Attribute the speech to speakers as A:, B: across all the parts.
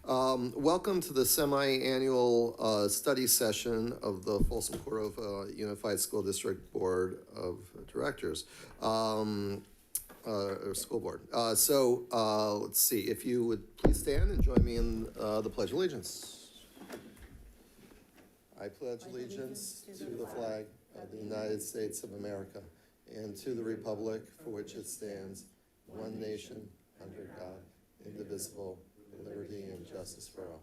A: Welcome to the semi-annual study session of the Folsom Cordova Unified School District Board of Directors, or School Board. Let's see, if you would please stand and join me in the Pledge of Allegiance. I pledge allegiance to the flag of the United States of America and to the republic for which it stands, one nation, under God, indivisible, liberty and justice for all.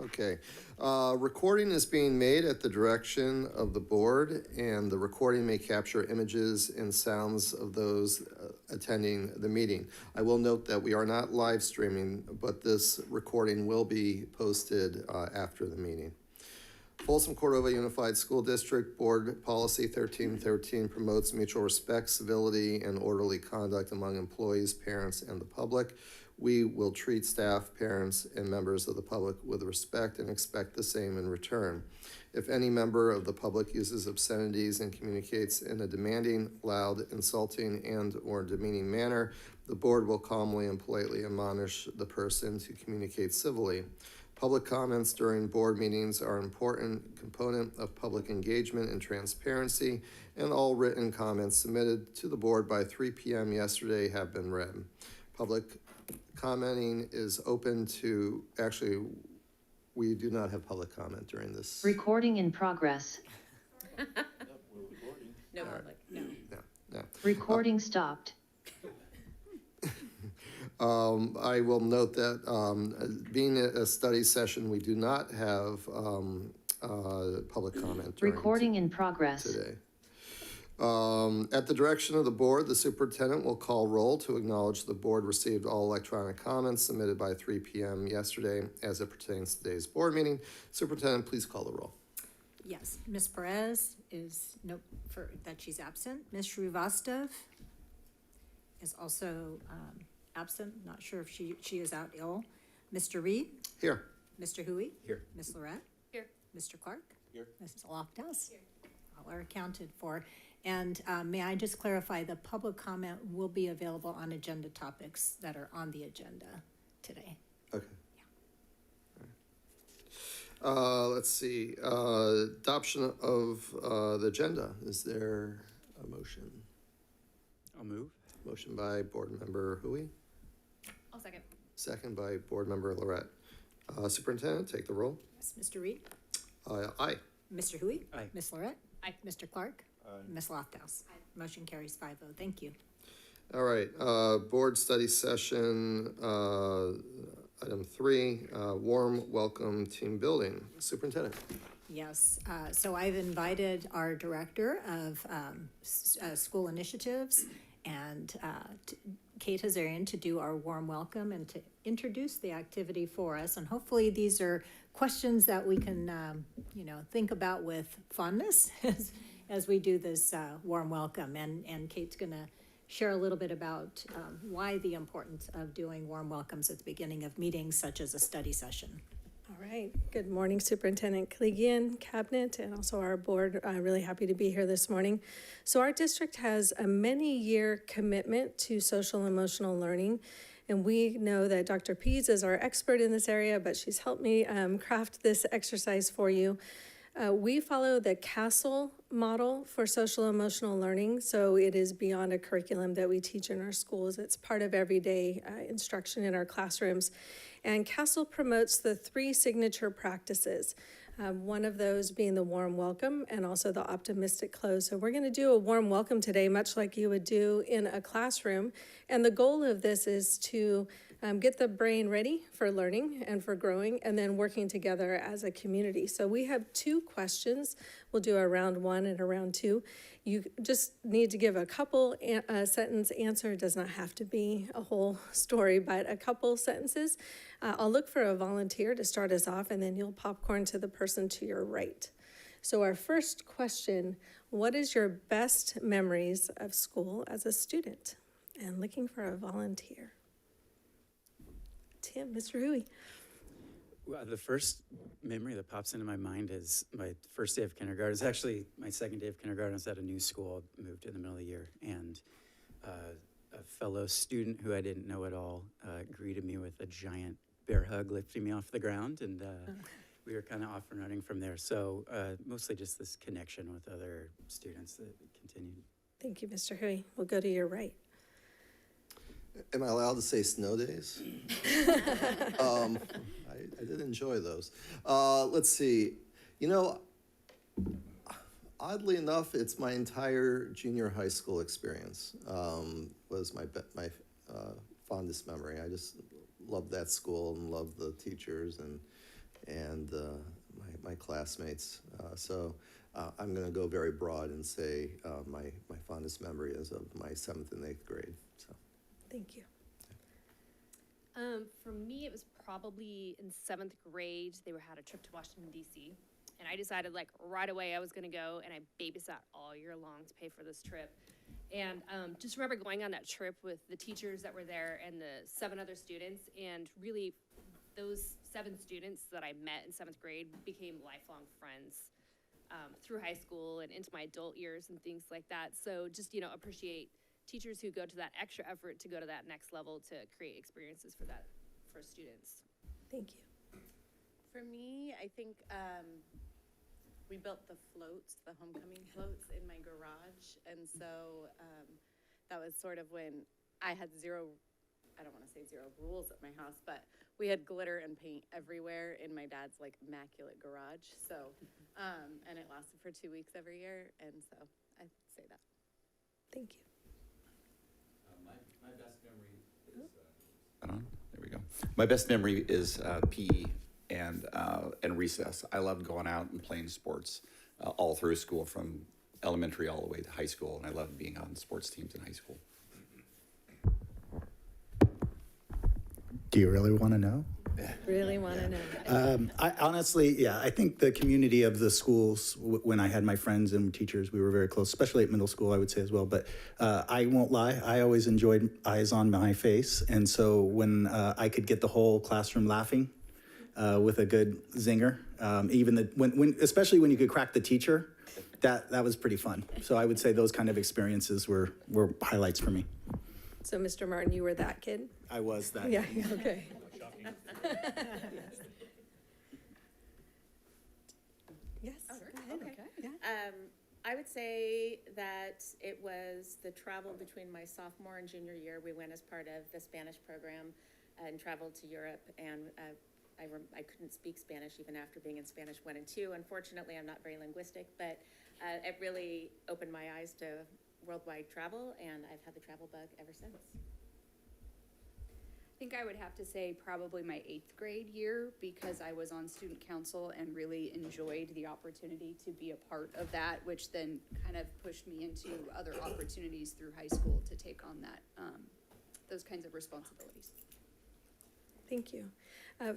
A: Okay. Recording is being made at the direction of the board, and the recording may capture images and sounds of those attending the meeting. I will note that we are not live streaming, but this recording will be posted after the meeting. Folsom Cordova Unified School District Board Policy 1313 promotes mutual respect, civility, and orderly conduct among employees, parents, and the public. We will treat staff, parents, and members of the public with respect and expect the same in return. If any member of the public uses obscenities and communicates in a demanding, loud, insulting, and/or demeaning manner, the board will calmly and politely admonish the person to communicate civilly. Public comments during board meetings are an important component of public engagement and transparency, and all written comments submitted to the board by 3 p.m. yesterday have been read. Public commenting is open to, actually, we do not have public comment during this.
B: Recording in progress.
C: No public, no.
A: No.
B: Recording stopped.
A: I will note that being a study session, we do not have public comment during
B: Recording in progress.
A: today. At the direction of the board, the superintendent will call roll to acknowledge the board received all electronic comments submitted by 3 p.m. yesterday as it pertains to today's board meeting. Superintendent, please call the roll.
C: Yes, Ms. Perez is, that she's absent. Ms. Shrivastava is also absent, not sure if she is out ill. Mr. Reed?
A: Here.
C: Mr. Huey?
D: Here.
C: Ms. Lorette?
D: Here.
C: Mr. Clark?
D: Here.
C: Mrs. Loftus? Here. All are accounted for. And may I just clarify, the public comment will be available on agenda topics that are on the agenda today.
A: Okay. Yeah. Let's see. Adoption of the agenda. Is there a motion?
D: I'll move.
A: Motion by Board Member Huey.
D: I'll second.
A: Second by Board Member Lorette. Superintendent, take the roll.
C: Yes, Mr. Reed?
A: Aye.
C: Mr. Huey?
D: Aye.
C: Ms. Lorette?
D: Aye.
C: Mr. Clark?
D: Aye.
C: Ms. Loftus? Aye. Motion carries 5-0. Thank you.
A: All right. Board study session, item 3, warm welcome team building. Superintendent.
C: Yes, so I've invited our director of school initiatives and Kate Hazarian to do our warm welcome and to introduce the activity for us. And hopefully these are questions that we can, think about with fondness as we do this warm welcome. And Kate's going to share a little bit about why the importance of doing warm welcomes at the beginning of meetings, such as a study session.
E: All right. Good morning, Superintendent Kaligian, Cabinet, and also our board. Really happy to be here this morning. So our district has a many-year commitment to social emotional learning, and we know that Dr. Pease is our expert in this area, but she's helped me craft this exercise for you. We follow the CASTLE model for social emotional learning, so it is beyond a curriculum that we teach in our schools. It's part of everyday instruction in our classrooms. And CASTLE promotes the 3 signature practices, one of those being the warm welcome and also the optimistic close. So we're going to do a warm welcome today, much like you would do in a classroom. And the goal of this is to get the brain ready for learning and for growing and then working together as a community. So we have 2 questions. We'll do a round 1 and a round 2. You just need to give a couple sentence answer. It does not have to be a whole story, but a couple sentences. I'll look for a volunteer to start us off, and then you'll popcorn to the person to your right. So our first question, what is your best memories of school as a student? And looking for a volunteer. Tim, Mr. Huey.
D: Well, the first memory that pops into my mind is my first day of kindergarten. It's actually my second day of kindergarten. I was at a new school, moved in the middle of the year, and a fellow student who I didn't know at all greeted me with a giant bear hug, lifting me off the ground, and we were kind of off and running from there. So mostly just this connection with other students that continued.
E: Thank you, Mr. Hui. We'll go to your right.
A: Am I allowed to say snow days? I did enjoy those. Let's see. You know, oddly enough, it's my entire junior high school experience was my fondest memory. I just loved that school and loved the teachers and my classmates. So I'm going to go very broad and say my fondest memory is of my 7th and 8th grade. So.
E: Thank you.
F: For me, it was probably in 7th grade. They had a trip to Washington, D.C. And I decided like right away I was going to go, and I babysat all year long to pay for this trip. And just remember going on that trip with the teachers that were there and the 7 other students. And really, those 7 students that I met in 7th grade became lifelong friends through high school and into my adult years and things like that. So just, appreciate teachers who go to that extra effort to go to that next level to create experiences for students.
E: Thank you.
G: For me, I think we built the floats, the homecoming floats in my garage. And so that was sort of when I had I don't want to say zero rules at my house, but we had glitter and paint everywhere in my dad's like immaculate garage. So, and it lasted for 2 weeks every year. And so I'd say that.
E: Thank you.
H: My best memory is, there we go. My best memory is PE and recess. I loved going out and playing sports all through school, from elementary all the way to high school, and I loved being on sports teams in high school.
I: Do you really want to know?
E: Really want to know.
I: I honestly, I think the community of the schools, when I had my friends and teachers, we were very close, especially at middle school, I would say as well. But I won't lie, I always enjoyed eyes on my face. And so when I could get the whole classroom laughing with a good zinger, especially when you could crack the teacher, that was pretty fun. So I would say those kind of experiences were highlights for me.
E: So, Mr. Martin, you were that kid?
I: I was that.
E: Yeah, okay. Yes.
G: Oh,
E: go ahead.
G: okay.
E: Yeah.
G: I would say that it was the travel between my sophomore and junior year. We went as part of the Spanish program and traveled to Europe, and I couldn't speak Spanish even after being in Spanish 1 and 2. Unfortunately, I'm not very linguistic, but it really opened my eyes to worldwide travel, and I've had the travel bug ever since.
J: I think I would have to say probably my 8th grade year, because I was on student council and really enjoyed the opportunity to be a part of that, which then kind of pushed me into other opportunities through high school to take on that, those kinds of responsibilities.
E: Thank you.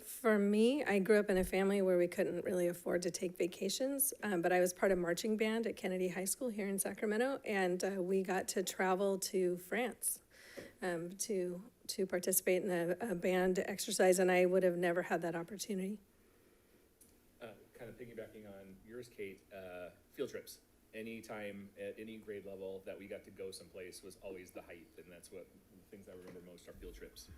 E: For me, I grew up in a family where we couldn't really afford to take vacations, but I was part of marching band at Kennedy High School here in Sacramento, and we got to travel to France to participate in a band exercise, and I would have never had that opportunity.
K: Kind of piggybacking on yours, Kate, field trips. Any time at any grade level that we got to go someplace was always the height, and that's what the things I remember most are field trips.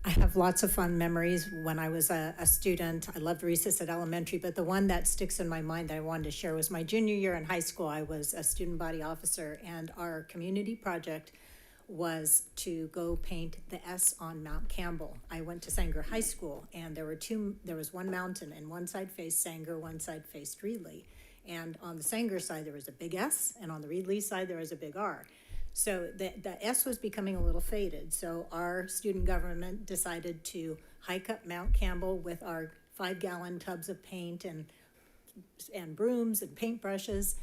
C: I have lots of fun memories when I was a student. I loved recess at elementary, but the one that sticks in my mind that I wanted to share was my junior year in high school. I was a student body officer, and our community project was to go paint the S on Mount Campbell. I went to Sanger High School, and there was one mountain, and one side faced Sanger, one side faced Reedley. And on the Sanger side, there was a big S, and on the Reedley side, there was a big R. So the S was becoming a little faded. So our student government decided to hike up Mount Campbell with our 5-gallon tubs of paint and brooms and paintbrushes.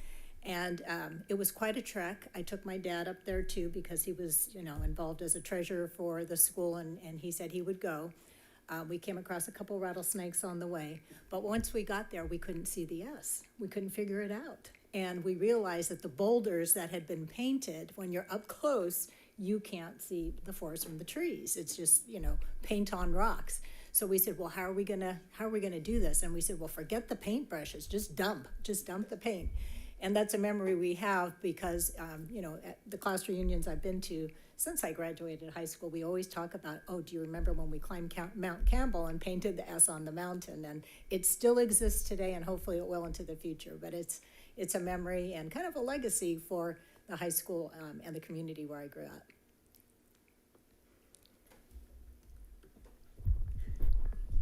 C: And it was quite a trek. I took my dad up there too, because he was, involved as a treasurer for the school, and he said he would go. We came across a couple rattlesnakes on the way, but once we got there, we couldn't see the S. We couldn't figure it out. And we realized that the boulders that had been painted, when you're up close, you can't see the forest from the trees. It's just, paint on rocks. So we said, well, how are we gonna do this? And we said, well, forget the paintbrushes, just dump the paint. And that's a memory we have because, you know, at the class reunions I've been to since I graduated high school, we always talk about, oh, do you remember when we climbed Mount Campbell and painted the S on the mountain? And it still exists today, and hopefully it will into the future. But it's a memory and kind of a legacy for the high school and the community where I grew up.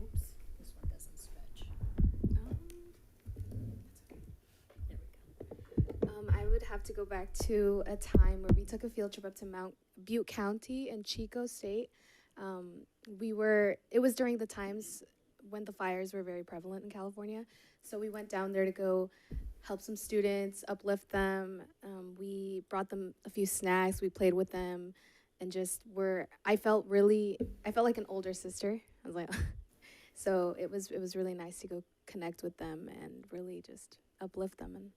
C: Oops, this one doesn't stretch.
F: I would have to go back to a time where we took a field trip up to Mount Butte County in Chico State. It was during the times when the fires were very prevalent in California. So we went down there to go help some students, uplift them. We brought them a few snacks, we played with them, and I felt like an older sister. I was like, so it was really nice to go connect with them and really just uplift them and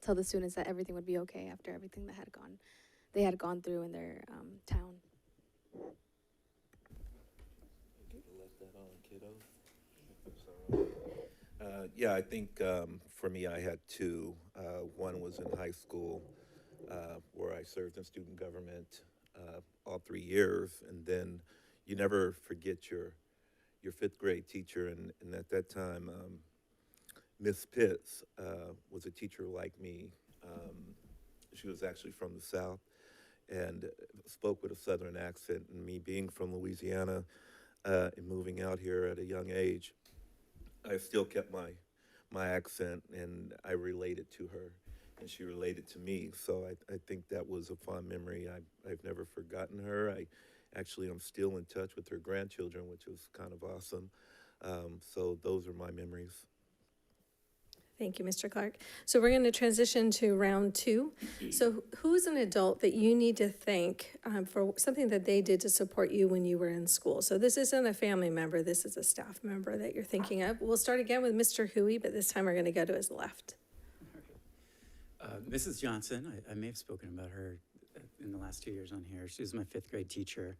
F: tell the students that everything would be okay after everything that they had gone through in their town.
L: Yeah, I think for me, I had two. One was in high school where I served in student government all 3 years, and then you never forget your fifth grade teacher, and at that time, Miss Pitts was a teacher like me. She was actually from the South and spoke with a Southern accent, and me being from Louisiana and moving out here at a young age, I still kept my accent, and I related to her, and she related to me. So I think that was a fond memory. I've never forgotten her. I'm still in touch with her grandchildren, which was kind of awesome. So those are my memories.
E: Thank you, Mr. Clark. So we're going to transition to round two. So who's an adult that you need to thank for something that they did to support you when you were in school? So this isn't a family member, this is a staff member that you're thinking of. We'll start again with Mr. Huey, but this time we're going to go to his left.
D: Mrs. Johnson, I may have spoken about her in the last 2 years on here. She was my fifth grade teacher.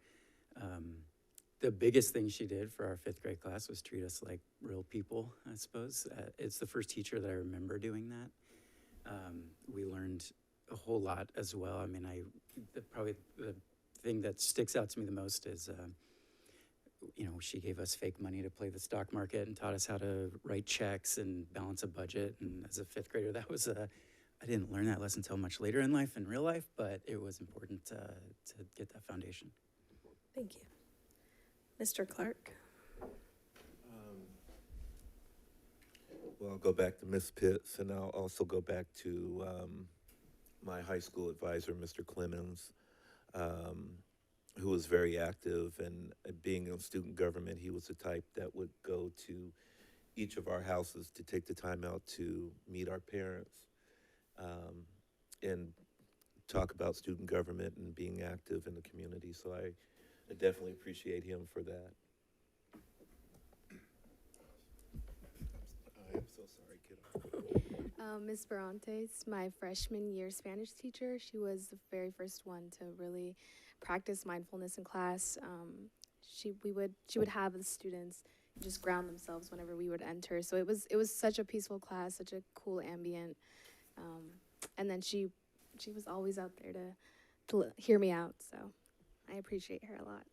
D: The biggest thing she did for our fifth grade class was treat us like real people, I suppose. It's the first teacher that I remember doing that. We learned a whole lot as well. I mean, probably the thing that sticks out to me the most is, she gave us fake money to play the stock market and taught us how to write checks and balance a budget. And as a fifth grader, that was I didn't learn that lesson until much later in life, in real life, but it was important to get that foundation.
E: Thank you. Mr. Clark.
L: Well, I'll go back to Miss Pitts, and I'll also go back to my high school advisor, Mr. Clemens, who was very active. And being in student government, he was the type that would go to each of our houses to take the time out to meet our parents and talk about student government and being active in the community. So I definitely appreciate him for that. I am so sorry, kiddo.
F: Ms. Barantes, my freshman year Spanish teacher, she was the very first one to really practice mindfulness in class. She would have the students just ground themselves whenever we would enter. So it was such a peaceful class, such a cool ambient. And then she was always out there to hear me out. So I appreciate her a lot.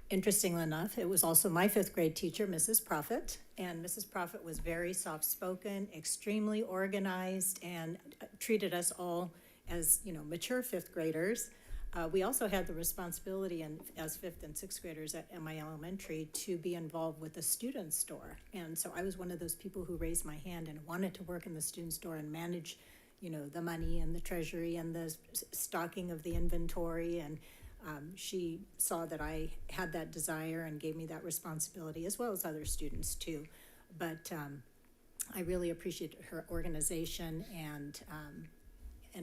C: Interestingly enough, it was also my fifth grade teacher, Mrs. Prophet, and Mrs. Prophet was very soft-spoken, extremely organized, and treated us all as, mature fifth graders. We also had the responsibility as fifth and sixth graders at my elementary to be involved with the student store. And so I was one of those people who raised my hand and wanted to work in the student store and manage, the money and the treasury and the stocking of the inventory. And she saw that I had that desire and gave me that responsibility, as well as other students too. But I really appreciate her organization and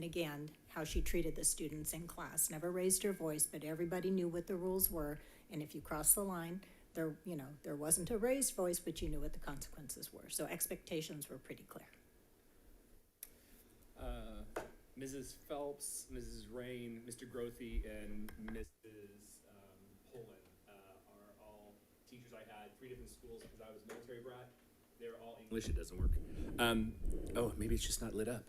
C: again, how she treated the students in class. Never raised her voice, but everybody knew what the rules were. And if you crossed the line, there wasn't a raised voice, but you knew what the consequences were. So expectations were pretty clear.
K: Mrs. Phelps, Mrs. Rain, Mr. Grothy, and Mrs. Poland I had 3 different schools because I was a military brat. They're all English. It doesn't work. Oh, maybe it's just not lit up.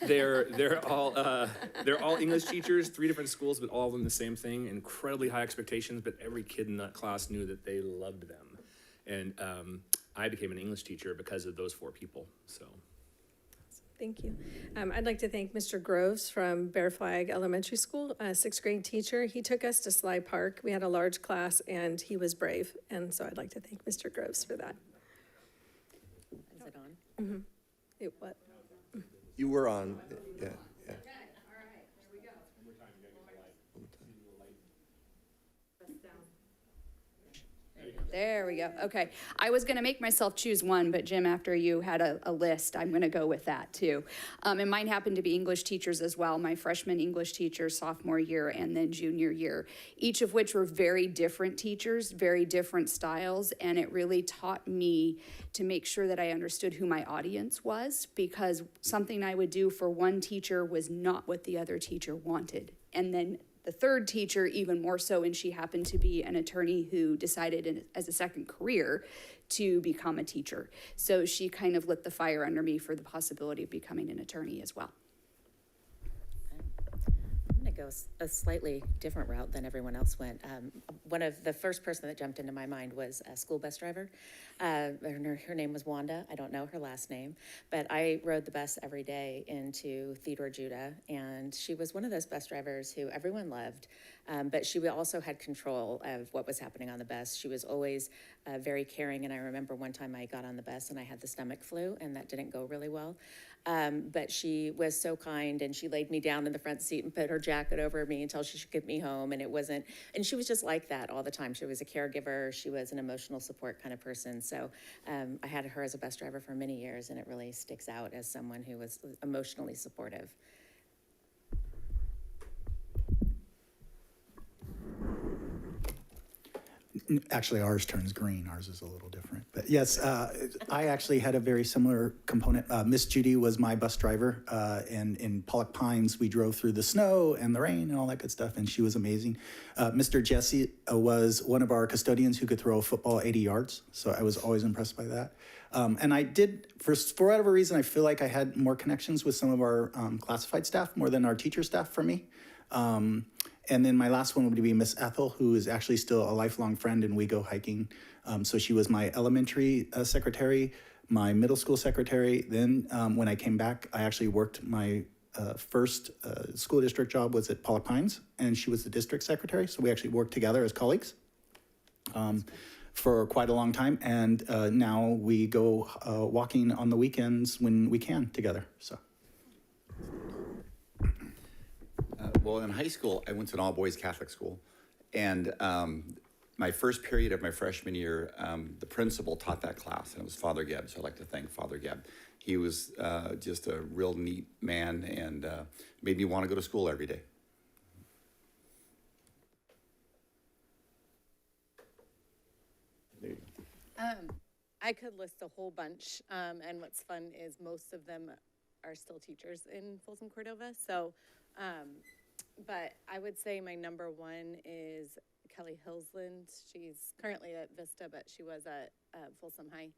K: They're all English teachers, 3 different schools, but all of them the same thing. Incredibly high expectations, but every kid in that class knew that they loved them. And I became an English teacher because of those 4 people. So.
E: Thank you. I'd like to thank Mr. Groves from Bear Flag Elementary School, a 6th grade teacher. He took us to Sly Park. We had a large class and he was brave. And so I'd like to thank Mr. Groves for that.
G: Is it on?
E: It what?
A: You were on, yeah.
J: There we go. Okay. I was going to make myself choose one, but Jim, after you had a list, I'm going to go with that too. And mine happened to be English teachers as well. My freshman English teacher, sophomore year, and then junior year, each of which were very different teachers, very different styles. And it really taught me to make sure that I understood who my audience was, because something I would do for one teacher was not what the other teacher wanted. And then the third teacher, even more so, and she happened to be an attorney who decided as a second career to become a teacher. So she kind of lit the fire under me for the possibility of becoming an attorney as well.
M: I'm going to go a slightly different route than everyone else went. One of the first person that jumped into my mind was a school bus driver. Her name was Wanda. I don't know her last name, but I rode the bus every day into Theodore Judah, and she was one of those bus drivers who everyone loved, but she also had control of what was happening on the bus. She was always very caring, and I remember one time I got on the bus and I had the stomach flu, and that didn't go really well. But she was so kind, and she laid me down in the front seat and put her jacket over me until she should get me home. And she was just like that all the time. She was a caregiver. She was an emotional support kind of person. So I had her as a bus driver for many years, and it really sticks out as someone who was emotionally supportive.
I: Actually, ours turns green. Ours is a little different. But yes, I actually had a very similar component. Miss Judy was my bus driver. And in Pollock Pines, we drove through the snow and the rain and all that good stuff, and she was amazing. Mr. Jesse was one of our custodians who could throw a football 80 yards, so I was always impressed by that. And I did, for whatever reason, I feel like I had more connections with some of our classified staff, more than our teacher staff for me. And then my last one would be Miss Ethel, who is actually still a lifelong friend, and we go hiking. So she was my elementary secretary, my middle school secretary. Then when I came back, I actually worked my first school district job was at Pollock Pines, and she was the district secretary. So we actually worked together as colleagues for quite a long time. And now we go walking on the weekends when we can together, so.
H: Well, in high school, I went to an all-boys Catholic school, and my first period of my freshman year, the principal taught that class, and it was Father Gebb, so I'd like to thank Father Gebb. He was just a real neat man, and made me want to go to school every day. There you go.
G: I could list a whole bunch, and what's fun is most of them are still teachers in Folsom, Cordova, so but I would say my number one is Kelly Hillsland. She's currently at Vista, but she was at Folsom High.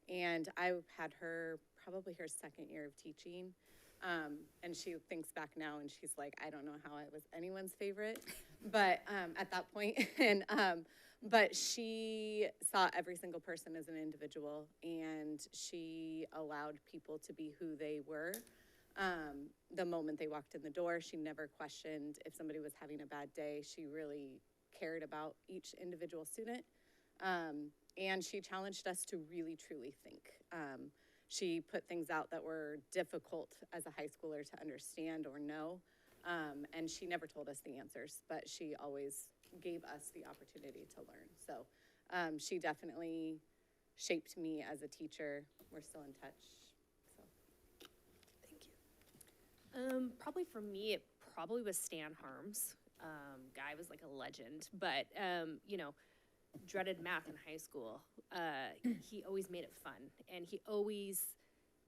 G: And I had her probably her second year of teaching. And she thinks back now and she's like, I don't know how I was anyone's favorite, but at that point. And but she saw every single person as an individual, and she allowed people to be who they were. The moment they walked in the door, she never questioned if somebody was having a bad day. She really cared about each individual student. And she challenged us to really, truly think. She put things out that were difficult as a high schooler to understand or know. And she never told us the answers, but she always gave us the opportunity to learn. So she definitely shaped me as a teacher. We're still in touch.
F: Probably for me, it probably was Stan Harms. Guy was like a legend, but, you know, dreaded math in high school. He always made it fun, and he always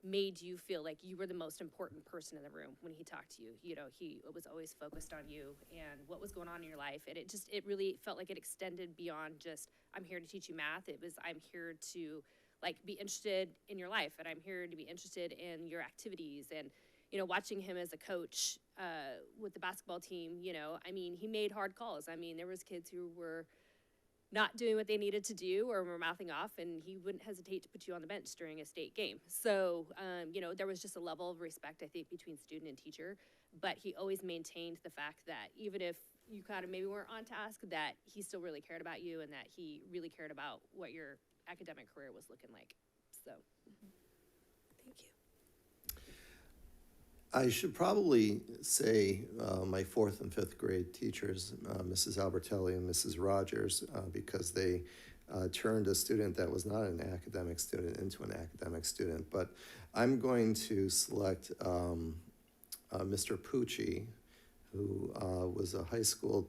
F: made you feel like you were the most important person in the room when he talked to you. You know, he was always focused on you and what was going on in your life. And it really felt like it extended beyond just, I'm here to teach you math. It was, I'm here to like be interested in your life, and I'm here to be interested in your activities. And, you know, watching him as a coach with the basketball team, you know, I mean, he made hard calls. I mean, there was kids who were not doing what they needed to do or were mouthing off, and he wouldn't hesitate to put you on the bench during a state game. So, you know, there was just a level of respect, I think, between student and teacher, but he always maintained the fact that even if you kind of maybe weren't on task, that he still really cared about you and that he really cared about what your academic career was looking like. So.
E: Thank you.
A: I should probably say my 4th and 5th grade teachers, Mrs. Albertelli and Mrs. Rogers, because they turned a student that was not an academic student into an academic student. But I'm going to select Mr. Pucci, who was a high school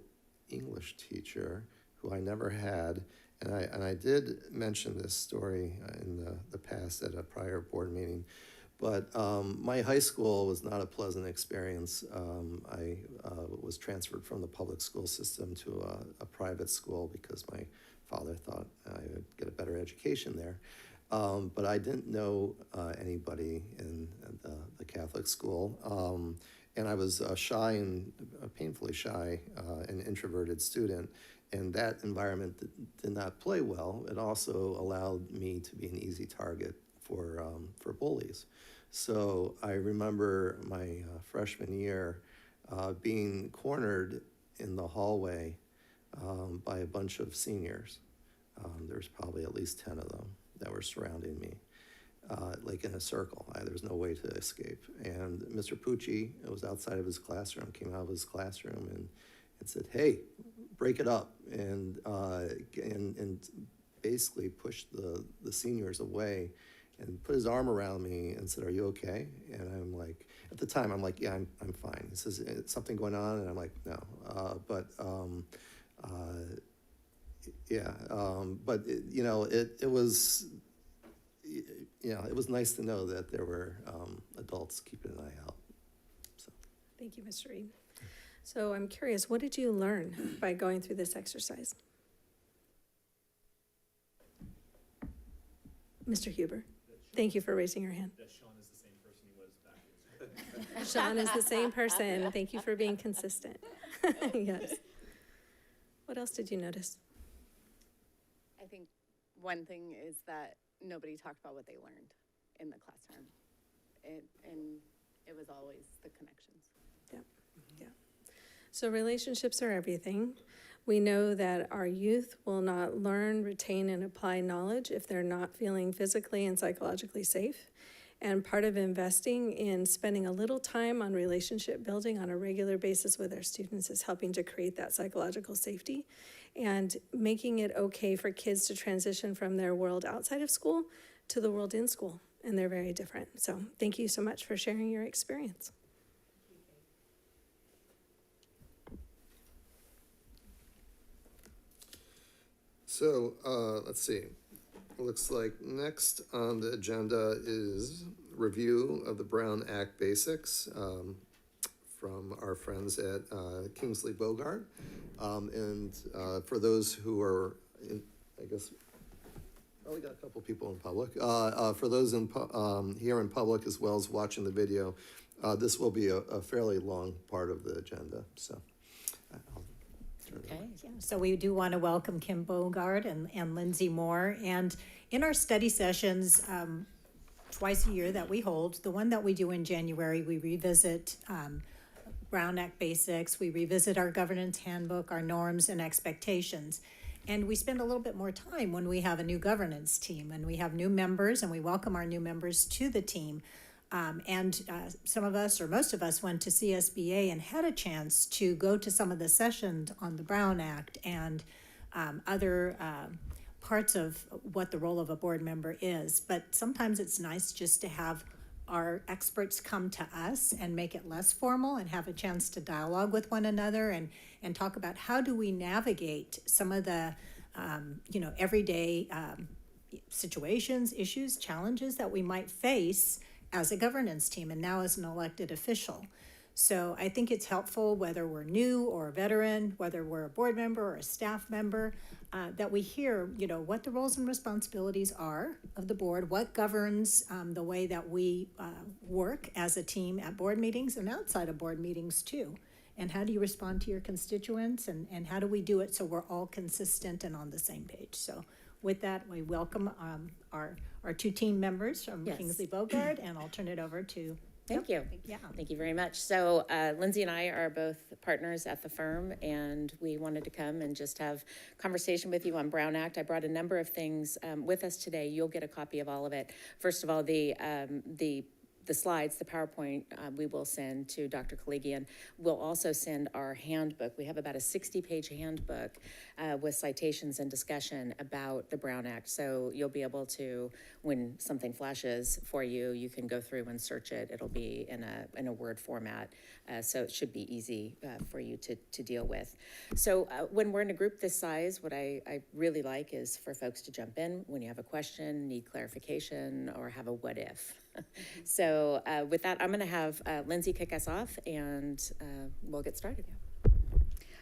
A: English teacher who I never had. And I did mention this story in the past at a prior board meeting. But my high school was not a pleasant experience. I was transferred from the public school system to a private school because my father thought I would get a better education there. But I didn't know anybody in the Catholic school. And I was shy and painfully shy and introverted student. And that environment did not play well. It also allowed me to be an easy target for bullies. So I remember my freshman year being cornered in the hallway by a bunch of seniors. There's probably at least 10 of them that were surrounding me, like in a circle. There was no way to escape. And Mr. Pucci was outside of his classroom, came out of his classroom and said, "Hey, break it up," and basically pushed the seniors away and put his arm around me and said, "Are you okay?" And I'm like, at the time, I'm like, "Yeah, I'm fine." He says, "Is something going on?" And I'm like, "No." But it was, it was nice to know that there were adults keeping an eye out. So.
E: Thank you, Mr. Reed. So I'm curious, what did you learn by going through this exercise? Mr. Huber, thank you for raising your hand.
K: That Sean is the same person he was back in.
E: Sean is the same person. Thank you for being consistent. Yes. What else did you notice?
G: I think one thing is that nobody talked about what they learned in the classroom. And it was always the connections.
E: Yeah, yeah. So relationships are everything. We know that our youth will not learn, retain, and apply knowledge if they're not feeling physically and psychologically safe. And part of investing in spending a little time on relationship building on a regular basis with our students is helping to create that psychological safety and making it okay for kids to transition from their world outside of school to the world in school. And they're very different. So thank you so much for sharing your experience.
A: So let's see. Looks like next on the agenda is review of the Brown Act basics from our friends at Kingsley Bogart. And for those who are, I guess, we got a couple people in public. For those here in public as well as watching the video, this will be a fairly long part of the agenda. So I'll turn it over.
C: Okay, yeah. So we do want to welcome Kim Bogart and Lindsay Moore. And in our study sessions, twice a year that we hold, the one that we do in January, we revisit Brown Act basics, we revisit our governance handbook, our norms and expectations. And we spend a little bit more time when we have a new governance team and we have new members and we welcome our new members to the team. Some of us, or most of us, went to CSBA and had a chance to go to some of the sessions on the Brown Act and other parts of what the role of a board member is. But sometimes it's nice just to have our experts come to us and make it less formal and have a chance to dialogue with one another and talk about how do we navigate some of the, everyday situations, issues, challenges that we might face as a governance team and now as an elected official. So I think it's helpful, whether we're new or a veteran, whether we're a board member or a staff member, that we hear, what the roles and responsibilities are of the board, what governs the way that we work as a team at board meetings and outside of board meetings too. And how do you respond to your constituents, and how do we do it so we're all consistent and on the same page? So with that, we welcome our two team members from
M: Yes.
C: Kingsley Bogard, and I'll turn it over to
M: Thank you.
C: Yeah.
M: Thank you very much. So Lindsay and I are both partners at the firm, and we wanted to come and just have conversation with you on Brown Act. I brought a number of things with us today. You'll get a copy of all of it. First of all, the slides, the PowerPoint, we will send to Dr. Kaligian. We'll also send our handbook. We have about a 60-page handbook with citations and discussion about the Brown Act. So you'll be able to, when something flashes for you, you can go through and search it. It'll be in a Word format, so it should be easy for you to deal with. So when we're in a group this size, what I really like is for folks to jump in when you have a question, need clarification, or have a what if. So with that, I'm going to have Lindsay kick us off, and we'll get started.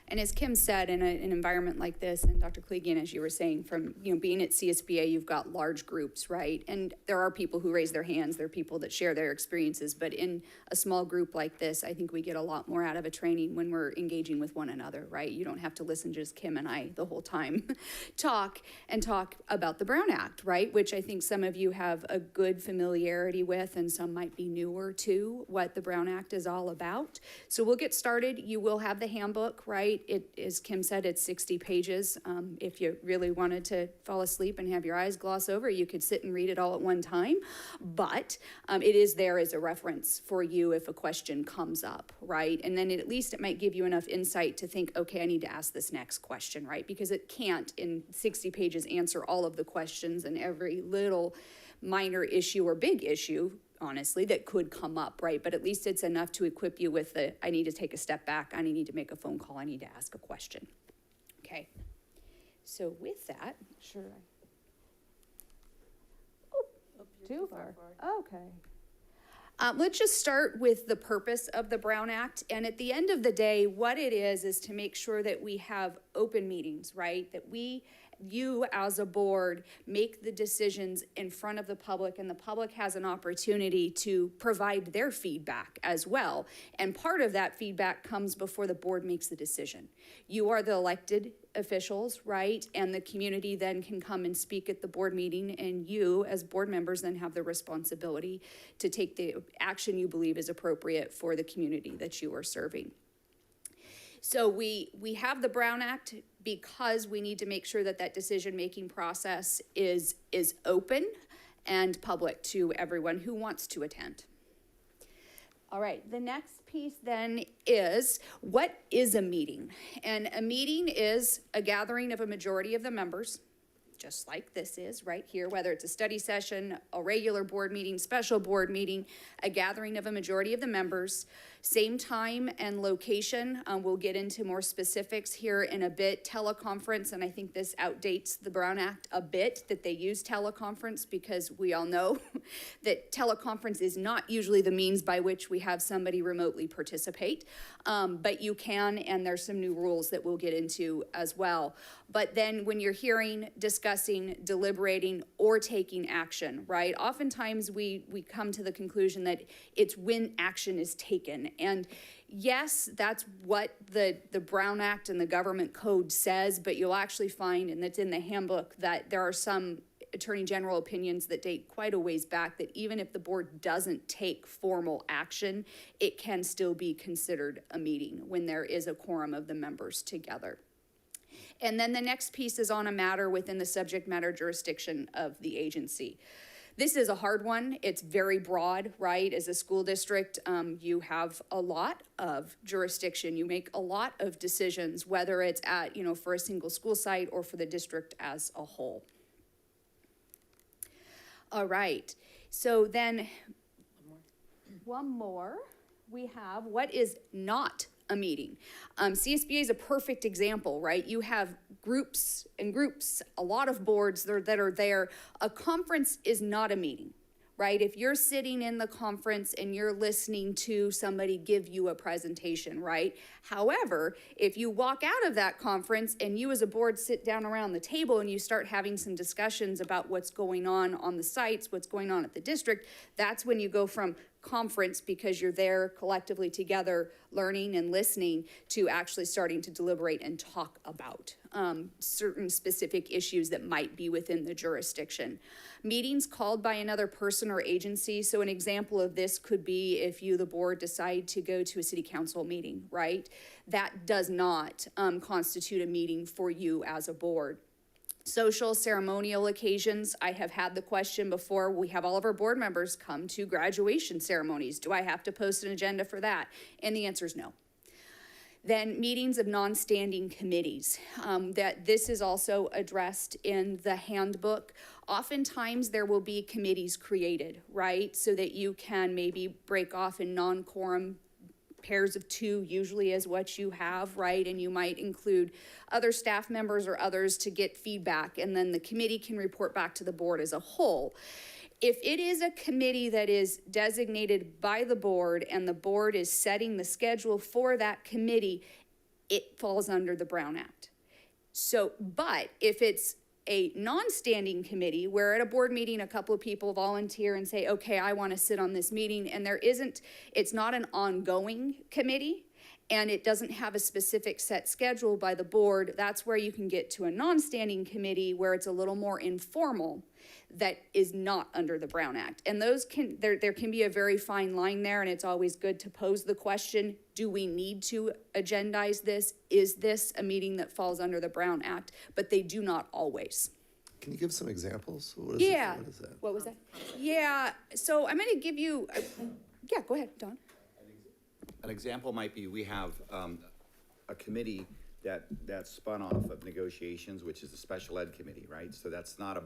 J: And as Kim said, in an environment like this, and Dr. Kaligian, as you were saying, from being at CSBA, you've got large groups, right? And there are people who raise their hands, there are people that share their experiences, but in a small group like this, I think we get a lot more out of a training when we're engaging with one another, right? You don't have to listen to just Kim and I the whole time talk about the Brown Act, right? Which I think some of you have a good familiarity with, and some might be newer to what the Brown Act is all about. So we'll get started. You will have the handbook, right? It, as Kim said, it's 60 pages. If you really wanted to fall asleep and have your eyes gloss over, you could sit and read it all at one time. But it is there as a reference for you if a question comes up, right? And then at least it might give you enough insight to think, okay, I need to ask this next question, right? Because it can't, in 60 pages, answer all of the questions and every little minor issue or big issue, honestly, that could come up, right? But at least it's enough to equip you with I need to take a step back, I need to make a phone call, I need to ask a question. Okay. So with that, sure. Oh, too far. Okay. Let's just start with the purpose of the Brown Act. And at the end of the day, what it is to make sure that we have open meetings, right? That you as a board make the decisions in front of the public, and the public has an opportunity to provide their feedback as well. And part of that feedback comes before the board makes the decision. You are the elected officials, right? And the community then can come and speak at the board meeting, and you as board members then have the responsibility to take the action you believe is appropriate for the community that you are serving. So we have the Brown Act because we need to make sure that decision-making process is open and public to everyone who wants to attend. All right, the next piece then is, what is a meeting? And a meeting is a gathering of a majority of the members, just like this is right here, whether it's a study session, a regular board meeting, special board meeting, a gathering of a majority of the members, same time and location. We'll get into more specifics here in a bit. Teleconference, and I think this outdates the Brown Act a bit, that they use teleconference, because we all know that teleconference is not usually the means by which we have somebody remotely participate, but you can, and there's some new rules that we'll get into as well. But then when you're hearing, discussing, deliberating, or taking action, right? Oftentimes we come to the conclusion that it's when action is taken. And yes, that's what the Brown Act and the government code says, but you'll actually find, and it's in the handbook, that there are some Attorney General opinions that date quite a ways back, that even if the board doesn't take formal action, it can still be considered a meeting when there is a quorum of the members together. And then the next piece is on a matter within the subject matter jurisdiction of the agency. This is a hard one. It's very broad, right? As a school district, you have a lot of jurisdiction. You make a lot of decisions, whether it's at, for a single school site or for the district as a whole. All right. So then one more. We have what is not a meeting. CSBA is a perfect example, right? You have groups and groups, a lot of boards that are there. A conference is not a meeting, right? If you're sitting in the conference and you're listening to somebody give you a presentation, right? However, if you walk out of that conference and you as a board sit down around the table and you start having some discussions about what's going on the sites, what's going on at the district, that's when you go from conference, because you're there collectively together learning and listening, to actually starting to deliberate and talk about certain specific issues that might be within the jurisdiction. Meetings called by another person or agency. So an example of this could be if you, the board, decide to go to a city council meeting, right? That does not constitute a meeting for you as a board. Social, ceremonial occasions. I have had the question before. We have all of our board members come to graduation ceremonies. Do I have to post an agenda for that? And the answer is no. Then meetings of non-standing committees. That this is also addressed in the handbook. Oftentimes there will be committees created, right? So that you can maybe break off in non-quorum pairs of two usually is what you have, right? And you might include other staff members or others to get feedback, and then the committee can report back to the board as a whole. If it is a committee that is designated by the board and the board is setting the schedule for that committee, it falls under the Brown Act. So, but if it's a non-standing committee where at a board meeting a couple of people volunteer and say, okay, I want to sit on this meeting, and it's not an ongoing committee and it doesn't have a specific set schedule by the board, that's where you can get to a non-standing committee where it's a little more informal, that is not under the Brown Act. And those there can be a very fine line there, and it's always good to pose the question, do we need to agendize this? Is this a meeting that falls under the Brown Act? But they do not always.
A: Can you give some examples? What is that?
J: What was that? Yeah, so I'm gonna give you, yeah, go ahead, Don.
H: An example might be, we have a committee that spun off of negotiations, which is a special ed committee, right? So that's not a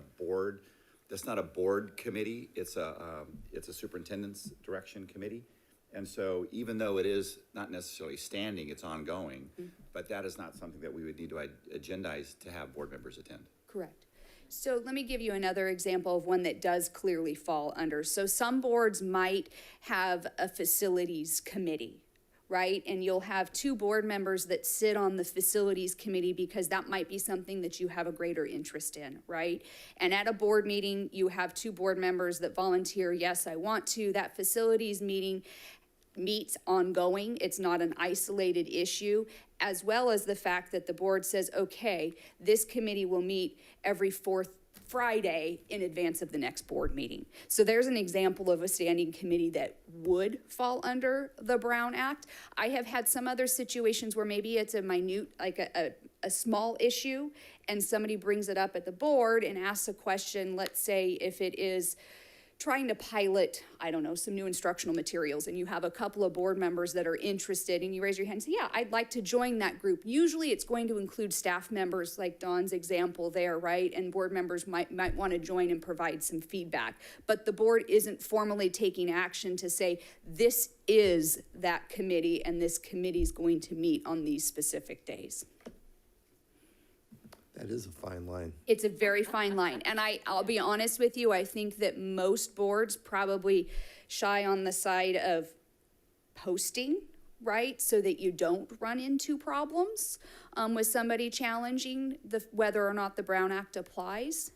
H: board committee. It's a superintendent's direction committee. And so even though it is not necessarily standing, it's ongoing, but that is not something that we would need to agendize to have board members attend.
J: Correct. So let me give you another example of one that does clearly fall under. So some boards might have a facilities committee, right? And you'll have two board members that sit on the facilities committee because that might be something that you have a greater interest in, right? And at a board meeting, you have two board members that volunteer, yes, I want to. That facilities meeting meets ongoing. It's not an isolated issue, as well as the fact that the board says, okay, this committee will meet every fourth Friday in advance of the next board meeting. So there's an example of a standing committee that would fall under the Brown Act. I have had some other situations where maybe it's a minute, like a small issue, and somebody brings it up at the board and asks a question. Let's say if it is trying to pilot, I don't know, some new instructional materials, and you have a couple of board members that are interested, and you raise your hand and say, yeah, I'd like to join that group. Usually it's going to include staff members, like Dawn's example there, right? And board members might want to join and provide some feedback. But the board isn't formally taking action to say, this is that committee, and this committee is going to meet on these specific days.
A: That is a fine line.
J: It's a very fine line. And I'll be honest with you, I think that most boards probably shy on the side of posting, right? So that you don't run into problems with somebody challenging whether or not the Brown Act applies.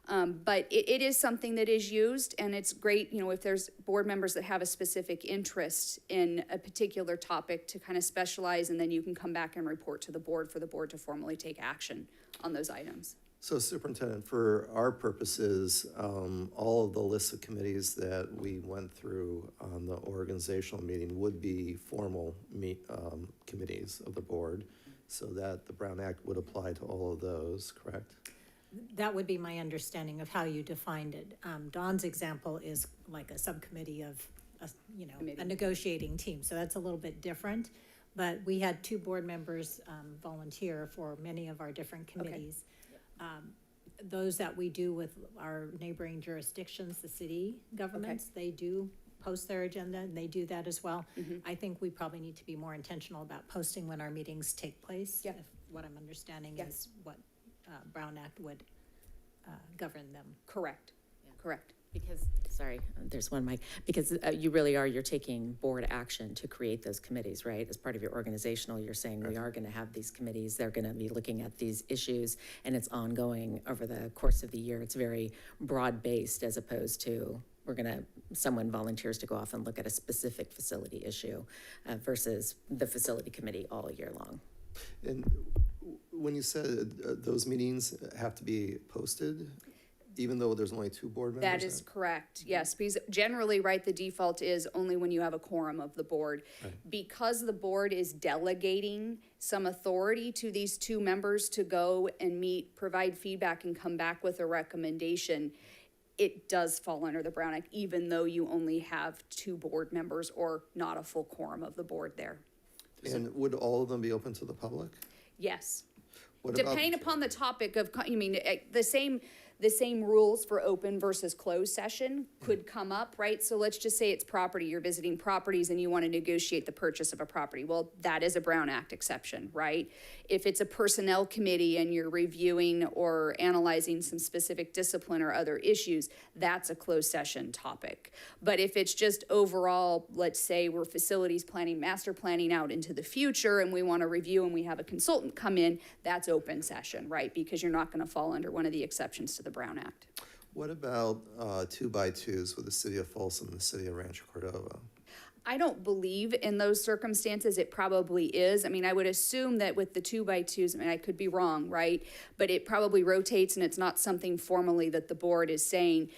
J: But it is something that is used, and it's great, you know, if there's board members that have a specific interest in a particular topic to kind of specialize, and then you can come back and report to the board for the board to formally take action on those items.
A: So Superintendent, for our purposes, all of the lists of committees that we went through on the organizational meeting would be formal committees of the board, so that the Brown Act would apply to all of those, correct?
C: That would be my understanding of how you defined it. Dawn's example is like a subcommittee of, a negotiating team, so that's a little bit different. But we had two board members volunteer for many of our different committees. Okay. Those that we do with our neighboring jurisdictions, the city governments, they do post their agenda, and they do that as well. I think we probably need to be more intentional about posting when our meetings take place. If what I'm understanding is what Brown Act would govern them.
J: Correct. Correct.
M: Because, sorry, there's one mic, because you really are, you're taking board action to create those committees, right? As part of your organizational, you're saying we are gonna have these committees, they're gonna be looking at these issues, and it's ongoing over the course of the year. It's very broad-based as opposed to, someone volunteers to go off and look at a specific facility issue versus the facility committee all year long.
A: And when you said those meetings have to be posted, even though there's only 2 board members?
J: That is correct, yes, because generally, right, the default is only when you have a quorum of the board.
A: Right.
J: Because the board is delegating some authority to these 2 members to go and meet, provide feedback, and come back with a recommendation, it does fall under the Brown Act, even though you only have 2 board members or not a full quorum of the board there.
A: And would all of them be open to the public?
J: Yes.
A: What
J: Depending
A: about,
J: upon the topic of, the same rules for open versus closed session could come up, right? So let's just say it's property, you're visiting properties and you want to negotiate the purchase of a property. Well, that is a Brown Act exception, right? If it's a personnel committee and you're reviewing or analyzing some specific discipline or other issues, that's a closed session topic. But if it's just overall, let's say we're facilities planning, master planning out into the future and we want to review and we have a consultant come in, that's open session, right? Because you're not going to fall under one of the exceptions to the Brown Act.
A: what about 2x2s with the city of Folsom and the city of Rancho Cordova?
J: I don't believe in those circumstances. It probably is. I mean, I would assume that with the 2x2s, I mean, I could be wrong, right? But it probably rotates and it's not something formally that the board is saying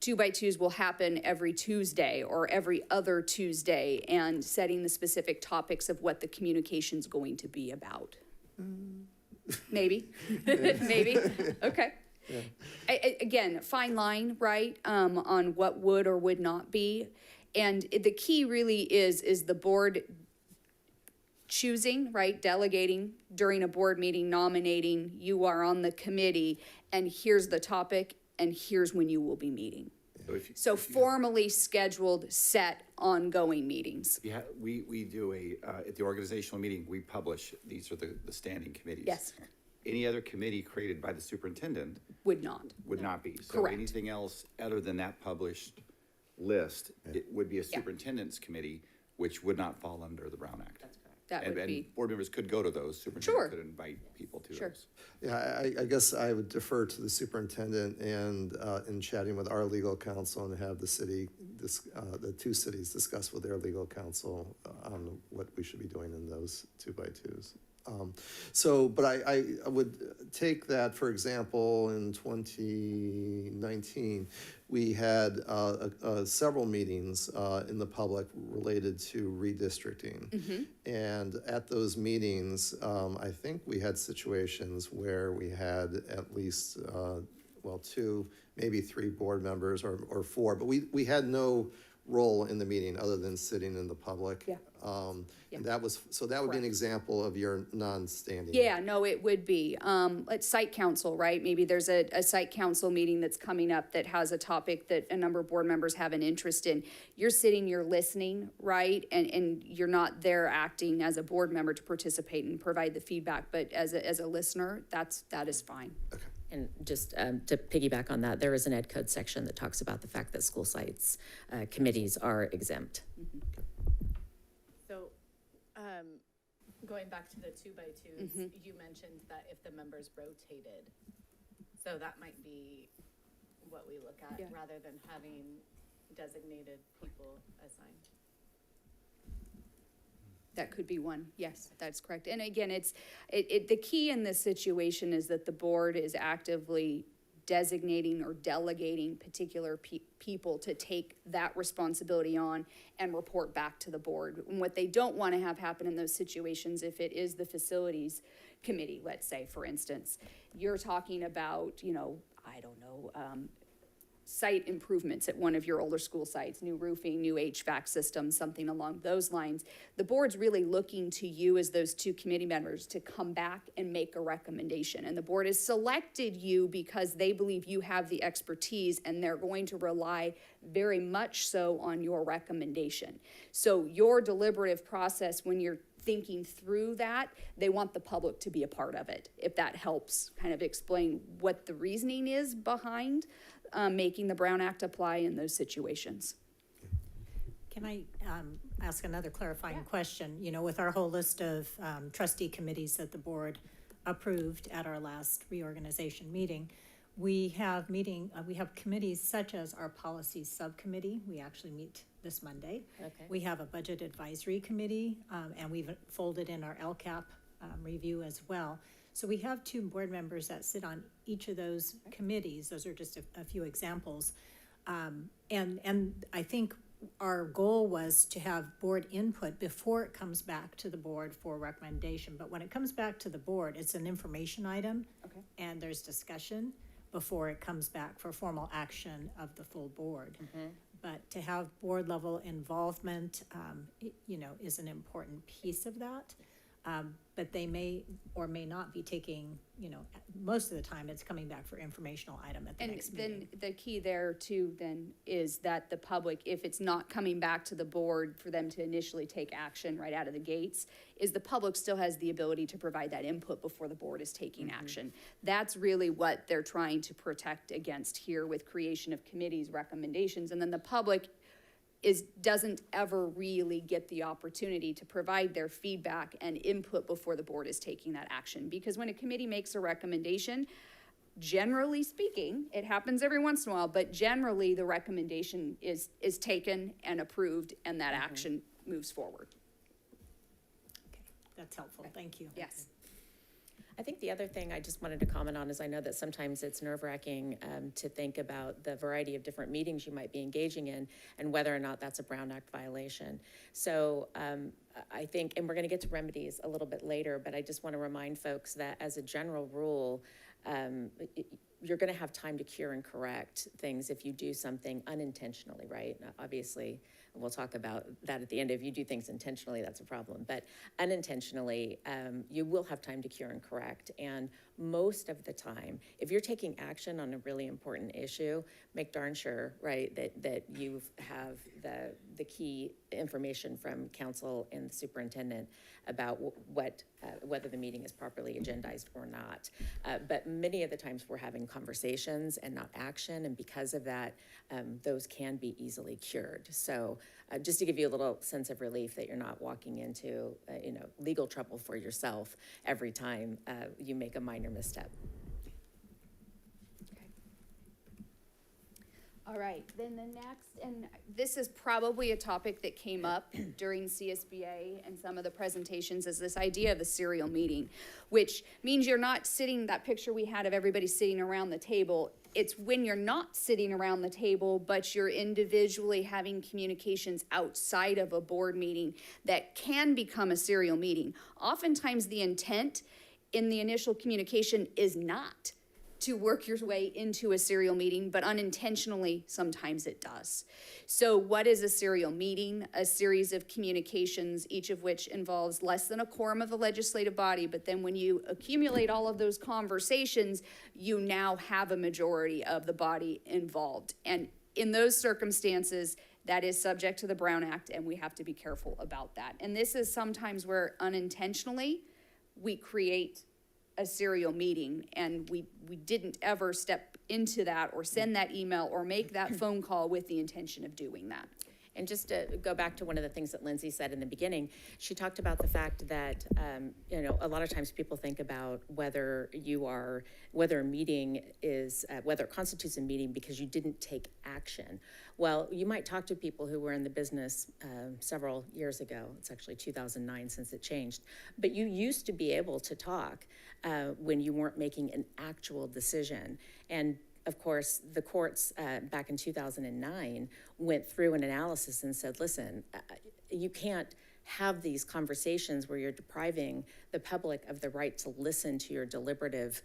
J: 2x2s will happen every Tuesday or every other Tuesday and setting the specific topics of what the communication's going to be about. Maybe, maybe, okay.
A: Yeah.
J: Again, fine line, right, on what would or would not be. And the key really is the board choosing, right, delegating during a board meeting, nominating, you are on the committee, and here's the topic, and here's when you will be meeting. So formally scheduled, set, ongoing meetings.
H: Yeah, we do at the organizational meeting, we publish, these are the standing committees.
J: Yes.
H: Any other committee created by the superintendent
J: Would not.
H: would not be. So
J: Correct.
H: anything else other than that published list, it would be a superintendent's committee, which would not fall under the Brown Act. That's correct.
J: That would be.
H: And board members could go to those,
J: Sure.
H: superintendent could invite people to
J: Sure.
H: those.
A: Yeah, I guess I would defer to the superintendent and in chatting with our legal counsel and have the city, the 2 cities discuss with their legal counsel on what we should be doing in those 2x2s. But I would take that, for example, in 2019, we had several meetings in the public related to redistricting. And at those meetings, I think we had situations where we had at least, 2, maybe 3 board members or 4, but we had no role in the meeting other than sitting in the public.
J: Yeah.
A: And that would be an example of your non-standing.
J: Yeah, no, it would be. It's site council, right? Maybe there's a site council meeting that's coming up that has a topic that a number of board members have an interest in. You're sitting, you're listening, right? And you're not there acting as a board member to participate and provide the feedback, but as a listener, that is fine.
A: Okay.
M: And just to piggyback on that, there is an ed code section that talks about the fact that school sites committees are exempt.
G: So, going back to the 2x2s, you mentioned that if the members rotated, so that might be what we look at rather than having designated people assigned.
J: That could be one. Yes, that's correct. And again, the key in this situation is that the board is actively designating or delegating particular people to take that responsibility on and report back to the board. And what they don't want to have happen in those situations, if it is the facilities committee, let's say, for instance, you're talking about, site improvements at one of your older school sites, new roofing, new HVAC system, something along those lines. The board's really looking to you as those 2 committee members to come back and make a recommendation. And the board has selected you because they believe you have the expertise and they're going to rely very much so on your recommendation. So your deliberative process, when you're thinking through that, they want the public to be a part of it, if that helps kind of explain what the reasoning is behind making the Brown Act apply in those situations.
C: Can I ask another clarifying question? You know, with our whole list of trustee committees that the board approved at our last reorganization meeting, we have committees such as our policy subcommittee. We actually meet this Monday.
M: Okay.
C: We have a budget advisory committee, and we've folded in our LCAP review as well. So we have 2 board members that sit on each of those committees. Those are just a few examples. And I think our goal was to have board input before it comes back to the board for recommendation. But when it comes back to the board, it's an information item.
J: Okay.
C: And there's discussion before it comes back for formal action of the full board. But to have board level involvement, is an important piece of that. But they may or may not be taking, most of the time it's coming back for informational item at the next meeting.
J: And then the key there too then is that the public, if it's not coming back to the board for them to initially take action right out of the gates, is the public still has the ability to provide that input before the board is taking action. That's really what they're trying to protect against here with creation of committees, recommendations, and then the public doesn't ever really get the opportunity to provide their feedback and input before the board is taking that action. Because when a committee makes a recommendation, generally speaking, it happens every once in a while, but generally the recommendation is taken and approved and that action moves forward.
C: Okay, that's helpful. Thank you.
J: Yes.
M: I think the other thing I just wanted to comment on is I know that sometimes it's nerve-wracking to think about the variety of different meetings you might be engaging in and whether or not that's a Brown Act violation. So I think, and we're going to get to remedies a little bit later, but I just want to remind folks that as a general rule, you're going to have time to cure and correct things if you do something unintentionally, right? Now, obviously, we'll talk about that at the end. If you do things intentionally, that's a problem. But unintentionally, you will have time to cure and correct. And most of the time, if you're taking action on a really important issue, make darn sure, right, that you have the key information from council and the superintendent about whether the meeting is properly agendized or not. But many of the times we're having conversations and not action, and because of that, those can be easily cured. So just to give you a little sense of relief that you're not walking into legal trouble for yourself every time you make a minor misstep.
J: All right, then the next, and this is probably a topic that came up during CSBA and some of the presentations, is this idea of a serial meeting, which means you're not sitting, that picture we had of everybody sitting around the table, it's when you're not sitting around the table, but you're individually having communications outside of a board meeting that can become a serial meeting. Oftentimes the intent in the initial communication is not to work your way into a serial meeting, but unintentionally, sometimes it does. So what is a serial meeting? A series of communications, each of which involves less than a quorum of the legislative body, but then when you accumulate all of those conversations, you now have a majority of the body involved. And in those circumstances, that is subject to the Brown Act, and we have to be careful about that. And this is sometimes where unintentionally we create a serial meeting, and we didn't ever step into that or send that email or make that phone call with the intention of doing that.
M: And just to go back to one of the things that Lindsay said in the beginning, she talked about the fact that, a lot of times people think about whether a meeting is, whether it constitutes a meeting because you didn't take action. Well, you might talk to people who were in the business several years ago. It's actually 2009 since it changed. But you used to be able to talk when you weren't making an actual decision. And of course, the courts back in 2009 went through an analysis and said, listen, you can't have these conversations where you're depriving the public of the right to listen to your deliberative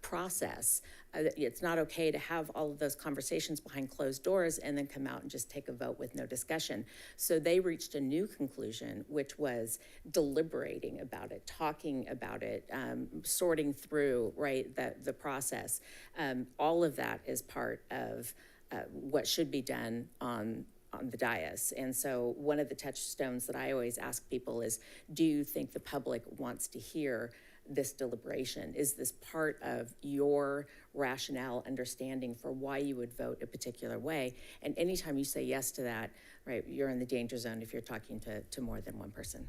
M: process. It's not okay to have all of those conversations behind closed doors and then come out and just take a vote with no discussion. So they reached a new conclusion, which was deliberating about it, talking about it, sorting through, right, the process. All of that is part of what should be done on the dais. And so one of the touchstones that I always ask people is, do you think the public wants to hear this deliberation? Is this part of your rationale understanding for why you would vote a particular way? And anytime you say yes to that, right, you're in the danger zone if you're talking to more than one person.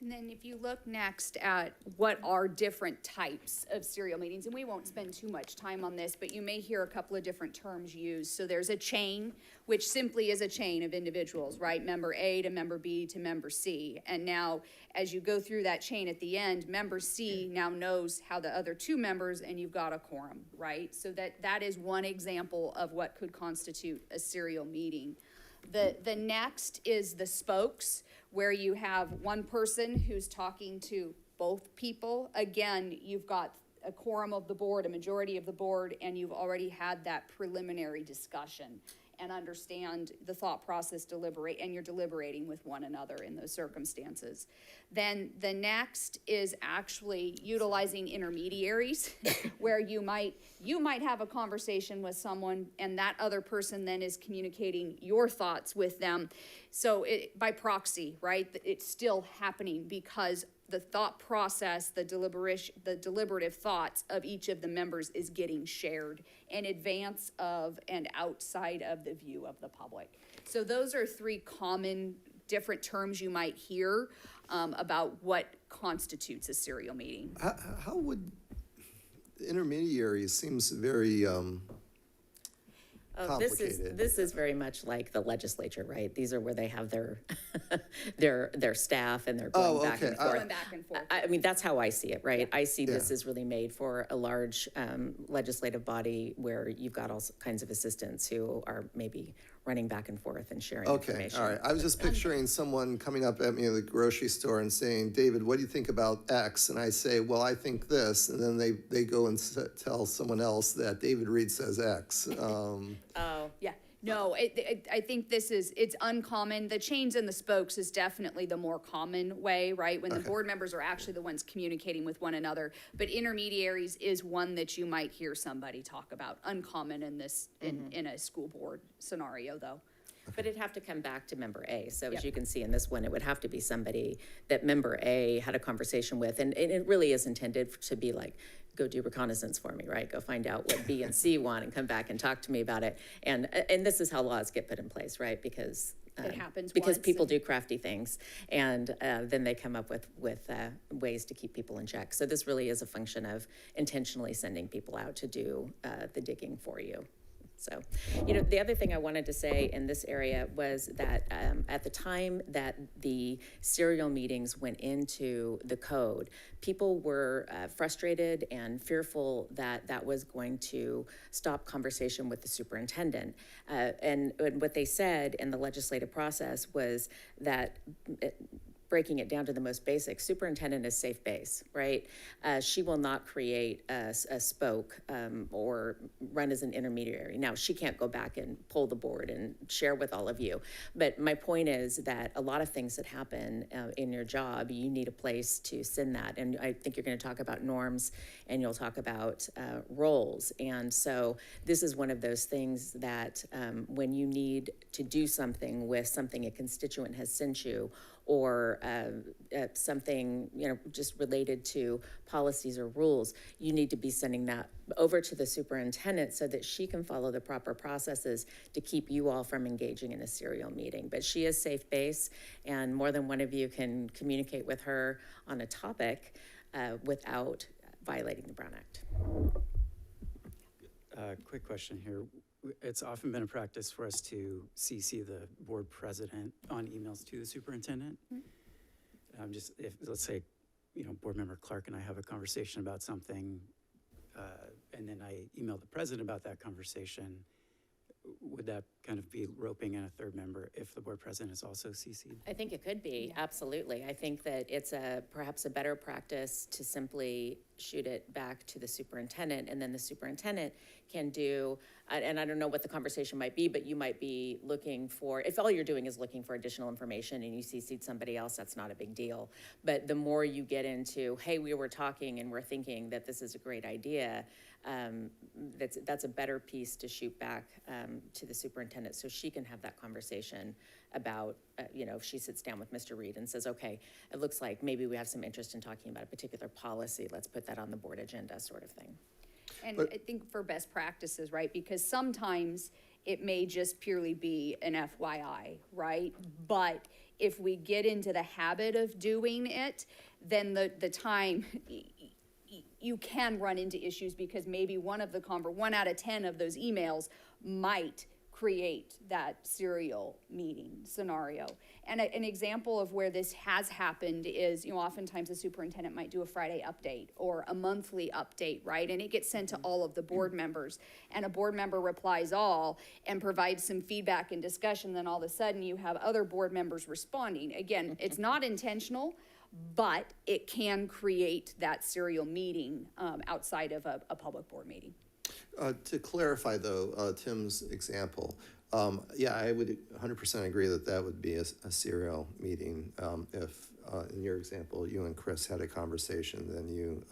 J: And then if you look next at what are different types of serial meetings, and we won't spend too much time on this, but you may hear a couple of different terms used. So there's a chain, which simply is a chain of individuals, right? Member A to member B to member C. And now, as you go through that chain at the end, member C now knows how the other two members, and you've got a quorum, right? So that is one example of what could constitute a serial meeting. The next is the spokes, where you have one person who's talking to both people. Again, you've got a quorum of the board, a majority of the board, and you've already had that preliminary discussion and understand the thought process, and you're deliberating with one another in those circumstances. Then the next is actually utilizing intermediaries where you might have a conversation with someone and that other person then is communicating your thoughts with them. So by proxy, right? It's still happening because the thought process, the deliberative thoughts of each of the members is getting shared in advance of and outside of the view of the public. So those are three common different terms you might hear about what constitutes a serial meeting.
A: How would intermediaries seems very
M: Oh,
A: complicated.
M: this is very much like the legislature, right? These are where they have their their staff and they're going back and forth.
J: Going back and forth.
M: I mean, that's how I see it, right? I see this is really made for a large legislative body where you've got all kinds of assistants who are maybe running back and forth and sharing information.
A: All right. I was just picturing someone coming up at me at the grocery store and saying, David, what do you think about X? And I say, well, I think this. And then they go and tell someone else that David Reed says X.
J: Yeah, no, I think it's uncommon. The chains and the spokes is definitely the more common way, right? When the board members are actually the ones communicating with one another. But intermediaries is one that you might hear somebody talk about. Uncommon in this, in a school board scenario, though.
M: But it'd have to come back to member A. So as you can see in this one, it would have to be somebody that member A had a conversation with. And it really is intended to be like, go do reconnaissance for me, right? Go find out what B and C want and come back and talk to me about it. And this is how laws get put in place, right? Because
J: it happens
M: because
J: once
M: people do crafty things, and then they come up with ways to keep people in check. So this really is a function of intentionally sending people out to do the digging for you. So, the other thing I wanted to say in this area was that at the time that the serial meetings went into the code, people were frustrated and fearful that that was going to stop conversation with the superintendent. And what they said in the legislative process was that breaking it down to the most basic, superintendent is safe base, right? She will not create a spoke or run as an intermediary. Now, she can't go back and pull the board and share with all of you. But my point is that a lot of things that happen in your job, you need a place to send that. And I think you're going to talk about norms and you'll talk about roles. And so this is one of those things that when you need to do something with something a constituent has sent you, or something, just related to policies or rules, you need to be sending that over to the superintendent so that she can follow the proper processes to keep you all from engaging in a serial meeting. But she is safe base, and more than one of you can communicate with her on a topic without violating the Brown Act.
D: Quick question here. It's often been a practice for us to CC the board president on emails to the superintendent. If let's say, board member Clark and I have a conversation about something, and then I email the president about that conversation, would that kind of be roping in a third member if the board president is also CC'd?
M: I think it could be, absolutely. I think that it's perhaps a better practice to simply shoot it back to the superintendent, and then the superintendent can do and I don't know what the conversation might be, but you might be looking for, if all you're doing is looking for additional information and you CC'd somebody else, that's not a big deal. But the more you get into, hey, we were talking and we're thinking that this is a great idea, that's a better piece to shoot back to the superintendent so she can have that conversation about, if she sits down with Mr. Reed and says, okay, it looks like maybe we have some interest in talking about a particular policy, let's put that on the board agenda, sort of thing.
J: And I think for best practices, right, because sometimes it may just purely be an FYI, right? But if we get into the habit of doing it, then the time, you can run into issues because maybe one out of 10 of those emails might create that serial meeting scenario. And an example of where this has happened is, oftentimes the superintendent might do a Friday update or a monthly update, right? And it gets sent to all of the board members, and a board member replies all and provides some feedback and discussion. Then all of a sudden you have other board members responding. Again, it's not intentional, but it can create that serial meeting outside of a public board meeting.
A: To clarify, though, Tim's example, I would 100% agree that would be a serial meeting. If, in your example, you and Chris had a conversation, then you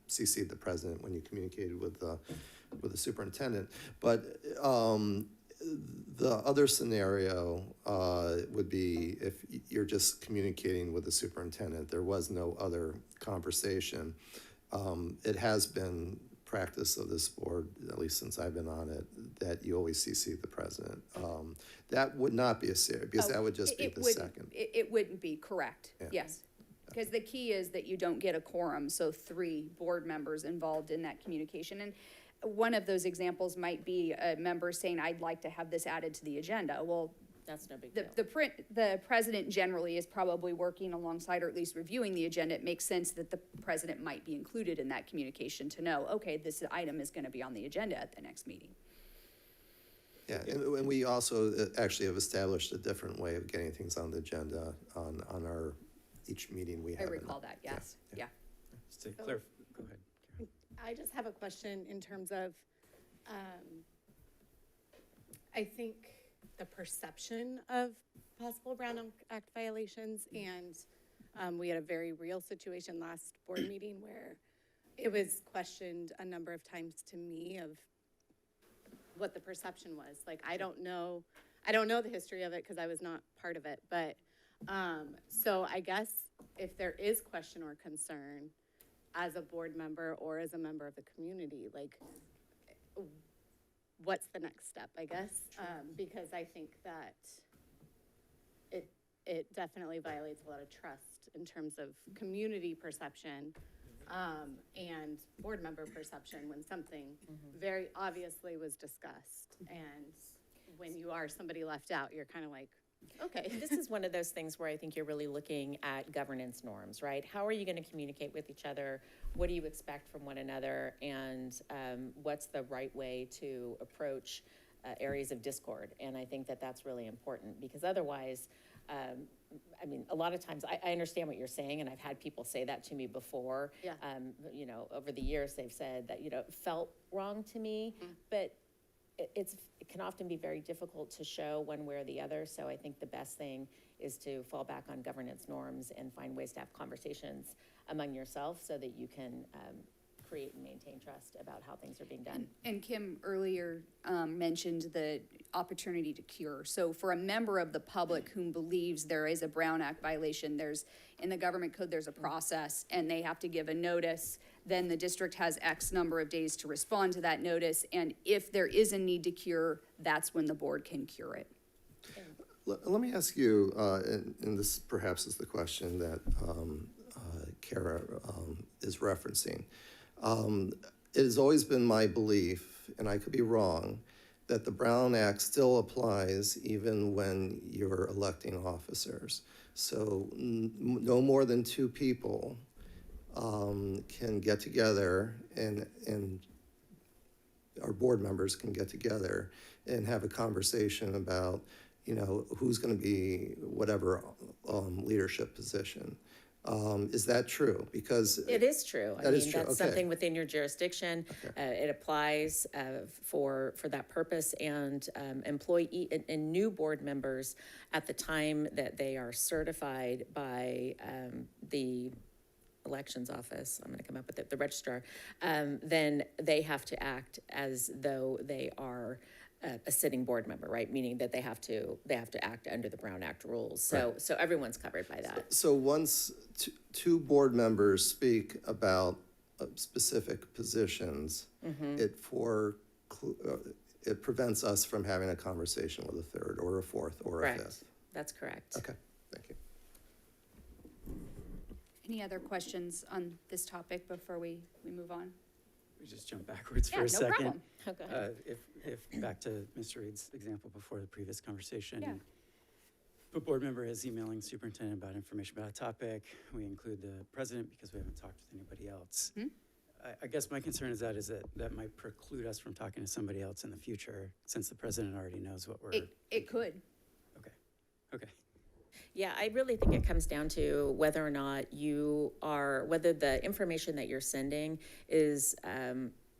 A: CC'd the president when you communicated with the superintendent. But the other scenario would be if you're just communicating with the superintendent, there was no other conversation. It has been practice of this board, at least since I've been on it, that you always CC the president. That would not be a serious, because that would just be the second.
J: It wouldn't be, correct,
A: Yeah.
J: yes. Because the key is that you don't get a quorum, so 3 board members involved in that communication. And one of those examples might be a member saying, I'd like to have this added to the agenda. Well,
M: That's no big deal.
J: the president generally is probably working alongside or at least reviewing the agenda. It makes sense that the president might be included in that communication to know, okay, this item is going to be on the agenda at the next meeting.
A: Yeah, and we also actually have established a different way of getting things on the agenda on our, each meeting we have.
J: I recall that, yes, yeah.
D: Just to clarify, go ahead, Karen.
G: I just have a question in terms of, I think the perception of possible Brown Act violations, and we had a very real situation last board meeting where it was questioned a number of times to me of what the perception was. Like, I don't know the history of it because I was not part of it, but so I guess if there is question or concern as a board member or as a member of the community, like, what's the next step, I guess? Because I think that it definitely violates a lot of trust in terms of community perception and board member perception when something very obviously was discussed. And when you are somebody left out, you're kind of like, okay.
M: This is one of those things where I think you're really looking at governance norms, right? How are you going to communicate with each other? What do you expect from one another? And what's the right way to approach areas of discord? And I think that that's really important because otherwise, I mean, a lot of times I understand what you're saying, and I've had people say that to me before.
J: Yeah.
M: Over the years, they've said that, it felt wrong to me, but it can often be very difficult to show one way or the other. So I think the best thing is to fall back on governance norms and find ways to have conversations among yourself so that you can create and maintain trust about how things are being done.
J: And Kim earlier mentioned the opportunity to cure. So for a member of the public who believes there is a Brown Act violation, in the government code, there's a process and they have to give a notice. Then the district has X number of days to respond to that notice. And if there is a need to cure, that's when the board can cure it.
A: Let me ask you, and this perhaps is the question that Kara is referencing. It has always been my belief, and I could be wrong, that the Brown Act still applies even when you're electing officers. So no more than 2 people can get together and our board members can get together and have a conversation about, who's going to be whatever leadership position. Is that true? Because
M: It is true. I
A: That is
M: mean,
A: true,
M: that's
A: okay.
M: something within your jurisdiction. It applies for that purpose, and employee and new board members at the time that they are certified by the elections office, I'm gonna come up with it, the registrar, then they have to act as though they are a sitting board member, right? Meaning that they have to act under the Brown Act rules. So everyone's covered by that.
A: So once two board members speak about specific positions, it prevents us from having a conversation with a third or a fourth or a
M: Correct.
A: fifth.
M: That's correct.
A: Okay, thank you.
J: Any other questions on this topic before we move on?
D: We just jump backwards
J: Yeah,
D: for a
J: no
D: second.
J: problem.
M: Oh, go ahead.
D: If back to Mr. Reed's example before the previous conversation.
J: Yeah.
D: If a board member is emailing superintendent about information about a topic, we include the president because we haven't talked with anybody else. I guess my concern is that might preclude us from talking to somebody else in the future, since the president already knows what we're.
J: It could.
D: Okay.
M: Yeah, I really think it comes down to whether or not whether the information that you're sending is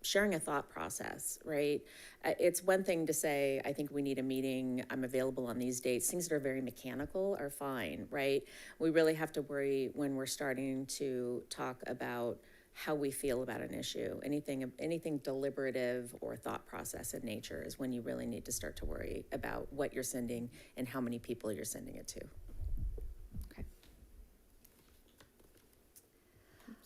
M: sharing a thought process, right? It's one thing to say, I think we need a meeting, I'm available on these dates. Things that are very mechanical are fine, right? We really have to worry when we're starting to talk about how we feel about an issue. Anything deliberative or thought process in nature is when you really need to start to worry about what you're sending and how many people you're sending it to.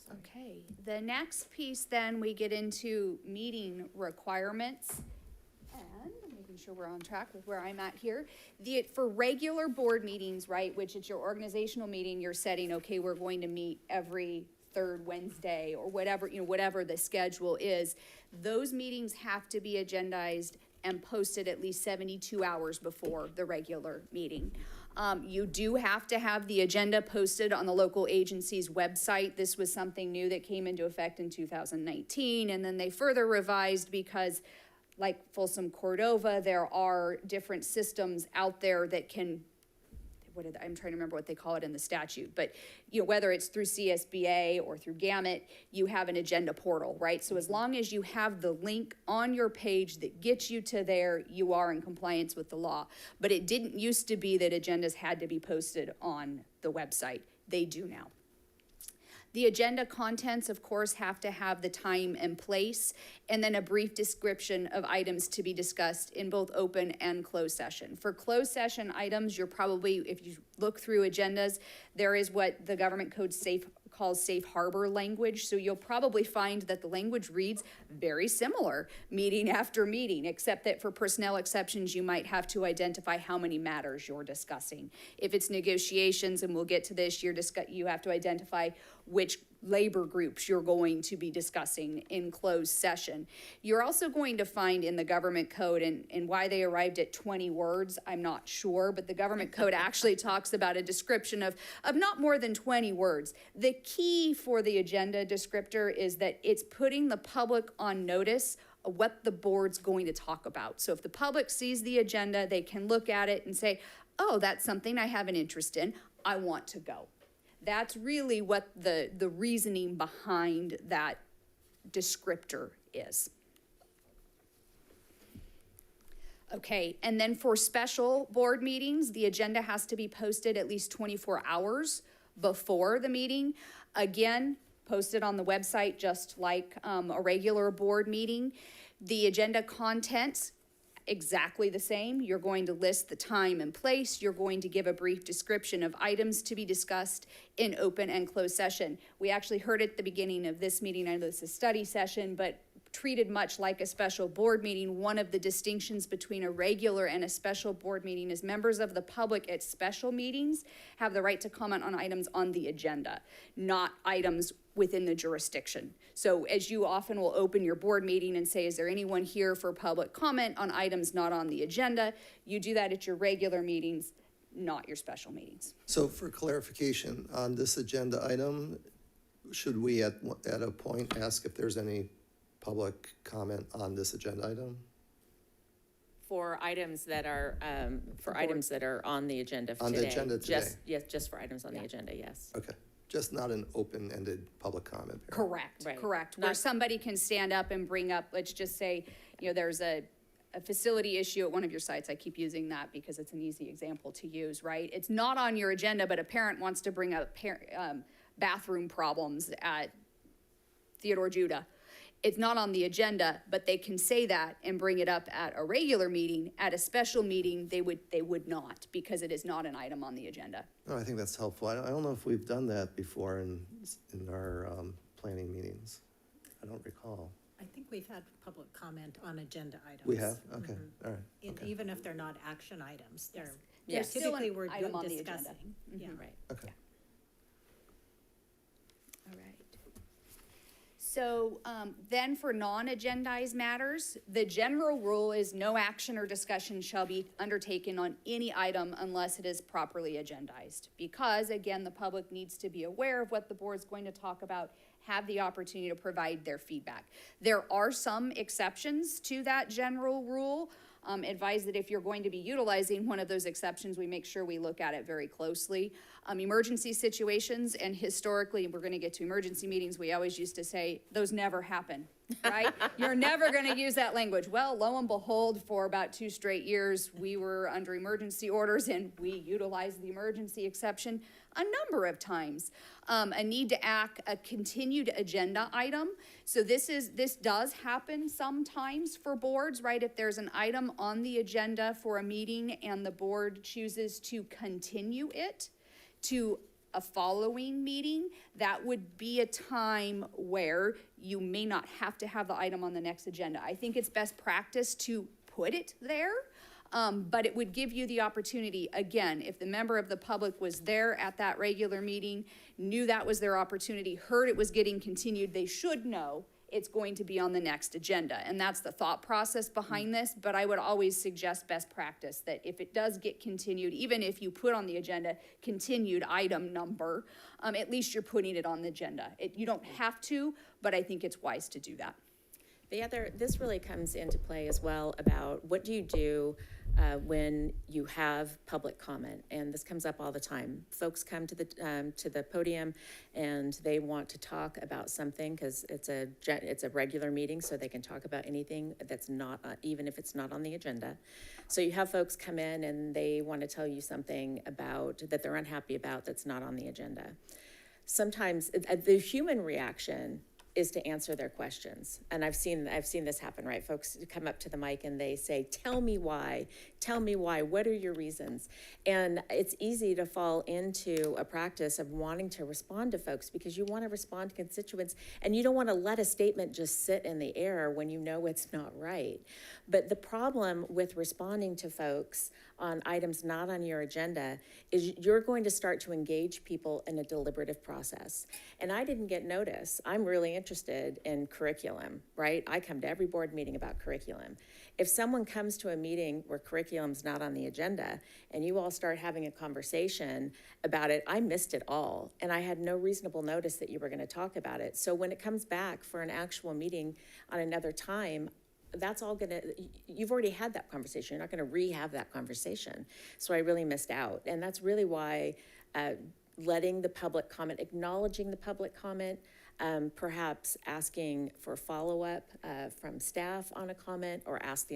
J: Okay, the next piece then we get into meeting requirements and making sure we're on track with where I'm at here. For regular board meetings, right, which it's your organizational meeting, you're setting, okay, we're going to meet every third Wednesday or whatever, whatever the schedule is. Those meetings have to be agendized and posted at least 72 hours before the regular meeting. You do have to have the agenda posted on the local agency's website. This was something new that came into effect in 2019, and then they further revised because, like Folsom, Cordova, there are different systems out there that can, I'm trying to remember what they call it in the statute, but whether it's through CSBA or through Gamut, you have an agenda portal, right? So as long as you have the link on your page that gets you to there, you are in compliance with the law. But it didn't used to be that agendas had to be posted on the website. They do now. The agenda contents, of course, have to have the time and place, and then a brief description of items to be discussed in both open and closed session. For closed session items, you're probably, if you look through agendas, there is what the government code calls safe harbor language. So you'll probably find that the language reads very similar meeting after meeting, except that for personnel exceptions, you might have to identify how many matters you're discussing. If it's negotiations, and we'll get to this, you have to identify which labor groups you're going to be discussing in closed session. You're also going to find in the government code, and why they arrived at 20 words, I'm not sure, but the government code actually talks about a description of not more than 20 words. The key for the agenda descriptor is that it's putting the public on notice of what the board's going to talk about. So if the public sees the agenda, they can look at it and say, oh, that's something I have an interest in, I want to go. That's really what the reasoning behind that descriptor is. Okay, and then for special board meetings, the agenda has to be posted at least 24 hours before the meeting. Again, posted on the website just like a regular board meeting. The agenda contents, exactly the same. You're going to list the time and place. You're going to give a brief description of items to be discussed in open and closed session. We actually heard at the beginning of this meeting, I know this is a study session, but treated much like a special board meeting, one of the distinctions between a regular and a special board meeting is members of the public at special meetings have the right to comment on items on the agenda, not items within the jurisdiction. So as you often will open your board meeting and say, is there anyone here for public comment on items not on the agenda? You do that at your regular meetings, not your special meetings.
A: So for clarification, on this agenda item, should we at a point ask if there's any public comment on this agenda item?
M: For items that are, on the agenda today.
A: On the agenda today?
M: Yes, just for items on the agenda, yes.
A: Okay, Just not an open-ended public comment period.
J: Correct,
M: Right.
J: correct. Where somebody can stand up and bring up, let's just say, there's a facility issue at one of your sites. I keep using that because it's an easy example to use, right? It's not on your agenda, but a parent wants to bring up bathroom problems at Theodore Judah. It's not on the agenda, but they can say that and bring it up at a regular meeting. At a special meeting, they would not, because it is not an item on the agenda.
A: No, I think that's helpful. I don't know if we've done that before in our planning meetings. I don't recall.
C: I think we've had public comment on agenda items.
A: We have? Okay, all right. Okay.
C: Even if they're not action items, they're
J: Yes. Still an
C: typically we're
J: item on the agenda.
C: discussing. Yeah, right.
A: Okay.
J: All right. So then for non-agendized matters, the general rule is no action or discussion shall be undertaken on any item unless it is properly agendized. Because, again, the public needs to be aware of what the board's going to talk about, have the opportunity to provide their feedback. There are some exceptions to that general rule. Advise that if you're going to be utilizing one of those exceptions, we make sure we look at it very closely. Emergency situations, and historically, we're gonna get to emergency meetings, we always used to say, those never happen, right? You're never gonna use that language. Well, lo and behold, for about 2 straight years, we were under emergency orders and we utilized the emergency exception a number of times. A need to act, a continued agenda item. So this does happen sometimes for boards, right? If there's an item on the agenda for a meeting and the board chooses to continue it to a following meeting, that would be a time where you may not have to have the item on the next agenda. I think it's best practice to put it there. But it would give you the opportunity, again, if the member of the public was there at that regular meeting, knew that was their opportunity, heard it was getting continued, they should know it's going to be on the next agenda. And that's the thought process behind this, but I would always suggest best practice that if it does get continued, even if you put on the agenda continued item number, at least you're putting it on the agenda. You don't have to, but I think it's wise to do that.
M: This really comes into play as well about what do you do when you have public comment, and this comes up all the time. Folks come to the podium and they want to talk about something because it's a regular meeting, so they can talk about anything that's not, even if it's not on the agenda. So you have folks come in and they want to tell you something about that they're unhappy about that's not on the agenda. Sometimes the human reaction is to answer their questions. And I've seen this happen, right? Folks come up to the mic and they say, tell me why, what are your reasons? And it's easy to fall into a practice of wanting to respond to folks because you want to respond to constituents and you don't want to let a statement just sit in the air when you know it's not right. But the problem with responding to folks on items not on your agenda is you're going to start to engage people in a deliberative process. And I didn't get notice. I'm really interested in curriculum, right? I come to every board meeting about curriculum. If someone comes to a meeting where curriculum's not on the agenda and you all start having a conversation about it, I missed it all. And I had no reasonable notice that you were going to talk about it. So when it comes back for an actual meeting on another time, that's all you've already had that conversation. You're not going to re-have that conversation. So I really missed out. And that's really why letting the public comment, acknowledging the public comment, perhaps asking for follow-up from staff on a comment or ask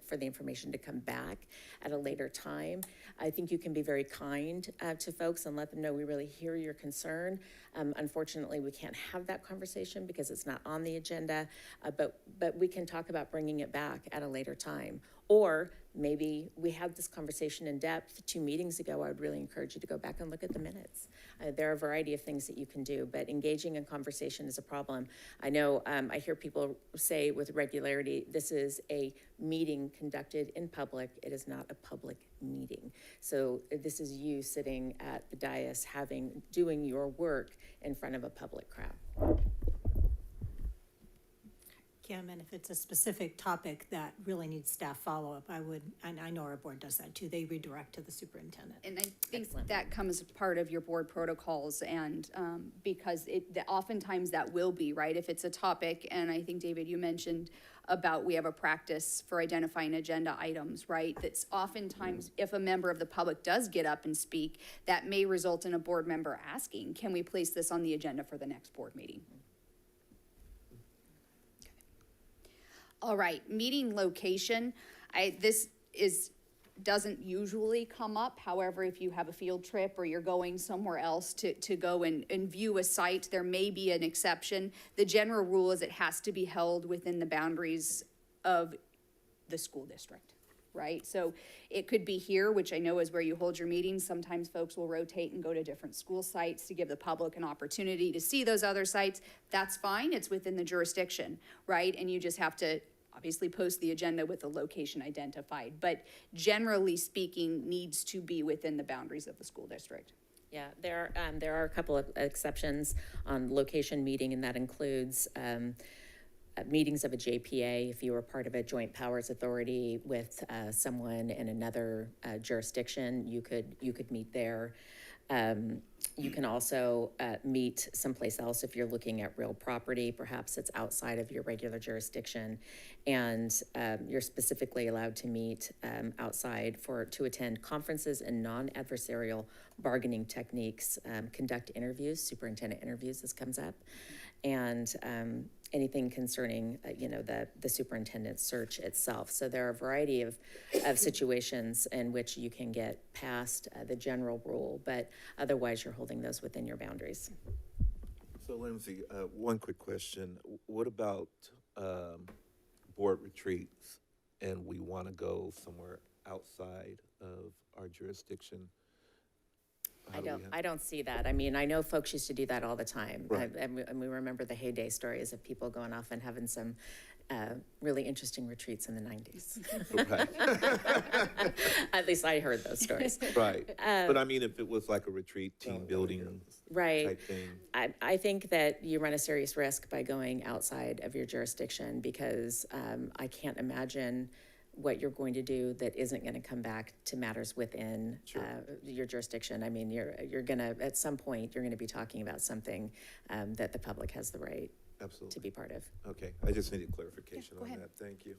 M: for the information to come back at a later time. I think you can be very kind to folks and let them know we really hear your concern. Unfortunately, we can't have that conversation because it's not on the agenda, but we can talk about bringing it back at a later time. Or maybe we had this conversation in depth 2 meetings ago. I would really encourage you to go back and look at the minutes. There are a variety of things that you can do, but engaging in conversation is a problem. I know I hear people say with regularity, this is a meeting conducted in public. It is not a public meeting. So this is you sitting at the dais doing your work in front of a public crowd.
C: Kim, and if it's a specific topic that really needs staff follow-up, and I know our board does that too, they redirect to the superintendent.
J: And I think that comes part of your board protocols, and because oftentimes that will be, right, if it's a topic, and I think, David, you mentioned about we have a practice for identifying agenda items, right? That's oftentimes, if a member of the public does get up and speak, that may result in a board member asking, can we place this on the agenda for the next board meeting? All right, meeting location. Doesn't usually come up. However, if you have a field trip or you're going somewhere else to go and view a site, there may be an exception. The general rule is it has to be held within the boundaries of the school district, right? So it could be here, which I know is where you hold your meetings. Sometimes folks will rotate and go to different school sites to give the public an opportunity to see those other sites. That's fine. It's within the jurisdiction, right? And you just have to obviously post the agenda with the location identified, but generally speaking, needs to be within the boundaries of the school district.
M: Yeah, there are a couple of exceptions on location meeting, and that includes meetings of a JPA. If you were part of a joint powers authority with someone in another jurisdiction, you could meet there. You can also meet someplace else if you're looking at real property. Perhaps it's outside of your regular jurisdiction, and you're specifically allowed to meet outside to attend conferences and non-adversarial bargaining techniques, conduct interviews, superintendent interviews, this comes up, and anything concerning, the superintendent's search itself. So there are a variety of situations in which you can get past the general rule, but otherwise you're holding those within your boundaries.
L: So Lindsay, one quick question. What about board retreats and we want to go somewhere outside of our jurisdiction?
M: I don't see that. I mean, I know folks used to do that all the time.
L: Right.
M: And we remember the heyday stories of people going off and having some really interesting retreats in the 90s.
L: Right.
M: At least I heard those stories.
L: Right. But I mean, if it was like a retreat, team building
M: Right.
L: type thing.
M: I think that you run a serious risk by going outside of your jurisdiction, because I can't imagine what you're going to do that isn't going to come back to matters within your jurisdiction. I mean, you're going to, at some point, you're going to be talking about something that the public has the right to be part of.
L: Okay, I just needed clarification on
J: ahead.
L: that. Thank you.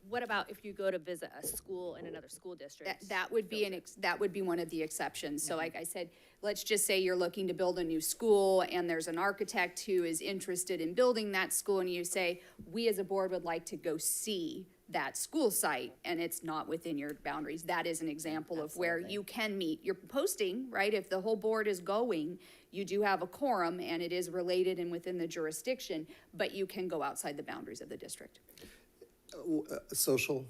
F: What about if you go to visit a school in another school district?
J: That would be that would be one of the exceptions. So like I said, let's just say you're looking to build a new school and there's an architect who is interested in building that school, and you say, we as a board would like to go see that school site, and it's not within your boundaries. That is an example of where you can meet. You're posting, right? If the whole board is going, you do have a quorum and it is related and within the jurisdiction, but you can go outside the boundaries of the district.
A: Social,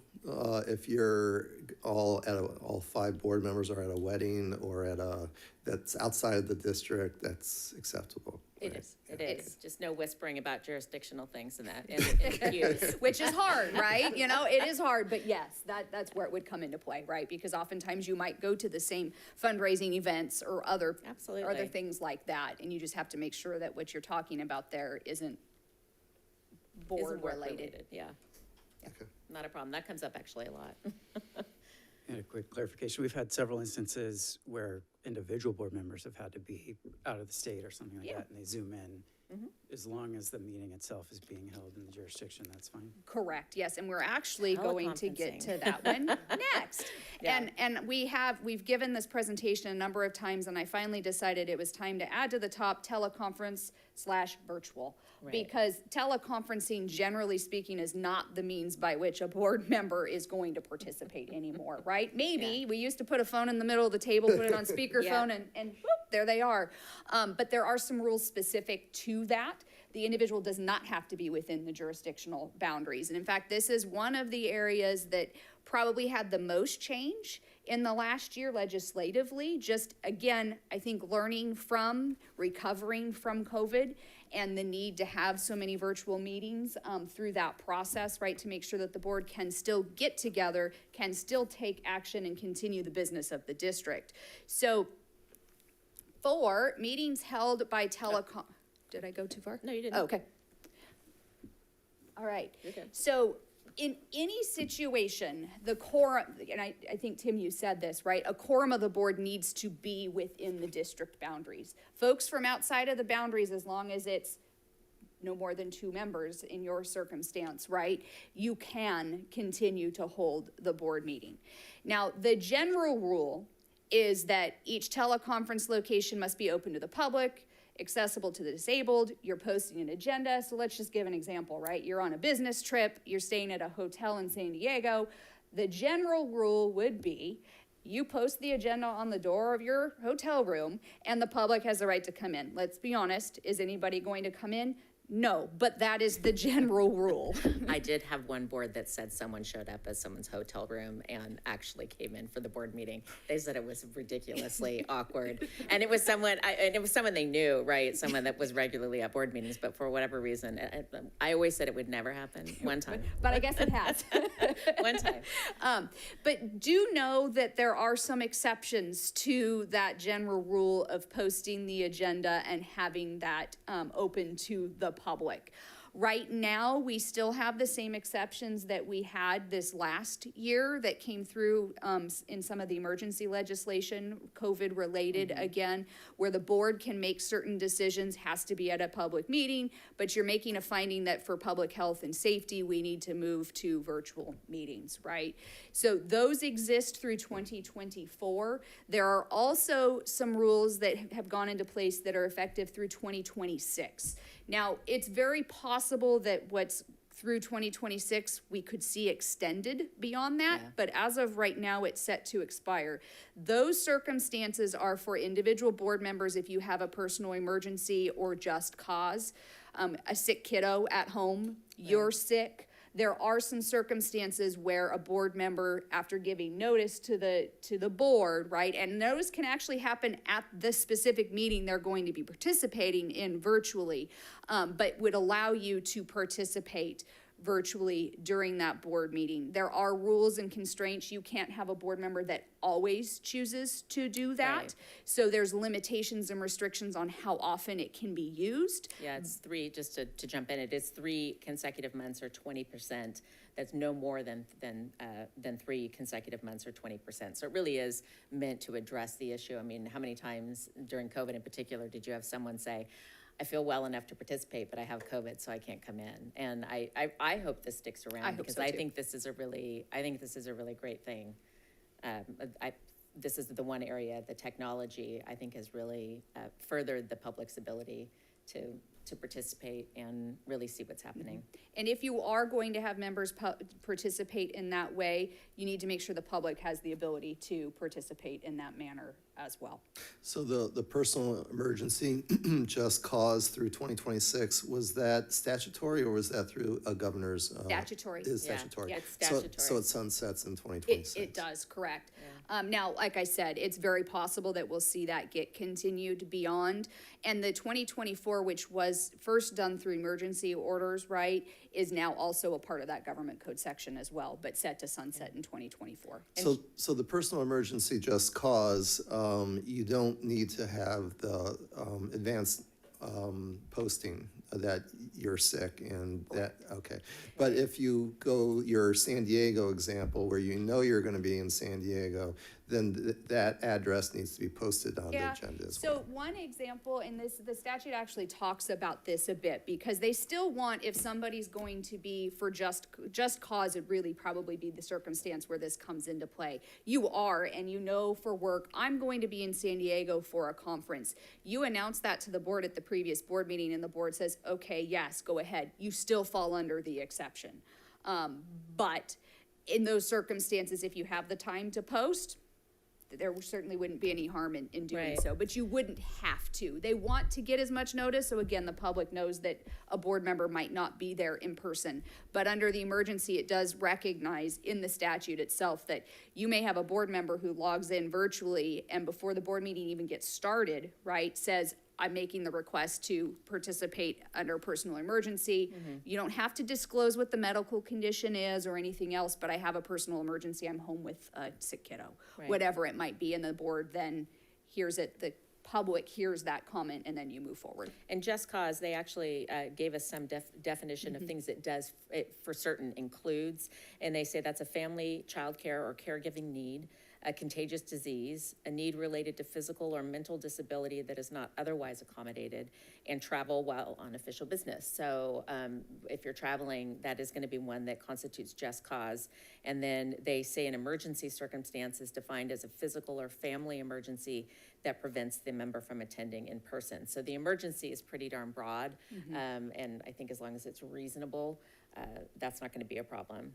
A: if you're all 5 board members are at a wedding or that's outside of the district, that's acceptable.
M: It is. Just no whispering about jurisdictional things in that.
J: Which is hard, right? It is hard, but yes, that's where it would come into play, right? Because oftentimes you might go to the same fundraising events or other things like that, and you just have to make sure that what you're talking about there isn't board related.
M: Yeah.
A: Okay.
M: Not a problem. That comes up actually a lot.
D: And a quick clarification, we've had several instances where individual board members have had to be out of the state or something like that, and they zoom in. As long as the meeting itself is being held in the jurisdiction, that's fine.
J: Correct, yes, and we're actually going to get to that one next.
M: Yeah.
J: And we've given this presentation a number of times, and I finally decided it was time to add to the top teleconference/virtual.
M: Right.
J: Because teleconferencing, generally speaking, is not the means by which a board member is going to participate anymore, right? Maybe, we used to put a phone in the middle of the table, put it on speakerphone, and whoop, there they are. But there are some rules specific to that. The individual does not have to be within the jurisdictional boundaries. And in fact, this is one of the areas that probably had the most change in the last year legislatively. Just again, I think recovering from COVID and the need to have so many virtual meetings through that process, right, to make sure that the board can still get together, can still take action and continue the business of the district. So 4, meetings held by telecom. Did I go too far?
M: No, you didn't.
J: Oh, okay. All right. So in any situation, the quorum, and I think, Tim, you said this, right? A quorum of the board needs to be within the district boundaries. Folks from outside of the boundaries, as long as it's no more than 2 members in your circumstance, right? You can continue to hold the board meeting. Now, the general rule is that each teleconference location must be open to the public, accessible to the disabled. You're posting an agenda. So let's just give an example, right? You're on a business trip. You're staying at a hotel in San Diego. The general rule would be you post the agenda on the door of your hotel room and the public has the right to come in. Let's be honest. Is anybody going to come in? No, but that is the general rule.
M: I did have one board that said someone showed up at someone's hotel room and actually came in for the board meeting. They said it was ridiculously awkward. And it was someone, they knew, right? Someone that was regularly at board meetings, but for whatever reason, I always said it would never happen. One time.
J: But I guess it has.
M: One time.
J: But do know that there are some exceptions to that general rule of posting the agenda and having that open to the public. Right now, we still have the same exceptions that we had this last year that came through in some of the emergency legislation, COVID related again, where the board can make certain decisions, has to be at a public meeting, but you're making a finding that for public health and safety, we need to move to virtual meetings, right? So those exist through 2024. There are also some rules that have gone into place that are effective through 2026. Now, it's very possible that what's through 2026, we could see extended beyond that, but as of right now, it's set to expire. Those circumstances are for individual board members if you have a personal emergency or just cause, a sick kiddo at home, you're sick. There are some circumstances where a board member, after giving notice to the board, right, and those can actually happen at the specific meeting they're going to be participating in virtually, but would allow you to participate virtually during that board meeting. There are rules and constraints. You can't have a board member that always chooses to do that.
M: Right.
J: So there's limitations and restrictions on how often it can be used.
M: Yeah, it's 3, just to jump in, it is 3 consecutive months or 20%. That's no more than 3 consecutive months or 20%. So it really is meant to address the issue. I mean, how many times during COVID in particular did you have someone say, I feel well enough to participate, but I have COVID, so I can't come in. And I hope this sticks around because I think this is a really great thing. This is the one area, the technology, I think has really furthered the public's ability to participate and really see what's happening.
J: And if you are going to have members participate in that way, you need to make sure the public has the ability to participate in that manner as well.
A: So the personal emergency just cause through 2026, was that statutory or was that through a governor's?
J: Statutory.
A: Is statutory.
J: Yeah,
M: it's statutory.
A: So it sunsets in 2026.
J: It does, correct. Now, like I said, it's very possible that we'll see that get continued beyond. And the 2024, which was first done through emergency orders, right, is now also a part of that government code section as well, but set to sunset in 2024.
A: So the personal emergency just cause, you don't need to have the advanced posting that you're sick and that, okay. But if you go your San Diego example where you know you're going to be in San Diego, then that address needs to be posted on the agenda as well.
J: So one example, and the statute actually talks about this a bit, because they still want, if somebody's going to be for just cause, it'd really probably be the circumstance where this comes into play. You are, and you know for work, I'm going to be in San Diego for a conference. You announce that to the board at the previous board meeting, and the board says, okay, yes, go ahead. You still fall under the exception. But in those circumstances, if you have the time to post, there certainly wouldn't be any harm in doing so, but you wouldn't have to. They want to get as much notice, so again, the public knows that a board member might not be there in person. But under the emergency, it does recognize in the statute itself that you may have a board member who logs in virtually and before the board meeting even gets started, right, says, I'm making the request to participate under personal emergency. You don't have to disclose what the medical condition is or anything else, but I have a personal emergency. I'm home with a sick kiddo, whatever it might be. And the board then hears it, the
N: public hears that comment and then you move forward.
M: And Just Cause, they actually gave us some definition of things it for certain includes. And they say that's a family, childcare, or caregiving need, a contagious disease, a need related to physical or mental disability that is not otherwise accommodated, and travel while on official business. So if you're traveling, that is going to be one that constitutes just cause. And then they say an emergency circumstance is defined as a physical or family emergency that prevents the member from attending in person. So the emergency is pretty darn broad. And I think as long as it's reasonable, that's not going to be a problem.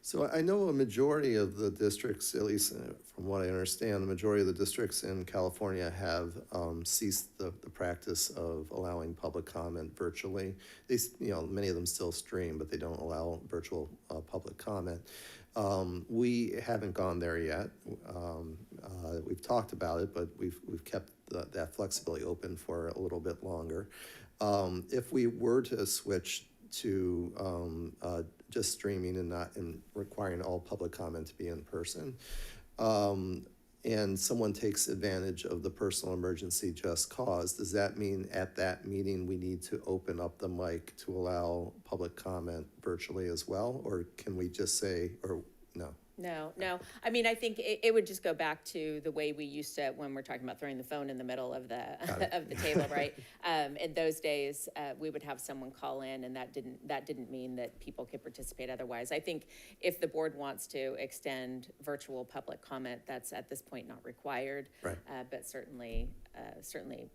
A: So I know a majority of the districts, at least from what I understand, the majority of the districts in California have ceased the practice of allowing public comment virtually. They, many of them still stream, but they don't allow virtual public comment. We haven't gone there yet. We've talked about it, but we've kept that flexibility open for a little bit longer. If we were to switch to just streaming and requiring all public comment to be in person, and someone takes advantage of the personal emergency just cause, does that mean at that meeting we need to open up the mic to allow public comment virtually as well? Or can we just say, or no?
M: No. I mean, I think it would just go back to the way we used to, when we're talking about throwing the phone in the middle of the of the table, right? In those days, we would have someone call in, and that didn't mean that people could participate otherwise. I think if the board wants to extend virtual public comment, that's at this point not required,
A: right?
M: But certainly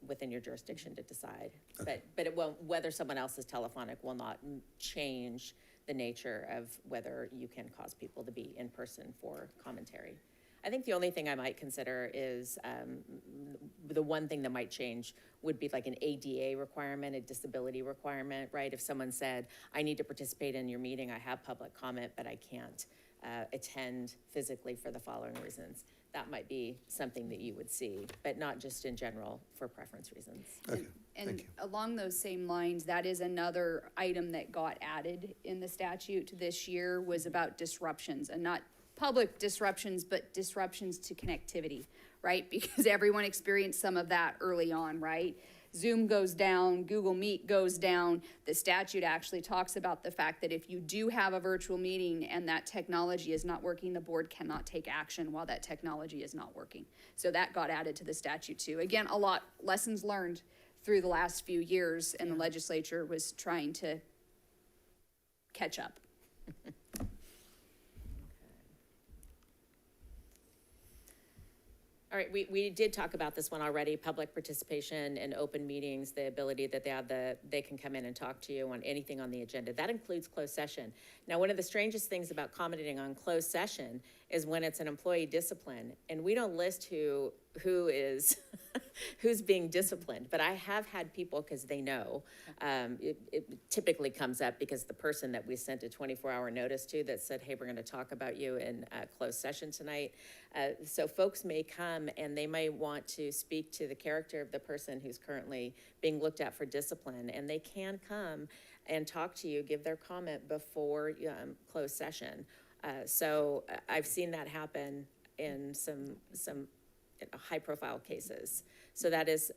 M: within your jurisdiction to decide. Okay. But it won't. Whether someone else's telephonic will not change the nature of whether you can cause people to be in person for commentary. I think the only thing I might consider is the one thing that might change would be like an ADA requirement, a disability requirement, right? If someone said, I need to participate in your meeting, I have public comment, but I can't attend physically for the following reasons. That might be something that you would see, but not just in general for preference reasons.
A: Okay.
N: And along those same lines, that is another item that got added in the statute this year, was about disruptions, and not public disruptions, but disruptions to connectivity, right? Because everyone experienced some of that early on, right? Zoom goes down, Google Meet goes down. The statute actually talks about the fact that if you do have a virtual meeting and that technology is not working, the board cannot take action while that technology is not working. So that got added to the statute too. Again, a lot lessons learned through the last few years, and the legislature was trying to catch up.
M: All right, we did talk about this one already, public participation in open meetings, the ability that they can come in and talk to you on anything on the agenda. That includes closed session. Now, one of the strangest things about commenting on closed session is when it's an employee discipline, and we don't list who is who's being disciplined, but I have had people, because they know, it typically comes up because the person that we sent a 24-hour notice to that said, hey, we're going to talk about you in closed session tonight. So folks may come and they may want to speak to the character of the person who's currently being looked at for discipline, and they can come and talk to you, give their comment before closed session. So I've seen that happen in some high-profile cases. So that is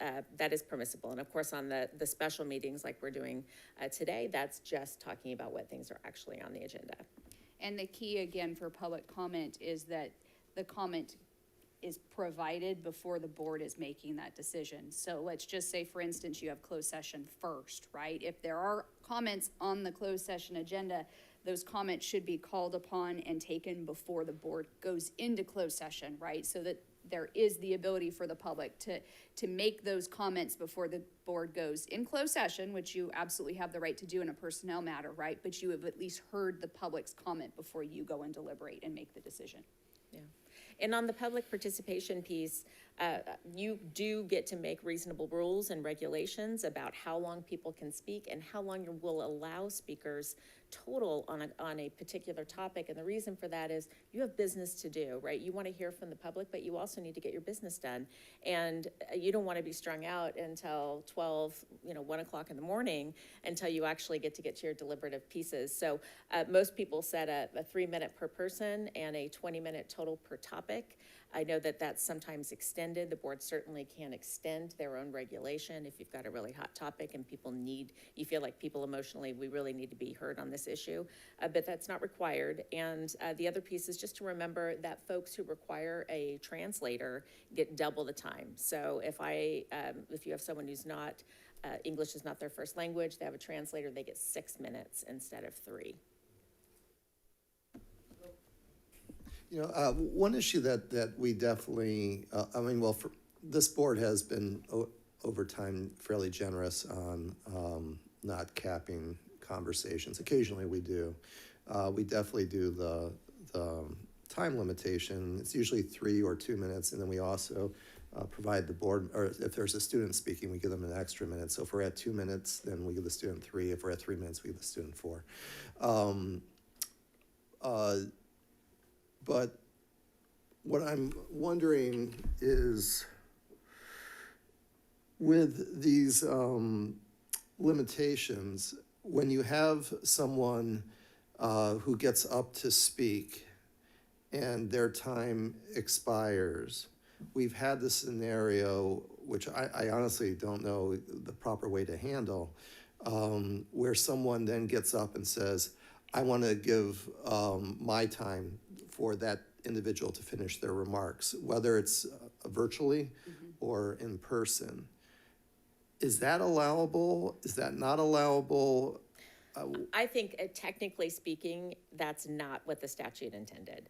M: permissible. And of course, on the special meetings like we're doing today, that's just talking about what things are actually on the agenda.
N: And the key, again, for public comment is that the comment is provided before the board is making that decision. So let's just say, for instance, you have closed session first, right? If there are comments on the closed session agenda, those comments should be called upon and taken before the board goes into closed session, right? So that there is the ability for the public to make those comments before the board goes in closed session, which you absolutely have the right to do in a personnel matter, right? But you have at least heard the public's comment before you go and deliberate and make the decision.
M: Yeah. And on the public participation piece, you do get to make reasonable rules and regulations about how long people can speak and how long you will allow speakers total on a particular topic. And the reason for that is you have business to do, right? You want to hear from the public, but you also need to get your business done. And you don't want to be strung out until 1 o'clock in the morning until you actually get to your deliberative pieces. So most people set a 3-minute per person and a 20-minute total per topic. I know that that's sometimes extended. The board certainly can extend their own regulation if you've got a really hot topic and you feel like people emotionally, we really need to be heard on this issue, but that's not required. And the other piece is just to remember that folks who require a translator get double the time. So if you have someone who's not, English is not their first language, they have a translator, they get 6 minutes instead of 3.
A: You know, one issue that we definitely, this board has been over time fairly generous on not capping conversations. Occasionally we do. We definitely do the time limitation. It's usually 3 or 2 minutes, and then we also provide the board, or if there's a student speaking, we give them an extra minute. So if we're at 2 minutes, then we give the student 3. If we're at 3 minutes, we give the student 4. But what I'm wondering is, with these limitations, when you have someone who gets up to speak and their time expires, we've had this scenario, which I honestly don't know the proper way to handle, where someone then gets up and says, I want to give my time for that individual to finish their remarks, whether it's virtually or in person. Is that allowable? Is that not allowable?
M: I think technically speaking, that's not what the statute intended.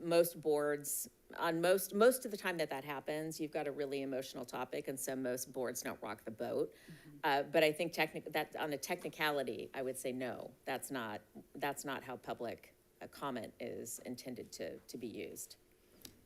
M: Most boards, most of the time that happens, you've got a really emotional topic, and so most boards don't rock the boat. But I think that on a technicality, I would say no, that's not how public comment is intended to be used.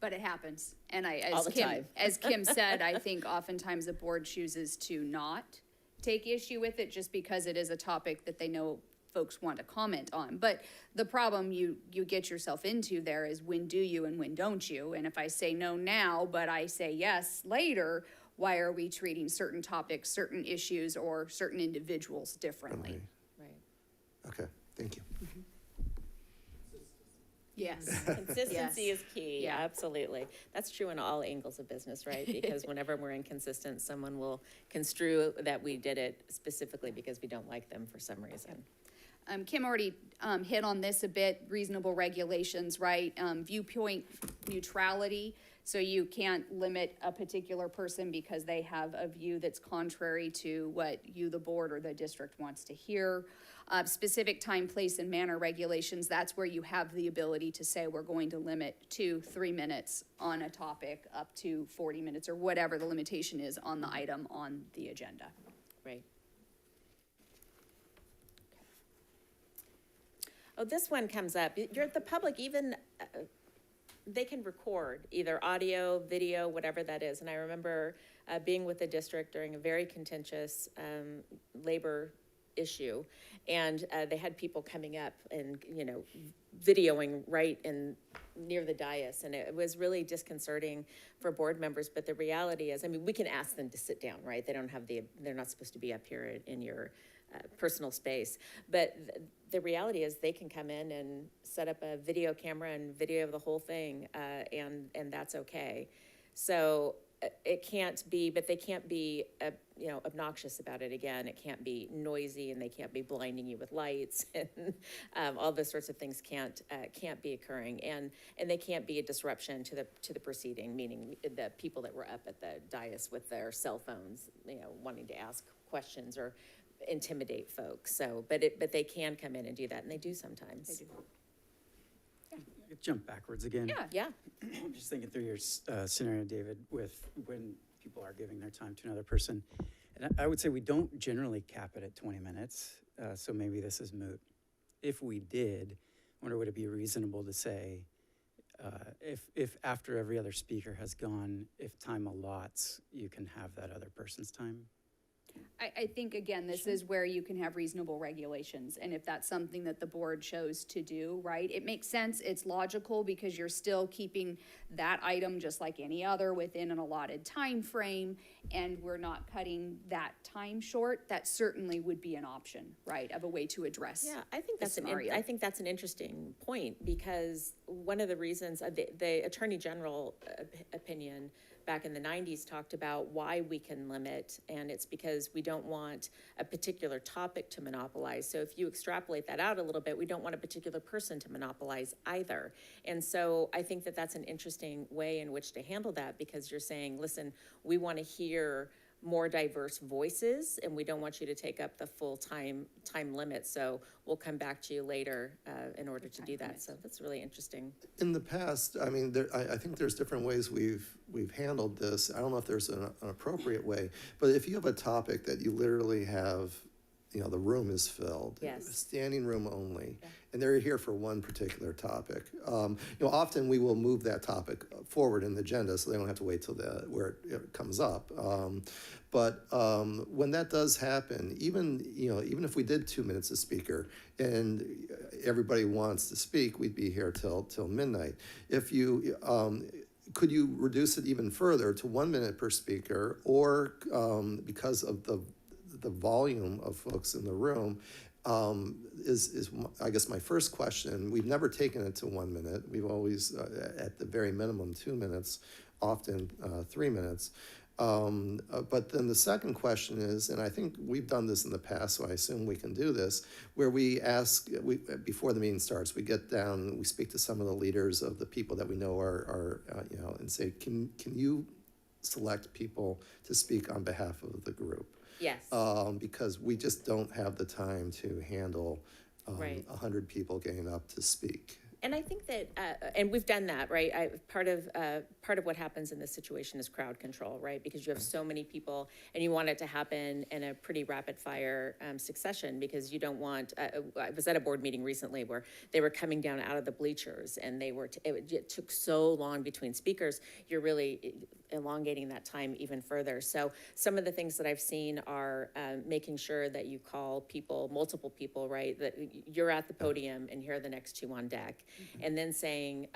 N: But it happens. And
M: All the time.
N: As Kim said, I think oftentimes the board chooses to not take issue with it just because it is a topic that they know folks want to comment on. But the problem you get yourself into there is, when do you and when don't you? And if I say no now, but I say yes later, why are we treating certain topics, certain issues, or certain individuals differently?
M: Right.
A: Okay, thank you.
N: Yes.
M: Consistency is key,
N: Yeah.
M: absolutely. That's true in all angles of business, right? Because whenever we're inconsistent, someone will construe that we did it specifically because we don't like them for some reason.
N: Kim already hit on this a bit, reasonable regulations, right? Viewpoint neutrality, so you can't limit a particular person because they have a view that's contrary to what you, the board, or the district wants to hear. Specific time, place, and manner regulations, that's where you have the ability to say we're going to limit to 3 minutes on a topic, up to 40 minutes, or whatever the limitation is on the item on the agenda.
M: Right. Oh, this one comes up. The public, even, they can record either audio, video, whatever that is. And I remember being with the district during a very contentious labor issue, and they had people coming up and, videoing right near the dais, and it was really disconcerting for board members. But the reality is, we can ask them to sit down, right? They're not supposed to be up here in your personal space. But the reality is, they can come in and set up a video camera and video the whole thing, and that's okay. So it can't be, but they can't be, obnoxious about it. Again, it can't be noisy, and they can't be blinding you with lights, and all those sorts of things can't be occurring, and they can't be a disruption to the proceeding. Meaning the people that were up at the dais with their cell phones, wanting to ask questions or intimidate folks. So, but they can come in and do that, and they do sometimes.
N: They do.
D: Jump backwards again.
M: Yeah.
D: I'm just thinking through your scenario, David, with when people are giving their time to another person. And I would say we don't generally cap it at 20 minutes, so maybe this is moot. If we did, I wonder, would it be reasonable to say, if after every other speaker has gone, if time allots, you can have that other person's time?
N: I think, again, this is where you can have reasonable regulations, and if that's something that the board chose to do, right? It makes sense, it's logical, because you're still keeping that item just like any other within an allotted time frame, and we're not cutting that time short. That certainly would be an option, right, of a way to address
M: Yeah, I think
N: the
M: that's
N: scenario.
M: I think that's an interesting point, because one of the reasons, the Attorney General opinion back in the 90s talked about why we can limit, and it's because we don't want a particular topic to monopolize. So if you extrapolate that out a little bit, we don't want a particular person to monopolize either. And so I think that that's an interesting way in which to handle that, because you're saying, listen, we want to hear more diverse voices, and we don't want you to take up the full time limit. So we'll come back to you later in order to do that. So that's really interesting.
A: In the past, I mean, I think there's different ways we've handled this. I don't know if there's an appropriate way, but if you have a topic that you literally have, the room is filled,
M: Yes.
A: standing room only, and they're here for one particular topic. Often we will move that topic forward in the agenda, so they don't have to wait till where it comes up. But when that does happen, even if we did 2 minutes a speaker and everybody wants to speak, we'd be here till midnight. If you could you reduce it even further to 1 minute per speaker, or because of the volume of folks in the room, is I guess my first question. We've never taken it to 1 minute. We've always, at the very minimum, 2 minutes, often 3 minutes. But then the second question is, and I think we've done this in the past, so I assume we can do this, where we ask, before the meeting starts, we get down, we speak to some of the leaders of the people that we know are and say, can you select people to speak on behalf of the group?
M: Yes.
A: Because we just don't have the time to handle
M: Right.
A: 100 people getting up to speak.
M: And I think that, and we've done that, right? Part of what happens in this situation is crowd control, right? Because you have so many people, and you want it to happen in a pretty rapid fire succession, because you don't want. I was at a board meeting recently where they were coming down out of the bleachers, and it took so long between speakers. You're really elongating that time even further. So some of the things that I've seen are making sure that you call multiple people, right? That you're at the podium and here are the next two on deck. And then saying,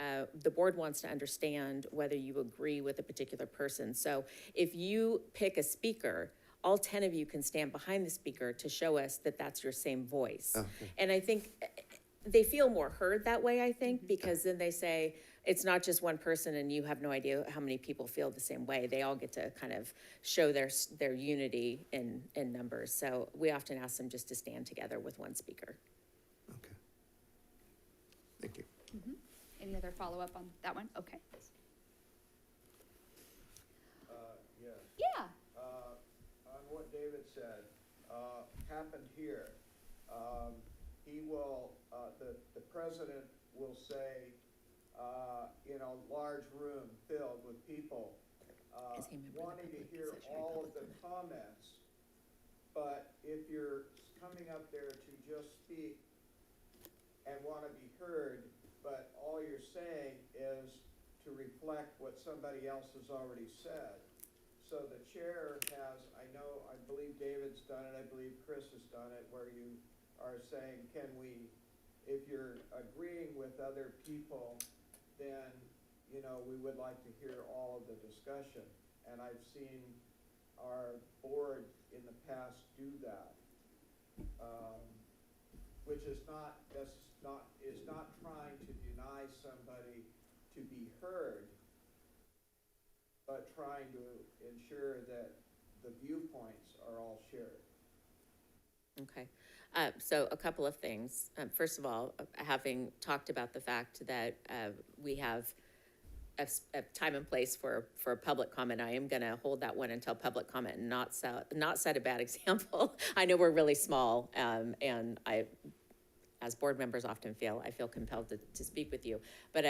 M: the board wants to understand whether you agree with a particular person. So if you pick a speaker, all 10 of you can stand behind the speaker to show us that that's your same voice. Okay. And I think they feel more heard that way, I think, because then they say, it's not just one person and you have no idea how many people feel the same way. They all get to kind of show their unity in numbers. So we often ask them just to stand together with one speaker.
A: Okay. Thank you.
N: Mm-hmm. Any other follow-up on that one? Okay.
O: Yes.
N: Yeah.
O: On what David said, happened here. He will, the president will say, in a large room filled with people, wanting to hear all of the comments, but if you're coming up there to just speak and want to be heard, but all you're saying is to reflect what somebody else has already said. So the chair has, I believe David's done it, I believe Chris has done it, where you are saying, if you're agreeing with other people, then, we would like to hear all of the discussion. And I've seen our board in the past do that, which is not trying to deny somebody to be heard, but trying to ensure that the viewpoints are all shared.
M: Okay. So a couple of things. First of all, having talked about the fact that we have a time and place for public comment, I am going to hold that one until public comment and not set a bad example. I know we're really small, and as board members often I feel compelled to speak with you. But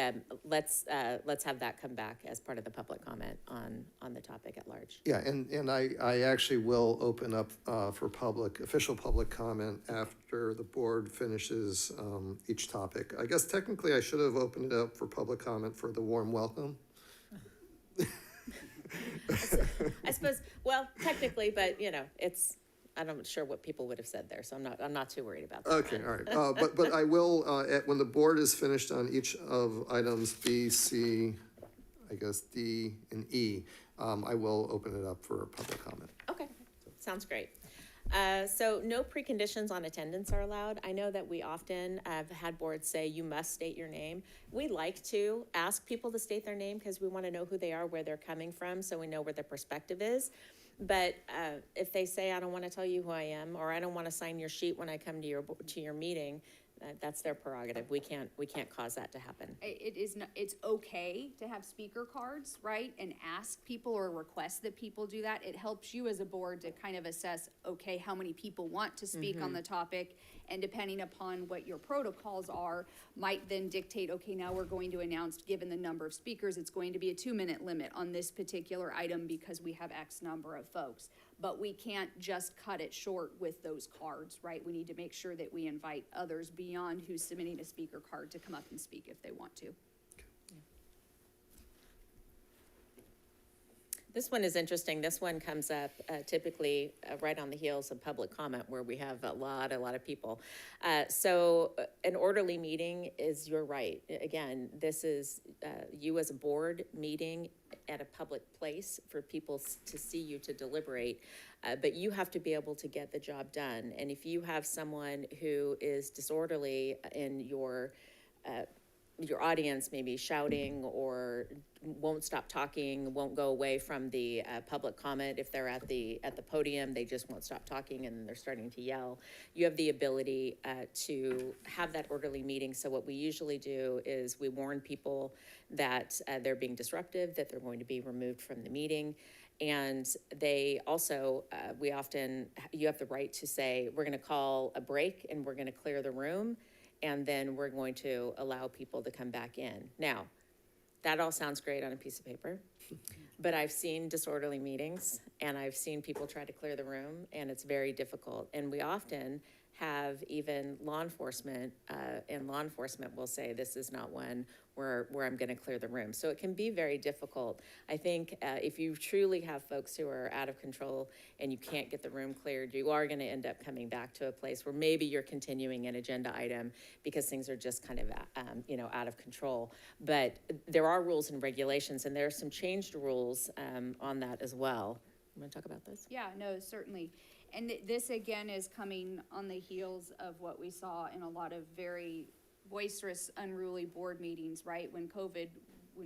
M: let's have that come back as part of the public comment on the topic at large.
A: Yeah, and I actually will open up for official public comment after the board finishes each topic. I guess technically I should have opened it up for public comment for the warm welcome.
M: I suppose, well, technically, but it's I'm not sure what people would have said there, so I'm not too worried about that.
A: Okay, all right. But I will, when the board is finished on each of items B, C, I guess D, and E, I will open it up for public comment.
M: Okay, sounds great. So no preconditions on attendance are allowed. I know that we often have had boards say you must state your name. We like to ask people to state their name because we want to know who they are, where they're coming from, so we know where their perspective is. But if they say, I don't want to tell you who I am, or I don't want to sign your sheet when I come to your meeting, that's their prerogative. We can't cause that to happen.
N: It is not, it's okay to have speaker cards, right? And ask people or request that people do that. It helps you as a board to kind of assess, okay, how many people want to speak on the topic, and depending upon what your protocols are, might then dictate, okay, now we're going to announce, given the number of speakers, it's going to be a 2-minute limit on this particular item because we have X number of folks. But we can't just cut it short with those cards, right? We need to make sure that we invite others beyond who's submitting a speaker card to come up and speak if they want to.
M: This one is interesting. This one comes up typically right on the heels of public comment, where we have a lot of people. So an orderly meeting is your right. Again, this is you as a board meeting at a public place for people to see you, to deliberate, but you have to be able to get the job done. And if you have someone who is disorderly in your audience, maybe shouting or won't stop talking, won't go away from the public comment. If they're at the podium, they just won't stop talking and they're starting to yell. You have the ability to have that orderly meeting. So what we usually do is we warn people that they're being disruptive, that they're going to be removed from the meeting. And they also, you have the right to say, we're gonna call a break and we're gonna clear the room, and then we're going to allow people to come back in. Now, that all sounds great on a piece of paper, but I've seen disorderly meetings and I've seen people try to clear the room, and it's very difficult. And we often have even law enforcement, and law enforcement will say, this is not one where I'm gonna clear the room. So it can be very difficult. I think if you truly have folks who are out of control and you can't get the room cleared, you are gonna end up coming back to a place where maybe you're continuing an agenda item because things are just kind of, out of control. But there are rules and regulations, and there are some changed rules on that as well. You wanna talk about this?
N: Yeah, no, certainly. And this again is coming on the heels of what we saw in a lot of very boisterous, unruly board meetings, right? When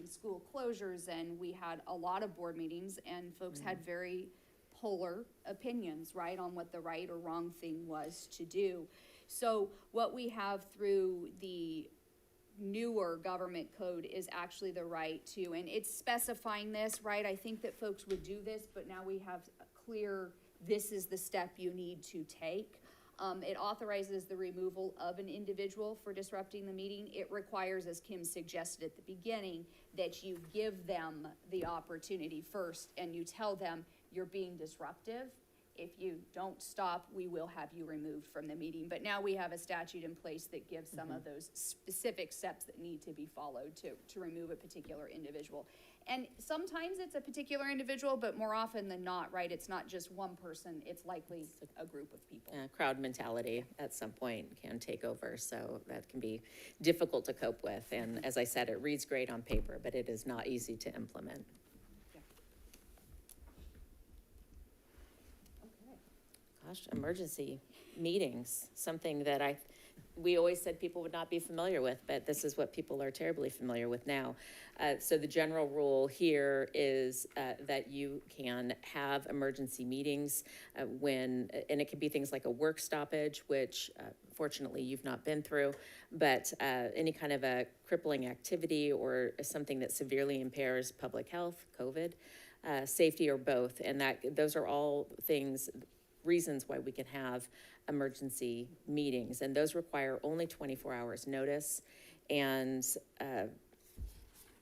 N: school closures, and we had a lot of board meetings, and folks had very polar opinions, right, on what the right or wrong thing was to do. So what we have through the newer government code is actually the right to, and it's specifying this, right? I think that folks would do this, but now we have a clear, this is the step you need to take. It authorizes the removal of an individual for disrupting the meeting. It requires, as Kim suggested at the beginning, that you give them the opportunity first and you tell them you're being disruptive. If you don't stop, we will have you removed from the meeting. But now we have a statute in place that gives some of those specific steps that need to be followed to remove a particular individual. And sometimes it's a particular individual, but more often than not, right, it's not just one person, it's likely a group of people.
M: Crowd mentality at some point can take over, so that can be difficult to cope with. And as I said, it reads great on paper, but it is not easy to implement. Gosh, emergency meetings, something that we always said people would not be familiar with, but this is what people are terribly familiar with now. So the general rule here is that you can have emergency meetings and it can be things like a work stoppage, which fortunately you've not been through, but any kind of a crippling activity or something that severely impairs public health, COVID, safety, or both. And those are all reasons why we can have emergency meetings, and those require only 24 hours notice, and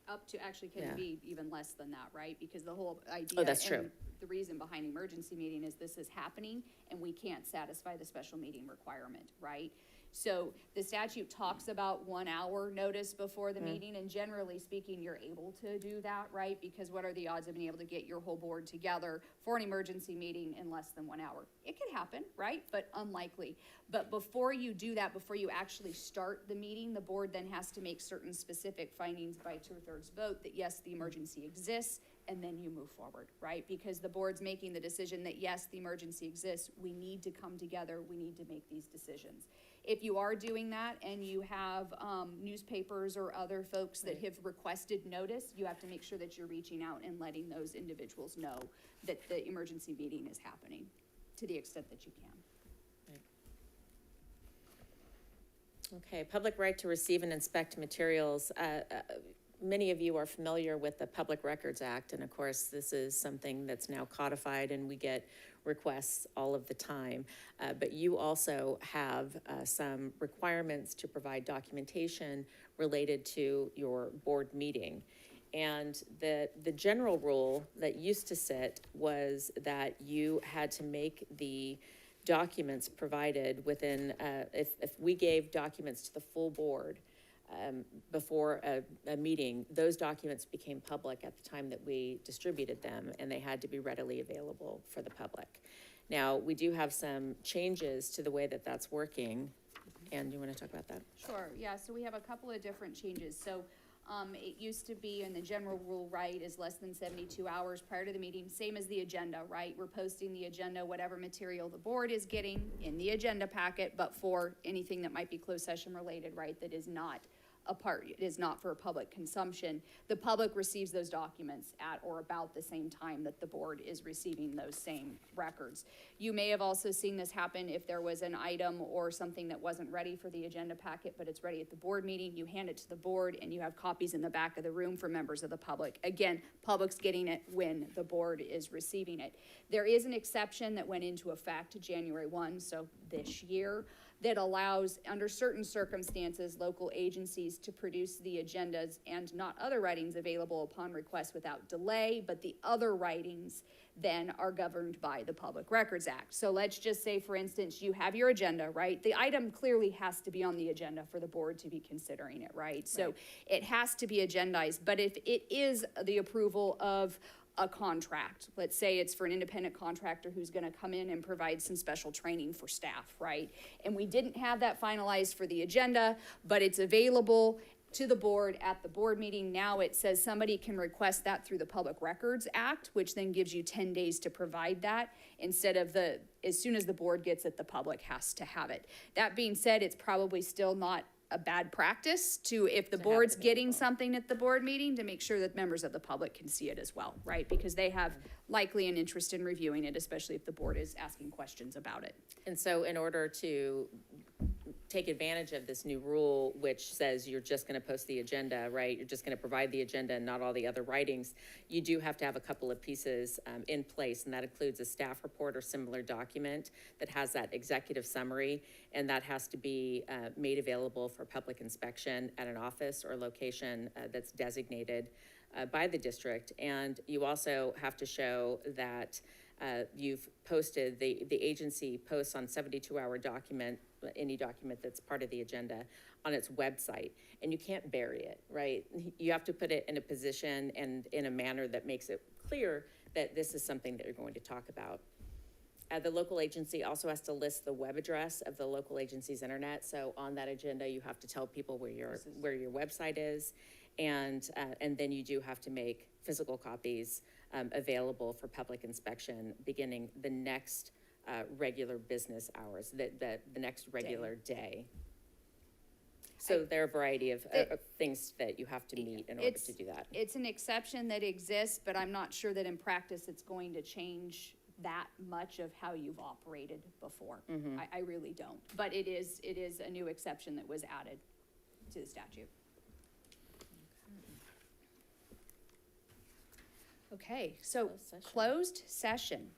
N: up to actually can be even less than that, right? Because the whole idea,
M: oh, that's true.
N: The reason behind emergency meeting is this is happening and we can't satisfy the special meeting requirement, right? So the statute talks about 1 hour notice before the meeting, and generally speaking, you're able to do that, right? Because what are the odds of being able to get your whole board together for an emergency meeting in less than 1 hour? It could happen, right? But unlikely. But before you do that, before you actually start the meeting, the board then has to make certain specific findings by 2/3 vote that yes, the emergency exists, and then you move forward, right? Because the board's making the decision that yes, the emergency exists, we need to come together, we need to make these decisions. If you are doing that and you have newspapers or other folks that have requested notice, you have to make sure that you're reaching out and letting those individuals know that the emergency meeting is happening to the extent that you can.
M: Okay, public right to receive and inspect materials. Many of you are familiar with the Public Records Act, and of course, this is something that's now codified, and we get requests all of the time. But you also have some requirements to provide documentation related to your board meeting. And the general rule that used to sit was that you had to make the documents provided within, if we gave documents to the full board before a meeting, those documents became public at the time that we distributed them, and they had to be readily available for the public. Now, we do have some changes to the way that that's working. Ann, do you want to talk about that?
N: Sure, yeah, so we have a couple of different changes. So it used to be in the general rule, right, is less than 72 hours prior to the meeting, same as the agenda, right? We're posting the agenda, whatever material the board is getting in the agenda packet, but for anything that might be closed session related, right, that is not it is not for public consumption. The public receives those documents at or about the same time that the board is receiving those same records. You may have also seen this happen if there was an item or something that wasn't ready for the agenda packet, but it's ready at the board meeting. You hand it to the board and you have copies in the back of the room for members of the public. Again, public's getting it when the board is receiving it. There is an exception that went into effect January 1, so this year, that allows, under certain circumstances, local agencies to produce the agendas and not other writings available upon request without delay, but the other writings then are governed by the Public Records Act. So let's just say, for instance, you have your agenda, right? The item clearly has to be on the agenda for the board to be considering it, right? So it has to be agendized, but if it is the approval of a contract, let's say it's for an independent contractor who's going to come in and provide some special training for staff, right? And we didn't have that finalized for the agenda, but it's available to the board at the board meeting. Now it says somebody can request that through the Public Records Act, which then gives you 10 days to provide that, instead of as soon as the board gets it, the public has to have it. That being said, it's probably still not a bad practice if the board's getting something at the board meeting, to make sure that members of the public can see it as well, right? Because they have likely an interest in reviewing it, especially if the board is asking questions about it.
M: And so in order to take advantage of this new rule, which says you're just going to post the agenda, right? You're just going to provide the agenda and not all the other writings. You do have to have a couple of pieces in place, and that includes a staff report or similar document that has that executive summary, and that has to be made available for public inspection at an office or location that's designated by the district. And you also have to show that you've posted, the agency posts on 72-hour document, any document that's part of the agenda, on its website, and you can't bury it, right? You have to put it in a position and in a manner that makes it clear that this is something that you're going to talk about. The local agency also has to list the web address of the local agency's internet. So on that agenda, you have to tell people where your website is, and then you do have to make physical copies available for public inspection beginning the next regular business hours, the next regular day. So there are a variety of things that you have to meet in order to do that.
N: It's an exception that exists, but I'm not sure that in practice it's going to change that much of how you've operated before. I really don't. But it is a new exception that was added to the statute. Okay, so closed session.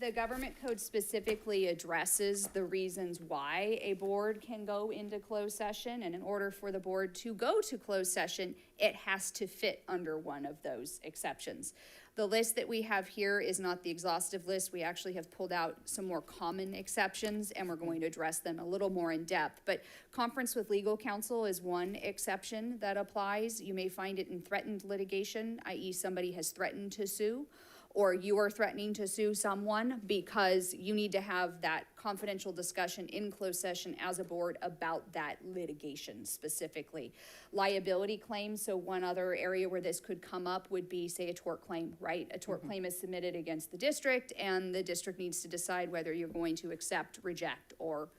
N: The government code specifically addresses the reasons why a board can go into closed session, and in order for the board to go to closed session, it has to fit under one of those exceptions. The list that we have here is not the exhaustive list. We actually have pulled out some more common exceptions, and we're going to address them a little more in depth. But conference with legal counsel is one exception that applies. You may find it in threatened litigation, i.e. somebody has threatened to sue, or you are threatening to sue someone because you need to have that confidential discussion in closed session as a board about that litigation specifically. Liability claims, so one other area where this could come up would be, say, a tort claim, right? A tort claim is submitted against the district, and the district needs to decide whether you're going to accept, reject, or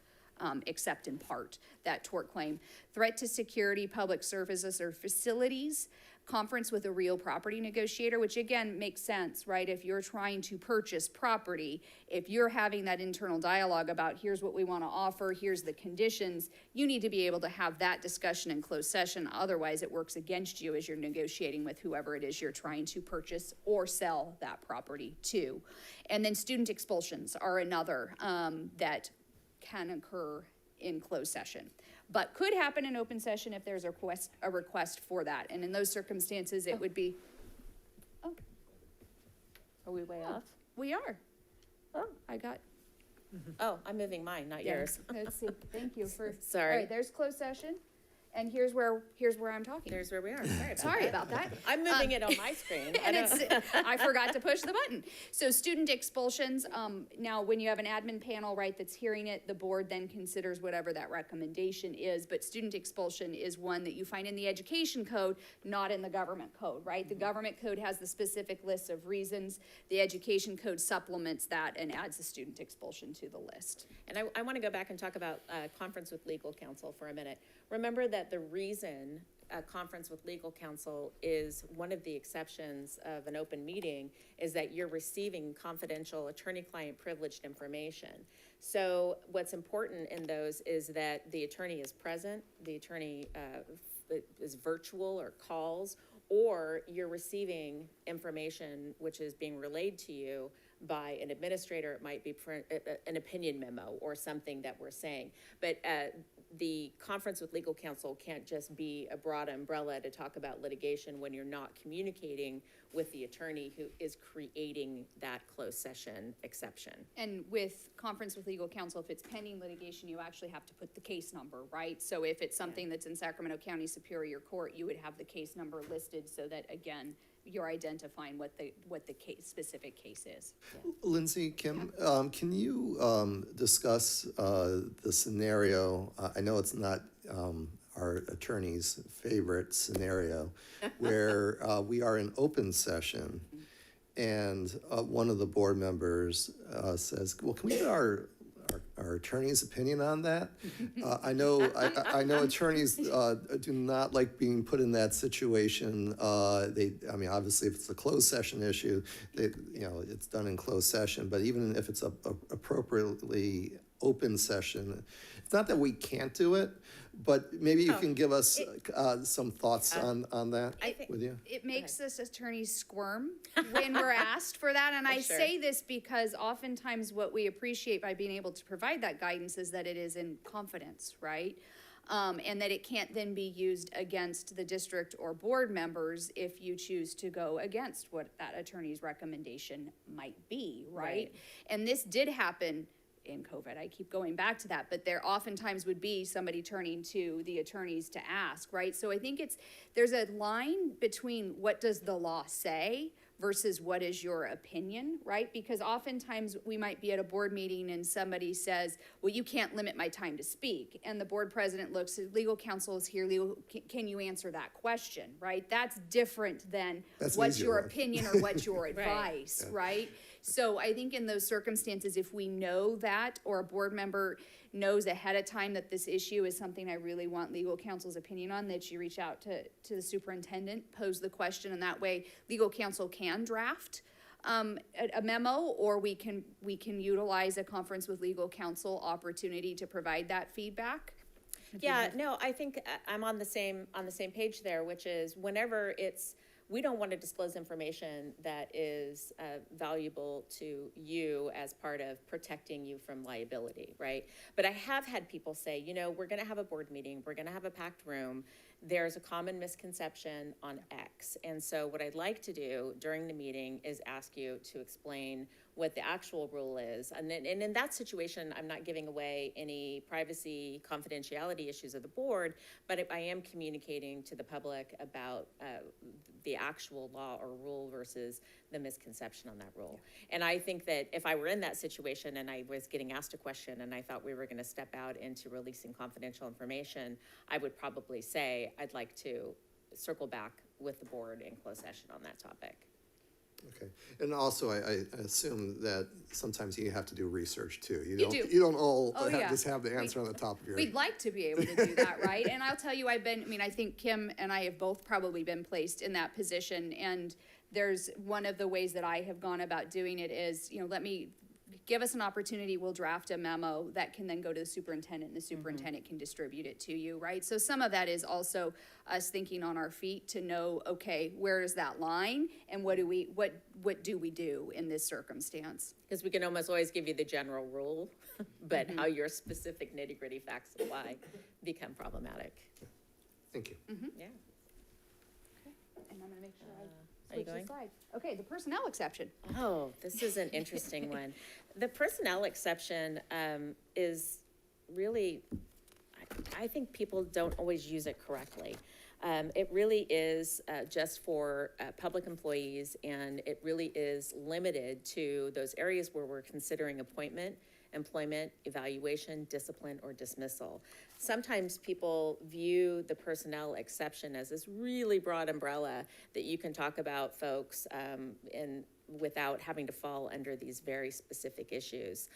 N: accept in part that tort claim. Threat to security, public services, or facilities. Conference with a real property negotiator, which again makes sense, right? If you're trying to purchase property, if you're having that internal dialogue about here's what we want to offer, here's the conditions, you need to be able to have that discussion in closed session. Otherwise, it works against you as you're negotiating with whoever it is you're trying to purchase or sell that property to. And then student expulsions are another that can occur in closed session, but could happen in open session if there's a request for that. And in those circumstances, it would be, oh.
M: Are we way off?
N: We are. Oh, I got,
M: Oh, I'm moving mine, not
N: yeah,
M: yours.
N: let's see, thank you for.
M: Sorry.
N: All right, there's closed session, and here's where I'm talking.
M: Here's where we are.
N: Sorry about that.
M: I'm moving it on my screen.
N: And I forgot to push the button. So student expulsions, now when you have an admin panel, right, that's hearing it, the board then considers whatever that recommendation is, but student expulsion is one that you find in the education code, not in the government code, right? The government code has the specific list of reasons. The education code supplements that and adds the student expulsion to the list.
M: And I want to go back and talk about conference with legal counsel for a minute. Remember that the reason a conference with legal counsel is one of the exceptions of an open meeting is that you're receiving confidential attorney-client privileged information. So what's important in those is that the attorney is present, the attorney is virtual or calls, or you're receiving information which is being relayed to you by an administrator. It might be an opinion memo or something that we're saying. But the conference with legal counsel can't just be a broad umbrella to talk about litigation when you're not communicating with the attorney who is creating that closed session exception.
N: And with conference with legal counsel, if it's pending litigation, you actually have to put the case number, right? So if it's something that's in Sacramento County Superior Court, you would have the case number listed so that, again, you're identifying what the specific case is.
A: Lindsay, Kim, can you discuss the scenario? I know it's not our attorney's favorite scenario, where we are in open session, and one of the board members says, "Well, can we get our attorney's opinion on that?" I know attorneys do not like being put in that situation. I mean, obviously, if it's a closed session issue, it's done in closed session. But even if it's a appropriately open session, it's not that we can't do it, but maybe you can give us some thoughts on that with you.
N: It makes us attorneys squirm when we're asked for that. And I say this because oftentimes what we appreciate by being able to provide that guidance is that it is in confidence, right? And that it can't then be used against the district or board members if you choose to go against what that attorney's recommendation might be, right? And this did happen in COVID. I keep going back to that, but there oftentimes would be somebody turning to the attorneys to ask, right? So I think there's a line between what does the law say versus what is your opinion, right? Because oftentimes we might be at a board meeting and somebody says, well, you can't limit my time to speak. And the board president looks, legal counsel is here, can you answer that question, right? That's different than what's your opinion or what's your advice, right? So I think in those circumstances, if we know that, or a board member knows ahead of time that this issue is something I really want legal counsel's opinion on, that you reach out to the superintendent, pose the question, and that way legal counsel can draft a memo, or we can utilize a conference with legal counsel opportunity to provide that feedback.
M: Yeah, no, I think I'm on the same page there, which is whenever we don't want to disclose information that is valuable to you as part of protecting you from liability, right? But I have had people say, you know, we're going to have a board meeting, we're going to have a packed room, there's a common misconception on X. And so what I'd like to do during the meeting is ask you to explain what the actual rule is. And in that situation, I'm not giving away any privacy, confidentiality issues of the board, but I am communicating to the public about the actual law or rule versus the misconception on that rule. And I think that if I were in that situation and I was getting asked a question and I thought we were going to step out into releasing confidential information, I would probably say, I'd like to circle back with the board in closed session on that topic.
A: Okay, and also I assume that sometimes you have to do research too. You
N: do.
A: You don't all
N: Oh, yeah.
A: just have the answer on the top of your head.
N: We'd like to be able to do that, right? And I'll tell you, I think Kim and I have both probably been placed in that position. And there's one of the ways that I have gone about doing it is, you know, give us an opportunity, we'll draft a memo that can then go to the superintendent, and the superintendent can distribute it to you, right? So some of that is also us thinking on our feet to know, okay, where is that line, and what do we do in this circumstance?
M: Because we can almost always give you the general rule, but how your specific nitty-gritty facts apply become problematic.
A: Thank you.
M: Yeah.
N: Okay, and I'm gonna make sure I
M: Are you
N: switch the
M: going?
N: slide. Okay, the personnel exception.
M: Oh, this is an interesting one. The personnel exception is really, I think people don't always use it correctly. It really is just for public employees, and it really is limited to those areas where we're considering appointment, employment, evaluation, discipline, or dismissal. Sometimes people view the personnel exception as this really broad umbrella that you can talk about folks without having to fall under these very specific issues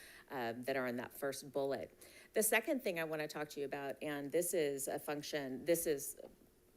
M: that are in that first bullet. The second thing I want to talk to you about, and this is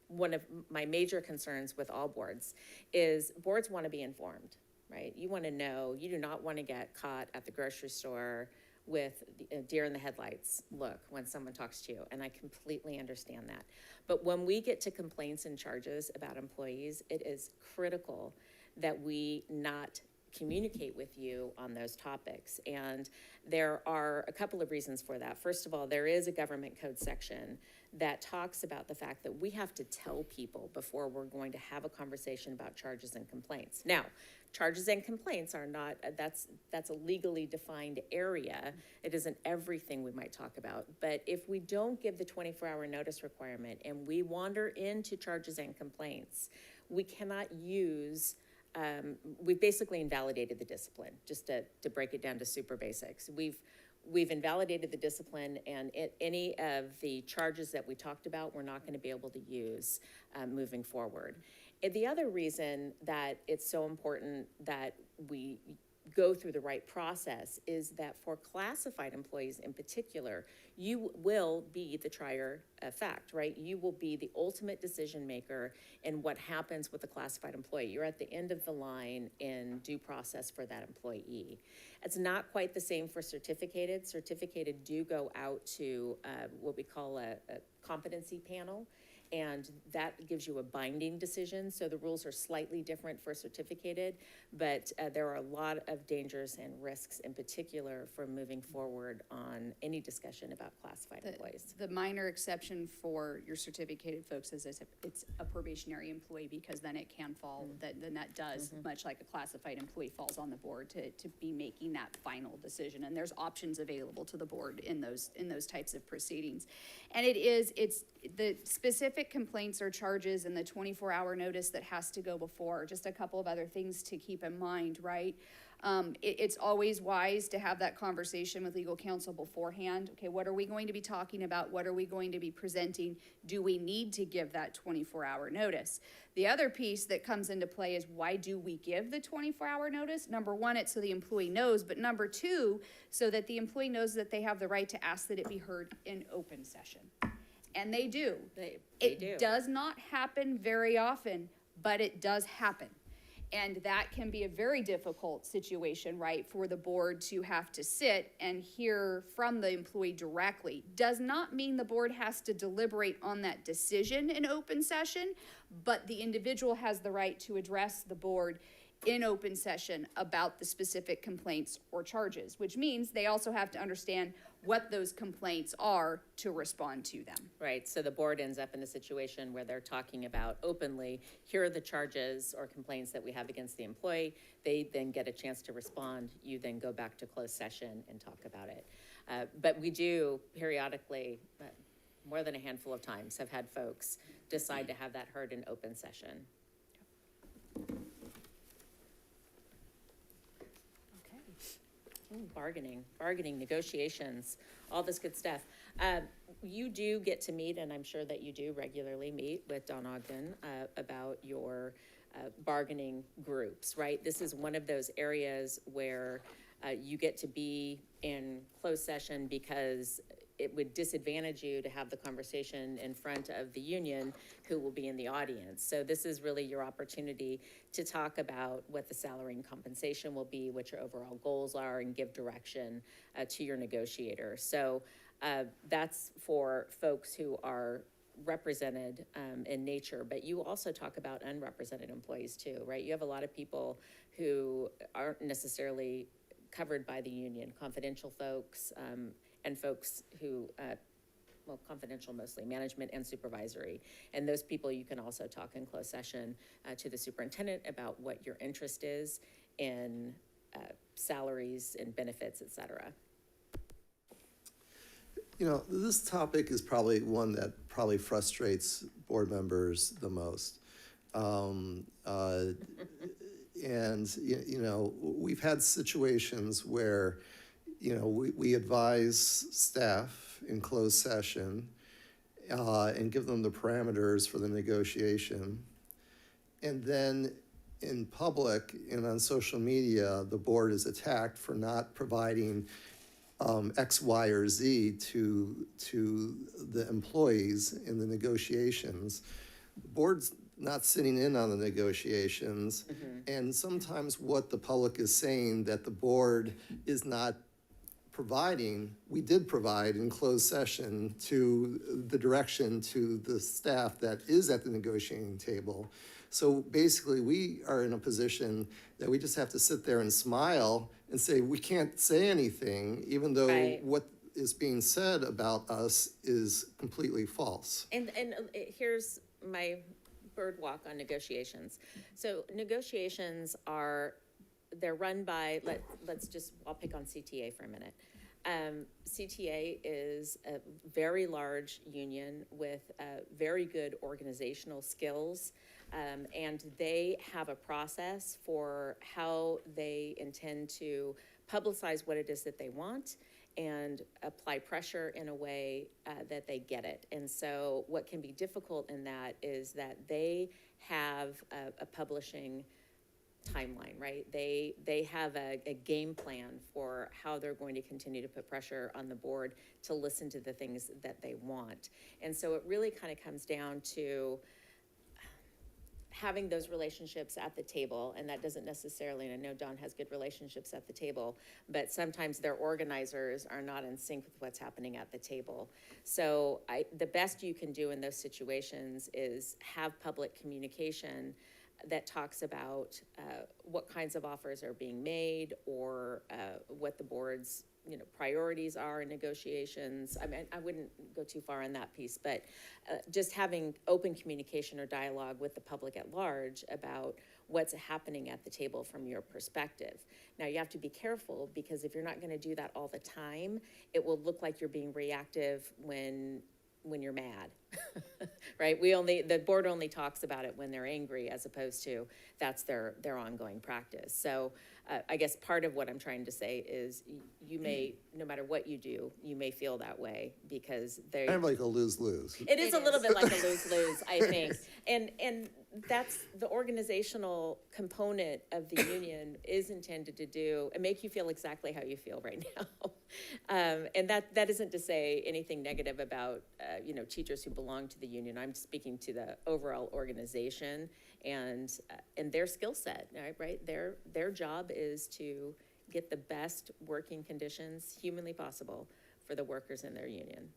M: one of my major concerns with all boards, is boards want to be informed, right? You want to know, you do not want to get caught at the grocery store with a deer in the headlights look when someone talks to you, and I completely understand that. But when we get to complaints and charges about employees, it is critical that we not communicate with you on those topics. And there are a couple of reasons for that. First of all, there is a government code section that talks about the fact that we have to tell people before we're going to have a conversation about charges and complaints. Now, charges and complaints are not, that's a legally defined area. It isn't everything we might talk about. But if we don't give the 24-hour notice requirement and we wander into charges and complaints, we cannot use, we've basically invalidated the discipline, just to break it down to super basics. We've invalidated the discipline, and any of the charges that we talked about, we're not going to be able to use moving forward. And the other reason that it's so important that we go through the right process is that for classified employees in particular, you will be the trier of fact, right? You will be the ultimate decision maker in what happens with a classified employee. You're at the end of the line in due process for that employee. It's not quite the same for certificated. Certificated do go out to what we call a competency panel, and that gives you a binding decision. So the rules are slightly different for certificated, but there are a lot of dangers and risks in particular for moving forward on any discussion about classified employees.
N: The minor exception for your certificated folks is it's a probationary employee, because then it can fall, then that does, much like a classified employee, falls on the board to be making that final decision. And there's options available to the board in those types of proceedings. And it's the specific complaints or charges and the 24-hour notice that has to go before. Just a couple of other things to keep in mind, right? It's always wise to have that conversation with legal counsel beforehand. Okay, what are we going to be talking about? What are we going to be presenting? Do we need to give that 24-hour notice? The other piece that comes into play is, why do we give the 24-hour notice? Number one, it's so the employee knows, but number two, so that the employee knows that they have the right to ask that it be heard in open session. And they do.
M: They do.
N: It does not happen very often, but it does happen. And that can be a very difficult situation, right, for the board to have to sit and hear from the employee directly. Does not mean the board has to deliberate on that decision in open session, but the individual has the right to address the board in open session about the specific complaints or charges, which means they also have to understand what those complaints are to respond to them.
M: Right, so the board ends up in a situation where they're talking about openly, here are the charges or complaints that we have against the employee. They then get a chance to respond. You then go back to closed session and talk about it. But we do periodically, more than a handful of times, have had folks decide to have that heard in open session. Bargaining, negotiations, all this good stuff. You do get to meet, and I'm sure that you do regularly meet with Don Ogden about your bargaining groups, right? This is one of those areas where you get to be in closed session because it would disadvantage you to have the conversation in front of the union who will be in the audience. So this is really your opportunity to talk about what the salary and compensation will be, what your overall goals are, and give direction to your negotiator. So that's for folks who are represented in nature, but you also talk about unrepresented employees too, right? You have a lot of people who aren't necessarily covered by the union, confidential folks, and folks who, well, confidential mostly, management and supervisory. And those people you can also talk in closed session to the superintendent about what your interest is in salaries and benefits, et cetera.
A: You know, this topic is probably one that probably frustrates board members the most. And, you know, we've had situations where, you know, we advise staff in closed session and give them the parameters for the negotiation. And then in public and on social media, the board is attacked for not providing X, Y, or Z to the employees in the negotiations. The board's not sitting in on the negotiations, and sometimes what the public is saying that the board is not providing, we did provide in closed session to the direction to the staff that is at the negotiating table. So basically, we are in a position that we just have to sit there and smile and say, we can't say anything, even though
M: Right.
A: what is being said about us is completely false.
M: And here's my bird walk on negotiations. So negotiations they're run by, I'll pick on CTA for a minute. CTA is a very large union with very good organizational skills, and they have a process for how they intend to publicize what it is that they want and apply pressure in a way that they get it. And so what can be difficult in that is that they have a publishing timeline, right? They have a game plan for how they're going to continue to put pressure on the board to listen to the things that they want. And so it really kind of comes down to having those relationships at the table, and that doesn't necessarily, and I know Don has good relationships at the table, but sometimes their organizers are not in sync with what's happening at the table. So the best you can do in those situations is have public communication that talks about what kinds of offers are being made, or what the board's priorities are in negotiations. I mean, I wouldn't go too far on that piece, but just having open communication or dialogue with the public at large about what's happening at the table from your perspective. Now, you have to be careful, because if you're not going to do that all the time, it will look like you're being reactive when you're mad, right? The board only talks about it when they're angry, as opposed to that's their ongoing practice. So I guess part of what I'm trying to say is you may, no matter what you do, you may feel that way, because they
A: Kind of like a lose-lose.
M: It is a little bit like a lose-lose, I think. And that's the organizational component of the union is intended to do, and make you feel exactly how you feel right now. And that isn't to say anything negative about, teachers who belong to the union. I'm speaking to the overall organization and their skill set, right? Their job is to get the best working conditions humanly possible for the workers in their union.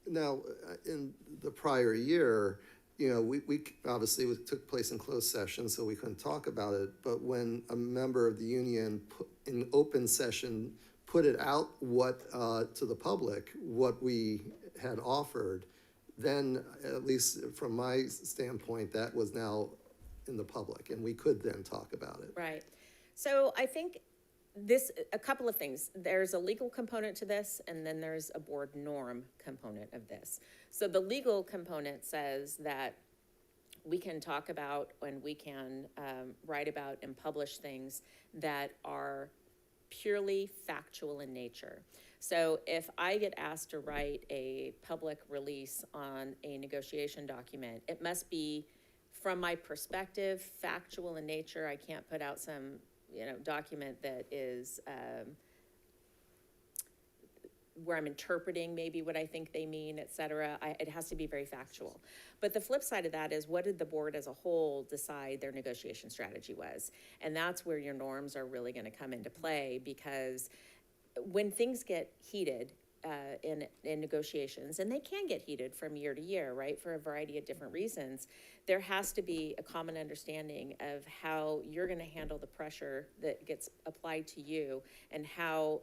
A: Now, in the prior year, we obviously it took place in closed session, so we couldn't talk about it. But when a member of the union in open session put it out to the public, what we had offered, then at least from my standpoint, that was now in the public, and we could then talk about it.
M: Right. So I think a couple of things. There's a legal component to this, and then there's a board norm component of this. So the legal component says that we can talk about and we can write about and publish things that are purely factual in nature. So if I get asked to write a public release on a negotiation document, it must be, from my perspective, factual in nature. I can't put out some document that is where I'm interpreting maybe what I think they mean, et cetera. It has to be very factual. But the flip side of that is, what did the board as a whole decide their negotiation strategy was? And that's where your norms are really going to come into play, because when things get heated in negotiations, and they can get heated from year to year, right, for a variety of different reasons, there has to be a common understanding of how you're going to handle the pressure that gets applied to you, and how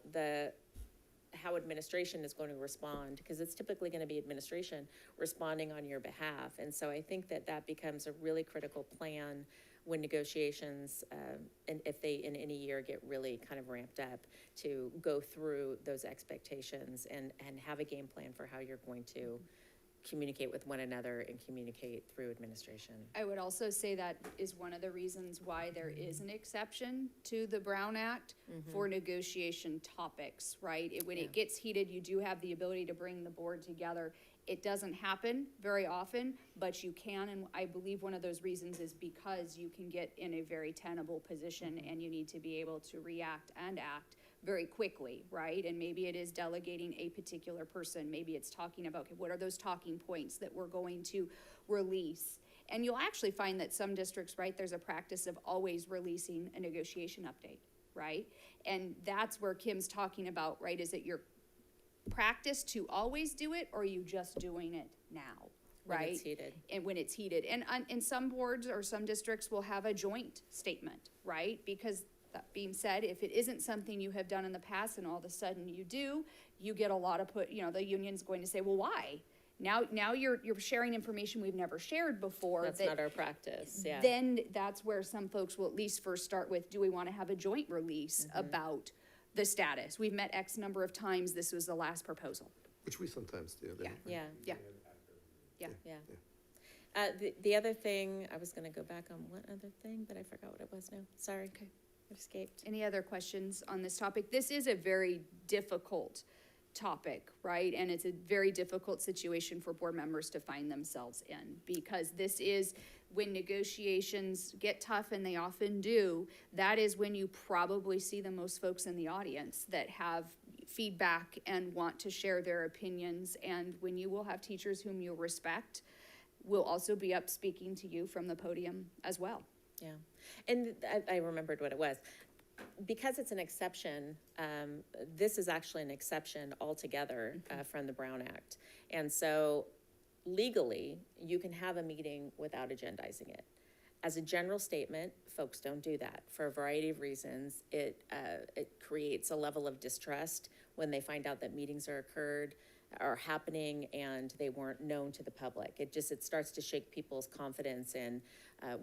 M: administration is going to respond, because it's typically going to be administration responding on your behalf. And so I think that becomes a really critical plan when negotiations, and if they in any year get really kind of ramped up, to go through those expectations and have a game plan for how you're going to communicate with one another and communicate through administration.
N: I would also say that is one of the reasons why there is an exception to the Brown Act for negotiation topics, right? When it gets heated, you do have the ability to bring the board together. It doesn't happen very often, but you can, and I believe one of those reasons is because you can get in a very tenable position and you need to be able to react and act very quickly, right? And maybe it is delegating a particular person. Maybe it's talking about, okay, what are those talking points that we're going to release? And you'll actually find that some districts, right, there's a practice of always releasing a negotiation update, right? And that's where Kim's talking about, right? Is it your practice to always do it, or are you just doing it now, right?
M: When it's heated.
N: And when it's heated. And some boards or some districts will have a joint statement, right? Because that being said, if it isn't something you have done in the past and all of a sudden you do, you get a lot of the union's going to say, well, why? Now you're sharing information we've never shared before.
M: That's not our practice, yeah.
N: Then that's where some folks will at least first start with, do we want to have a joint release about the status? We've met X number of times, this was the last proposal.
A: Which we sometimes do.
N: Yeah.
M: The other thing, I was going to go back on one other thing, but I forgot what it was now. Sorry. Okay. It escaped.
N: Any other questions on this topic? This is a very difficult topic, right? And it's a very difficult situation for board members to find themselves in, because this is when negotiations get tough, and they often do. That is when you probably see the most folks in the audience that have feedback and want to share their opinions. And when you will have teachers whom you respect will also be up speaking to you from the podium as well.
M: Yeah, and I remembered what it was. Because it's an exception, this is actually an exception altogether from the Brown Act. And so legally, you can have a meeting without agendizing it. As a general statement, folks don't do that for a variety of reasons. It creates a level of distrust when they find out that meetings are happening and they weren't known to the public. It starts to shake people's confidence in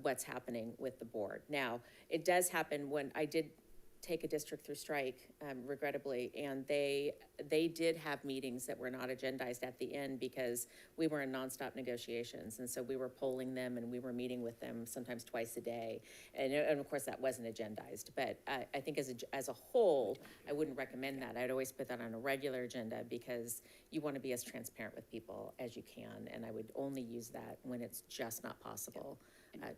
M: what's happening with the board. Now, it does happen when I did take a district through strike, regrettably, and they did have meetings that were not agendized at the end because we were in nonstop negotiations, and so we were polling them and we were meeting with them sometimes twice a day, and of course that wasn't agendized. But I think as a whole, I wouldn't recommend that. I'd always put that on a regular agenda, because you want to be as transparent with people as you can, and I would only use that when it's just not possible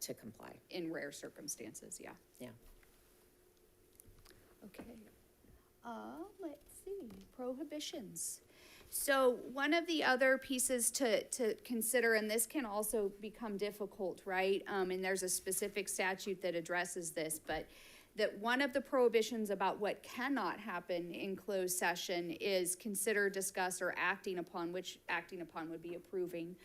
M: to comply.
N: In rare circumstances, yeah.
M: Yeah.
N: Okay. Let's see. prohibitions. So one of the other pieces to consider, and this can also become difficult, right? And there's a specific statute that addresses this, but that one of the prohibitions about what cannot happen in closed session is consider, discuss, or acting upon, which acting upon would be approving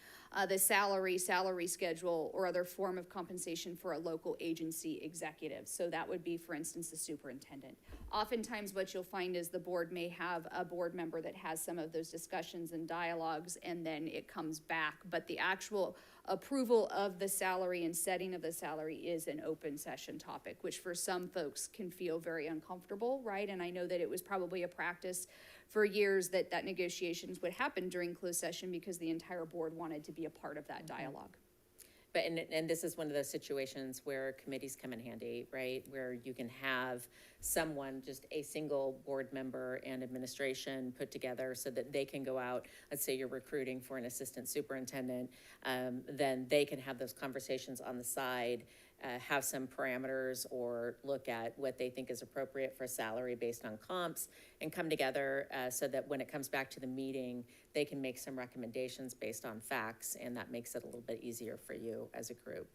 N: the salary schedule, or other form of compensation for a local agency executive. So that would be, for instance, the superintendent. Oftentimes what you'll find is the board may have a board member that has some of those discussions and dialogues, and then it comes back. But the actual approval of the salary and setting of the salary is an open session topic, which for some folks can feel very uncomfortable, right? And I know that it was probably a practice for years that negotiations would happen during closed session because the entire board wanted to be a part of that dialogue.
M: But, and this is one of those situations where committees come in handy, right? Where you can have someone, just a single board member and administration put together so that they can go out. Let's say you're recruiting for an assistant superintendent, then they can have those conversations on the side, have some parameters, or look at what they think is appropriate for salary based on comps, and come together so that when it comes back to the meeting, they can make some recommendations based on facts, and that makes it a little bit easier for you as a group.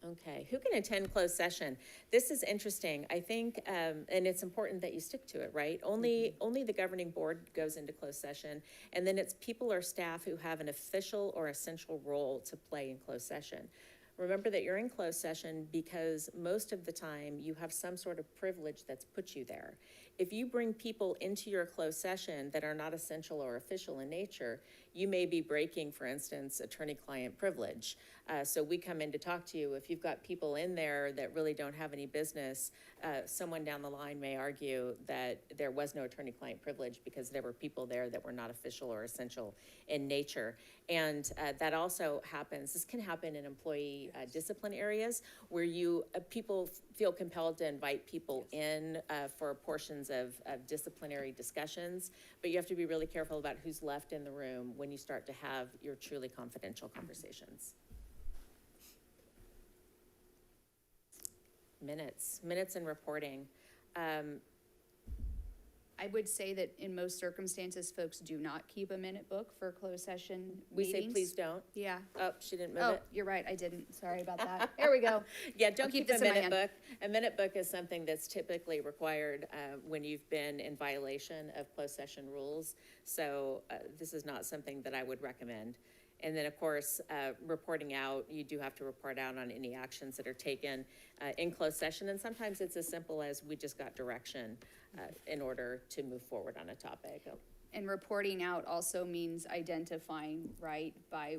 M: Okay, who can attend closed session? This is interesting, I think, and it's important that you stick to it, right? Only the governing board goes into closed session, and then it's people or staff who have an official or essential role to play in closed session. Remember that you're in closed session because most of the time you have some sort of privilege that's put you there. If you bring people into your closed session that are not essential or official in nature, you may be breaking, for instance, attorney-client privilege. So we come in to talk to you. If you've got people in there that really don't have any business, someone down the line may argue that there was no attorney-client privilege because there were people there that were not official or essential in nature. And that also happens, this can happen in employee discipline areas where people feel compelled to invite people in for portions of disciplinary discussions, but you have to be really careful about who's left in the room when you start to have your truly confidential conversations. Minutes and reporting.
N: I would say that in most circumstances, folks do not keep a minute book for closed session
M: We
N: meetings.
M: say please don't.
N: Yeah.
M: Oh, she didn't move
N: Oh,
M: it.
N: you're right, I didn't. Sorry about that. There we go.
M: Yeah, don't
N: I'll
M: keep
N: keep
M: a
N: this in my
M: minute
N: hand.
M: book. A minute book is something that's typically required when you've been in violation of closed session rules. So this is not something that I would recommend. And then, of course, reporting out, you do have to report out on any actions that are taken in closed session. And sometimes it's as simple as we just got direction in order to move forward on a topic.
N: And reporting out also means identifying, right, by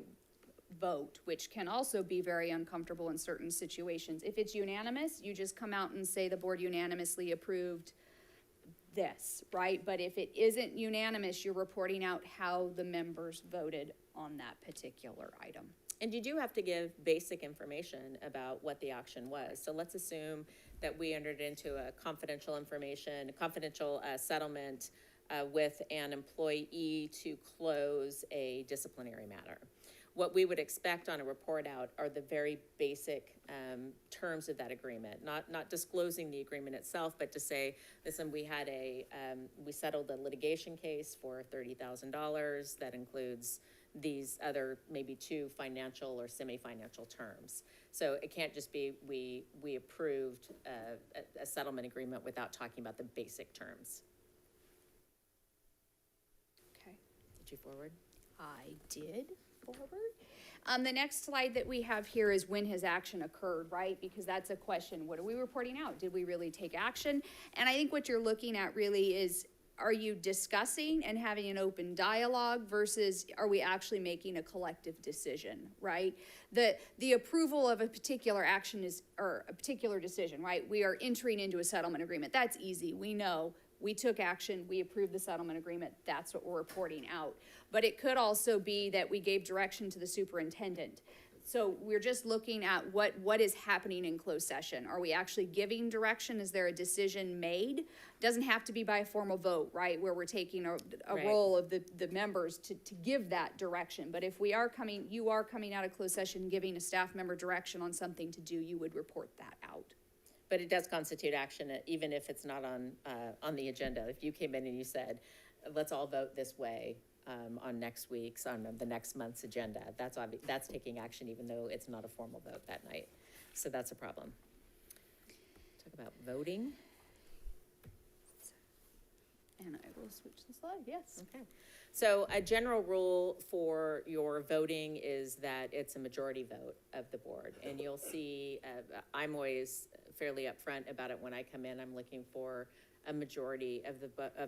N: vote, which can also be very uncomfortable in certain situations. If it's unanimous, you just come out and say the board unanimously approved this, right? But if it isn't unanimous, you're reporting out how the members voted on that particular item.
M: And you do have to give basic information about what the action was. So let's assume that we entered into a confidential settlement with an employee to close a disciplinary matter. What we would expect on a report out are the very basic terms of that agreement, not disclosing the agreement itself, but to say, listen, we settled a litigation case for $30,000 that includes these other maybe 2 financial or semi-financial terms. So it can't just be we approved a settlement agreement without talking about the basic terms.
N: Okay.
M: Did you forward?
N: I did forward. The next slide that we have here is when has action occurred, right? Because that's a question. What are we reporting out? Did we really take action? And I think what you're looking at really is, are you discussing and having an open dialogue versus are we actually making a collective decision, right? The approval of a particular action or a particular decision, right? We are entering into a settlement agreement. That's easy. We know. We took action, we approved the settlement agreement, that's what we're reporting out. But it could also be that we gave direction to the superintendent. So we're just looking at what is happening in closed session. Are we actually giving direction? Is there a decision made? Doesn't have to be by a formal vote, right? Where we're taking a
M: Right.
N: role of the members to give that direction. But if you are coming out of closed session, giving a staff member direction on something to do, you would report that out.
M: But it does constitute action, even if it's not on the agenda. If you came in and you said, let's all vote this way on the next month's agenda, that's taking action, even though it's not a formal vote that night. So that's a problem. Talk about voting.
N: And I will switch the slide, yes.
M: Okay. So a general rule for your voting is that it's a majority vote of the board. And you'll see, I'm always fairly upfront about it when I come in. I'm looking for a majority of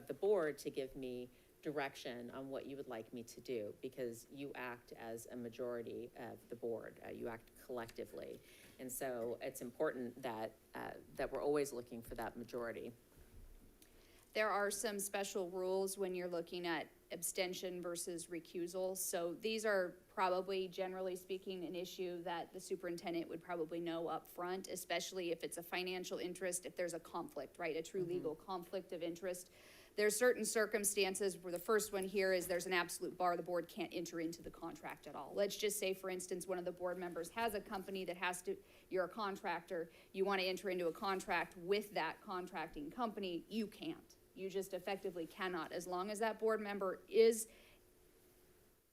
M: the board to give me direction on what you would like me to do, because you act as a majority of the board. You act collectively. And so it's important that we're always looking for that majority.
N: There are some special rules when you're looking at abstention versus recusal. So these are probably, generally speaking, an issue that the superintendent would probably know up front, especially if it's a financial interest, if there's a conflict, right? A true legal conflict of interest. There's certain circumstances where the first one here is there's an absolute bar, the board can't enter into the contract at all. Let's just say, for instance, one of the board members has a company that you're a contractor, you want to enter into a contract with that contracting company, you can't. You just effectively cannot, as long as that board member is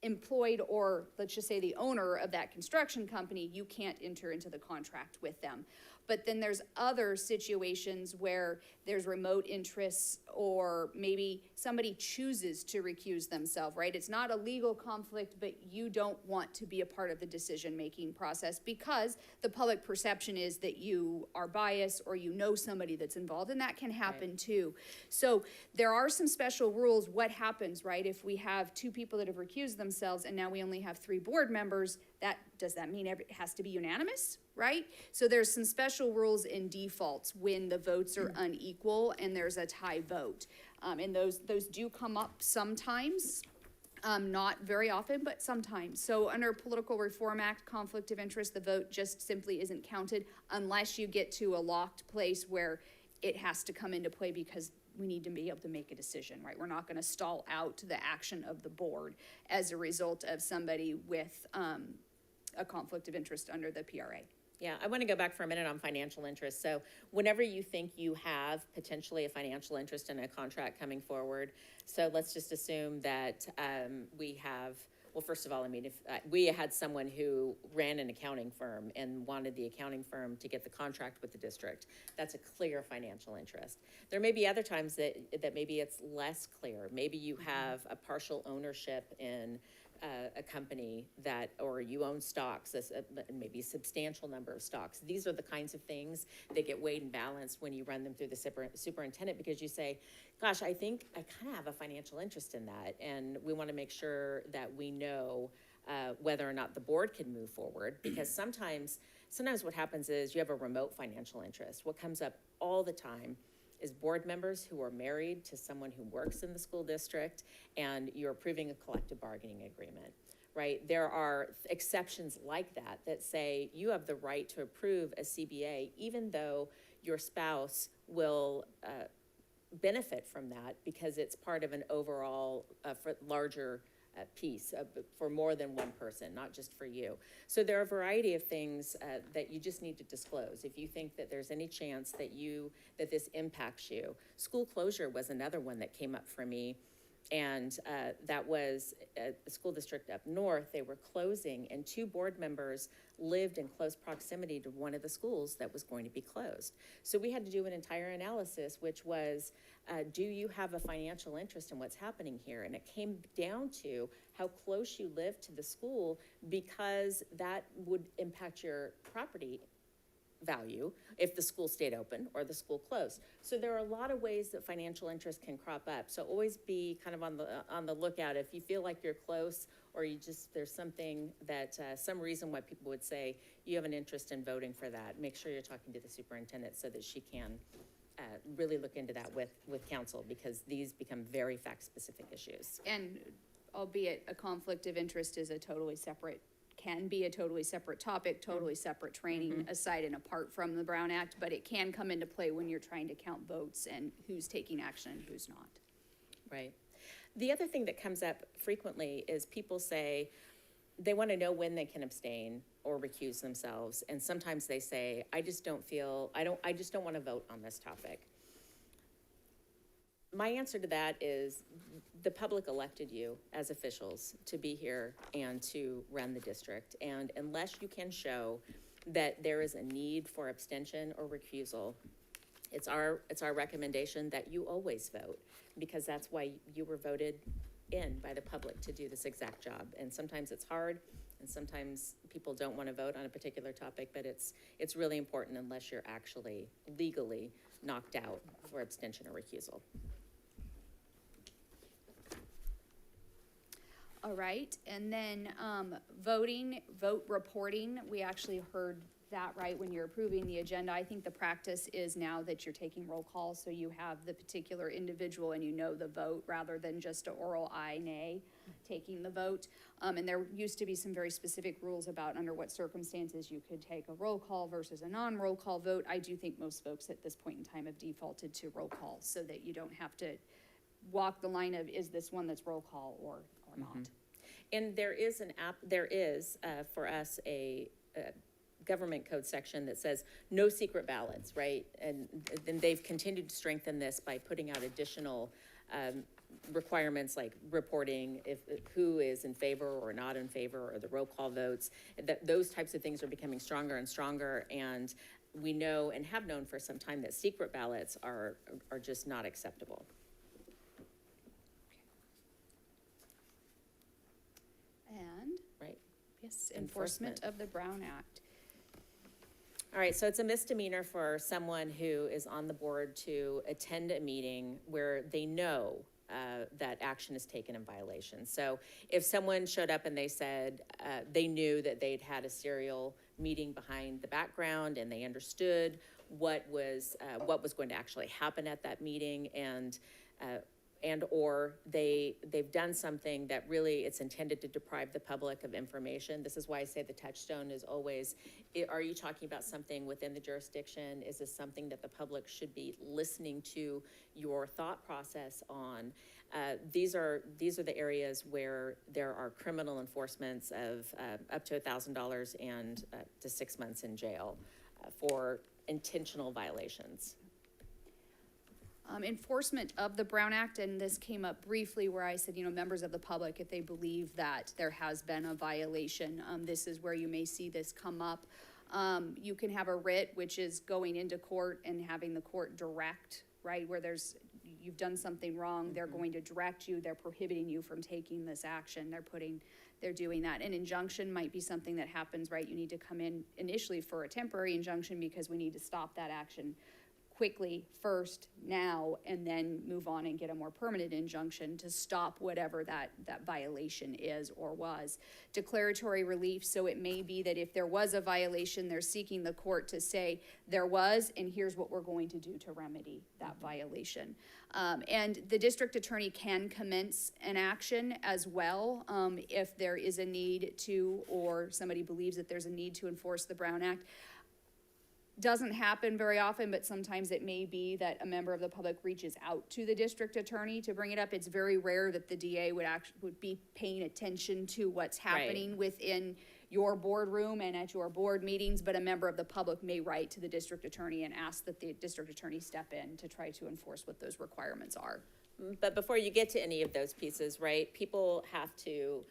N: employed, or let's just say the owner of that construction company, you can't enter into the contract with them. But then there's other situations where there's remote interests, or maybe somebody chooses to recuse themselves, right? It's not a legal conflict, but you don't want to be a part of the decision-making process because the public perception is that you are biased, or you know somebody that's involved, and that can happen too. So there are some special rules. What happens, right, if we have 2 people that have recused themselves and now we only have 3 board members? Does that mean it has to be unanimous, right? So there's some special rules and defaults when the votes are unequal and there's a tie vote. And those do come up sometimes, not very often, but sometimes. So under Political Reform Act, conflict of interest, the vote just simply isn't counted unless you get to a locked place where it has to come into play because we need to be able to make a decision, right? We're not going to stall out the action of the board as a result of somebody with a conflict of interest under the PRA.
M: Yeah, I want to go back for a minute on financial interest. So whenever you think you have potentially a financial interest in a contract coming forward, so let's just assume that we have, well, first of all, I mean, if we had someone who ran an accounting firm and wanted the accounting firm to get the contract with the district, that's a clear financial interest. There may be other times that maybe it's less clear. Maybe you have a partial ownership in a company or you own stocks, maybe a substantial number of stocks. These are the kinds of things that get weighed and balanced when you run them through the superintendent, because you say, gosh, I think I kind of have a financial interest in that. And we want to make sure that we know whether or not the board can move forward, because sometimes what happens is you have a remote financial interest. What comes up all the time is board members who are married to someone who works in the school district, and you're approving a collective bargaining agreement, right? There are exceptions like that say you have the right to approve a CBA, even though your spouse will benefit from that because it's part of an overall larger piece for more than one person, not just for you. So there are a variety of things that you just need to disclose. If you think that there's any chance that this impacts you. School closure was another one that came up for me. And that was a school district up north. They were closing, and 2 board members lived in close proximity to one of the schools that was going to be closed. So we had to do an entire analysis, which was, do you have a financial interest in what's happening here? And it came down to how close you live to the school, because that would impact your property value if the school stayed open or the school closed. So there are a lot of ways that financial interest can crop up. So always be kind of on the lookout. If you feel like you're close, or there's something that some reason why people would say you have an interest in voting for that, make sure you're talking to the superintendent so that she can really look into that with council, because these become very fact-specific issues.
N: And albeit a conflict of interest can be a totally separate topic, totally separate training, aside and apart from the Brown Act, but it can come into play when you're trying to count votes and who's taking action and who's not.
M: Right. The other thing that comes up frequently is people say they want to know when they can abstain or recuse themselves. And sometimes they say, I just don't want to vote on this topic. My answer to that is the public elected you as officials to be here and to run the district. And unless you can show that there is a need for abstention or recusal, it's our recommendation that you always vote, because that's why you were voted in by the public to do this exact job. And sometimes it's hard, and sometimes people don't want to vote on a particular topic, but it's really important unless you're actually legally knocked out for abstention or recusal.
N: All right, and then vote reporting, we actually heard that right when you're approving the agenda. I think the practice is now that you're taking roll calls, so you have the particular individual and you know the vote rather than just an oral aye, nay, taking the vote. And there used to be some very specific rules about under what circumstances you could take a roll call versus a non-roll call vote. I do think most folks at this point in time have defaulted to roll call so that you don't have to walk the line of, is this one that's roll call or not?
M: And there is for us a government code section that says no secret ballots, right? And then they've continued to strengthen this by putting out additional requirements like reporting who is in favor or not in favor, or the roll call votes. Those types of things are becoming stronger and stronger, and we know and have known for some time that secret ballots are just not acceptable.
N: And
M: right,
N: yes, enforcement of the Brown Act.
M: All right, so it's a misdemeanor for someone who is on the board to attend a meeting where they know that action is taken in violation. So if someone showed up and they said they knew that they'd had a serial meeting behind the background and they understood what was going to actually happen at that meeting, and or they've done something that really it's intended to deprive the public of information. This is why I say the touchstone is always, are you talking about something within the jurisdiction? Is this something that the public should be listening to your thought process on? These are the areas where there are criminal enforcements of up to $1,000 and to 6 months in jail for intentional violations.
N: Enforcement of the Brown Act, and this came up briefly where I said, members of the public, if they believe that there has been a violation, this is where you may see this come up. You can have a writ, which is going into court and having the court direct, right, where you've done something wrong, they're going to direct you, they're prohibiting you from taking this action, they're doing that. An injunction might be something that happens, right, you need to come in initially for a temporary injunction because we need to stop that action quickly first now, and then move on and get a more permanent injunction to stop whatever that violation is or was. Declaratory relief, so it may be that if there was a violation, they're seeking the court to say there was, and here's what we're going to do to remedy that violation. And the district attorney can commence an action as well if there is a need to, or somebody believes that there's a need to enforce the Brown Act. Doesn't happen very often, but sometimes it may be that a member of the public reaches out to the district attorney to bring it up. It's very rare that the DA would be paying attention to what's happening within your boardroom and at your board meetings, but a member of the public may write to the district attorney and ask that the district attorney step in to try to enforce what those requirements are.
M: But before you get to any of those pieces, right, people have to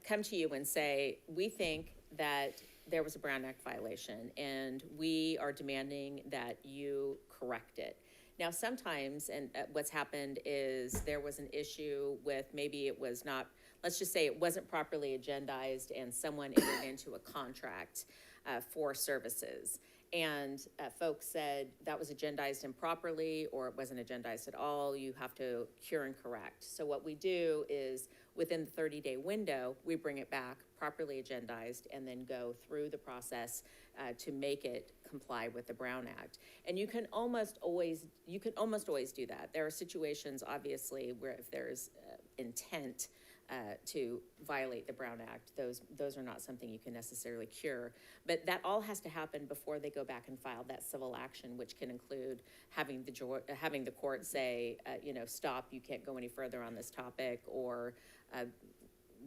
M: come to you and say, we think that there was a Brown Act violation, and we are demanding that you correct it. Now, sometimes, and what's happened is there was an issue with maybe it was not, let's just say it wasn't properly agendized, and someone entered into a contract for services. And folks said that was agendized improperly, or it wasn't agendized at all. You have to cure and correct. So what we do is within the 30-day window, we bring it back properly agendized and then go through the process to make it comply with the Brown Act. And you can almost always do that. There are situations, obviously, where if there's intent to violate the Brown Act, those are not something you can necessarily cure. But that all has to happen before they go back and file that civil action, which can include having the court say, stop, you can't go any further on this topic, or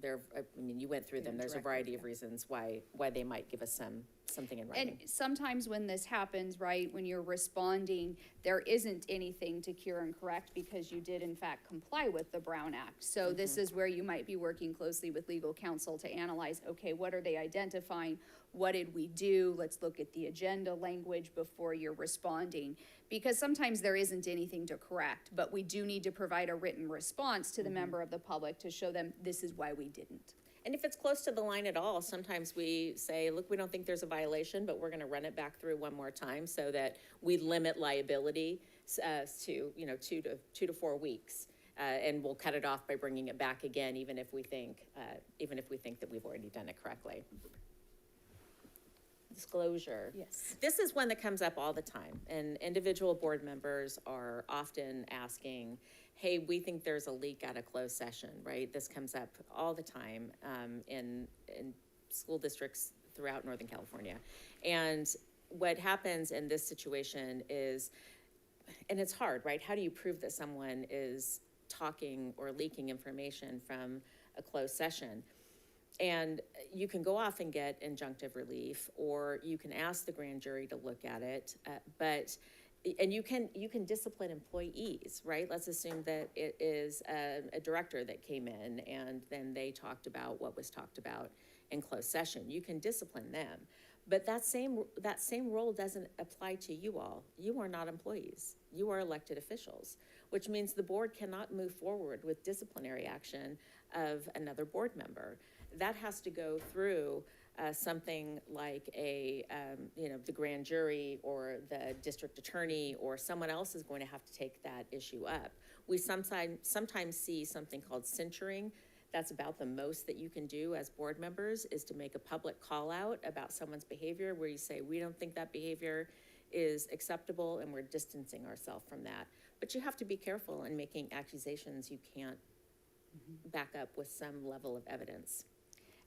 M: I mean, you went through them, there's a variety of reasons why they might give us something in writing.
N: And sometimes when this happens, right, when you're responding, there isn't anything to cure and correct because you did in fact comply with the Brown Act. So this is where you might be working closely with legal counsel to analyze, okay, what are they identifying? What did we do? Let's look at the agenda language before you're responding. Because sometimes there isn't anything to correct, but we do need to provide a written response to the member of the public to show them this is why we didn't.
M: And if it's close to the line at all, sometimes we say, look, we don't think there's a violation, but we're gonna run it back through one more time so that we limit liability to, 2 to 4 weeks. And we'll cut it off by bringing it back again, even if we think that we've already done it correctly. Disclosure.
N: Yes.
M: This is one that comes up all the time, and individual board members are often asking, hey, we think there's a leak out of closed session, right? This comes up all the time in school districts throughout Northern California. And what happens in this situation is, and it's hard, right? How do you prove that someone is talking or leaking information from a closed session? And you can go off and get injunctive relief, or you can ask the grand jury to look at it, and you can discipline employees, right? Let's assume that it is a director that came in and then they talked about what was talked about in closed session. You can discipline them, but that same role doesn't apply to you all. You are not employees. You are elected officials, which means the board cannot move forward with disciplinary action of another board member. That has to go through something like the grand jury or the district attorney, or someone else is going to have to take that issue up. We sometimes see something called censuring. That's about the most that you can do as board members, is to make a public call out about someone's behavior where you say, we don't think that behavior is acceptable and we're distancing ourselves from that. But you have to be careful in making accusations you can't back up with some level of evidence.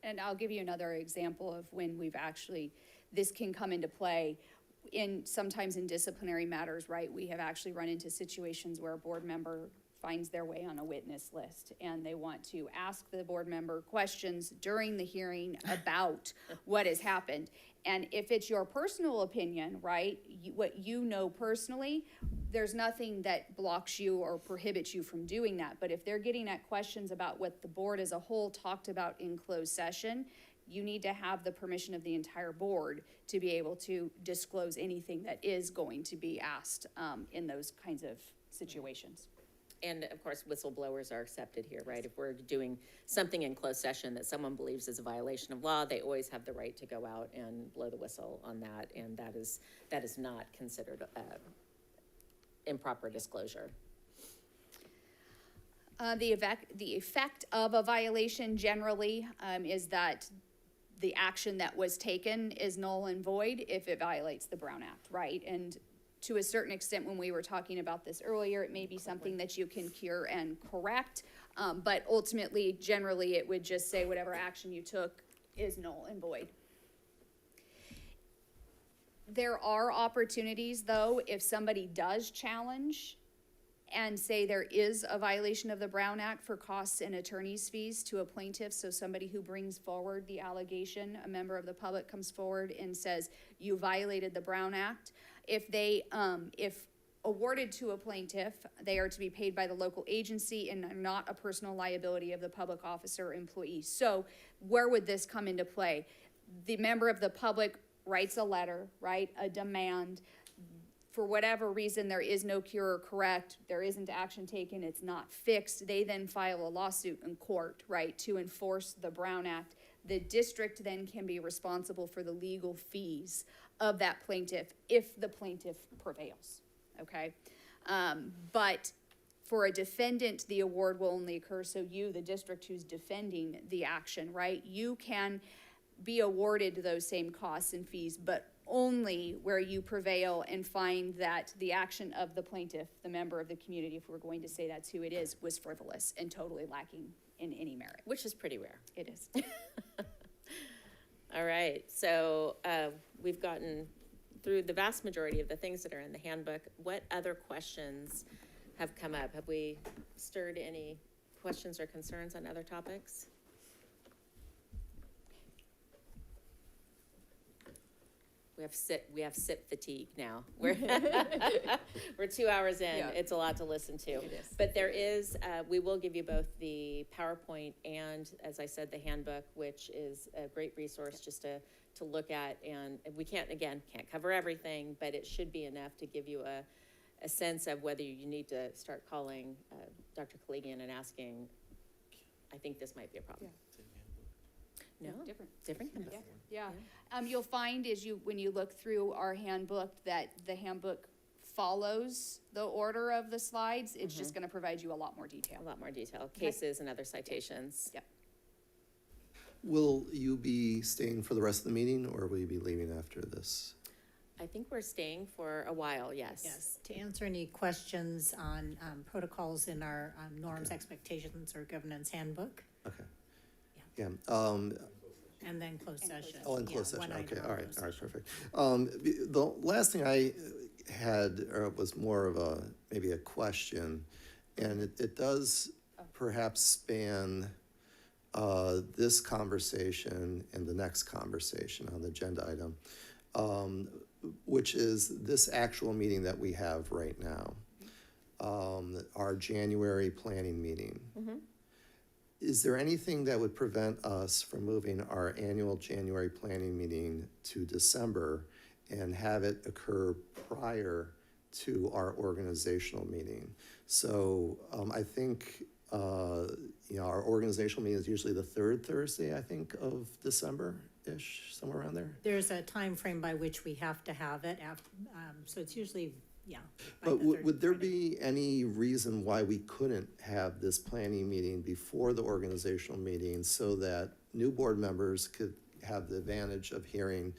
N: And I'll give you another example of when this can come into play sometimes in disciplinary matters, right? We have actually run into situations where a board member finds their way on a witness list and they want to ask the board member questions during the hearing about what has happened. And if it's your personal opinion, right, what you know personally, there's nothing that blocks you or prohibits you from doing that. But if they're getting at questions about what the board as a whole talked about in closed session, you need to have the permission of the entire board to be able to disclose anything that is going to be asked in those kinds of situations.
M: And of course, whistleblowers are accepted here, right? If we're doing something in closed session that someone believes is a violation of law, they always have the right to go out and blow the whistle on that, and that is not considered improper disclosure.
N: The effect of a violation generally is that the action that was taken is null and void if it violates the Brown Act, right? And to a certain extent, when we were talking about this earlier, it may be something that you can cure and correct, but ultimately, generally, it would just say whatever action you took is null and void. There are opportunities, though, if somebody does challenge and say there is a violation of the Brown Act for costs and attorney's fees to a plaintiff. So somebody who brings forward the allegation, a member of the public comes forward and says, you violated the Brown Act. If awarded to a plaintiff, they are to be paid by the local agency and not a personal liability of the public officer or employee. So where would this come into play? The member of the public writes a letter, right, a demand. For whatever reason, there is no cure or correct, there isn't action taken, it's not fixed. They then file a lawsuit in court, right, to enforce the Brown Act. The district then can be responsible for the legal fees of that plaintiff if the plaintiff prevails, okay? But for a defendant, the award will only occur, so you, the district who's defending the action, right, you can be awarded those same costs and fees, but only where you prevail and find that the action of the plaintiff, the member of the community, if we're going to say that's who it is, was frivolous and totally lacking in any merit.
M: Which is pretty rare.
N: It is.
M: All right, so we've gotten through the vast majority of the things that are in the handbook. What other questions have come up? Have we stirred any questions or concerns on other topics? we have sit fatigue now. We're 2 hours in.
N: Yeah.
M: It's a lot to listen to.
N: It is.
M: But there is, we will give you both the PowerPoint and, as I said, the handbook, which is a great resource just to look at. And we can't cover everything, but it should be enough to give you a sense of whether you need to start calling Dr. Kaligian and asking, I think this might be a problem. No, different handbook.
N: Yeah. You'll find when you look through our handbook that the handbook follows the order of the slides. It's just going to provide you a lot more detail.
M: A lot more detail, cases and other citations.
N: Yep.
A: Will you be staying for the rest of the meeting, or will you be leaving after this?
M: I think we're staying for a while, yes.
C: Yes, to answer any questions on protocols in our norms, expectations, or governance handbook,
A: Okay. Yeah.
C: and then closed session.
A: Oh, in
C: Yeah,
A: closed
C: one
A: session,
C: item
A: okay,
C: in
A: all right,
C: closed
A: all right,
C: session.
A: perfect. The last thing I had was more of maybe a question, and it does perhaps span this conversation and the next conversation on the agenda item, which is this actual meeting that we have right now, our January planning meeting. Is there anything that would prevent us from moving our annual January planning meeting to December and have it occur prior to our organizational meeting? So I think, our organizational meeting is usually the third Thursday, I think, of December-ish, somewhere around there.
C: There's a time frame by which we have to have it, so it's usually, by
A: But
C: the third
A: would there
C: Friday.
A: be any reason why we couldn't have this planning meeting before the organizational meeting so that new board members could have the advantage of hearing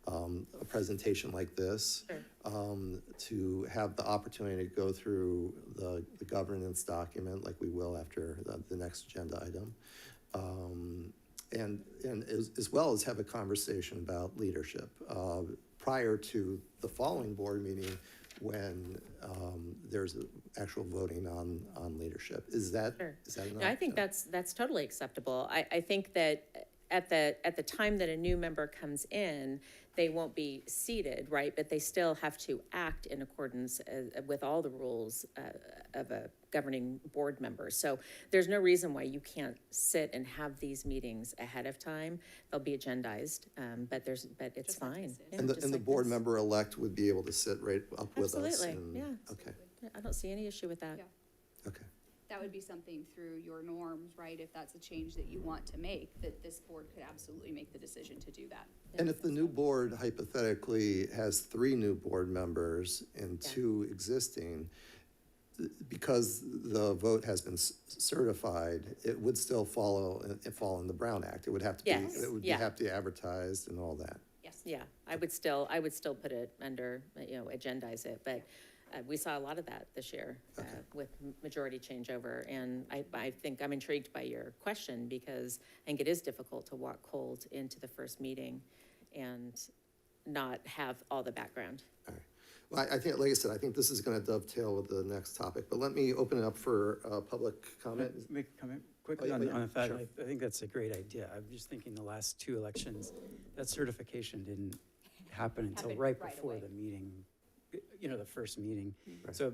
A: a presentation like this? To have the opportunity to go through the governance document like we will after the next agenda item. And as well as have a conversation about leadership prior to the following board meeting when there's actual voting on leadership. Is that enough?
M: No, I think that's totally acceptable. I think that at the time that a new member comes in, they won't be seated, right? But they still have to act in accordance with all the rules of a governing board member. So there's no reason why you can't sit and have these meetings ahead of time. They'll be agendized, but it's fine. Yeah,
A: And
M: just
A: the
M: like
A: board
M: this.
A: member-elect would be able to sit right up with us?
M: Absolutely,
A: and-
M: yeah.
A: Okay,
M: I don't see any issue with that.
N: Yeah.
A: okay.
N: That would be something through your norms, right? If that's a change that you want to make, that this board could absolutely make the decision to do that.
A: And if the new board hypothetically has 3 new board members and 2 existing, because the vote has been certified, it would still fall in the Brown Act. It would have to be,
M: Yes,
A: it would
M: yeah.
A: have to be advertised and all that.
N: Yes.
M: Yeah, I would still put it under, agendize it, but we saw a lot of that this year with majority changeover. And I think I'm intrigued by your question because I think it is difficult to walk cold into the first meeting and not have all the background.
A: All right. Well, I think, like I said, I think this is going to dovetail with the next topic, but let me open it up for public comment.
D: Make a comment quickly
A: Oh,
D: on
A: yeah,
D: the fact,
A: sure.
D: I think that's a great idea. I'm just thinking the last 2 elections, that certification didn't happen until
N: Happened
D: right
N: right
D: before
N: away.
D: the meeting, the first meeting.
A: Right.
D: So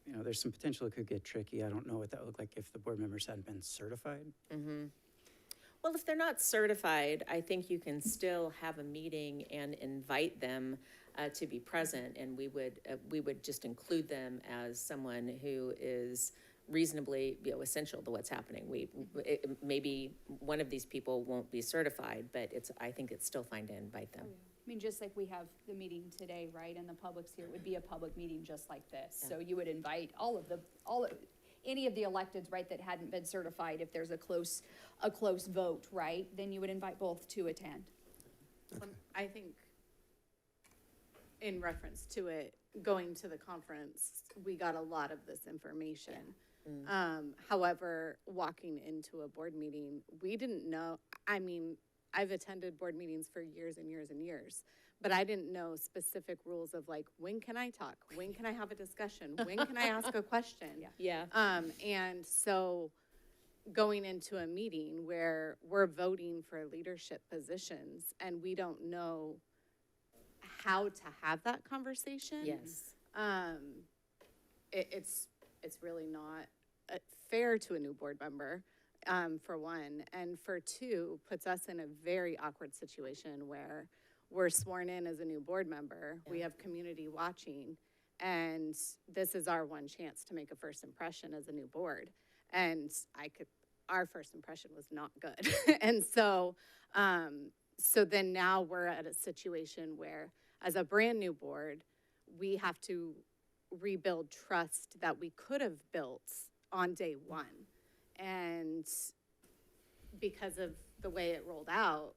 D: there's some potential it could get tricky. I don't know what that would look like if the board members hadn't been certified.
M: Well, if they're not certified, I think you can still have a meeting and invite them to be present, and we would just include them as someone who is reasonably essential to what's happening. Maybe one of these people won't be certified, but I think it's still fine to invite them.
N: I mean, just like we have the meeting today, right, and the public's here, it would be a public meeting just like this. So you would invite any of the electeds, right, that hadn't been certified, if there's a close vote, right, then you would invite both to attend.
G: I think in reference to it, going to the conference, we got a lot of this information. However, walking into a board meeting, we didn't know, I've attended board meetings for years and years and years, but I didn't know specific rules of like, when can I talk? When can I have a discussion? When can I ask a question?
M: Yeah.
G: And so going into a meeting where we're voting for leadership positions and we don't know how to have that conversation.
M: Yes.
G: It's really not fair to a new board member, for one, and for two, puts us in a very awkward situation where we're sworn in as a new board member, we have community watching, and this is our one chance to make a first impression as a new board. And our first impression was not good. And so then now we're at a situation where, as a brand new board, we have to rebuild trust that we could have built on day one. And because of the way it rolled out,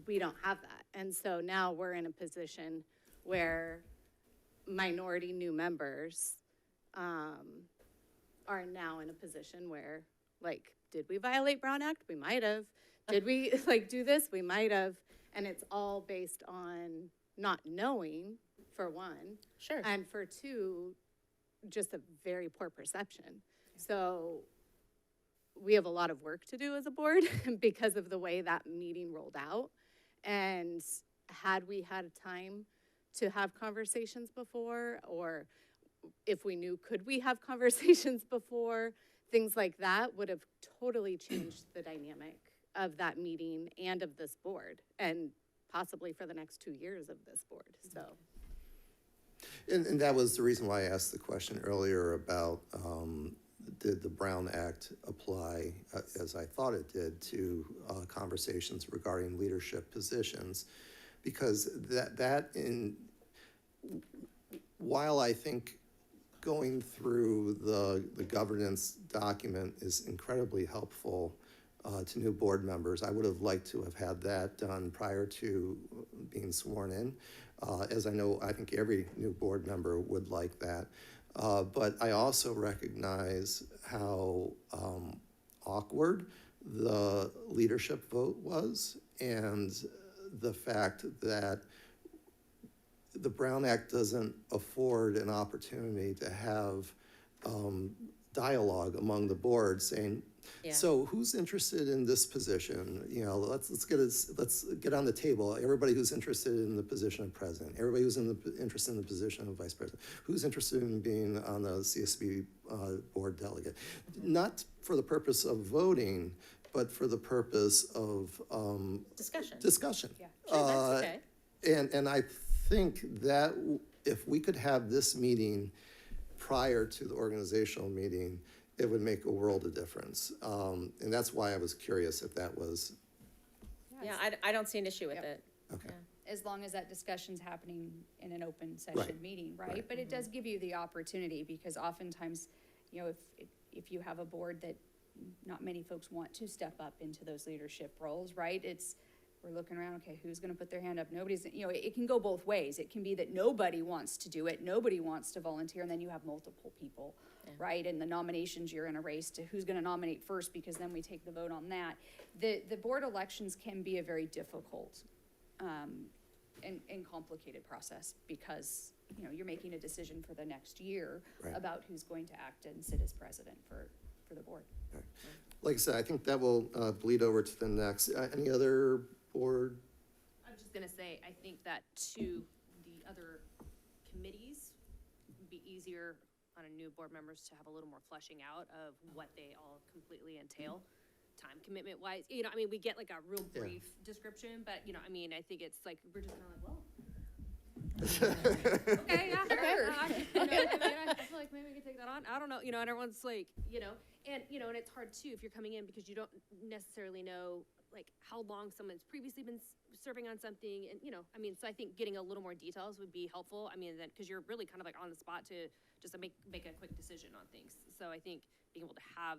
G: we don't have that. And so now we're in a position where minority new members are now in a position where, like, did we violate Brown Act? We might have. Did we, do this? We might have. And it's all based on not knowing, for one.
M: Sure.
G: And for two, just a very poor perception. So we have a lot of work to do as a board because of the way that meeting rolled out. And had we had time to have conversations before, or if we knew, could we have conversations before, things like that would have totally changed the dynamic of that meeting and of this board, and possibly for the next 2 years of this board, so.
A: And that was the reason why I asked the question earlier about did the Brown Act apply, as I thought it did, to conversations regarding leadership positions? Because while I think going through the governance document is incredibly helpful to new board members, I would have liked to have had that done prior to being sworn in. As I think every new board member would like that. But I also recognize how awkward the leadership vote was, and the fact that the Brown Act doesn't afford an opportunity to have dialogue among the board saying, so who's interested in this position? Let's get on the table. Everybody who's interested in the position of president, everybody who's interested in the position of vice president, who's interested in being on the CSB board delegate. Not for the purpose of voting, but for the purpose of discussion.
M: Yeah, sure, that's okay.
A: And I think that if we could have this meeting prior to the organizational meeting, it would make a world of difference. And that's why I was curious if that was.
M: Yeah, I don't see an issue with it.
A: Okay.
M: Yeah.
N: As long as that discussion's happening in an open session meeting, right? But it does give you the opportunity, because oftentimes, if you have a board that not many folks want to step up into those leadership roles, right? We're looking around, okay, who's gonna put their hand up? Nobody's, it can go both ways. It can be that nobody wants to do it, nobody wants to volunteer, and then you have multiple people, right? And the nominations, you're in a race to who's gonna nominate first, because then we take the vote on that. The board elections can be a very difficult and complicated process, because, you're making a decision for the next year about who's going to act and sit as president for the board.
A: Right. Like I said, I think that will bleed over to the next. Any other board?
F: I was just gonna say, I think that to the other committees, it'd be easier on a new board members to have a little more fleshing out of what they all completely entail, time commitment wise. We get like a real brief description, but I think it's like, we're just kind of like, well. Okay, yeah, sure. I feel like maybe we can take that on. I don't know, and everyone's like, and it's hard too if you're coming in, because you don't necessarily know like how long someone's previously been serving on something, and so I think getting a little more details would be helpful. Then because you're really kind of like on the spot to just make a quick decision on things. So I think being able to have,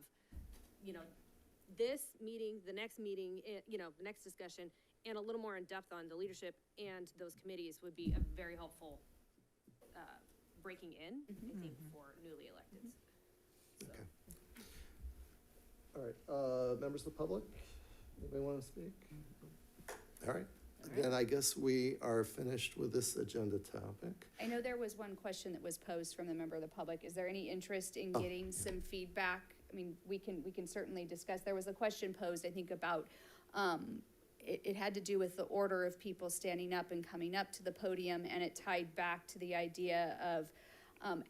F: this meeting, the next meeting, the next discussion, and a little more in depth on the leadership and those committees would be a very helpful breaking in, I think, for newly electeds. So.
A: Okay. All right, members of the public, anybody want to speak? All right. Then I guess we are finished with this agenda topic.
N: I know there was one question that was posed from the member of the public. Is there any interest in getting some feedback? We can certainly discuss. There was a question posed, I think, about it had to do with the order of people standing up and coming up to the podium, and it tied back to the idea of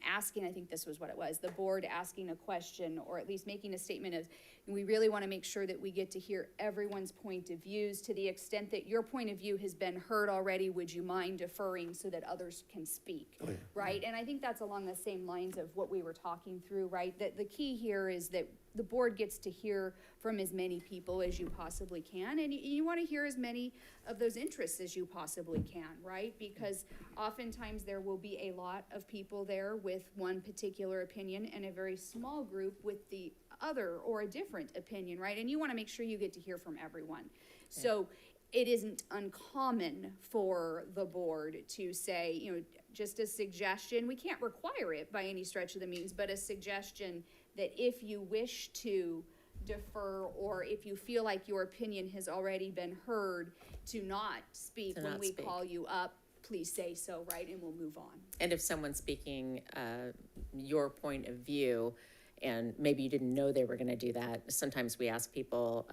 N: asking, I think this was what it was, the board asking a question, or at least making a statement of, we really want to make sure that we get to hear everyone's point of views. To the extent that your point of view has been heard already, would you mind deferring so that others can speak?
A: Oh, yeah.
N: Right? And I think that's along the same lines of what we were talking through, right? That the key here is that the board gets to hear from as many people as you possibly can, and you want to hear as many of those interests as you possibly can, right? Because oftentimes there will be a lot of people there with one particular opinion and a very small group with the other or a different opinion, right? And you want to make sure you get to hear from everyone. So it isn't uncommon for the board to say, you know, just a suggestion, we can't require it by any stretch of the means, but a suggestion that if you wish to defer, or if you feel like your opinion has already been heard, to not speak when we call you up, please say so, right? And we'll move on.
M: And if someone's speaking your point of view, and maybe you didn't know they were going to do that, sometimes we ask people,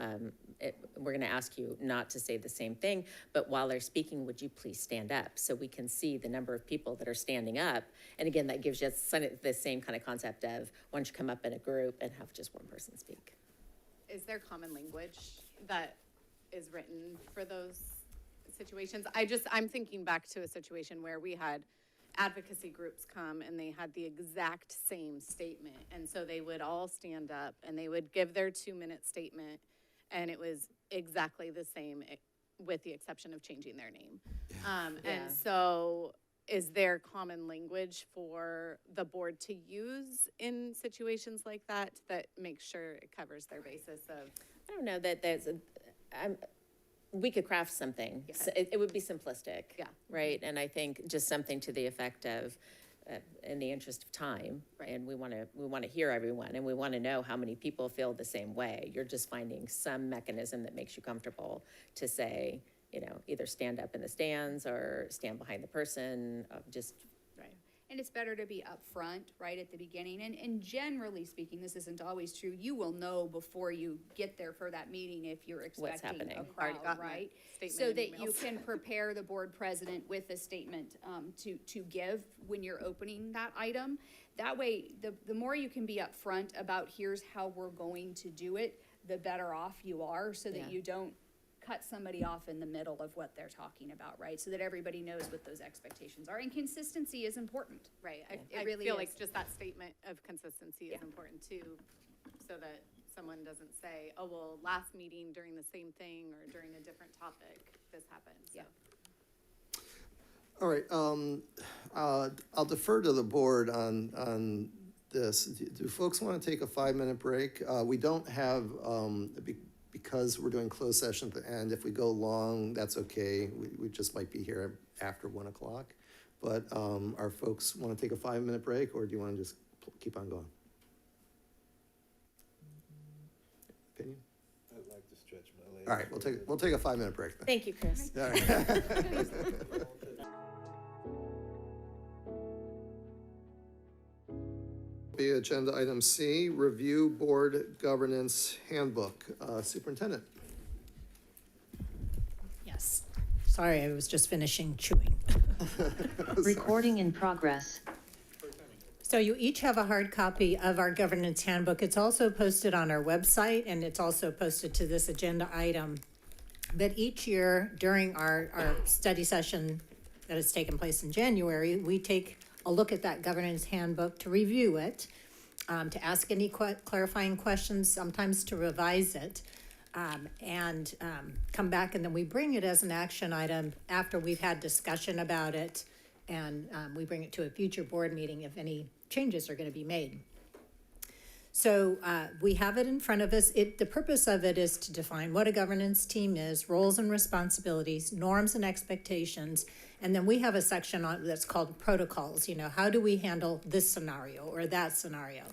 M: we're going to ask you not to say the same thing, but while they're speaking, would you please stand up so we can see the number of people that are standing up? And again, that gives you the same kind of concept of why don't you come up in a group and have just one person speak.
G: Is there common language that is written for those situations? I'm thinking back to a situation where we had advocacy groups come and they had the exact same statement. And so they would all stand up and they would give their 2-minute statement, and it was exactly the same with the exception of changing their name. And so is there common language for the board to use in situations like that makes sure it covers their basis of?
M: I don't know that there's we could craft something.
G: Yeah.
M: So it would be simplistic.
G: Yeah.
M: Right. And I think just something to the effect of, in the interest of time,
G: Right.
M: and we want to hear everyone, and we want to know how many people feel the same way. You're just finding some mechanism that makes you comfortable to say, you know, either stand up in the stands or stand behind the person, just.
N: Right. And it's better to be upfront, right, at the beginning. And generally speaking, this isn't always true. You will know before you get there for that meeting if you're expecting
M: happening.
N: a crowd, right? So that you can prepare the board president with a statement to give when you're opening that item. That way, the more you can be upfront about here's how we're going to do it, the better off you are, so that you don't cut somebody off in the middle of what they're talking about, right? So that everybody knows what those expectations are. And consistency is important.
G: Right.
N: It really
G: feel
N: is.
G: like just that statement of consistency is important too, so that someone doesn't say, oh, well, last meeting during the same thing or during a different topic, this happened. So.
N: Yeah.
A: All right, I'll defer to the board on this. Do folks want to take a 5-minute break? We don't have, because we're doing closed session at the end, if we go long, that's okay. We just might be here after 1 o'clock. But our folks want to take a 5-minute break, or do you want to just keep on going? Opinion?
L: I'd like to stretch my legs.
A: All right, we'll take a 5-minute break then.
M: Thank you, Chris.
A: All right. Be agenda item C, review board governance handbook. Superintendent.
C: Yes. Sorry, I was just finishing chewing.
B: Recording in progress.
C: So you each have a hard copy of our governance handbook. It's also posted on our website, and it's also posted to this agenda item. But each year during our study session that has taken place in January, we take a look at that governance handbook to review it, to ask any clarifying questions, sometimes to revise it, and come back, and then we bring it as an action item after we've had discussion about it, and we bring it to a future board meeting if any changes are going to be made. So we have it in front of us. The purpose of it is to define what a governance team is, roles and responsibilities, norms and expectations, and then we have a section that's called protocols. You know, how do we handle this scenario or that scenario?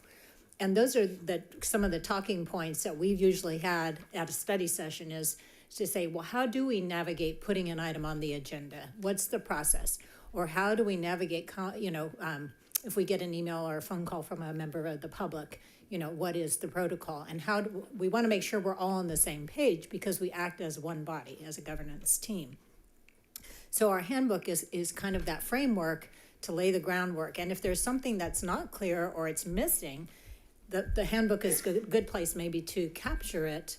C: And those are some of the talking points that we've usually had at a study session, is to say, well, how do we navigate putting an item on the agenda? What's the process? Or how do we navigate, if we get an email or a phone call from a member of the public, you know, what is the protocol? And how do, we want to make sure we're all on the same page because we act as one body, as a governance team. So our handbook is kind of that framework to lay the groundwork. And if there's something that's not clear or it's missing, the handbook is a good place maybe to capture it,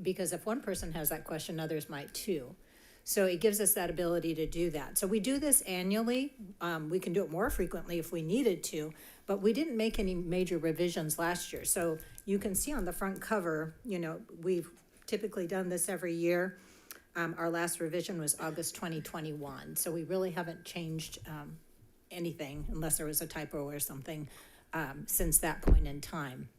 C: because if one person has that question, others might too. So it gives us that ability to do that. So we do this annually. We can do it more frequently if we needed to, but we didn't make any major revisions last year. So you can see on the front cover, you know, we've typically done this every year. Our last revision was August 2021. So we really haven't changed anything unless there was a typo or something since that point in time.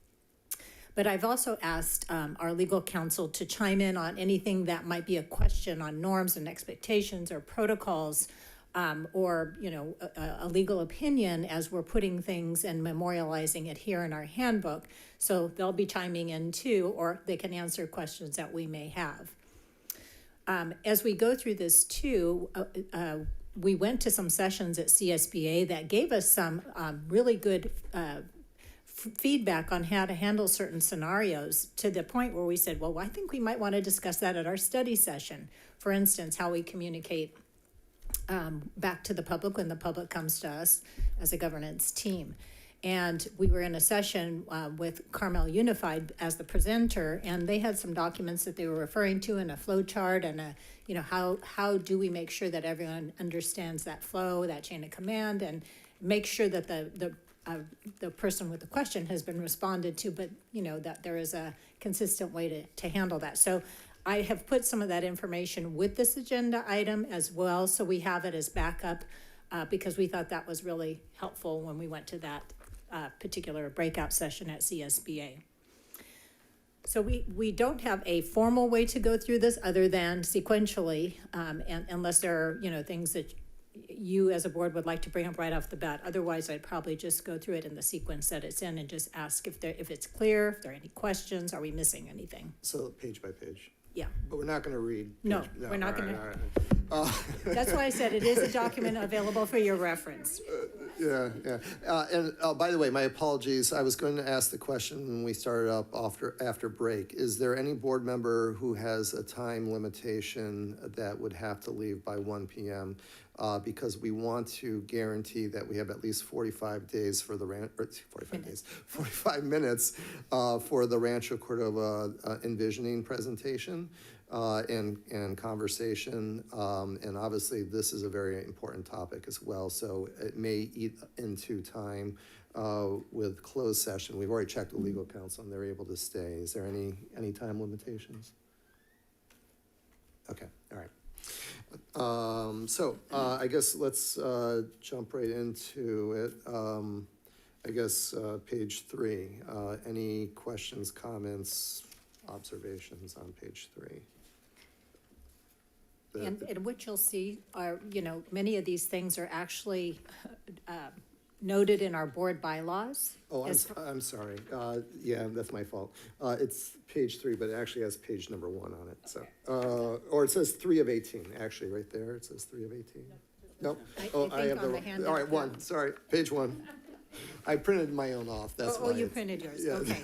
C: But I've also asked our legal counsel to chime in on anything that might be a question on norms and expectations or protocols, or, you know, a legal opinion as we're putting things and memorializing it here in our handbook. So they'll be chiming in too, or they can answer questions that we may have. As we go through this too, we went to some sessions at CSBA that gave us some really good feedback on how to handle certain scenarios, to the point where we said, well, I think we might want to discuss that at our study session. For instance, how we communicate back to the public when the public comes to us as a governance team. And we were in a session with Carmel Unified as the presenter, and they had some documents that they were referring to in a flow chart, and you know, how do we make sure that everyone understands that flow, that chain of command, and make sure that the person with the question has been responded to, but you know, that there is a consistent way to handle that. So I have put some of that information with this agenda item as well, so we have it as backup, because we thought that was really helpful when we went to that particular breakout session at CSBA. So we don't have a formal way to go through this other than sequentially, and unless there are, you know, things that you as a board would like to bring up right off the bat. Otherwise, I'd probably just go through it in the sequence that it's in and just ask if it's clear, if there are any questions, are we missing anything?
A: So page by page.
C: Yeah.
A: But we're not going to read.
C: No, we're not going
A: to.
C: That's why I said it is a document available for your reference.
A: Yeah. And by the way, my apologies. I was going to ask the question when we started up after break. Is there any board member who has a time limitation that would have to leave by 1 p.m.? Because we want to guarantee that we have at least 45 days for the 45 minutes for the Rancho Cordova envisioning presentation and conversation. And obviously, this is a very important topic as well. So it may eat into time with closed session. We've already checked with legal counsel and they're able to stay. Is there any time limitations? Okay, all right. So I guess let's jump right into it. I guess page 3. Any questions, comments, observations on page 3?
C: And what you'll see are, you know, many of these things are actually noted in our board bylaws.
A: Oh, I'm sorry. Yeah, that's my fault. It's page 3, but it actually has page number 1 on it. So, or it says 3 of 18. Actually, right there, it says 3 of 18. Nope.
C: I have the handout.
A: All right, 1. Sorry, page 1. I printed my own off. That's why.
C: Oh, you printed yours. Yeah. Okay.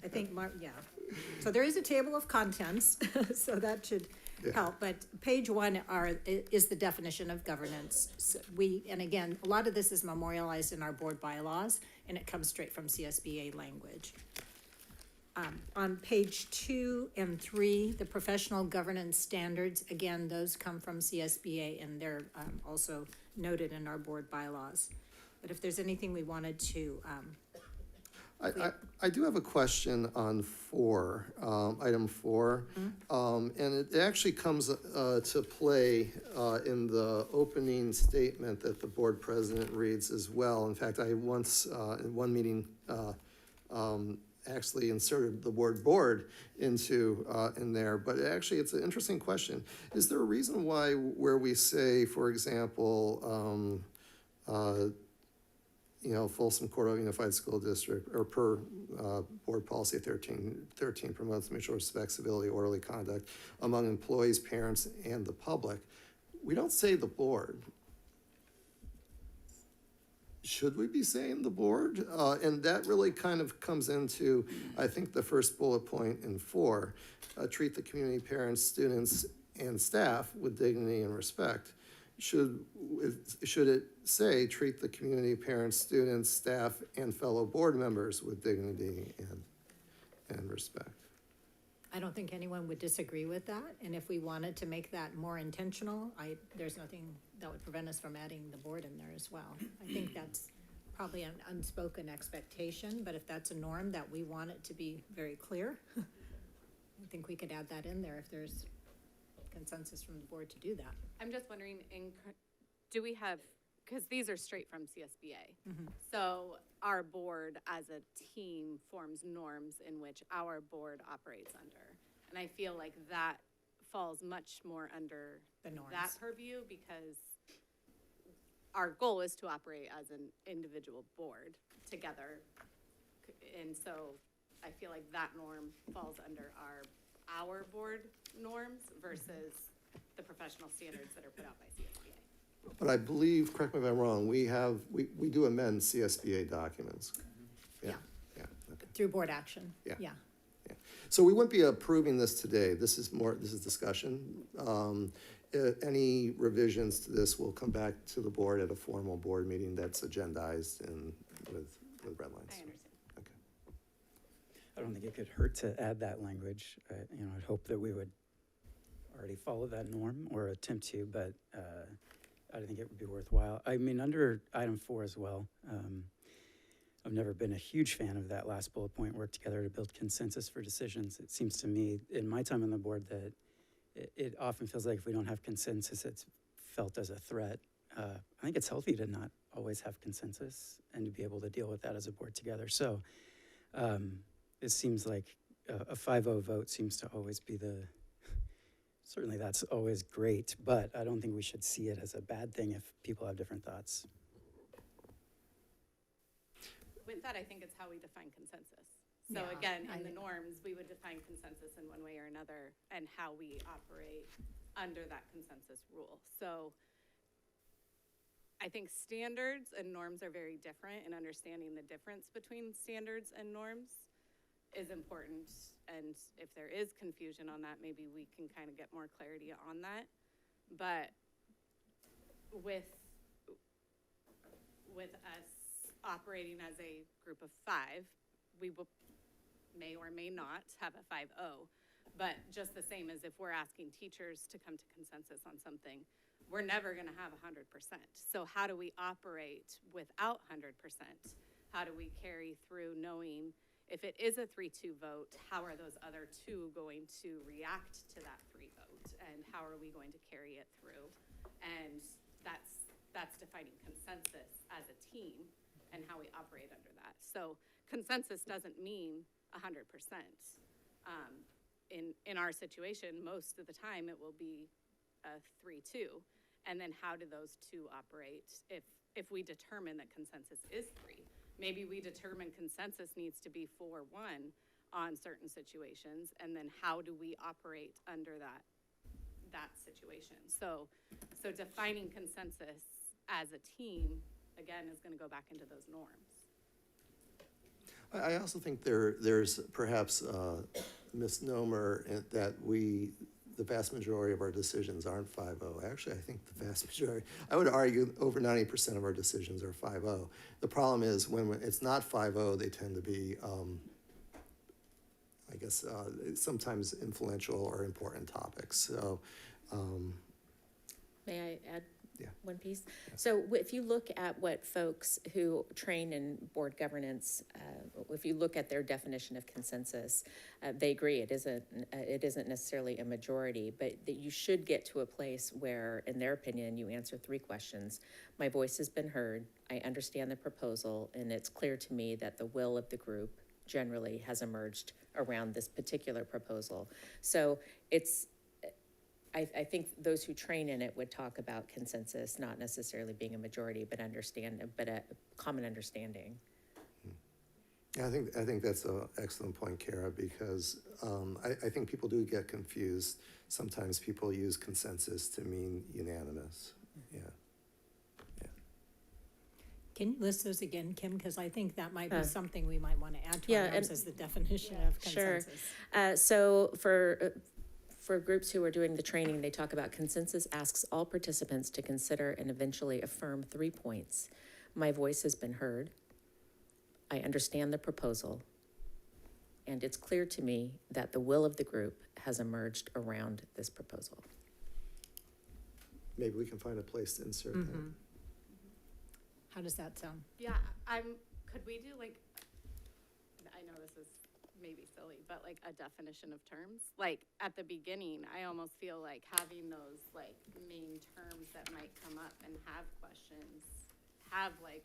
C: I think yeah. So there is a table of contents, so that should help. But page 1 is the definition of governance. So and again, a lot of this is memorialized in our board bylaws, and it comes straight from CSBA language. On page 2 and 3, the professional governance standards, again, those come from CSBA, and they're also noted in our board bylaws. But if there's anything we wanted to
A: I do have a question on 4, item 4, and it actually comes to play in the opening statement that the board president reads as well. In fact, I once in one meeting actually inserted the word board into in there, but actually it's an interesting question. Is there a reason why where we say, for example, you know, Folsom Cordova Unified School District, or per board policy 13 promotes mutual respect, civility, orderly conduct among employees, parents, and the public. We don't say the board. should we be saying the board? And that really kind of comes into, I think, the first bullet point in 4, treat the community, parents, students, and staff with dignity and respect. Should it say, treat the community, parents, students, staff, and fellow board members with dignity and respect?
C: I don't think anyone would disagree with that, and if we wanted to make that more intentional, there's nothing that would prevent us from adding the board in there as well. I think that's probably an unspoken expectation, but if that's a norm that we want it to be very clear, I think we could add that in there if there's consensus from the board to do that.
G: I'm just wondering, do we have, because these are straight from CSBA. So our board as a team forms norms in which our board operates under. And I feel like that falls much more under
C: The norms.
G: that purview because our goal is to operate as an individual board together. And so I feel like that norm falls under our board norms versus the professional standards that are put out by CSBA.
A: But I believe, correct me if I'm wrong, we do amend CSBA documents.
C: Yeah.
A: Yeah, okay.
C: Through board action.
A: Yeah.
C: Yeah.
A: So we wouldn't be approving this today. This is discussion. Any revisions to this will come back to the board at a formal board meeting that's agendized and with red lines.
G: I understand.
A: Okay.
D: I don't think it could hurt to add that language. I'd hope that we would already follow that norm or attempt to, but I think it would be worthwhile. I mean, under item 4 as well, I've never been a huge fan of that last bullet point, work together to build consensus for decisions. It seems to me, in my time on the board, that it often feels like if we don't have consensus, it's felt as a threat. I think it's healthy to not always have consensus and to be able to deal with that as a board together. So it seems like a 5-0 vote seems to always be certainly that's always great, but I don't think we should see it as a bad thing if people have different thoughts.
G: With that, I think it's how we define consensus. So
C: Yeah,
G: again, in the norms, we would define consensus in one way or another and how we operate under that consensus rule. So I think standards and norms are very different, and understanding the difference between standards and norms is important. And if there is confusion on that, maybe we can kind of get more clarity on that. But with us operating as a group of 5, we may or may not have a 5-0, but just the same as if we're asking teachers to come to consensus on something, we're never going to have 100%. So how do we operate without 100%? How do we carry through knowing if it is a 3-2 vote, how are those other 2 going to react to that 3 vote? And how are we going to carry it through? And that's defining consensus as a team and how we operate under that. So consensus doesn't mean 100%. In our situation, most of the time it will be a 3-2. And then how do those 2 operate if we determine that consensus is 3? Maybe we determine consensus needs to be 4-1 on certain situations, and then how do we operate under that situation? So defining consensus as a team, again, is going to go back into those norms.
A: I also think there's perhaps a misnomer that the vast majority of our decisions aren't 5-0. Actually, I think the vast majority, I would argue over 90% of our decisions are 5-0. The problem is when it's not 5-0, they tend to be, I guess, sometimes influential or important topics. So,
M: May I add
A: Yeah.
M: one piece? So if you look at what folks who train in board governance, if you look at their definition of consensus, they agree it isn't necessarily a majority, but that you should get to a place where, in their opinion, you answer 3 questions. My voice has been heard, I understand the proposal, and it's clear to me that the will of the group generally has emerged around this particular proposal. So I think those who train in it would talk about consensus not necessarily being a majority, but a common understanding.
A: Yeah, I think that's an excellent point, Kara, because I think people do get confused. Sometimes people use consensus to mean unanimous. Yeah.
C: Can you list those again, Kim? Because I think that might be something we might want to add to
M: yeah,
C: our notes
M: and-
C: as the definition of
M: Sure.
C: consensus.
M: So for groups who are doing the training, they talk about consensus asks all participants to consider and eventually affirm 3 points. My voice has been heard. I understand the proposal. And it's clear to me that the will of the group has emerged around this proposal.
A: Maybe we can find a place to insert that.
C: How does that sound?
G: Yeah, could we do like, I know this is maybe silly, but like a definition of terms? Like at the beginning, I almost feel like having those like main terms that might come up and have questions, have like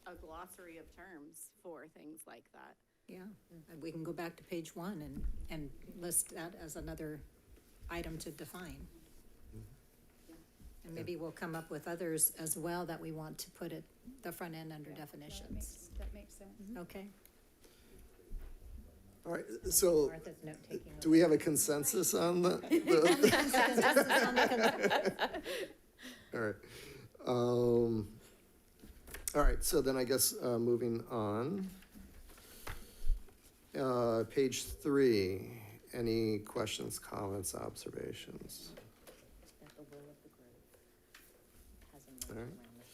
G: a glossary of terms for things like that.
C: Yeah, and we can go back to page 1 and list that as another item to define. And maybe we'll come up with others as well that we want to put at the front end under definitions.
N: That makes sense.
C: Okay.
A: All right, so
C: Martha's note-taking.
A: do we have a consensus on the? All right. All right, so then I guess moving on. Page 3, any questions, comments, observations?
M: That the will of the group has emerged
A: All right.
M: around this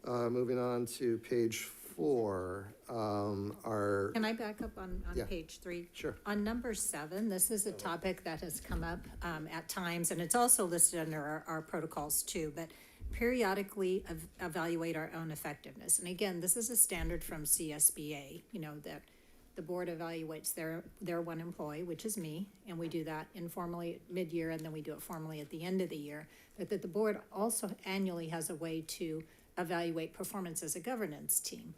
M: proposal.
A: Moving on to page 4, our,
C: Can I back up on
A: Yeah.
C: page 3?
A: Sure.
C: On number 7, this is a topic that has come up at times, and it's also listed under our protocols too, but periodically evaluate our own effectiveness. And again, this is a standard from CSBA, that the board evaluates their one employee, which is me, and we do that informally mid-year, and then we do it formally at the end of the year. But that the board also annually has a way to evaluate performance as a governance team.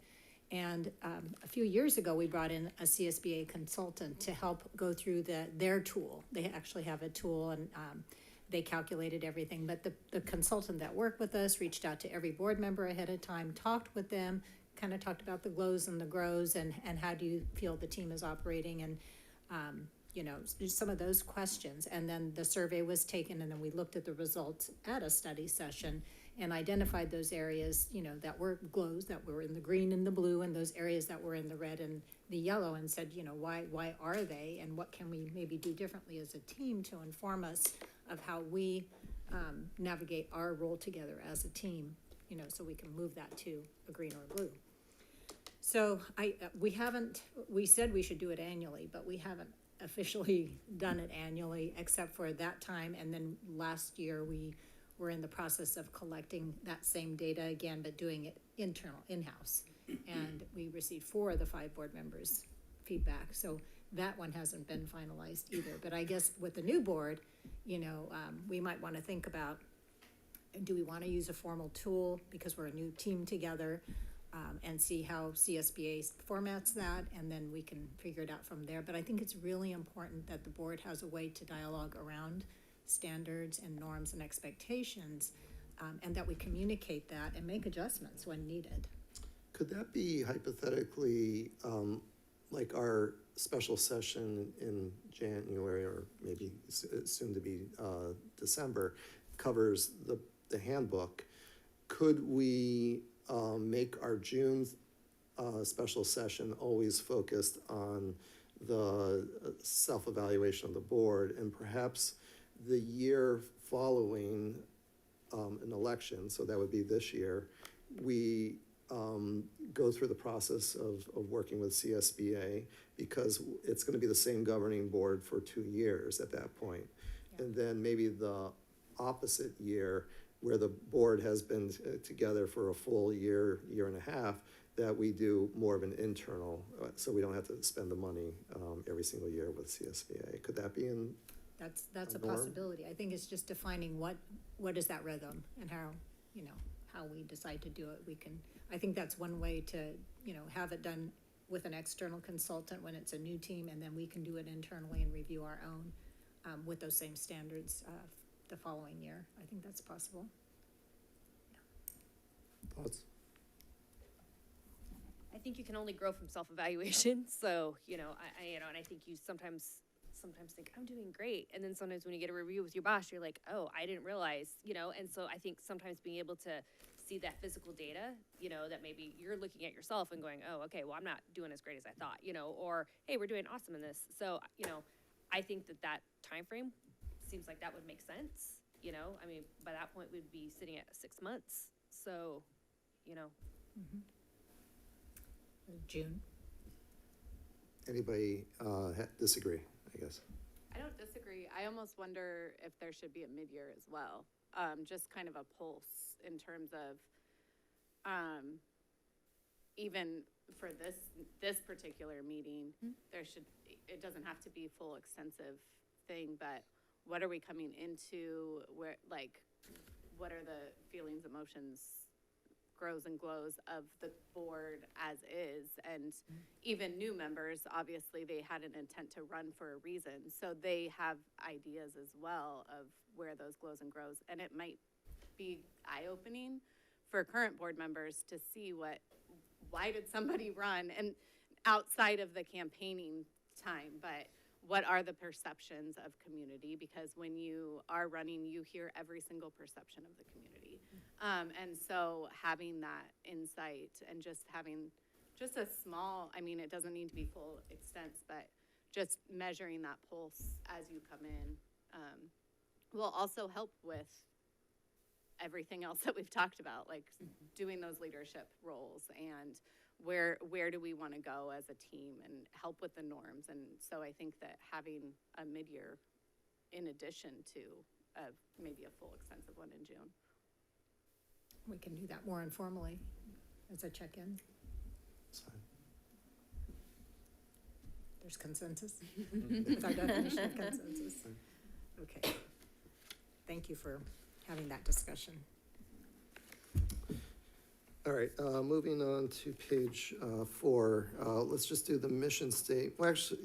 C: And a few years ago, we brought in a CSBA consultant to help go through their tool. They actually have a tool, and they calculated everything. But the consultant that worked with us reached out to every board member ahead of time, talked with them, kind of talked about the glows and the grows, and how do you feel the team is operating, and some of those questions. And then the survey was taken, and then we looked at the results at a study session and identified those areas, that were glows, that were in the green and the blue, and those areas that were in the red and the yellow, and said, why are they, and what can we maybe do differently as a team to inform us of how we navigate our role together as a team, so we can move that to a green or a blue. So we said we should do it annually, but we haven't officially done it annually except for that time. And then last year we were in the process of collecting that same data again, but doing it in-house. And we received 4 of the 5 board members' feedback. So that one hasn't been finalized either. But I guess with the new board, we might want to think about, do we want to use a formal tool because we're a new team together? And see how CSBA formats that, and then we can figure it out from there. But I think it's really important that the board has a way to dialogue around standards and norms and expectations, and that we communicate that and make adjustments when needed.
A: could that be hypothetically like our special session in January, or maybe soon to be December, covers the handbook? Could we make our June special session always focused on the self-evaluation of the board, and perhaps the year following an election, so that would be this year, we go through the process of working with CSBA, because it's going to be the same governing board for 2 years at that point. Yeah. And then maybe the opposite year, where the board has been together for a full year, year and a half, that we do more of an internal, so we don't have to spend the money every single year with CSBA. Could that be in?
C: That's a possibility. I think it's just defining what is that rhythm, and how we decide to do it. I think that's one way to, have it done with an external consultant when it's a new team, and then we can do it internally and review our own with those same standards the following year. I think that's possible.
A: Thoughts?
F: I think you can only grow from self-evaluation. So, and I think you sometimes think I'm doing great. And then sometimes when you get a review with your boss, you're like, oh, I didn't realize, and so I think sometimes being able to see that physical data, you know, that maybe you're looking at yourself and going, oh, okay, well, I'm not doing as great as I thought, you know, or, hey, we're doing awesome in this. So, you know, I think that timeframe seems like that would make sense, you know, I mean, by that point, we'd be sitting at 6 months. So, you know,
C: June.
A: Anybody disagree, I guess?
G: I don't disagree. I almost wonder if there should be a mid-year as well. Just kind of a pulse in terms of, even for this particular meeting, it doesn't have to be a full extensive thing, but what are we coming into, where, like, what are the feelings, emotions, grows and glows of the board as is? And even new members, obviously, they had an intent to run for a reason. So they have ideas as well of where those glows and grows. And it might be eye-opening for current board members to see why did somebody run? And outside of the campaigning time, but what are the perceptions of community? Because when you are running, you hear every single perception of the community. And so having that insight and just having just a small, I mean, it doesn't need to be full extents, but just measuring that pulse as you come in will also help with everything else that we've talked about, like doing those leadership roles and where do we want to go as a team and help with the norms. And so I think that having a mid-year in addition to maybe a full extensive one in June.
C: We can do that more informally as a check-in.
A: That's fine.
C: There's consensus. That's our definition of consensus. Okay. Thank you for having that discussion.
A: All right, moving on to page 4, let's just do the mission state. Well, actually,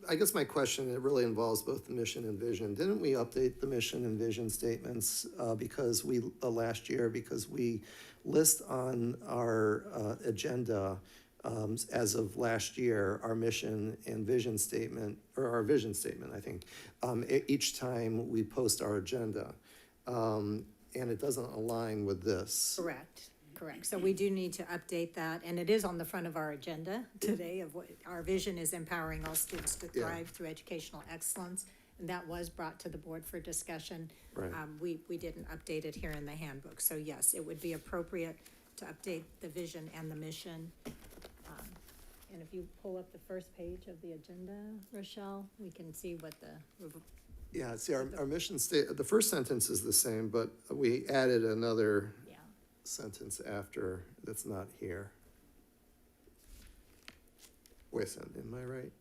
A: I guess my question, it really involves both the mission and vision. Didn't we update the mission and vision statements because last year, because we list on our agenda as of last year, our mission and vision statement, or our vision statement, I think, each time we post our agenda. And it doesn't align with this.
C: Correct. So we do need to update that, and it is on the front of our agenda today of what our vision is: empowering all students to thrive through educational excellence. And that was brought to the board for discussion.
A: Right.
C: We didn't update it here in the handbook. So yes, it would be appropriate to update the vision and the mission. And if you pull up the first page of the agenda, Rochelle, we can see what the
A: Yeah, see, our mission the first sentence is the same, but we added another sentence after that's not here. Wait a second, am I right?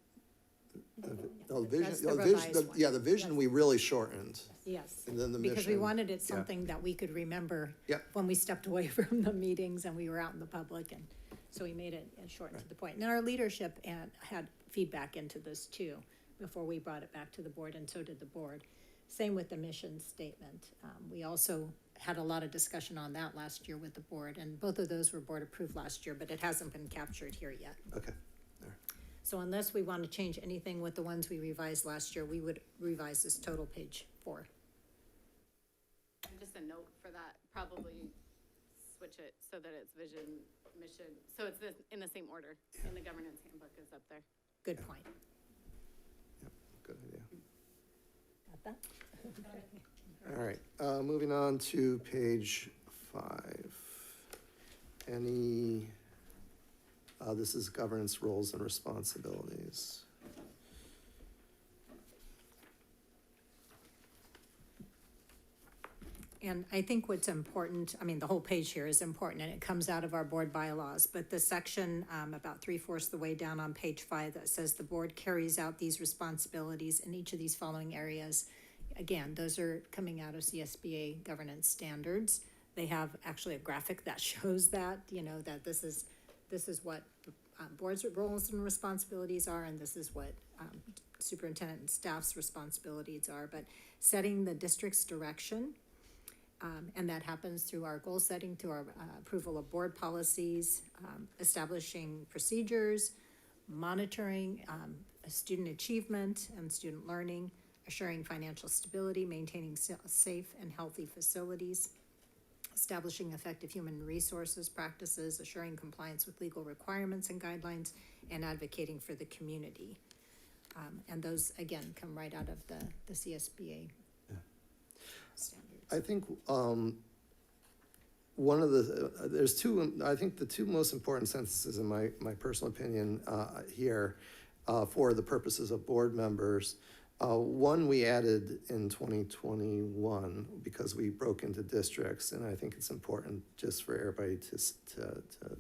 A: The vision,
C: That's the revised one.
A: the vision we really shortened.
C: Yes,
A: And then the mission.
C: because we wanted it something that we could remember when we stepped away from the meetings and we were out in the public, and so we made it shortened to the point. And our leadership had feedback into this too before we brought it back to the board, and so did the board. Same with the mission statement. We also had a lot of discussion on that last year with the board, and both of those were board approved last year, but it hasn't been captured here yet.
A: Okay. All right.
C: So unless we want to change anything with the ones we revised last year, we would revise this total page 4.
G: And just a note for that, probably switch it so that it's vision, mission, so it's in the same order, in the governance handbook is up there.
C: Good point.
A: Yep, good idea.
C: Got that?
A: All right, moving on to page 5. This is governance roles and responsibilities.
C: And I think what's important, I mean, the whole page here is important, and it comes out of our board bylaws, but the section about 3/4 the way down on page 5 that says the board carries out these responsibilities in each of these following areas. Again, those are coming out of CSBA governance standards. They have actually a graphic that shows that, you know, that this is what board's roles and responsibilities are, and this is what superintendent and staff's responsibilities are. But setting the district's direction, and that happens through our goal setting, through our approval of board policies, establishing procedures, monitoring student achievement and student learning, assuring financial stability, maintaining safe and healthy facilities, establishing effective human resources practices, assuring compliance with legal requirements and guidelines, and advocating for the community. And those, again, come right out of the CSBA standards.
A: I think one of the, there's two, I think the two most important sentences in my personal opinion here for the purposes of board members. One we added in 2021 because we broke into districts, and I think it's important just for everybody to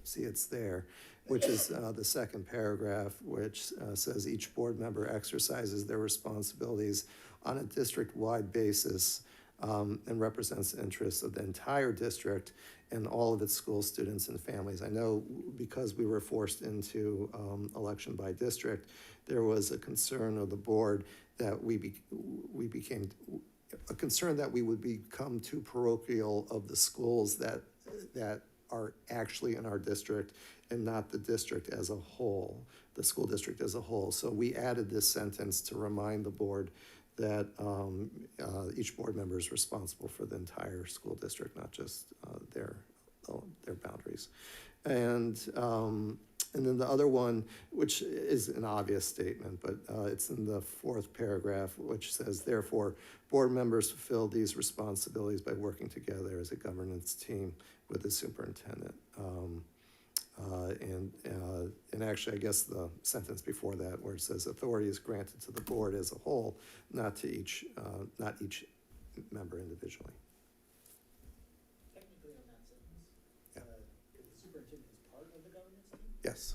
A: see it's there, which is the second paragraph, which says each board member exercises their responsibilities on a district-wide basis and represents the interests of the entire district and all of its school students and families. I know because we were forced into election by district, there was a concern of the board that we became a concern that we would become too parochial of the schools that are actually in our district and not the district as a whole, the school district as a whole. So we added this sentence to remind the board that each board member is responsible for the entire school district, not just their boundaries. And then the other one, which is an obvious statement, but it's in the fourth paragraph, which says, therefore, board members fulfill these responsibilities by working together as a governance team with the superintendent. And actually, I guess the sentence before that, where it says authority is granted to the board as a whole, not each member individually.
I: Technically on that sentence, the superintendent is part of the governance team?
A: Yes.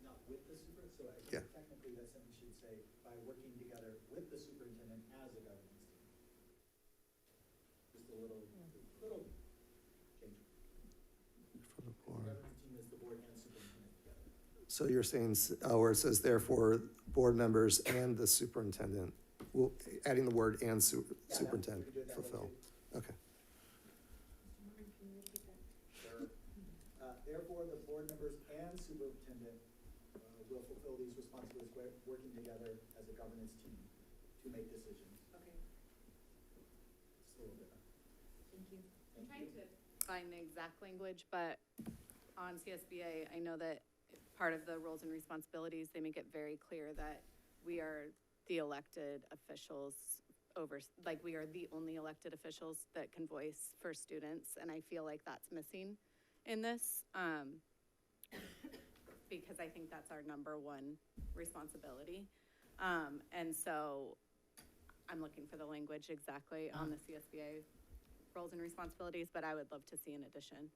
I: Not with the super, so I
A: Yeah.
I: guess technically that sentence should say, by working together with the superintendent as a governance team. Just a little change.
A: For the board.
I: Governance team is the board and superintendent together.
A: So you're saying, where it says therefore, board members and the superintendent, well, adding the word and superintendent
I: we could do it that way
A: fulfill. Okay.
I: Therefore, the board members and superintendent will fulfill these responsibilities by working together as a governance team to make decisions.
G: Okay,
I: It's a little different.
G: thank you. I'm trying to find the exact language, but on CSBA, I know that part of the roles and responsibilities, they make it very clear that we are the elected officials like we are the only elected officials that can voice for students, and I feel like that's missing in this, because I think that's our number one responsibility. And so I'm looking for the language exactly on the CSBA roles and responsibilities, but I would love to see an addition.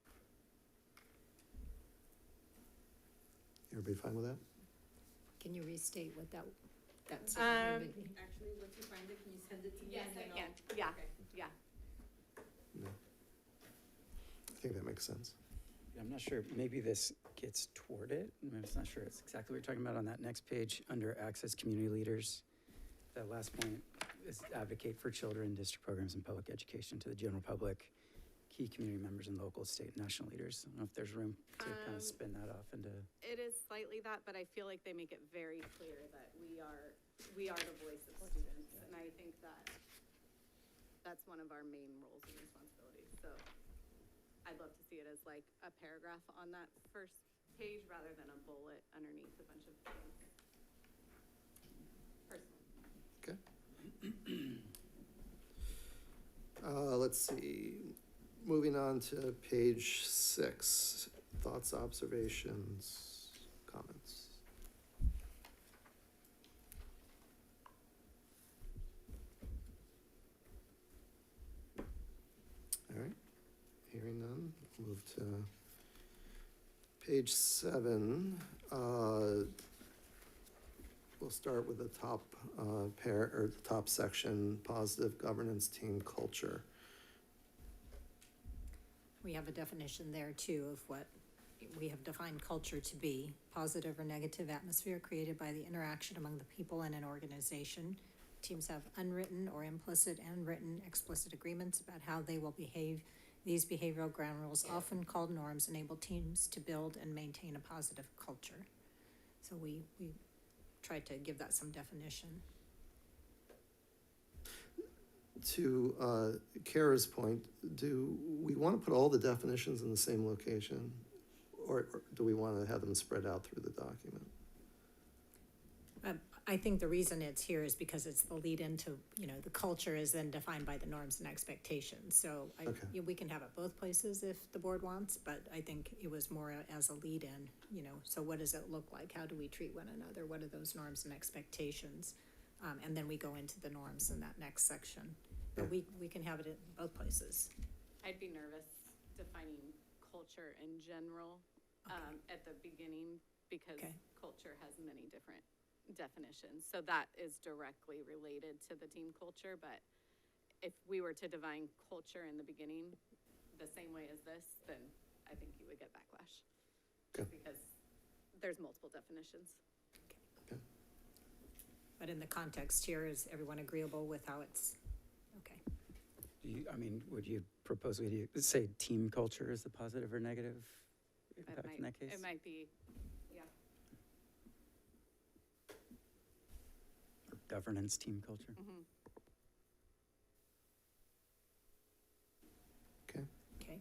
A: Everybody fine with that?
C: Can you restate what that
G: Um,
C: would be?
G: Actually, once you find it, can you send it to me?
F: Yes,
G: and then
F: I can.
G: I'll- Yeah,
F: Okay.
G: yeah.
A: No. I think that makes sense.
D: I'm not sure, maybe this gets toward it. I'm just not sure it's exactly what you're talking about on that next page under access community leaders. That last point is advocate for children, district programs, and public education to the general public, key community members and local, state, and national leaders. I don't know if there's room to kind of spin that off into.
G: It is slightly that, but I feel like they make it very clear that we are the voice of students, and I think that's one of our main roles and responsibilities. So I'd love to see it as like a paragraph on that first page rather than a bullet underneath a bunch of things. Personally.
A: Okay. Let's see. Moving on to page 6, thoughts, observations, comments. All right, hearing none, move to page 7. We'll start with the top top section, positive governance team culture.
C: We have a definition there too of what we have defined culture to be: positive or negative atmosphere created by the interaction among the people in an organization. Teams have unwritten or implicit and written explicit agreements about how they will behave. These behavioral ground rules, often called norms, enable teams to build and maintain a positive culture. So we tried to give that some definition.
A: To Kara's point, do we want to put all the definitions in the same location? Or do we want to have them spread out through the document?
C: I think the reason it's here is because it's the lead into, you know, the culture is then defined by the norms and expectations. So we can have it both places if the board wants, but I think it was more as a lead in, you know, so what does it look like? How do we treat one another? What are those norms and expectations? And then we go into the norms in that next section. But we can have it in both places.
G: I'd be nervous defining culture in general at the beginning because culture has many different definitions. So that is directly related to the team culture. But if we were to define culture in the beginning the same way as this, then I think you would get backlash. Just because there's multiple definitions.
A: Okay.
C: But in the context here, is everyone agreeable with how it's, okay.
D: Would you propose we say team culture is the positive or negative impact in that case?
G: It might be, yeah.
D: Or governance team culture?
G: Mm-hmm.
A: Okay.
C: Okay.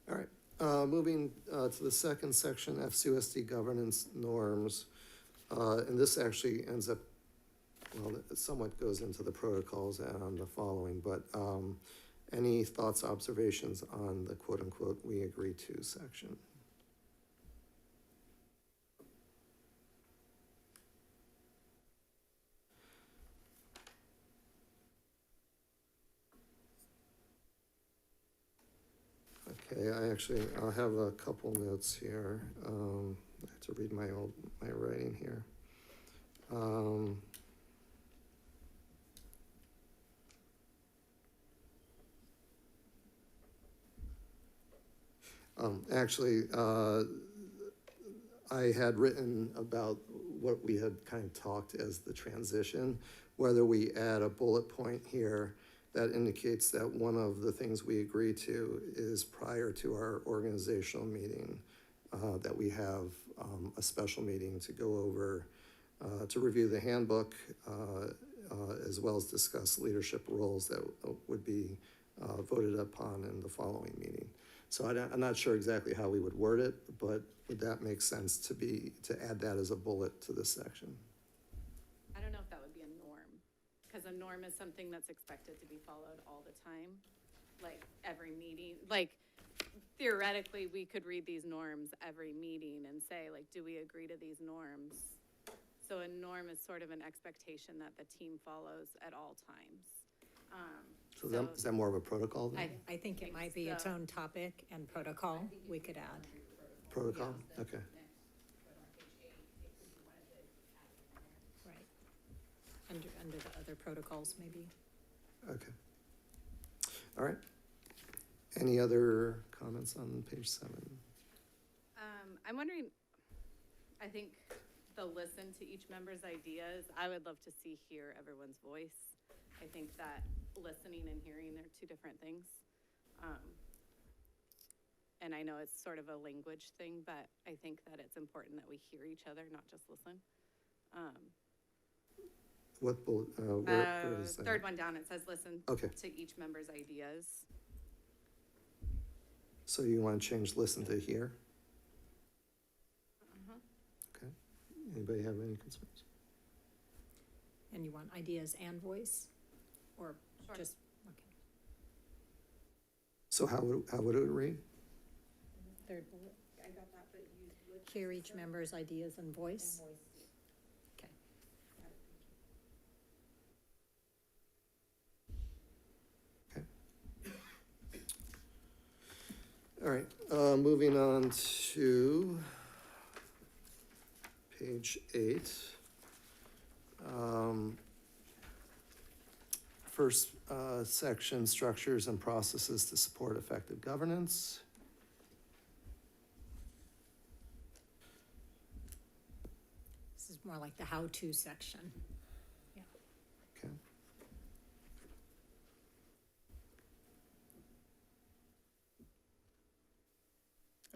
A: All right. Moving to the second section, FCUSD governance norms. And this actually ends up, well, it somewhat goes into the protocols and the following, but any thoughts, observations on the quote-unquote "we agree to" section? Okay, I'll have a couple notes here. I have to read my writing here. I had written about what we had kind of talked as the transition, whether we add a bullet point here that indicates that one of the things we agree to is prior to our organizational meeting, that we have a special meeting to go over, to review the handbook, as well as discuss leadership roles that would be voted upon in the following meeting. So I'm not sure exactly how we would word it, but would that make sense to add that as a bullet to this section?
G: I don't know if that would be a norm, because a norm is something that's expected to be followed all the time, like every meeting. Like theoretically, we could read these norms every meeting and say, like, do we agree to these norms? So a norm is sort of an expectation that the team follows at all times.
A: So is that more of a protocol then?
C: I think it might be its own topic and protocol we could add.
A: Protocol? Okay.
C: Right. Under the other protocols, maybe.
A: Okay. All right. Any other comments on page 7?
G: I'm wondering, I think the listen to each member's ideas, I would love to hear everyone's voice. I think that listening and hearing are two different things. And I know it's sort of a language thing, but I think that it's important that we hear each other, not just listen.
A: What bullet? Where is that?
G: Third one down, it says listen
A: Okay.
G: to each member's ideas.
A: So you want to change listen to hear? Okay. Anybody have any concerns?
C: And you want ideas and voice? Or
G: Sure.
C: just, okay.
A: So how would it read?
C: Third bullet. I got that, but you would. Hear each member's ideas and voice? Okay.
A: Okay. All right, moving on to page 8. First section, structures and processes to support effective governance.
C: This is more like the how-to section. Yeah.
A: Okay.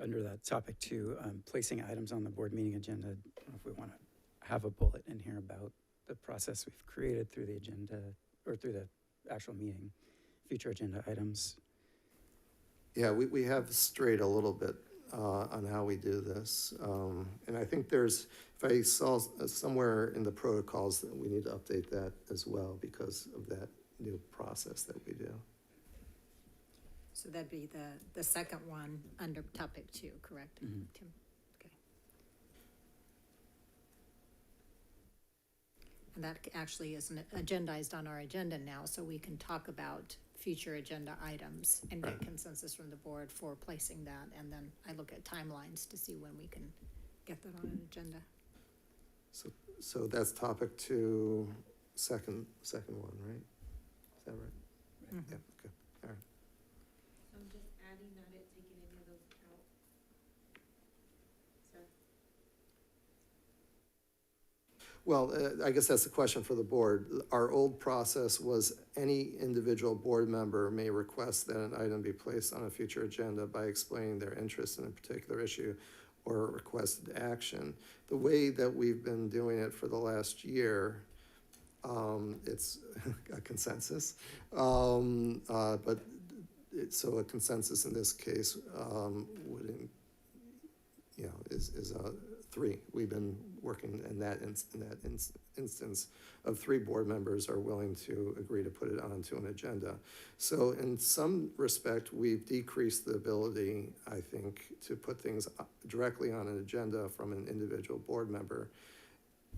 D: Under that topic too, placing items on the board meeting agenda, I don't know if we want to have a bullet in here about the process we've created through the agenda, or through the actual meeting, future agenda items.
A: Yeah, we have strayed a little bit on how we do this. And I think there's, if I saw somewhere in the protocols that we need to update that as well because of that new process that we do.
C: So that'd be the second one under topic 2, correct,
D: Mhm.
C: Tim? Okay. And that actually is agendized on our agenda now, so we can talk about future agenda items and get consensus from the board for placing that. And then I look at timelines to see when we can get that on an agenda.
A: So that's topic 2, second one, right? Is that right?
C: Mhm.
A: Yeah, okay, all right.
B: I'm just adding that it taking any of those out. So.
A: Well, I guess that's the question for the board. Our old process was any individual board member may request that an item be placed on a future agenda by explaining their interest in a particular issue or requested action. The way that we've been doing it for the last year, it's a consensus. But so a consensus in this case would, is 3. We've been working in that instance of 3 board members are willing to agree to put it onto an agenda. So in some respect, we've decreased the ability, I think, to put things directly on an agenda from an individual board member.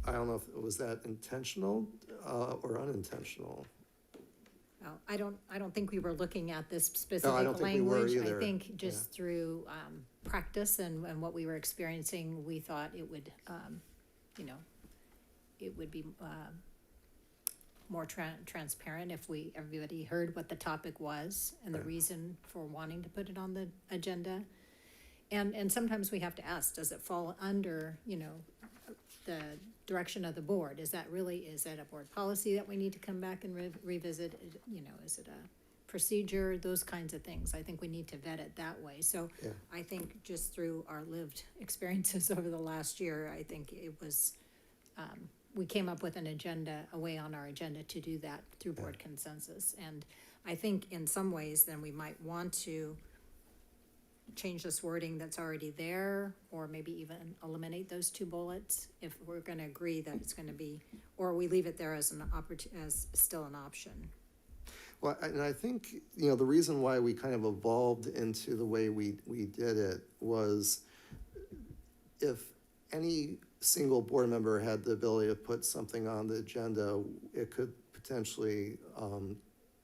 A: I don't know if, was that intentional or unintentional?
C: Well, I don't think we were looking at this
A: No, I
C: specific
A: don't think we were
C: language.
A: either.
C: I think just through practice and what we were experiencing, we thought it would, it would be more transparent if everybody heard what the topic was and the reason for wanting to put it on the agenda. And sometimes we have to ask, does it fall under, the direction of the board? Is that a board policy that we need to come back and revisit? Is it a procedure? Those kinds of things. I think we need to vet it that way. So
A: Yeah.
C: I think just through our lived experiences over the last year, I think it was, we came up with a way on our agenda to do that through board consensus. And I think in some ways, then we might want to change this wording that's already there, or maybe even eliminate those 2 bullets if we're gonna agree that it's gonna be, or we leave it there as as still an option.
A: Well, and I think, the reason why we kind of evolved into the way we did it was if any single board member had the ability to put something on the agenda, it could potentially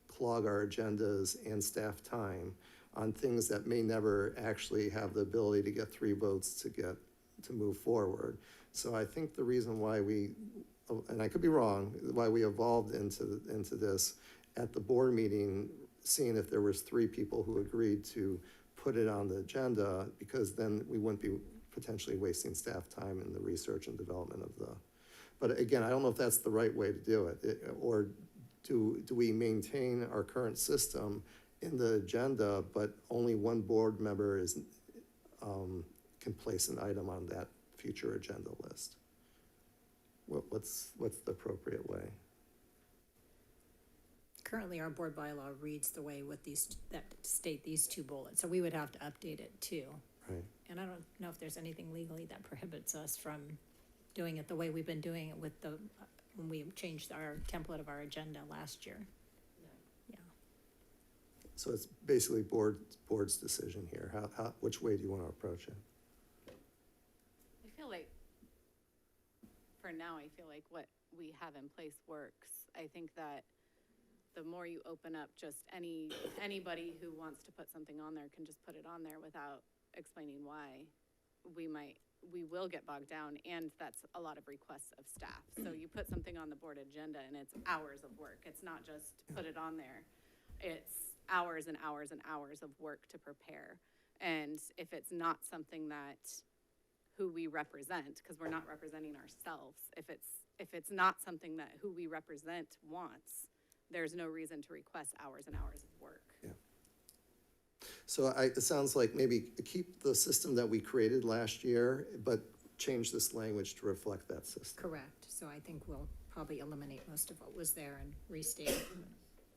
A: clog our agendas and staff time on things that may never actually have the ability to get 3 votes to move forward. So I think the reason why and I could be wrong, why we evolved into this at the board meeting, seeing if there was 3 people who agreed to put it on the agenda, because then we wouldn't be potentially wasting staff time in the research and development of but again, I don't know if that's the right way to do it, or do we maintain our current system in the agenda, but only 1 board member can place an item on that future agenda list? What's the appropriate way?
C: Currently, our board bylaw reads the way with that state these 2 bullets, so we would have to update it too.
A: Right.
C: And I don't know if there's anything legally that prohibits us from doing it the way we've been doing it with when we changed our template of our agenda last year. Yeah.
A: So it's basically board's decision here. Which way do you want to approach it?
G: I feel like, for now, I feel like what we have in place works. I think that the more you open up, just anybody who wants to put something on there can just put it on there without explaining why. We will get bogged down, and that's a lot of requests of staff. So you put something on the board agenda and it's hours of work. It's not just put it on there. It's hours and hours and hours of work to prepare. And if it's not something that who we represent, because we're not representing ourselves, if it's not something that who we represent wants, there's no reason to request hours and hours of work.
A: Yeah. So it sounds like maybe keep the system that we created last year, but change this language to reflect that system.
C: Correct. So I think we'll probably eliminate most of what was there and restate it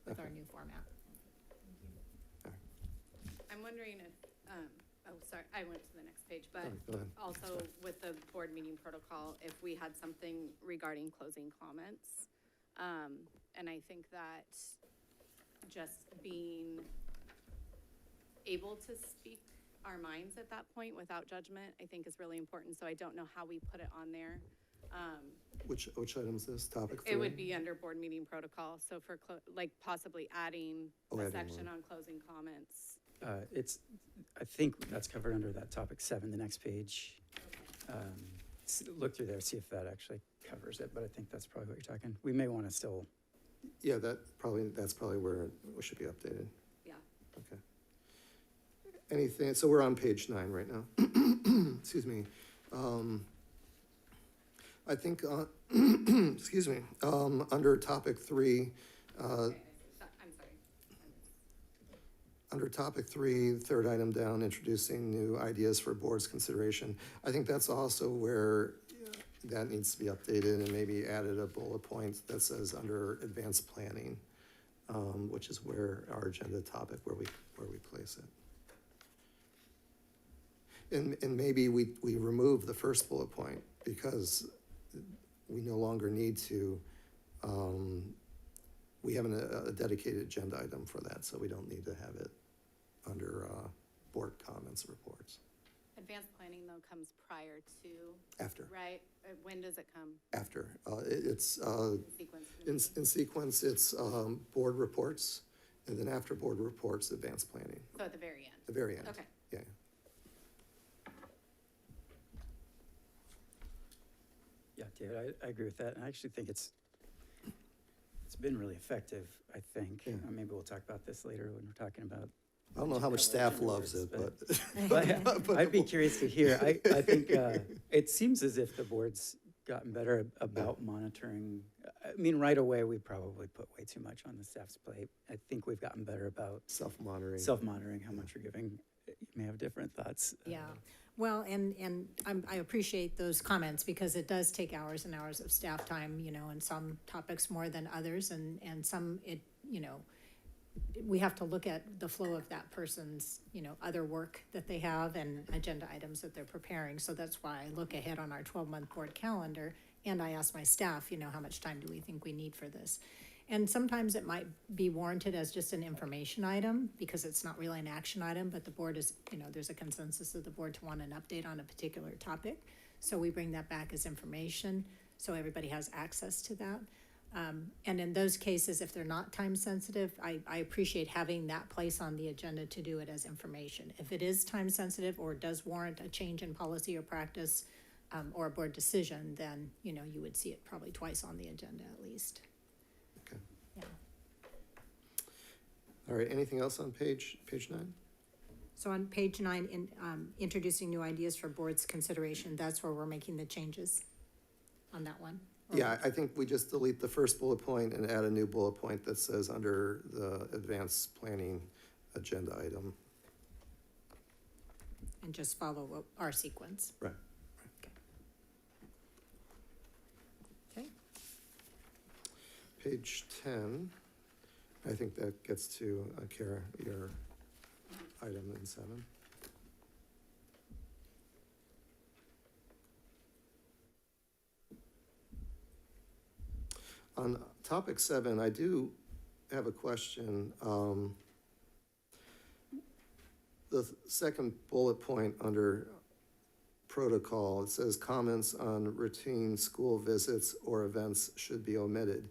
C: with our new format.
G: I'm wondering if, oh, sorry, I went to the next page, but
A: Go ahead.
G: also with the board meeting protocol, if we had something regarding closing comments. And I think that just being able to speak our minds at that point without judgment, I think is really important. So I don't know how we put it on there.
A: Which item is this, topic 3?
G: It would be under board meeting protocol. So for like possibly adding a
A: adding
G: section
A: one.
G: on closing comments.
D: I think that's covered under that topic 7, the next page. Look through there, see if that actually covers it, but I think that's probably what you're talking. We may want to still,
A: Yeah, that's probably where it should be updated.
G: Yeah.
A: Okay. Anything, so we're on page 9 right now. Excuse me. I think, excuse me, under topic 3,
G: I'm sorry.
A: under topic 3, third item down, introducing new ideas for board's consideration. I think that's also where that needs to be updated and maybe added a bullet point that says under advanced planning, which is where our agenda topic, where we place it. And maybe we remove the first bullet point because we no longer need to, we have a dedicated agenda item for that, so we don't need to have it under board comments and reports.
G: Advanced planning though comes prior to.
A: After.
G: Right? When does it come?
A: After. It's
G: Sequence.
A: in sequence, it's board reports, and then after board reports, advanced planning,
G: So at the very end.
A: the very end.
G: Okay.
A: Yeah.
D: yeah, David, I agree with that. And I actually think it's been really effective, I think.
A: Yeah.
D: Maybe we'll talk about this later when we're talking about.
A: I don't know how much staff loves it, but.
D: But I'd be curious to hear. I think it seems as if the board's gotten better about monitoring. I mean, right away, we probably put way too much on the staff's plate. I think we've gotten better about self-monitoring how much we're giving. You may have different thoughts.
C: Yeah, well, and I appreciate those comments because it does take hours and hours of staff time, you know, and some topics more than others, and some we have to look at the flow of that person's, other work that they have and agenda items that they're preparing. So that's why I look ahead on our 12-month board calendar and I ask my staff, how much time do we think we need for this? And sometimes it might be warranted as just an information item because it's not really an action item, but the board is, there's a consensus of the board to want an update on a particular topic. So we bring that back as information so everybody has access to that. And in those cases, if they're not time sensitive, I appreciate having that place on the agenda to do it as information. If it is time sensitive or does warrant a change in policy or practice or a board decision, then, you would see it probably twice on the agenda at least.
A: Okay.
C: Yeah.
A: All right, anything else on page 9?
C: So on page 9, introducing new ideas for board's consideration, that's where we're making the changes on that one.
A: Yeah, I think we just delete the first bullet point and add a new bullet point that says under the advanced planning agenda item.
C: And just follow our sequence.
A: Right.
C: Okay.
A: Page 10, I think that gets to, Kara, your item in 7. On topic 7, I do have a question. The second bullet point under protocol, it says comments on routine school visits or events should be omitted.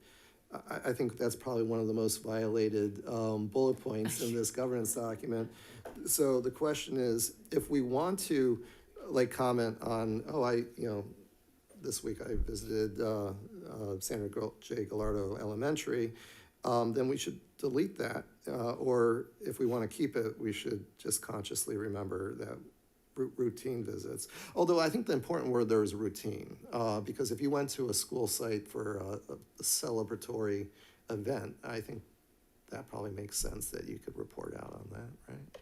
A: I think that's probably one of the most violated bullet points in this governance document. So the question is, if we want to comment on, this week I visited Sandra J. Gallardo Elementary, then we should delete that. Or if we want to keep it, we should just consciously remember that routine visits. Although I think the important word there is routine, because if you went to a school site for a celebratory event, I think that probably makes sense that you could report out on that, right?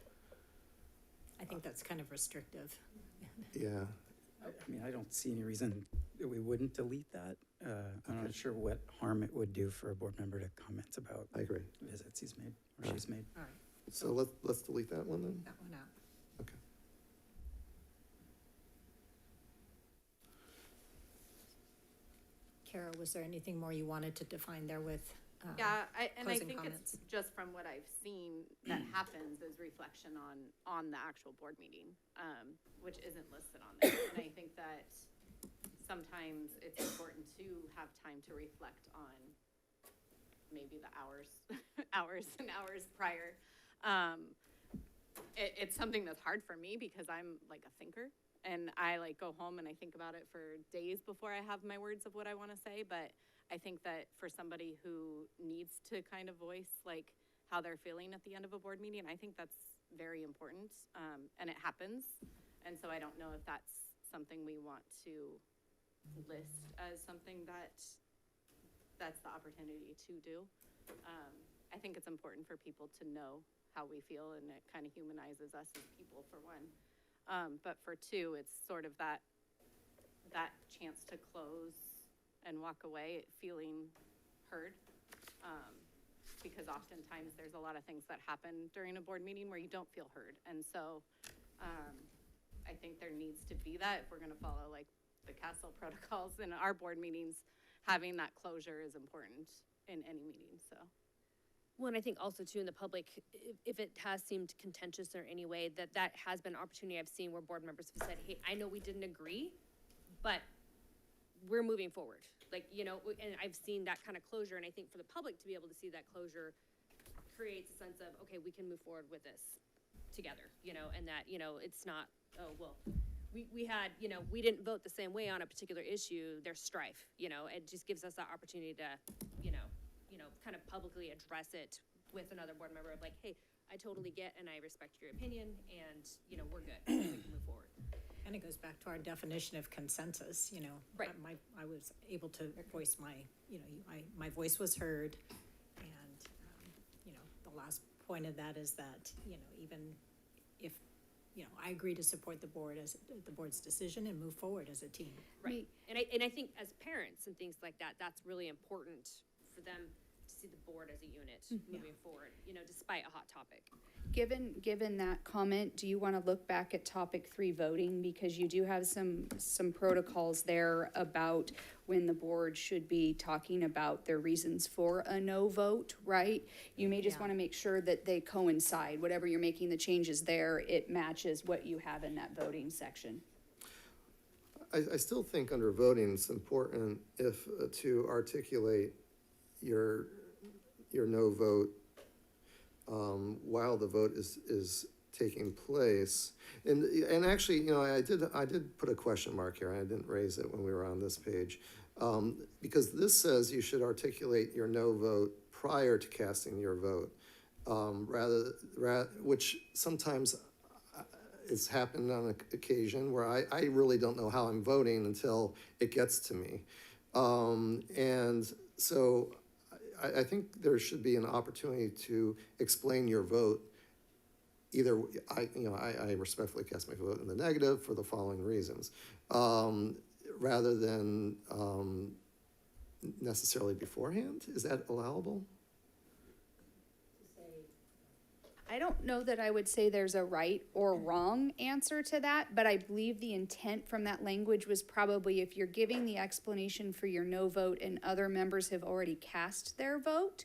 C: I think that's kind of restrictive.
A: Yeah.
D: I mean, I don't see any reason that we wouldn't delete that. I'm not sure what harm it would do for a board member to comment about
A: I agree.
D: visits he's made or she's made.
C: All right,
A: So let's delete that one then?
C: that one out.
A: Okay.
C: Kara, was there anything more you wanted to define there with
G: Yeah, and I
C: closing
G: think
C: comments?
G: it's just from what I've seen that happens is reflection on the actual board meeting, which isn't listed on there. And I think that sometimes it's important to have time to reflect on maybe the hours, hours and hours prior. It's something that's hard for me because I'm like a thinker, and I like go home and I think about it for days before I have my words of what I want to say. But I think that for somebody who needs to kind of voice like how they're feeling at the end of a board meeting, I think that's very important, and it happens. And so I don't know if that's something we want to list as something that's the opportunity to do. I think it's important for people to know how we feel, and it kind of humanizes us as people for one. But for two, it's sort of that chance to close and walk away feeling heard. Because oftentimes there's a lot of things that happen during a board meeting where you don't feel heard. And so I think there needs to be that if we're gonna follow like the castle protocols in our board meetings, having that closure is important in any meeting, so.
F: Well, and I think also too in the public, if it has seemed contentious in any way, that has been an opportunity I've seen where board members have said, hey, I know we didn't agree, but we're moving forward. Like, you know, and I've seen that kind of closure, and I think for the public to be able to see that closure creates a sense of, okay, we can move forward with this together, you know, and that, you know, it's not, oh, well, we had, you know, we didn't vote the same way on a particular issue, there's strife, you know, it just gives us that opportunity to, you know, kind of publicly address it with another board member of like, hey, I totally get and I respect your opinion, and, you know, we're good, we can move forward.
C: And it goes back to our definition of consensus, you know.
F: Right.
C: I was able to voice my, you know, my voice was heard. And, you know, the last point of that is that, you know, even if, you know, I agree to support the board's decision and move forward as a team.
F: Right, and I think as parents and things like that, that's really important for them to see the board as a unit moving forward, you know, despite a hot topic.
N: Given that comment, do you want to look back at topic 3, voting? Because you do have some protocols there about when the board should be talking about their reasons for a no vote, right? You may just want to make sure that they coincide. Whatever you're making the changes there, it matches what you have in that voting section.
A: I still think under voting, it's important if, to articulate your no vote while the vote is taking place. And actually, you know, I did put a question mark here. I didn't raise it when we were on this page. Because this says you should articulate your no vote prior to casting your vote. Which sometimes it's happened on occasion where I really don't know how I'm voting until it gets to me. And so I think there should be an opportunity to explain your vote. Either I respectfully cast my vote in the negative for the following reasons, rather than necessarily beforehand. Is that allowable?
N: I don't know that I would say there's a right or wrong answer to that, but I believe the intent from that language was probably if you're giving the explanation for your no vote and other members have already cast their vote,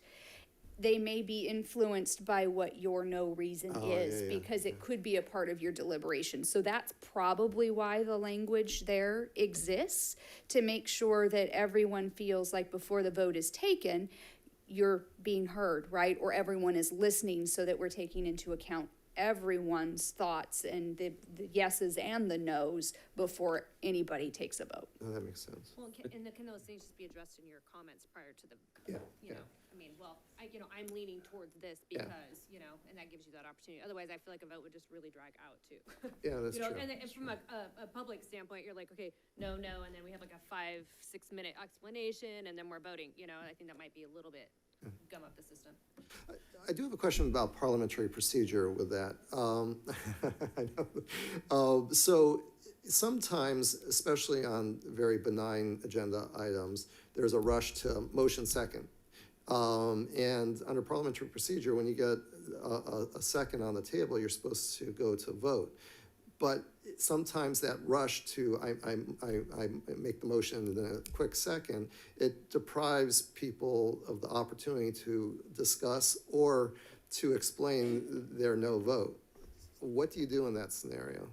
N: they may be influenced by what your no reason is, because it could be a part of your deliberation. So that's probably why the language there exists, to make sure that everyone feels like before the vote is taken, you're being heard, right? Or everyone is listening, so that we're taking into account everyone's thoughts and the yeses and the nos before anybody takes a vote.
A: No, that makes sense.
F: Well, and can those things just be addressed in your comments prior to the,
A: Yeah.
F: know, I mean, well, I'm leaning towards this because, you know, and that gives you that opportunity. Otherwise, I feel like a vote would just really drag out too.
A: Yeah, that's
F: You know,
A: true.
F: and from a public standpoint, you're like, okay, no, and then we have like a 5-6 minute explanation and then we're voting, you know, and I think that might be a little bit gum up the system.
A: I do have a question about parliamentary procedure with that. I know. So sometimes, especially on very benign agenda items, there's a rush to motion second. And under parliamentary procedure, when you get a second on the table, you're supposed to go to vote. But sometimes that rush to, I make the motion in a quick second, it deprives people of the opportunity to discuss or to explain their no vote. What do you do in that scenario?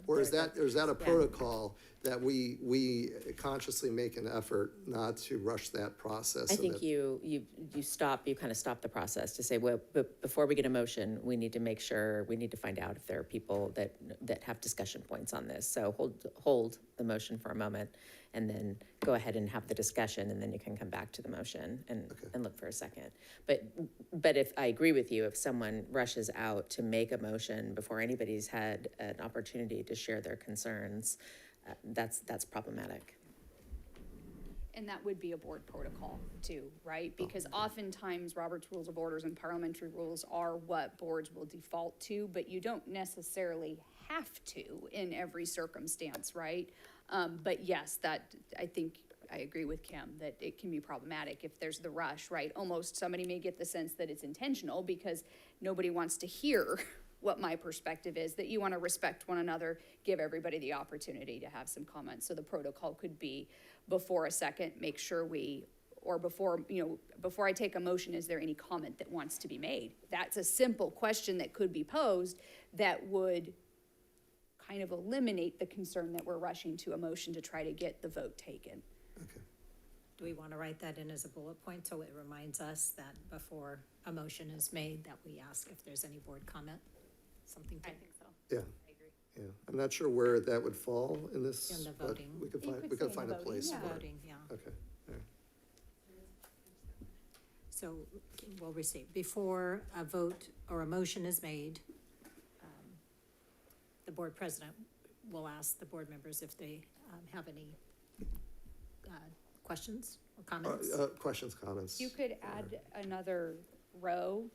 A: Or is that a protocol that we consciously make an effort not to rush that process?
M: I think you kind of stop the process to say, well, before we get a motion, we need to make sure, we need to find out if there are people that have discussion points on this. So hold the motion for a moment and then go ahead and have the discussion, and then you can come back to the motion and look for a second. But if I agree with you, if someone rushes out to make a motion before anybody's had an opportunity to share their concerns, that's problematic.
N: And that would be a board protocol too, right? Because oftentimes Robert's Rules of Orders and parliamentary rules are what boards will default to, but you don't necessarily have to in every circumstance, right? But yes, I think I agree with Kim that it can be problematic if there's the rush, right? Almost somebody may get the sense that it's intentional because nobody wants to hear what my perspective is, that you want to respect one another, give everybody the opportunity to have some comments. So the protocol could be before a second, make sure before I take a motion, is there any comment that wants to be made? That's a simple question that could be posed that would kind of eliminate the concern that we're rushing to a motion to try to get the vote taken.
A: Okay.
C: Do we want to write that in as a bullet point so it reminds us that before a motion is made, that we ask if there's any board comment? Something to.
N: I think so.
A: Yeah.
N: I agree.
A: Yeah, I'm not sure where that would fall in this.
C: In the
A: but
C: voting.
A: We could
N: You
A: find,
N: could
A: we could
N: say
A: find a
N: voting,
A: place
N: yeah.
A: for it.
C: Voting, yeah.
A: Okay, all right.
C: So we'll receive, before a vote or a motion is made, the board president will ask the board members if they have any questions or comments.
A: Questions, comments?
N: You could add another row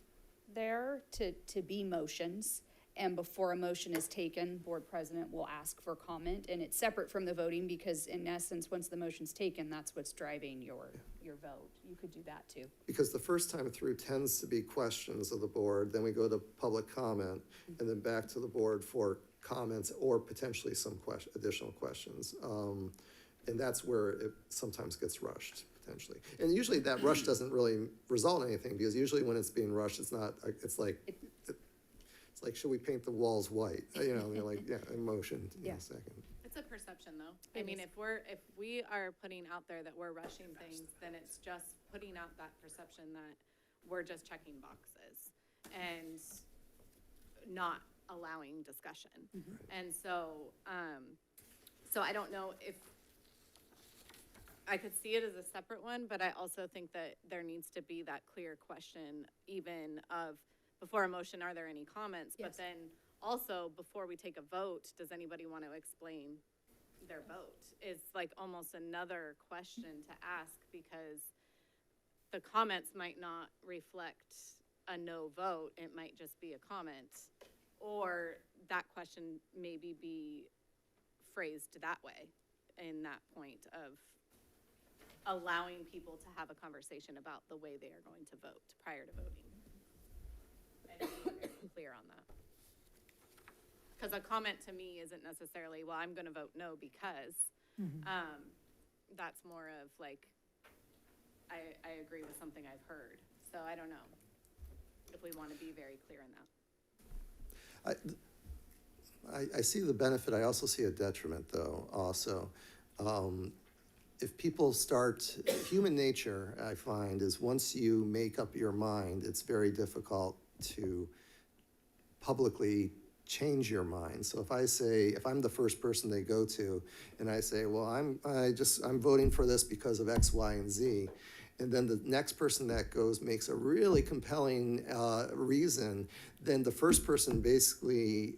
N: there to be motions. And before a motion is taken, board president will ask for comment, and it's separate from the voting because in essence, once the motion's taken, that's what's driving your vote. You could do that too.
A: Because the first time through tends to be questions of the board, then we go to public comment, and then back to the board for comments or potentially some additional questions. And that's where it sometimes gets rushed, potentially. And usually that rush doesn't really result in anything, because usually when it's being rushed, it's not, it's like, should we paint the walls white? You know, they're like, yeah, emotion in a second.
G: It's a perception though. I mean, if we are putting out there that we're rushing things, then it's just putting out that perception that we're just checking boxes and not allowing discussion. And so, so I don't know if, I could see it as a separate one, but I also think that there needs to be that clear question even of, before a motion, are there any comments?
N: Yes.
G: But then also, before we take a vote, does anybody want to explain their vote? Is like almost another question to ask, because the comments might not reflect a no vote. It might just be a comment, or that question maybe be phrased that way in that point of allowing people to have a conversation about the way they are going to vote prior to voting. And be very clear on that. Because a comment to me isn't necessarily, well, I'm gonna vote no because, that's more of like, I agree with something I've heard. So I don't know if we wanna be very clear in that.
A: I see the benefit. I also see a detriment, though, also. If people start, human nature, I find, is once you make up your mind, it's very difficult to publicly change your mind. So if I'm the first person they go to, and I say, well, I'm voting for this because of X, Y, and Z, and then the next person that goes makes a really compelling reason, then the first person basically,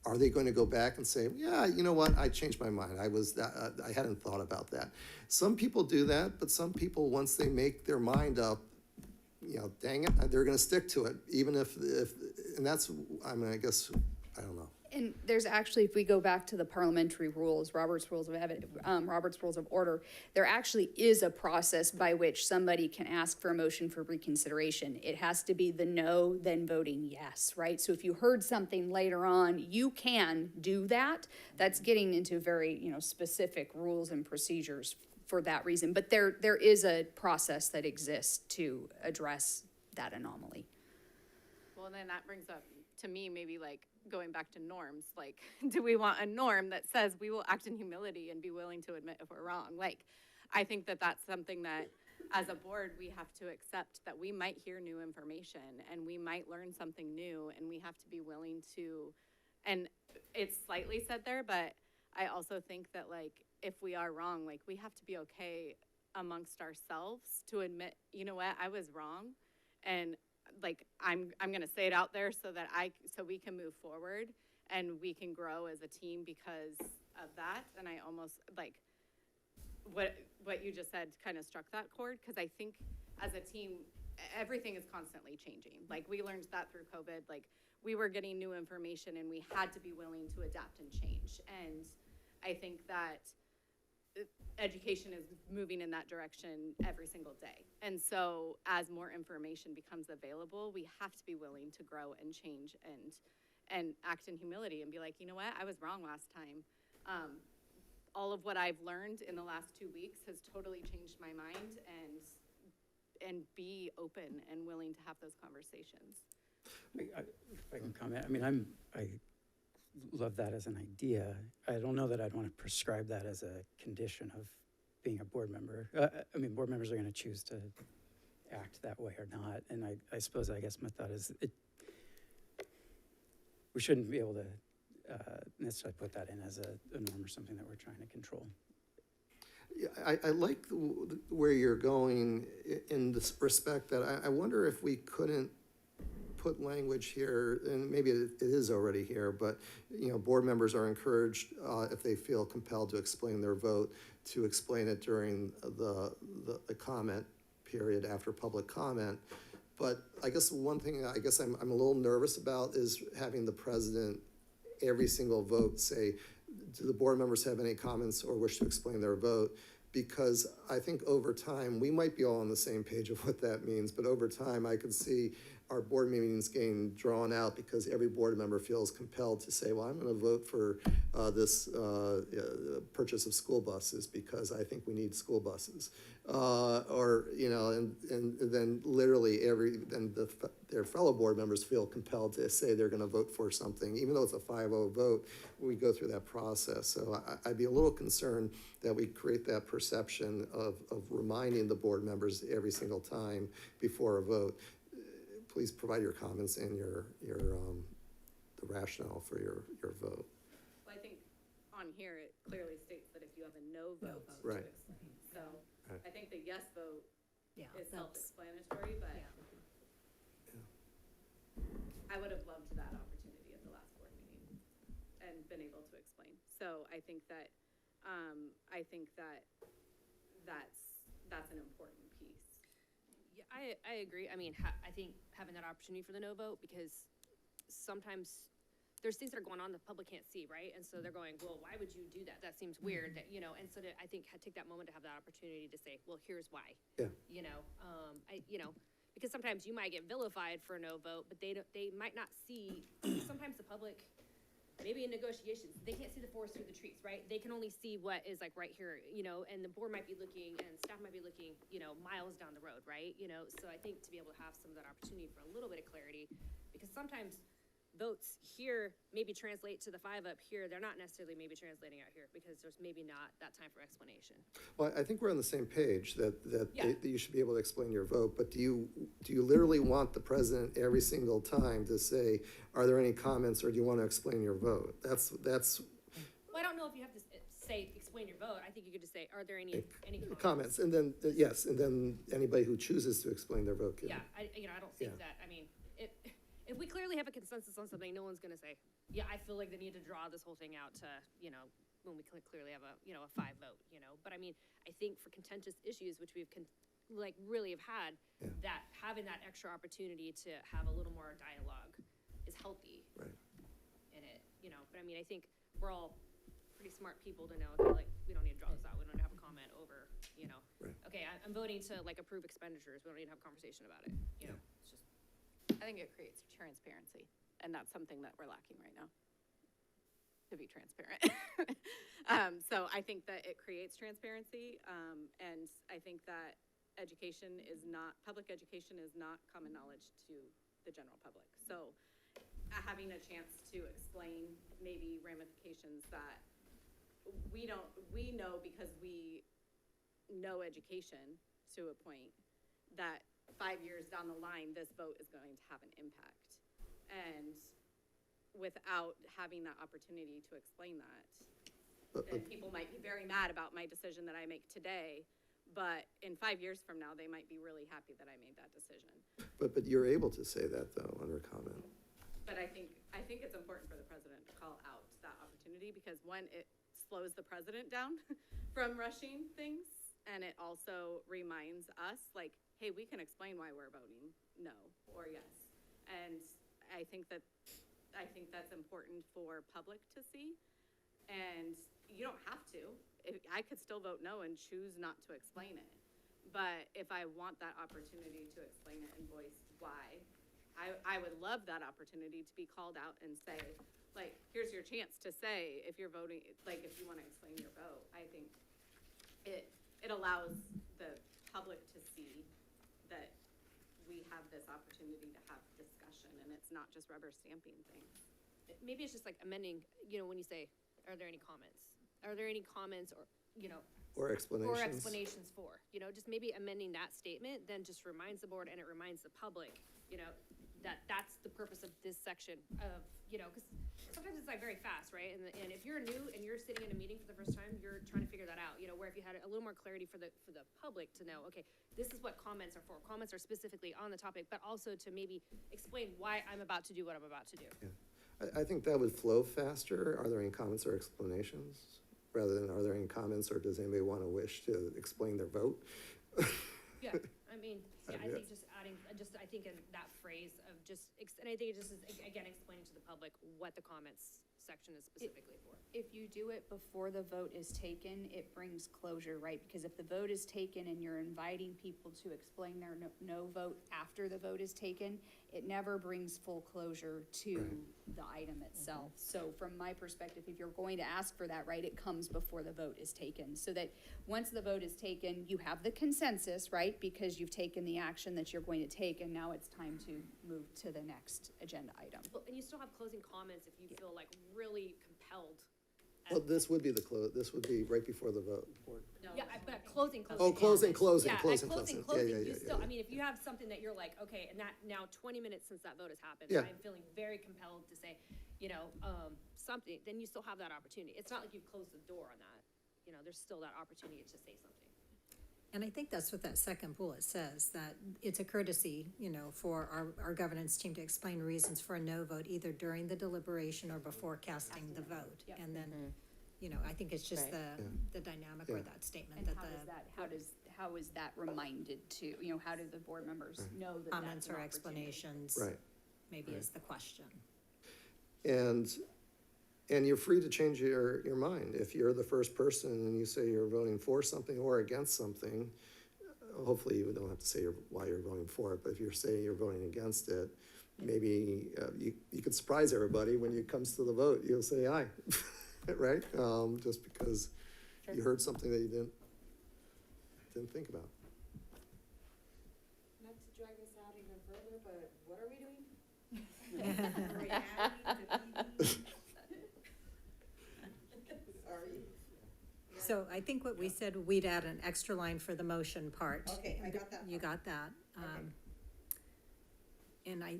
A: are they going to go back and say, yeah, you know what, I changed my mind. I hadn't thought about that. Some people do that, but some people, once they make their mind up, you know, dang it, they're going to stick to it, even if, and that's, I mean, I guess, I don't know.
N: And there's actually, if we go back to the parliamentary rules, Robert's Rules of Order, there actually is a process by which somebody can ask for a motion for reconsideration. It has to be the no, then voting yes, right? So if you heard something later on, you can do that. That's getting into very, specific rules and procedures for that reason. But there is a process that exists to address that anomaly.
G: Well, then that brings up, to me, maybe like going back to norms. Like, do we want a norm that says we will act in humility and be willing to admit if we're wrong? Like, I think that that's something that as a board, we have to accept that we might hear new information and we might learn something new, and we have to be willing to, and it's slightly said there, but I also think that like, if we are wrong, like we have to be okay amongst ourselves to admit, you know what, I was wrong. And like, I'm gonna say it out there so that so we can move forward and we can grow as a team because of that. And I almost like what you just said kind of struck that chord, because I think as a team, everything is constantly changing. Like we learned that through COVID, like we were getting new information and we had to be willing to adapt and change. And I think that education is moving in that direction every single day. And so as more information becomes available, we have to be willing to grow and change and act in humility and be like, you know what, I was wrong last time. All of what I've learned in the last 2 weeks has totally changed my mind, and be open and willing to have those conversations.
D: If I can comment, I mean, I love that as an idea. I don't know that I'd want to prescribe that as a condition of being a board member. I mean, board members are going to choose to act that way or not. And I suppose, I guess my thought is we shouldn't be able to necessarily put that in as a norm or something that we're trying to control.
A: Yeah, I like where you're going in this respect, that I wonder if we couldn't put language here, and maybe it is already here, but board members are encouraged, if they feel compelled to explain their vote, to explain it during the comment period after public comment. But I guess one thing I'm a little nervous about is having the president every single vote say, do the board members have any comments or wish to explain their vote? Because I think over time, we might be all on the same page of what that means, but over time I could see our board meetings getting drawn out because every board member feels compelled to say, well, I'm going to vote for this purchase of school buses because I think we need school buses. And then literally their fellow board members feel compelled to say they're going to vote for something, even though it's a 5-0 vote. We go through that process. So I'd be a little concerned that we create that perception of reminding the board members every single time before a vote. Please provide your comments and the rationale for your vote.
G: Well, I think on here, it clearly states that if you have a no vote,
A: Right.
G: to explain. So I think the yes vote
C: Yeah,
G: is
C: that's-
G: self-explanatory, but I would have loved that opportunity at the last board meeting and been able to explain. So I think that that's an important piece.
F: Yeah, I agree. I mean, I think having that opportunity for the no vote, because sometimes there's things that are going on the public can't see, right? And so they're going, well, why would you do that? That seems weird, that, and so I think take that moment to have that opportunity to say, well, here's why.
A: Yeah.
F: Because sometimes you might get vilified for a no vote, but they might not see, sometimes the public, maybe in negotiations, they can't see the forest through the trees, right? They can only see what is like right here, and the board might be looking and staff might be looking, miles down the road, right? So I think to be able to have some of that opportunity for a little bit of clarity, because sometimes votes here maybe translate to the 5 up here. They're not necessarily maybe translating out here because there's maybe not that time for explanation.
A: Well, I think we're on the same page that
F: Yeah.
A: that you should be able to explain your vote, but do you literally want the president every single time to say, are there any comments, or do you want to explain your vote? That's.
F: Well, I don't know if you have to say, explain your vote. I think you could just say, are there any
A: Comments, and then, yes, and then anybody who chooses to explain their vote can.
F: Yeah, I don't think that, I mean, if we clearly have a consensus on something, no one's gonna say, yeah, I feel like they need to draw this whole thing out to, when we clearly have a 5 vote, but I mean, I think for contentious issues, which we've really have had, that having that extra opportunity to have a little more dialogue is healthy.
A: Right.
F: In it, you know, but I mean, I think we're all pretty smart people to know, okay, like, we don't need to draw this out, we don't need to have a comment over, you know.
A: Right.
F: Okay, I'm voting to like approve expenditures, we don't need to have a conversation about it, you know, it's just.
G: I think it creates transparency, and that's something that we're lacking right now, to be transparent. So I think that it creates transparency, and I think that public education is not common knowledge to the general public. So having a chance to explain maybe ramifications that we know because we know education to a point, that 5 years down the line, this vote is going to have an impact. And without having that opportunity to explain that, then people might be very mad about my decision that I make today, but in 5 years from now, they might be really happy that I made that decision.
A: But you're able to say that though, under comment.
G: But I think it's important for the president to call out that opportunity, because one, it slows the president down from rushing things, and it also reminds us, like, hey, we can explain why we're voting no or yes. And I think that's important for public to see. And you don't have to. I could still vote no and choose not to explain it. But if I want that opportunity to explain it and voice why, I would love that opportunity to be called out and say, like, here's your chance to say if you're voting, like, if you want to explain your vote. I think it allows the public to see that we have this opportunity to have discussion, and it's not just rubber stamping things.
F: Maybe it's just like amending, you know, when you say, are there any comments? Are there any comments or, you know,
A: Or explanations.
F: or explanations for, you know, just maybe amending that statement then just reminds the board and it reminds the public, you know, that's the purpose of this section of, you know, because sometimes it's like very fast, right? And if you're new and you're sitting in a meeting for the first time, you're trying to figure that out, you know, where if you had a little more clarity for the public to know, okay, this is what comments are for. Comments are specifically on the topic, but also to maybe explain why I'm about to do what I'm about to do.
A: Yeah. I think that would flow faster. Are there any comments or explanations? Rather than are there any comments, or does anybody want to wish to explain their vote?
F: Yeah, I mean, yeah, I think just adding, I think in that phrase of and I think it just is, again, explaining to the public what the comments section is specifically for.
N: If you do it before the vote is taken, it brings closure, right? Because if the vote is taken and you're inviting people to explain their no vote after the vote is taken, it never brings full closure to the item itself. So from my perspective, if you're going to ask for that, right, it comes before the vote is taken. So that once the vote is taken, you have the consensus, right? Because you've taken the action that you're going to take, and now it's time to move to the next agenda item.
F: Well, and you still have closing comments if you feel like really compelled.
A: Well, this would be this would be right before the vote.
F: No, yeah, but closing.
A: Oh, closing.
F: Yeah,
A: closing.
F: Yeah,
A: Yeah.
F: Still, I mean, if you have something that you're like, okay, and that now 20 minutes since that vote has happened,
A: Yeah.
F: I'm feeling very compelled to say, you know, something, then you still have that opportunity. It's not like you've closed the door on that. You know, there's still that opportunity to say something.
C: And I think that's what that second bullet says, that it's a courtesy, you know, for our governance team to explain reasons for a no vote, either during the deliberation or before casting the vote.
F: Yep.
C: And then, you know, I think it's just the dynamic or that statement
N: And
C: that
N: how is that reminded to, you know, how do the board members know that
C: comments
N: that's an
C: or
N: opportunity?
C: explanations
A: Right.
C: maybe is the question.
A: And you're free to change your mind. If you're the first person and you say you're voting for something or against something, hopefully you don't have to say why you're voting for it, but if you're saying you're voting against it, maybe you could surprise everybody when it comes to the vote. You'll say aye, right? Just because you heard something that you didn't think about.
B: Not to drag this out even further, but what are we doing? Are we adding the PD? Sorry.
C: So I think what we said, we'd add an extra line for the motion part.
B: Okay, I got that
C: You
B: part.
C: got that. And I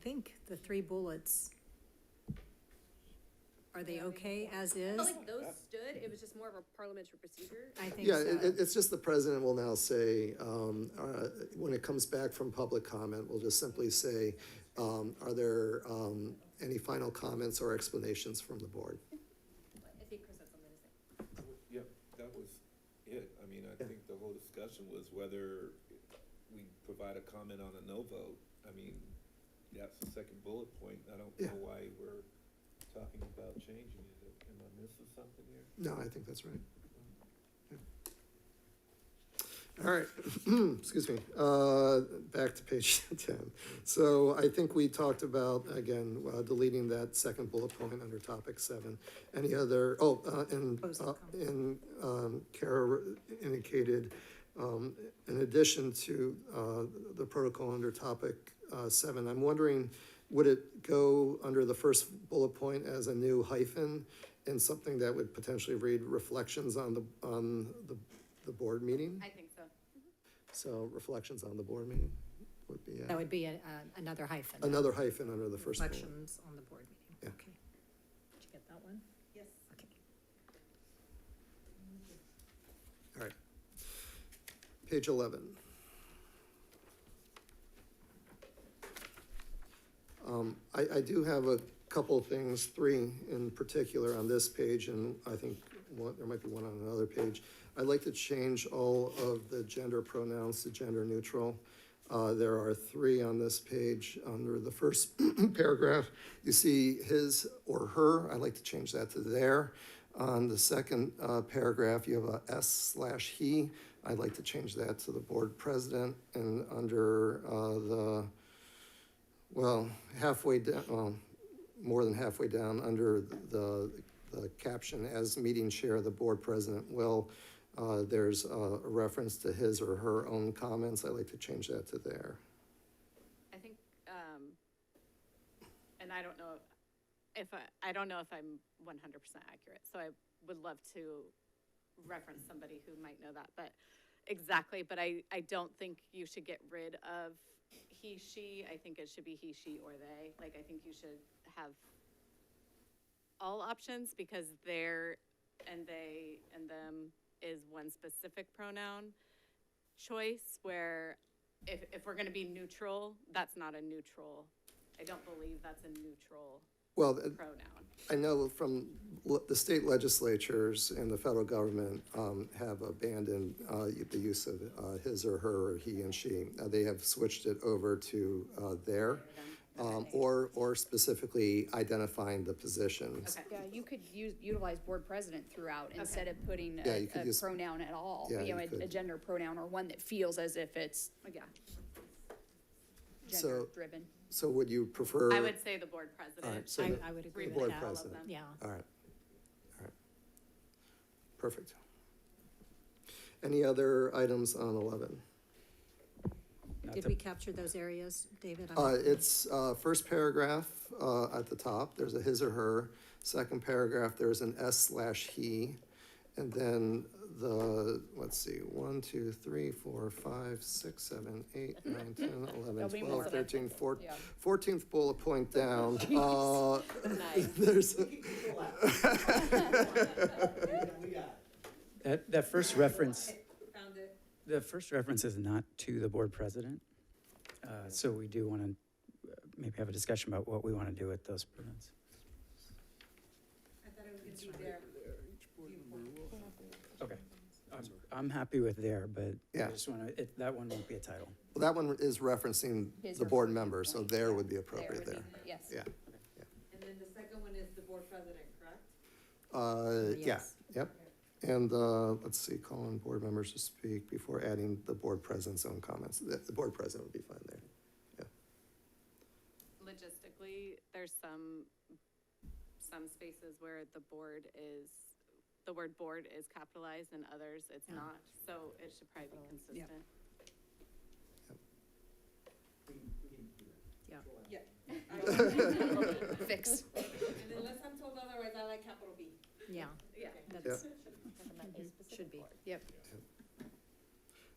C: think the 3 bullets, are they okay as
F: I
C: is?
F: felt like those stood, it was just more of a parliamentary procedure.
C: I think
A: Yeah,
C: so.
A: it's just the president will now say, when it comes back from public comment, we'll just simply say, are there any final comments or explanations from the board?
F: I think Chris had something to say.
L: Yep, that was it. I mean, I think the whole discussion was whether we provide a comment on a no vote. I mean, that's the second bullet point. I don't know why we're talking about changing it. Am I missing something here?
A: No, I think that's right. Yeah. All right, excuse me, back to page 10. So I think we talked about, again, deleting that second bullet point under topic 7. Any other, Kara indicated, in addition to the protocol under topic 7, I'm wondering, would it go under the first bullet point as a new hyphen and something that would potentially read reflections on the board meeting?
G: I think so.
A: So reflections on the board meeting would be.
C: That would be another hyphen.
A: Another hyphen under the first bullet.
C: Reflections on the board meeting.
A: Yeah.
C: Okay. Did you get that one?
B: Yes.
C: Okay.
A: All right. Page 11. I do have a couple of things, 3 in particular on this page, and I think there might be one on another page. I'd like to change all of the gender pronouns to gender neutral. There are 3 on this page. Under the first paragraph, you see his or her. I'd like to change that to their. On the second paragraph, you have a S/he. I'd like to change that to the board president. And under halfway down, more than halfway down, under the caption, as meeting chair, the board president will, there's a reference to his or her own comments. I'd like to change that to there.
G: I think, and I don't know if I'm 100% accurate, so I would love to reference somebody who might know that, but I don't think you should get rid of he, she. I think it should be he, she, or they. Like, I think you should have all options, because their and they and them is one specific pronoun choice, where if we're going to be neutral, that's not a neutral. I don't believe that's a neutral pronoun.
A: I know from the state legislatures and the federal government have abandoned the use of his or her or he and she. They have switched it over to their, or specifically identifying the positions.
N: Yeah, you could utilize board president throughout instead of putting
A: Yeah,
N: a
A: you could use-
N: pronoun at all.
A: Yeah,
N: You know,
A: you could.
N: a gender pronoun, or one that feels as if it's,
A: So-
N: gender driven.
A: So would you prefer?
G: I would say the board president.
A: All right, so
C: I would agree
A: the
C: with
A: board
C: that.
A: president.
C: Yeah.
A: All right. Perfect. Any other items on 11?
C: Did we capture those areas, David?
A: It's first paragraph at the top, there's a his or her. Second paragraph, there's an S/he. And then let's see, 1, 2, 3, 4, 5, 6, 7, 8, 9, 10, 11, 12, 13, 14. 14th bullet point down. There's
D: That first reference,
B: Found it.
D: the first reference is not to the board president. So we do want to maybe have a discussion about what we want to do with those pronouns.
B: I thought it was gonna be there.
D: Okay. I'm happy with there, but
A: Yeah.
D: I just want to, that one won't be a title.
A: Well, that one is referencing
N: His
A: the
N: or
A: board
N: her
A: member, so
N: viewpoint.
A: there would be
N: There
A: appropriate
N: would be-
A: there.
N: Yes.
A: Yeah.
B: And then the second one is the board president, correct?
A: Yeah,
C: Yes.
A: yep. And let's see, call on board members to speak before adding the board president's own comments. The board president would be fine there.
G: Logistically, there's some spaces where the word board is capitalized, and others it's not, so it should probably be consistent.
C: Yeah.
N: Fixed.
B: And unless I'm told otherwise, I like capital B.
C: Yeah.
G: Yeah.
C: That's, should be.
N: Yep.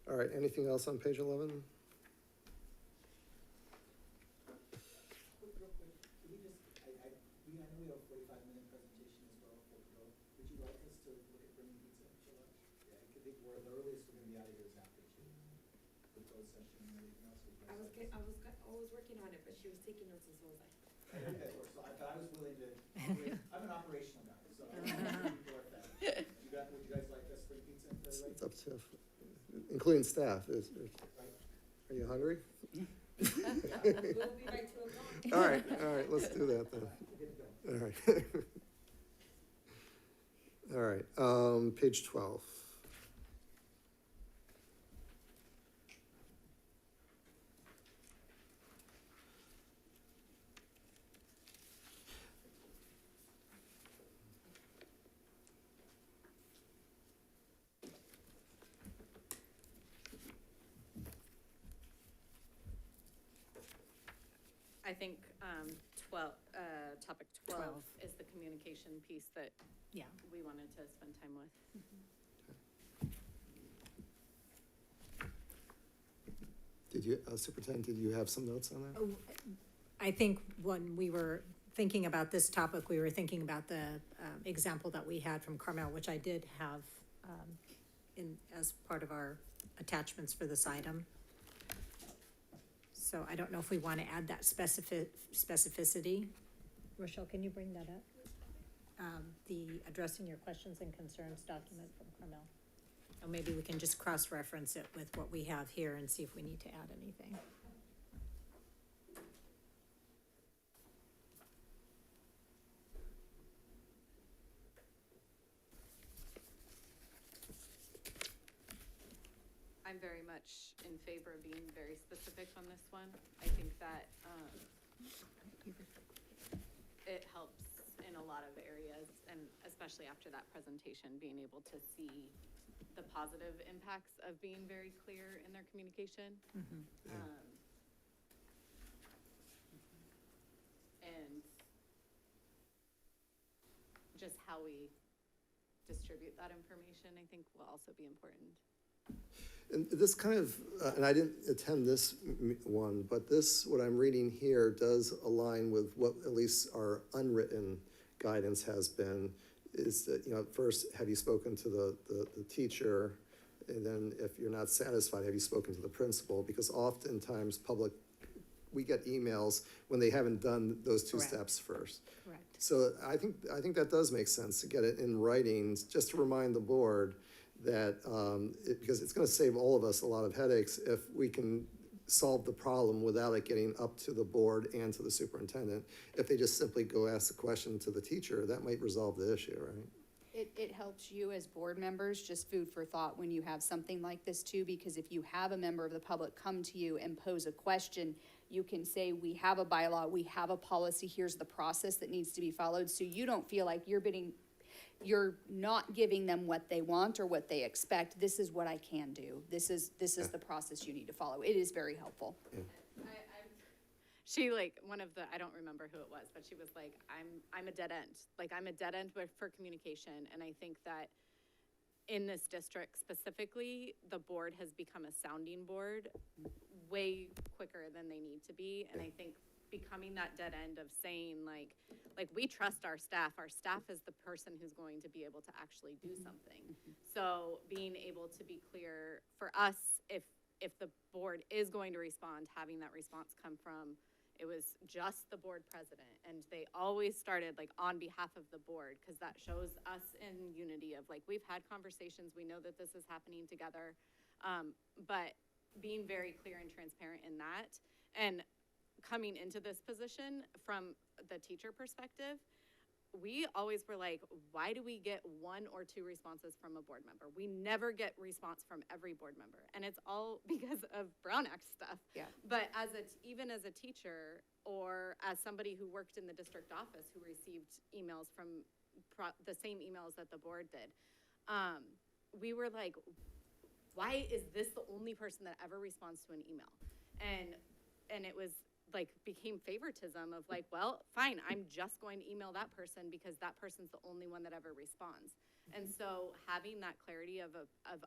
A: All right, anything else on page 11?
I: I know we have a 45-minute presentation as well before we go. Would you like us to look at bringing pizza for lunch? Yeah, I think the earliest we're gonna be out of here is after the closed session and everything else.
B: I was working on it, but she was taking notes, and so was I.
I: I was willing to, I'm an operational guy, so I'm people like that. Would you guys like us to bring pizza in for everybody?
A: It's up to, including staff. Are you hungry?
B: We'll be by 2 o'clock.
A: All right, let's do that then. All right. All right, page 12.
G: I think, topic 12 is the communication piece that
C: Yeah.
G: we wanted to spend time with.
A: Did you, Superintendent, did you have some notes on that?
C: I think when we were thinking about this topic, we were thinking about the example that we had from Carmel, which I did have as part of our attachments for this item. So I don't know if we want to add that specificity. Rochelle, can you bring that up? The addressing your questions and concerns document from Carmel. Or maybe we can just cross-reference it with what we have here and see if we need to add anything.
G: I'm very much in favor of being very specific on this one. I think that, it helps in a lot of areas, and especially after that presentation, being able to see the positive impacts of being very clear in their communication. And just how we distribute that information, I think, will also be important.
A: And this kind of, and I didn't attend this one, but this, what I'm reading here does align with what at least our unwritten guidance has been, is that, you know, first, have you spoken to the teacher? And then if you're not satisfied, have you spoken to the principal? Because oftentimes we get emails when they haven't done those two
C: Correct.
A: steps first.
C: Correct.
A: So I think that does make sense to get it in writing, just to remind the board that, because it's gonna save all of us a lot of headaches if we can solve the problem without it getting up to the board and to the superintendent. If they just simply go ask the question to the teacher, that might resolve the issue, right?
J: It helps you as board members, just food for thought when you have something like this too, because if you have a member of the public come to you and pose a question, you can say, we have a bylaw, we have a policy, here's the process that needs to be followed, so you don't feel like you're not giving them what they want or what they expect. This is what I can do. This is the process you need to follow. It is very helpful.
G: She, like, I don't remember who it was, but she was like, I'm a dead end. Like, I'm a dead end for communication. And I think that in this district specifically, the board has become a sounding board way quicker than they need to be. And I think becoming that dead end of saying, like we trust our staff. Our staff is the person who's going to be able to actually do something. So being able to be clear for us, if the board is going to respond, having that response come from, it was just the board president, and they always started like on behalf of the board, because that shows us in unity of like, we've had conversations, we know that this is happening together, but being very clear and transparent in that. And coming into this position from the teacher perspective, we always were like, why do we get one or two responses from a board member? We never get response from every board member. And it's all because of Brown Act stuff.
J: Yeah.
G: But even as a teacher, or as somebody who worked in the district office who received emails from the same emails that the board did, we were like, why is this the only person that ever responds to an email? And it was like, became favoritism of like, well, fine, I'm just going to email that person because that person's the only one that ever responds. And so having that clarity of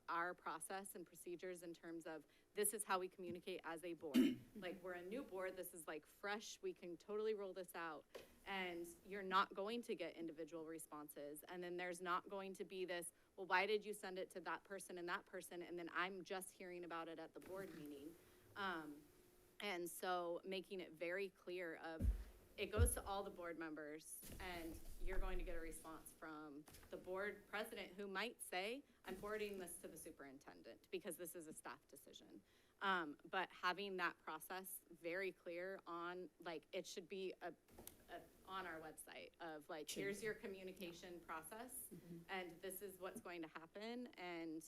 G: our process and procedures in terms of, this is how we communicate as a board. Like, we're a new board, this is like fresh, we can totally roll this out. And you're not going to get individual responses. And then there's not going to be this, well, why did you send it to that person, and then I'm just hearing about it at the board meeting. And so making it very clear of, it goes to all the board members, and you're going to get a response from the board president, who might say, I'm forwarding this to the superintendent because this is a staff decision. But having that process very clear on, like, it should be on our website of like, here's your communication process, and this is what's going to happen, and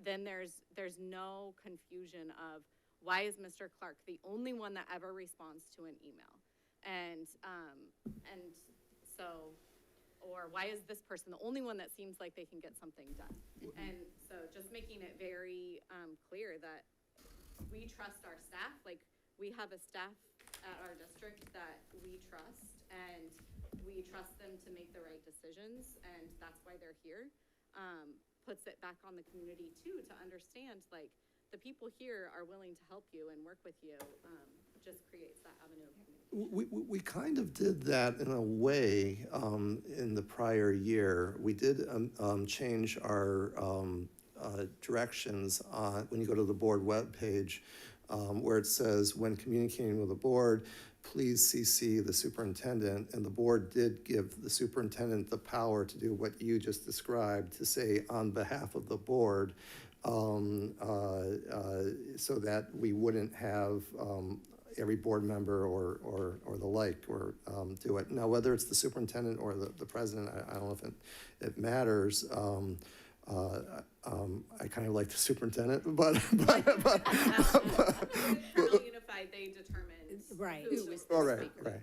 G: then there's no confusion of, why is Mr. Clark the only one that ever responds to an email? And so, or why is this person the only one that seems like they can get something done? And so just making it very clear that we trust our staff. Like, we have a staff at our district that we trust, and we trust them to make the right decisions, and that's why they're here. Puts it back on the community too, to understand, like, the people here are willing to help you and work with you. Just creates that avenue of communication.
A: We kind of did that in a way in the prior year. We did change our directions when you go to the board webpage, where it says, when communicating with the board, please CC the superintendent. And the board did give the superintendent the power to do what you just described, to say on behalf of the board, so that we wouldn't have every board member or the like, or do it. Now, whether it's the superintendent or the president, I don't know if it matters. I kind of like the superintendent, but
G: Internal Unified, they determined
C: Right.
G: who was
A: All
G: the
A: right,
G: speaker.
A: right.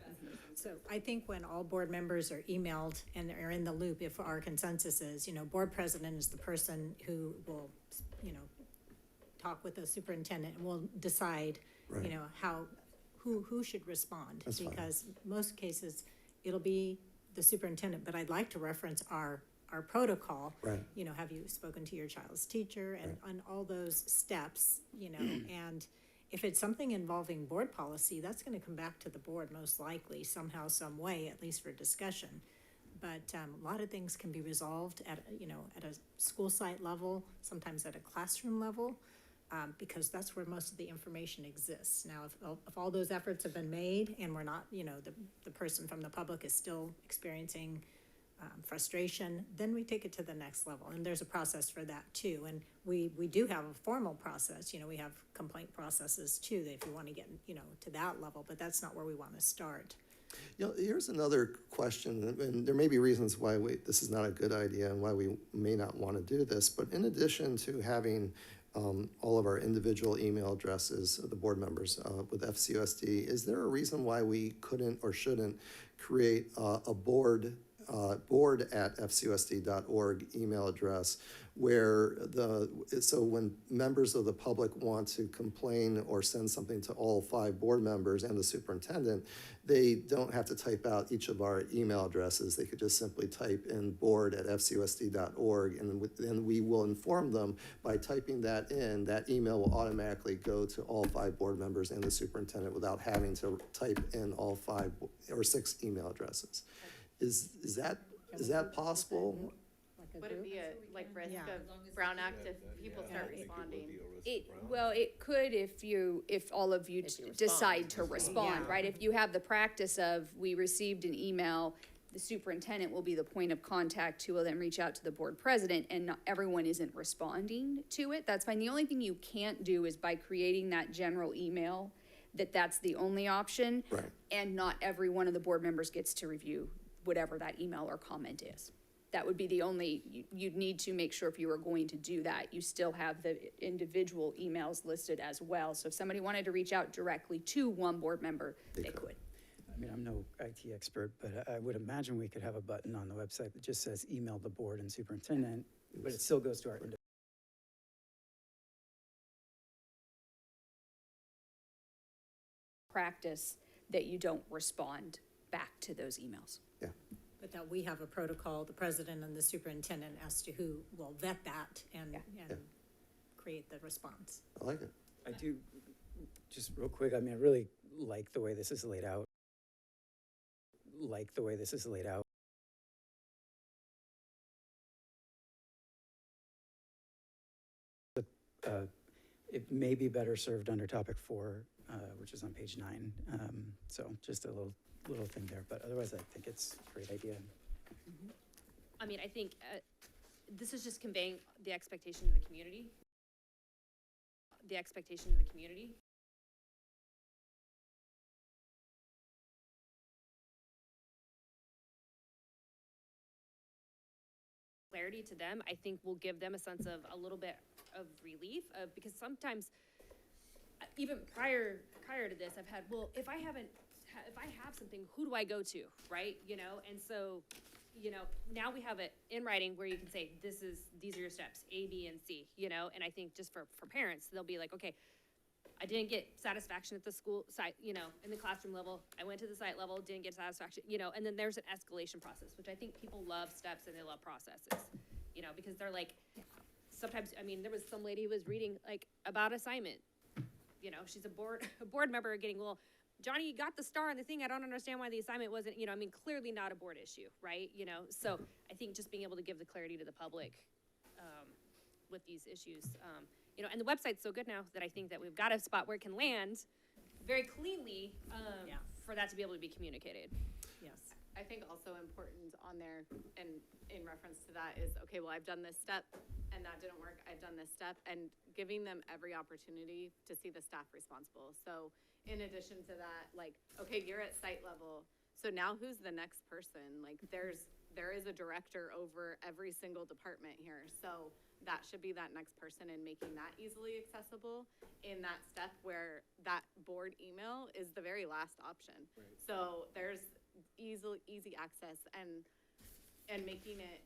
C: So I think when all board members are emailed and they're in the loop, if our consensus is, board president is the person who will, talk with the superintendent and will decide,
A: Right.
C: who should respond.
A: That's fine.
C: Because most cases, it'll be the superintendent, but I'd like to reference our protocol.
A: Right.
C: Have you spoken to your child's teacher, and on all those steps, and if it's something involving board policy, that's gonna come back to the board most likely, somehow, some way, at least for discussion. But a lot of things can be resolved at a school site level, sometimes at a classroom level, because that's where most of the information exists. Now, if all those efforts have been made and we're not, the person from the public is still experiencing frustration, then we take it to the next level. And there's a process for that too. And we do have a formal process, we have complaint processes too, if you want to get, to that level, but that's not where we want to start.
A: Here's another question, and there may be reasons why this is not a good idea and why we may not want to do this, but in addition to having all of our individual email addresses of the board members with FCUSD, is there a reason why we couldn't or shouldn't create a board at fcusd.org email address where so when members of the public want to complain or send something to all 5 board members and the superintendent, they don't have to type out each of our email addresses. They could just simply type in board at fcusd.org, and we will inform them by typing that in. That email will automatically go to all 5 board members and the superintendent without having to type in all 5 or 6 email addresses. Is that possible?
G: Would it be a, risk
C: Yeah.
G: of Brown Act if people start responding?
N: It could if all of you decide to respond,
C: Yeah.
N: right? If you have the practice of, we received an email, the superintendent will be the point of contact who will then reach out to the board president, and not everyone isn't responding to it, that's fine. The only thing you can't do is by creating that general email, that's the only option.
A: Right.
N: And not every one of the board members gets to review whatever that email or comment is. That would be the only, you'd need to make sure if you were going to do that, you still have the individual emails listed as well. So if somebody wanted to reach out directly to one board member, they could.
D: I mean, I'm no IT expert, but I would imagine we could have a button on the website that just says email the board and superintendent, but it still goes to our individual.
N: Practice that you don't respond back to those emails.
A: Yeah.
C: But that we have a protocol, the president and the superintendent, as to who will vet that and create the response.
A: I like it.
D: I do, just real quick, I mean, I really like the way this is laid out. It may be better served under topic 4, which is on page 9. So just a little thing there, but otherwise I think it's a great idea.
F: I mean, I think this is just conveying the expectation of the community. clarity to them, I think will give them a sense of a little bit of relief, because sometimes, even prior to this, I've had, well, if I have something, who do I go to, right? You know, and so, you know, now we have it in writing where you can say, these are your steps, A, B, and C, you know, and I think just for parents, they'll be like, okay, I didn't get satisfaction at the school site, you know, in the classroom level, I went to the site level, didn't get satisfaction, you know, and then there's an escalation process, which I think people love steps and they love processes, you know, because they're like, sometimes, I mean, there was some lady who was reading like about assignment, you know, she's a board member getting, well, Johnny, you got the star on the thing, I don't understand why the assignment wasn't, you know, I mean, clearly not a board issue, right? You know, so I think just being able to give the clarity to the public, with these issues, you know, and the website's so good now that I think that we've got a spot where it can land very cleanly, for that to be able to be communicated.
C: Yes.
G: I think also important on there, and in reference to that, is, okay, well, I've done this step, and that didn't work, I've done this step, and giving them every opportunity to see the staff responsible. So in addition to that, like, okay, you're at site level, so now who's the next person? Like, there is a director over every single department here, so that should be that next person, and making that easily accessible in that step where that board email is the very last option. Right. So there's easy access, and making it,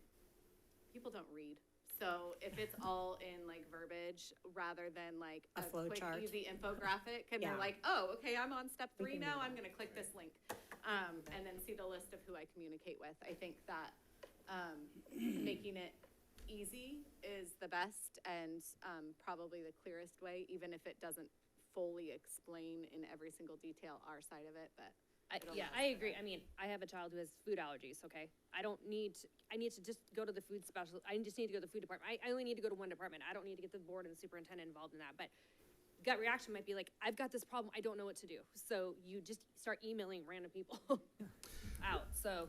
G: people don't read. So if it's all in like verbiage rather than like
C: A flow
G: quick,
C: chart.
G: easy infographic, and they're like, oh, okay, I'm on step 3 now, I'm gonna click this link. And then see the list of who I communicate with. I think that making it easy is the best, and probably the clearest way, even if it doesn't fully explain in every single detail our side of it, but.
F: I agree. I mean, I have a child who has food allergies, okay? I need to just go to the food specialist. I just need to go to the food department. I only need to go to one department. I don't need to get the board and the superintendent involved in that. But gut reaction might be like, I've got this problem, I don't know what to do. So you just start emailing random people out, so.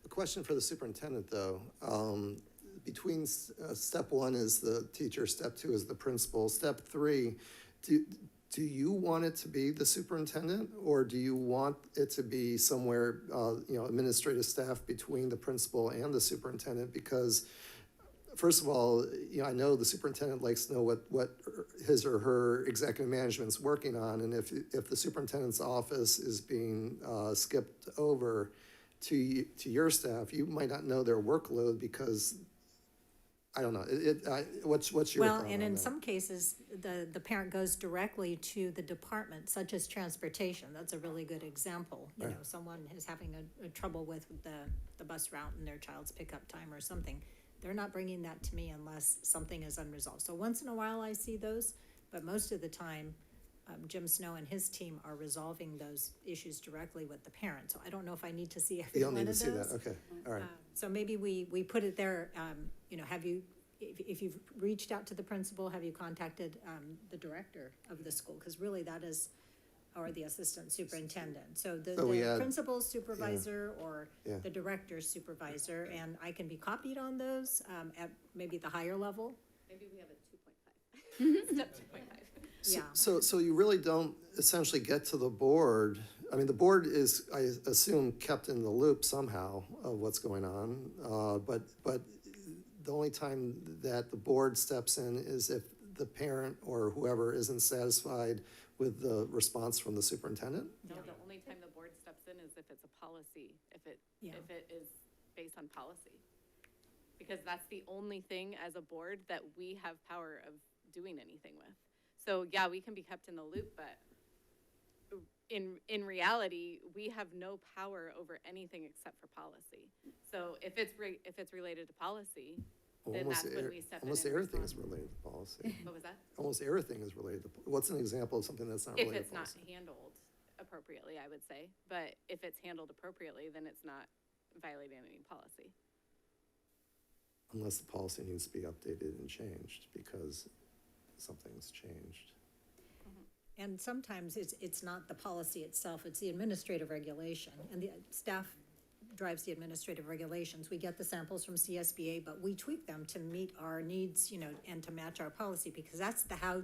A: A question for the superintendent, though. Between step 1 is the teacher, step 2 is the principal, step 3, do you want it to be the superintendent, or do you want it to be somewhere, you know, administrative staff between the principal and the superintendent? Because first of all, you know, I know the superintendent likes to know what his or her executive management's working on, and if the superintendent's office is being skipped over to your staff, you might not know their workload because, I don't know, what's your thought on
C: and in
A: that?
C: some cases, the parent goes directly to the department, such as transportation. That's a really good example. You know, someone is having a trouble with the bus route and their child's pickup time or something. They're not bringing that to me unless something is unresolved. So once in a while I see those, but most of the time, Jim Snow and his team are resolving those issues directly with the parent. So I don't know if I need to see every
A: You don't
C: one
A: need
C: of
A: to see
C: those.
A: that, okay, all right.
C: So maybe we put it there, you know, if you've reached out to the principal, have you contacted the director of the school? Because really that is, or the assistant superintendent. So the principal's supervisor or the director's supervisor, and I can be copied on those at maybe the higher level.
G: Maybe we have a 2.5, step 2.5.
C: Yeah.
A: So you really don't essentially get to the board. I mean, the board is, I assume, kept in the loop somehow of what's going on. But the only time that the board steps in is if the parent or whoever isn't satisfied with the response from the superintendent?
G: No, the only time the board steps in is if it's a policy, if it is based on policy. Because that's the only thing as a board that we have power of doing anything with. So yeah, we can be kept in the loop, but in reality, we have no power over anything except for policy. So if it's related to policy, then that's when we step in.
A: Almost everything is related to policy.
G: What was that?
A: Almost everything is related to, what's an example of something that's not related to
G: If it's not
A: policy?
G: handled appropriately, I would say. But if it's handled appropriately, then it's not violating any policy.
A: Unless the policy needs to be updated and changed because something's changed.
C: And sometimes it's not the policy itself, it's the administrative regulation, and the staff drives the administrative regulations. We get the samples from CSBA, but we tweak them to meet our needs, you know, and to match our policy, because that's the how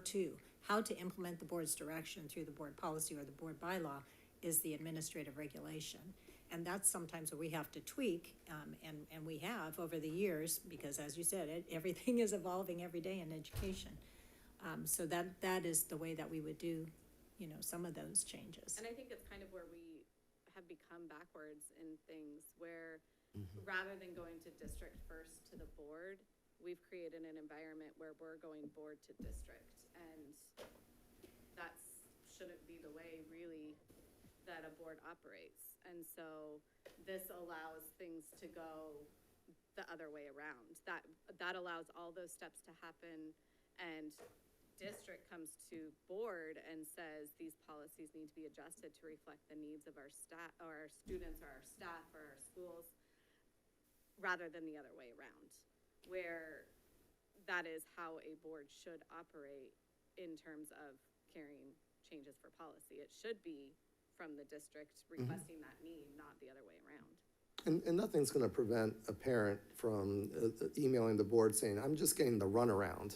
C: to implement the board's direction through the board policy or the board bylaw is the administrative regulation. And that's sometimes what we have to tweak, and we have over the years, because as you said, everything is evolving every day in education. So that is the way that we would do, some of those changes.
G: And I think it's kind of where we have become backwards in things where rather than going to district first to the board, we've created an environment where we're going board to district. And that shouldn't be the way really that a board operates. And so this allows things to go the other way around. That allows all those steps to happen, and district comes to board and says these policies need to be adjusted to reflect the needs of our staff or our students or our staff or our schools, rather than the other way around, where that is how a board should operate in terms of carrying changes for policy. It should be from the district requesting that need, not the other way around.
A: And nothing's going to prevent a parent from emailing the board saying, I'm just getting the runaround,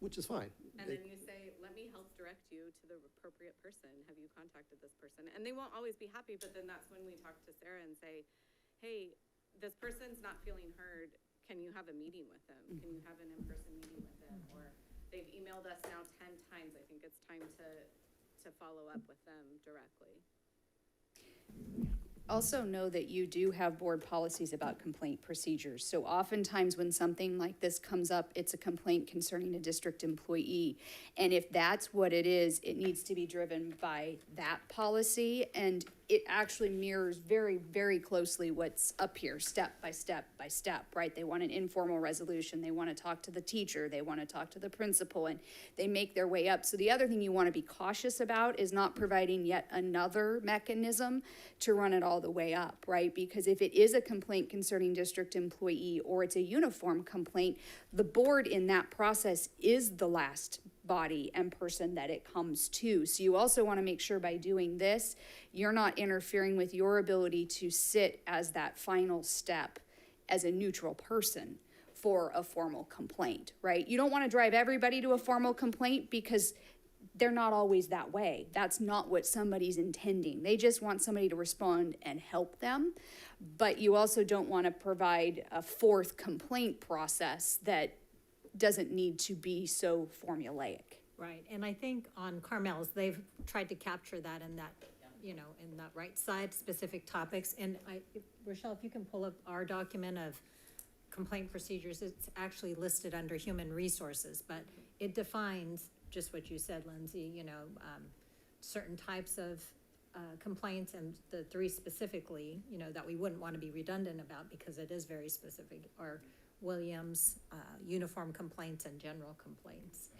A: which is fine.
G: And then you say, let me help direct you to the appropriate person. Have you contacted this person? And they won't always be happy, but then that's when we talk to Sarah and say, hey, this person's not feeling heard. Can you have a meeting with them? Can you have an in-person meeting with them? Or they've emailed us now 10 times. I think it's time to follow up with them directly.
N: Also know that you do have board policies about complaint procedures. So oftentimes when something like this comes up, it's a complaint concerning a district employee. And if that's what it is, it needs to be driven by that policy. And it actually mirrors very, very closely what's up here, step by step by step, right? They want an informal resolution. They want to talk to the teacher. They want to talk to the principal, and they make their way up. So the other thing you want to be cautious about is not providing yet another mechanism to run it all the way up, right? Because if it is a complaint concerning district employee or it's a uniform complaint, the board in that process is the last body and person that it comes to. So you also want to make sure by doing this, you're not interfering with your ability to sit as that final step as a neutral person for a formal complaint, right? You don't want to drive everybody to a formal complaint because they're not always that way. That's not what somebody's intending. They just want somebody to respond and help them. But you also don't want to provide a fourth complaint process that doesn't need to be so formulaic.
C: Right, and I think on Carmel's, they've tried to capture that in that, in that right side, specific topics. And Rochelle, if you can pull up our document of complaint procedures, it's actually listed under human resources, but it defines just what you said, Lindsay, certain types of complaints, and the three specifically, that we wouldn't want to be redundant about because it is very specific, are Williams, uniform complaints, and general complaints.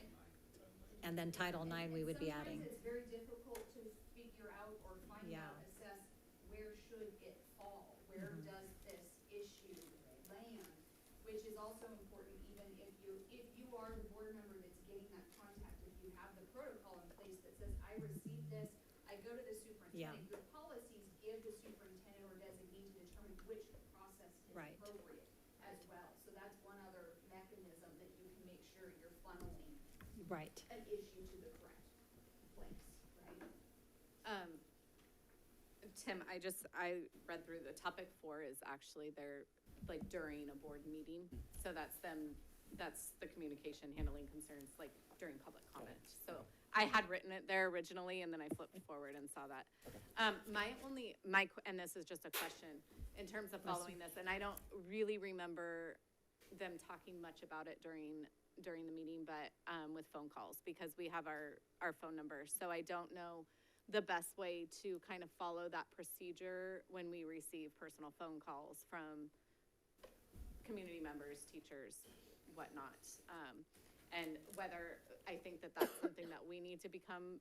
C: And then Title IX we would be adding.
J: Sometimes it's very difficult to figure out or find out, assess where should it fall, where does this issue land, which is also important even if you are the board member that's getting that contact, if you have the protocol in place that says, I received this, I go to the superintendent, your policies give the superintendent or designee to determine which process is appropriate as well. So that's one other mechanism that you can make sure you're funneling an issue to the correct place, right?
G: Tim, I read through the topic 4 is actually they're like during a board meeting. So that's the communication handling concerns like during public comment. So I had written it there originally and then I flipped forward and saw that. And this is just a question in terms of following this, and I don't really remember them talking much about it during the meeting, but with phone calls, because we have our phone numbers. So I don't know the best way to kind of follow that procedure when we receive personal phone calls from community members, teachers, whatnot. And whether I think that that's something that we need to become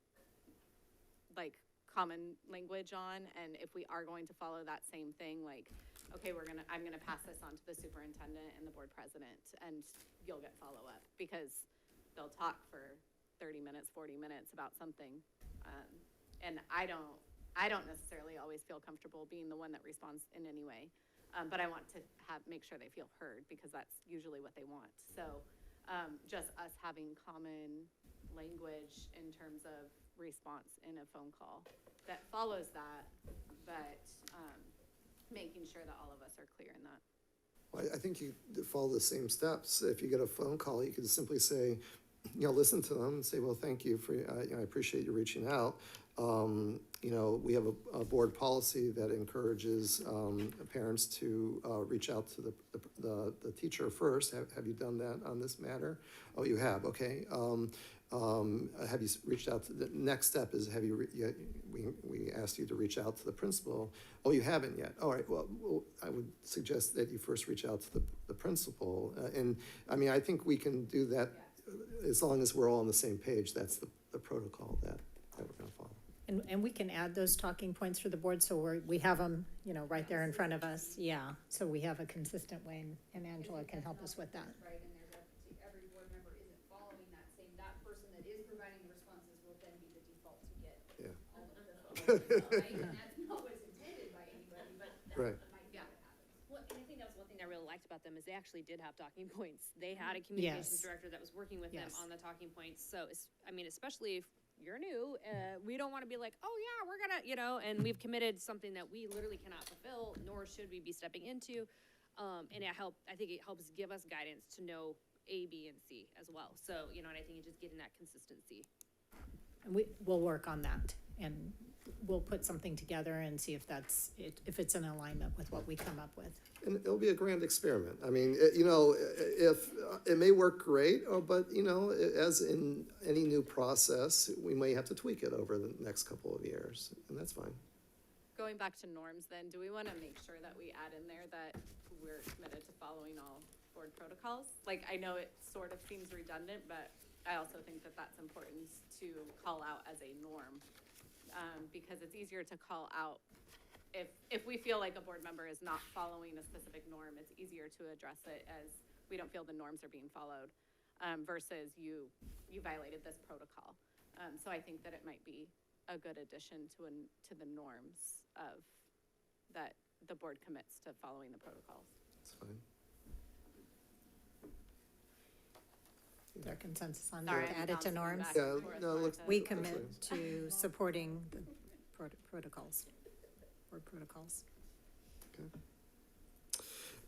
G: like common language on, and if we are going to follow that same thing, like, okay, I'm gonna pass this on to the superintendent and the board president, and you'll get follow-up, because they'll talk for 30 minutes, 40 minutes about something. And I don't necessarily always feel comfortable being the one that responds in any way. But I want to make sure they feel heard, because that's usually what they want. So just us having common language in terms of response in a phone call that follows that, but, making sure that all of us are clear in that.
A: Well, I think you follow the same steps. If you get a phone call, you could simply say, listen to them and say, well, thank you for, I appreciate you reaching out. We have a board policy that encourages parents to reach out to the teacher first. Have you done that on this matter? Oh, you have, okay. Have you reached out to, the next step is, we asked you to reach out to the principal. Oh, you haven't yet. All right, well, I would suggest that you first reach out to the principal. I think we can do that as long as we're all on the same page. That's the protocol that we're gonna follow.
C: And we can add those talking points for the board, so we have them, right there in front of us, yeah. So we have a consistent way, and Angela can help us with that.
J: Right, and every board member isn't following that same, that person that is providing the responses will then be the default to get all of the right? And that's not what's intended by anybody, but
A: Right.
J: that might be what happens.
F: Well, and I think that was one thing I really liked about them is they actually did have talking points. They had a communications
C: Yes.
F: director that was working with them
C: Yes.
F: on the talking points. So, especially if you're new, we don't want to be like, oh yeah, we're gonna, and we've committed something that we literally cannot fulfill, nor should we be stepping into. And I think it helps give us guidance to know A, B, and C as well. So, and I think it's just getting that consistency.
C: And we'll work on that, and we'll put something together and see if if it's in alignment with what we come up with.
A: And it'll be a grand experiment. If it may work great, but as in any new process, we may have to tweak it over the next couple of years, and that's fine.
G: Going back to norms then, do we want to make sure that we add in there that we're committed to following all board protocols? Like, I know it sort of seems redundant, but I also think that that's important to call out as a norm, because it's easier to call out if we feel like a board member is not following a specific norm. It's easier to address it as we don't feel the norms are being followed, versus you violated this protocol. So I think that it might be a good addition to the norms of that the board commits to following the protocols.
A: That's fine.
C: Is there consensus on
G: Sorry,
C: that,
G: I'm
C: add it to
G: bouncing
C: norms?
G: back
A: Yeah,
G: and forth
A: no,
G: on
A: looks-
G: it.
C: We commit to supporting the protocols, board protocols.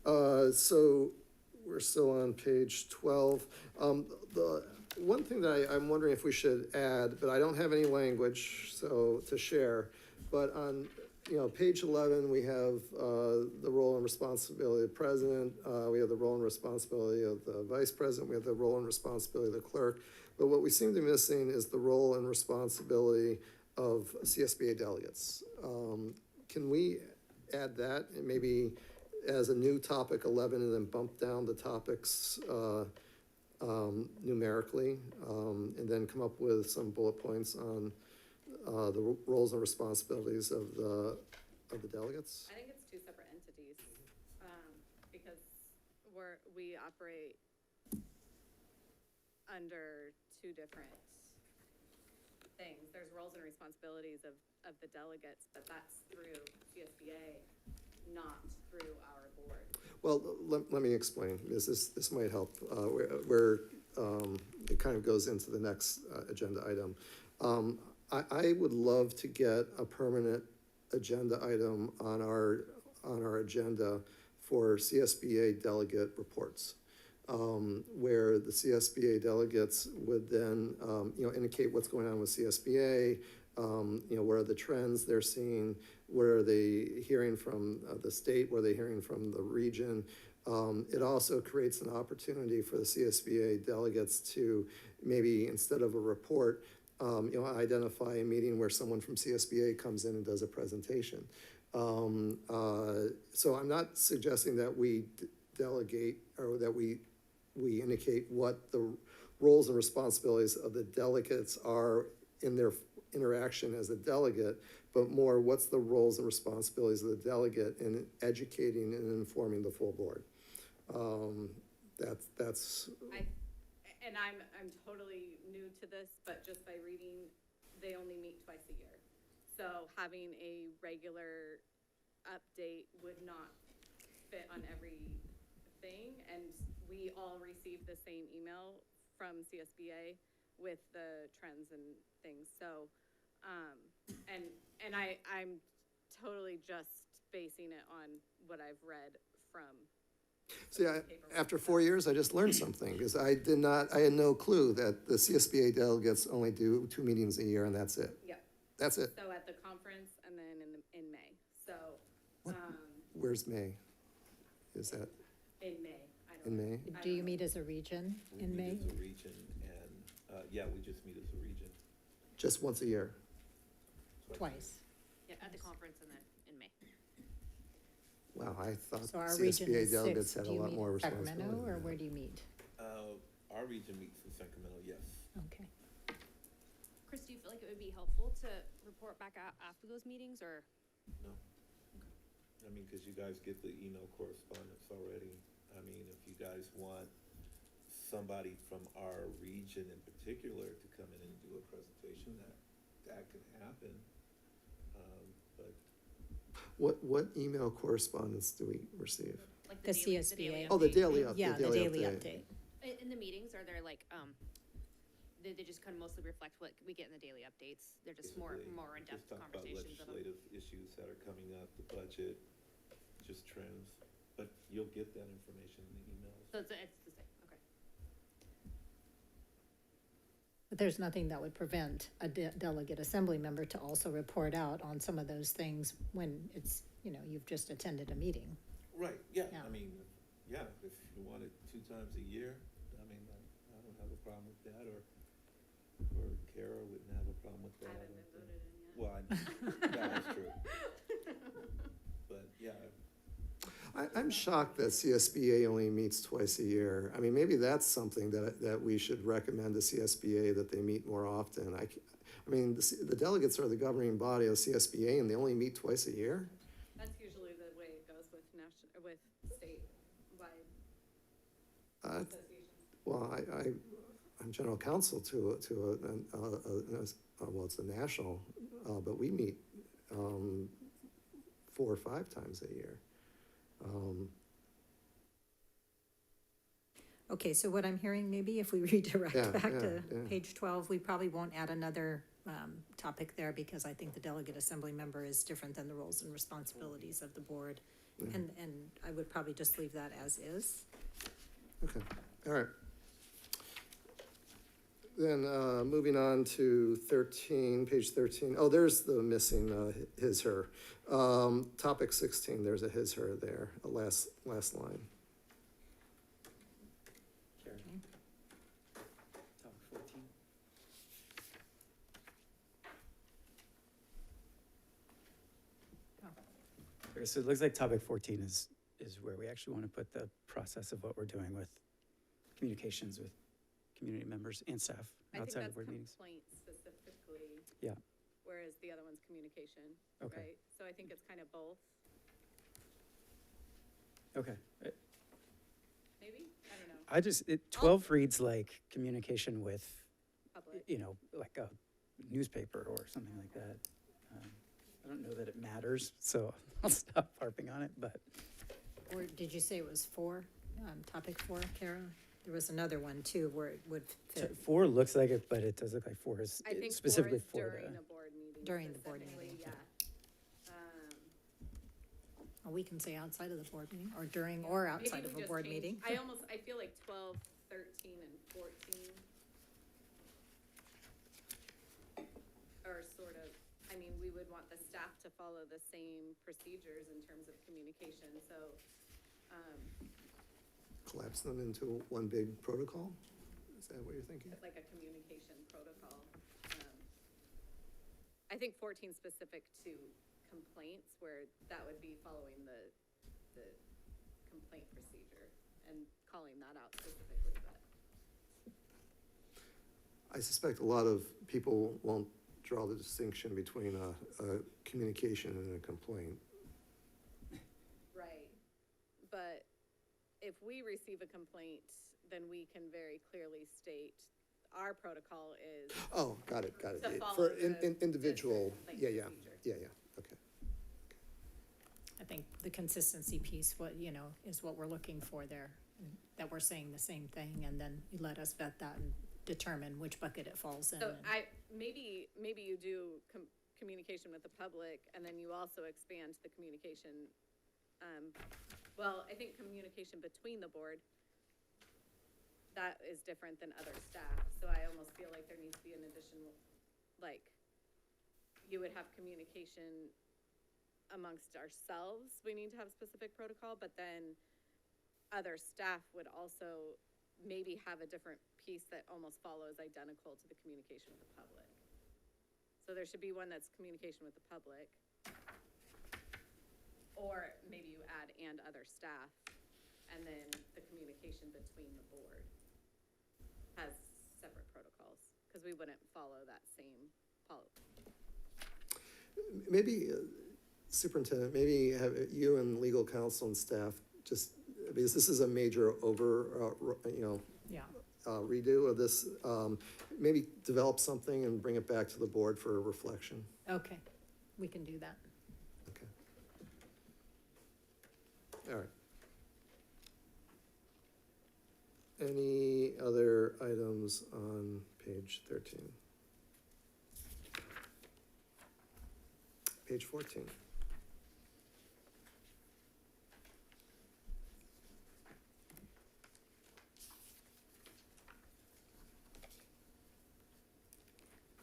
A: So we're still on page 12. The one thing that I'm wondering if we should add, but I don't have any language to share, but on page 11, we have the role and responsibility of the president, we have the role and responsibility of the vice president, we have the role and responsibility of the clerk, but what we seem to be missing is the role and responsibility of CSBA delegates. Can we add that, and maybe as a new topic 11, and then bump down the topics numerically, and then come up with some bullet points on the roles and responsibilities of the delegates?
G: I think it's two separate entities, because we operate under two different things. There's roles and responsibilities of the delegates, but that's through CSBA, not through our board.
A: Well, let me explain, because this might help, where it kind of goes into the next agenda item. I would love to get a permanent agenda item on our agenda for CSBA delegate reports, where the CSBA delegates would then, indicate what's going on with CSBA, what are the trends they're seeing, what are they hearing from the state, what are they hearing from the region. It also creates an opportunity for the CSBA delegates to maybe, instead of a report, identify a meeting where someone from CSBA comes in and does a presentation. So I'm not suggesting that we delegate or that we indicate what the roles and responsibilities of the delegates are in their interaction as a delegate, but more what's the roles and responsibilities of the delegate in educating and informing the full board. That's.
G: And I'm totally new to this, but just by reading, they only meet twice a year. So having a regular update would not fit on everything. And we all receive the same email from CSBA with the trends and things. So, and I'm totally just basing it on what I've read from.
A: See, after 4 years, I just learned something, because I had no clue that the CSBA delegates only do 2 meetings a year and that's it.
G: Yep.
A: That's it.
G: So at the conference and then in May. So,
A: Where's May? Is that
G: in May. I don't
A: in
G: know.
A: May?
C: Do you meet as a region in
L: We
C: May?
L: meet as a region, and, yeah, we just meet as a region.
A: Just once a year?
C: Twice.
F: Yeah, at the conference and then in May.
A: Wow, I thought
C: So our region
A: CSBA
C: is
A: delegates
C: 6.
A: had
C: Do
A: a
C: you
A: lot
C: meet
A: more
C: in
A: responsibility.
C: Sacramento, or where do you meet?
L: Our region meets in Sacramento, yes.
C: Okay.
F: Chris, do you feel like it would be helpful to report back out after those meetings, or?
L: No. I mean, because you guys get the email correspondence already. I mean, if you guys want somebody from our region in particular to come in and do a presentation, that can happen. But
A: What email correspondence do we receive?
F: Like
C: The
F: daily-
C: CSBA.
A: Oh, the
F: update?
A: daily update.
C: Yeah, the daily update.
F: In the meetings, are there like, they just kind of mostly reflect what we get in the daily updates? They're just more
L: basically,
F: in-depth
L: just talk about
F: conversations of them?
L: legislative issues that are coming up, the budget, just trends. But you'll get that information in the emails.
F: So it's the same, okay.
C: But there's nothing that would prevent a delegate assembly member to also report out on some of those things when it's, you've just attended a meeting.
L: Right, yeah,
C: Yeah.
L: I mean, yeah, if you want it 2 times a year, I mean, I don't have a problem with that, or Kara wouldn't have a problem with that.
G: I haven't been voted in yet.
L: Well, that is true. But, yeah,
A: I'm shocked that CSBA only meets twice a year. I mean, maybe that's something that we should recommend to CSBA, that they meet more often. I mean, the delegates are the governing body of CSBA, and they only meet twice a year?
G: That's usually the way it goes with with statewide associations.
A: Well, I'm general counsel to well, it's a national, but we meet 4 or 5 times a year.
C: Okay, so what I'm hearing, maybe if we redirect
A: Yeah,
C: back to
A: yeah.
C: page 12, we probably won't add another topic there, because I think the delegate assembly member is different than the roles and responsibilities of the board. And I would probably just leave that as is.
A: Okay, all right. Then, moving on to 13, page 13. Oh, there's the missing his, her. Topic 16, there's a his, her there, a last line.
D: Karen. Top 14. Okay, so it looks like topic 14 is where we actually want to put the process of what we're doing with communications with community members and staff
G: I think
A: Oh,
G: that's
D: outside of board meetings.
G: complaint specifically.
D: Yeah.
G: Whereas the other one's communication,
D: Okay.
G: right? So I think it's kind of both,
D: Okay.
G: maybe? I don't know.
D: 12 reads like communication with,
G: Public.
D: like a newspaper or something like that. I don't know that it matters, so I'll stop harping on it, but
C: Or did you say it was 4, topic 4, Kara? There was another one too, where it would fit
D: 4 looks like it, but it does look like 4 is
G: I think
D: specifically
G: four is
D: for
G: during
D: the.
G: a board meeting.
C: During the board
G: specifically,
C: meeting.
G: Yeah.
C: or we can say outside of the board meeting, or during or outside
G: Maybe
C: of
G: we
C: a
G: just
C: board
G: change-
C: meeting.
G: I feel like 12, 13, and 14 are sort of, I mean, we would want the staff to follow the same procedures in terms of communication, so,
A: Collapse them into one big protocol? Is that what you're thinking?
G: it's like a communication protocol. I think 14 specific to complaints, where that would be following the complaint procedure and calling that out specifically, but.
A: I suspect a lot of people won't draw the distinction between a communication and a complaint.
G: Right, but if we receive a complaint, then we can very clearly state our protocol is.
A: Oh, got it.
G: To follow
A: For
G: the
A: individual,
G: complaint
A: yeah,
G: procedure.
A: okay.
C: I think the consistency piece, is what we're looking for there, and that we're saying the same thing, and then you let us vet that and determine which bucket it falls in.
G: So
C: and-
G: maybe you do communication with the public, and then you also expand the communication. Well, I think communication between the board, that is different than other staff. So I almost feel like there needs to be an additional, like, you would have communication amongst ourselves. We need to have specific protocol, but then other staff would also maybe have a different piece that almost follows identical to the communication with the public. So there should be one that's communication with the public. Or maybe you add and other staff, and then the communication between the board has separate protocols, because we wouldn't follow that same policy.
A: Maybe, Superintendent, maybe have you and legal counsel and staff just, because this is a major
C: Yeah.
A: redo of this, maybe develop something and bring it back to the board for reflection.
C: Okay, we can do that.
A: Okay. All right. Any other items on page 13? Page 14.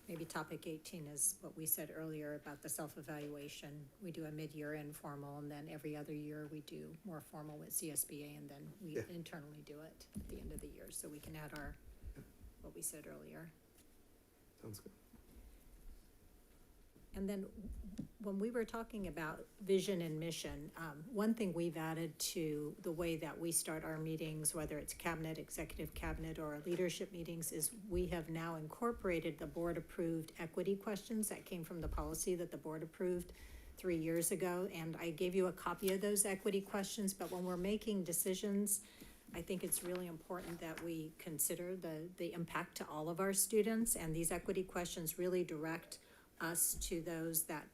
C: Maybe topic 18 is what we said earlier about the self-evaluation. We do a mid-year informal, and then every other year we do more formal with CSBA, and then we
A: Yeah.
C: internally do it at the end of the year, so we can add our, what we said earlier.
A: Sounds good.
C: And then when we were talking about vision and mission, one thing we've added to the way that we start our meetings, whether it's cabinet, executive cabinet, or our leadership meetings, is we have now incorporated the board-approved equity questions that came from the policy that the board approved 3 years ago. And I gave you a copy of those equity questions, but when we're making decisions, I think it's really important that we consider the impact to all of our students, and these equity questions really direct us to those that,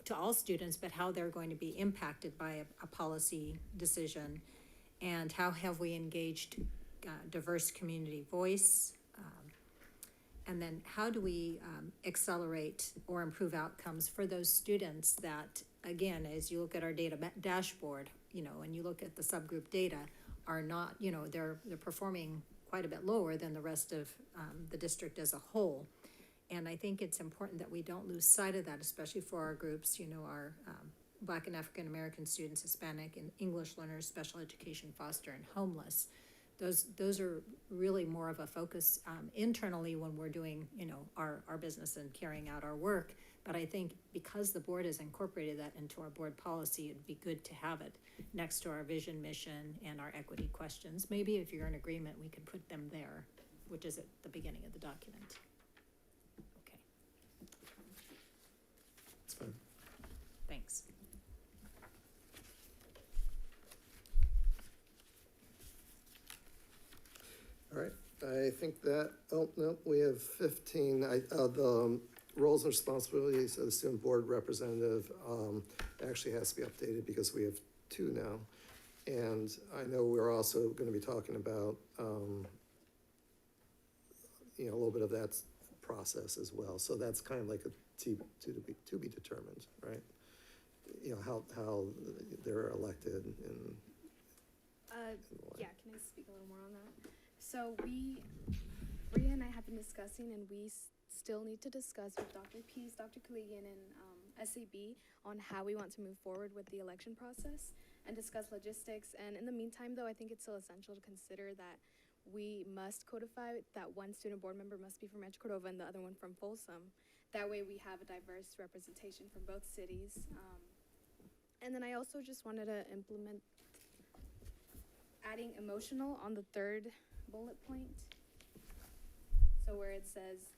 C: to all students, but how they're going to be impacted by a policy decision, and how have we engaged diverse community voice, and then how do we accelerate or improve outcomes for those students that, again, as you look at our data dashboard, and you look at the subgroup data, are not, they're performing quite a bit lower than the rest of the district as a whole. And I think it's important that we don't lose sight of that, especially for our groups, our Black and African American students, Hispanic and English learners, special education, foster, and homeless. Those are really more of a focus internally when we're doing, our business and carrying out our work. But I think because the board has incorporated that into our board policy, it'd be good to have it next to our vision, mission, and our equity questions. Maybe if you're in agreement, we could put them there, which is at the beginning of the document.
A: It's fine.
C: Thanks.
A: All right, I think that, oh, no, we have 15. The roles and responsibilities of the student board representative actually has to be updated because we have 2 now. And I know we're also going to be talking about, a little bit of that process as well. So that's kind of like a to be determined, right? How they're elected and.
F: Yeah, can I speak a little more on that? So Bria and I have been discussing, and we still need to discuss with Dr. Pease, Dr. Kaligian, and SAB on how we want to move forward with the election process and discuss logistics. And in the meantime, though, I think it's still essential to consider that we must codify that one student board member must be from Rancho Cordova and the other one from Folsom. That way we have a diverse representation from both cities. And then I also just wanted to implement adding emotional on the 3rd bullet point. So where it says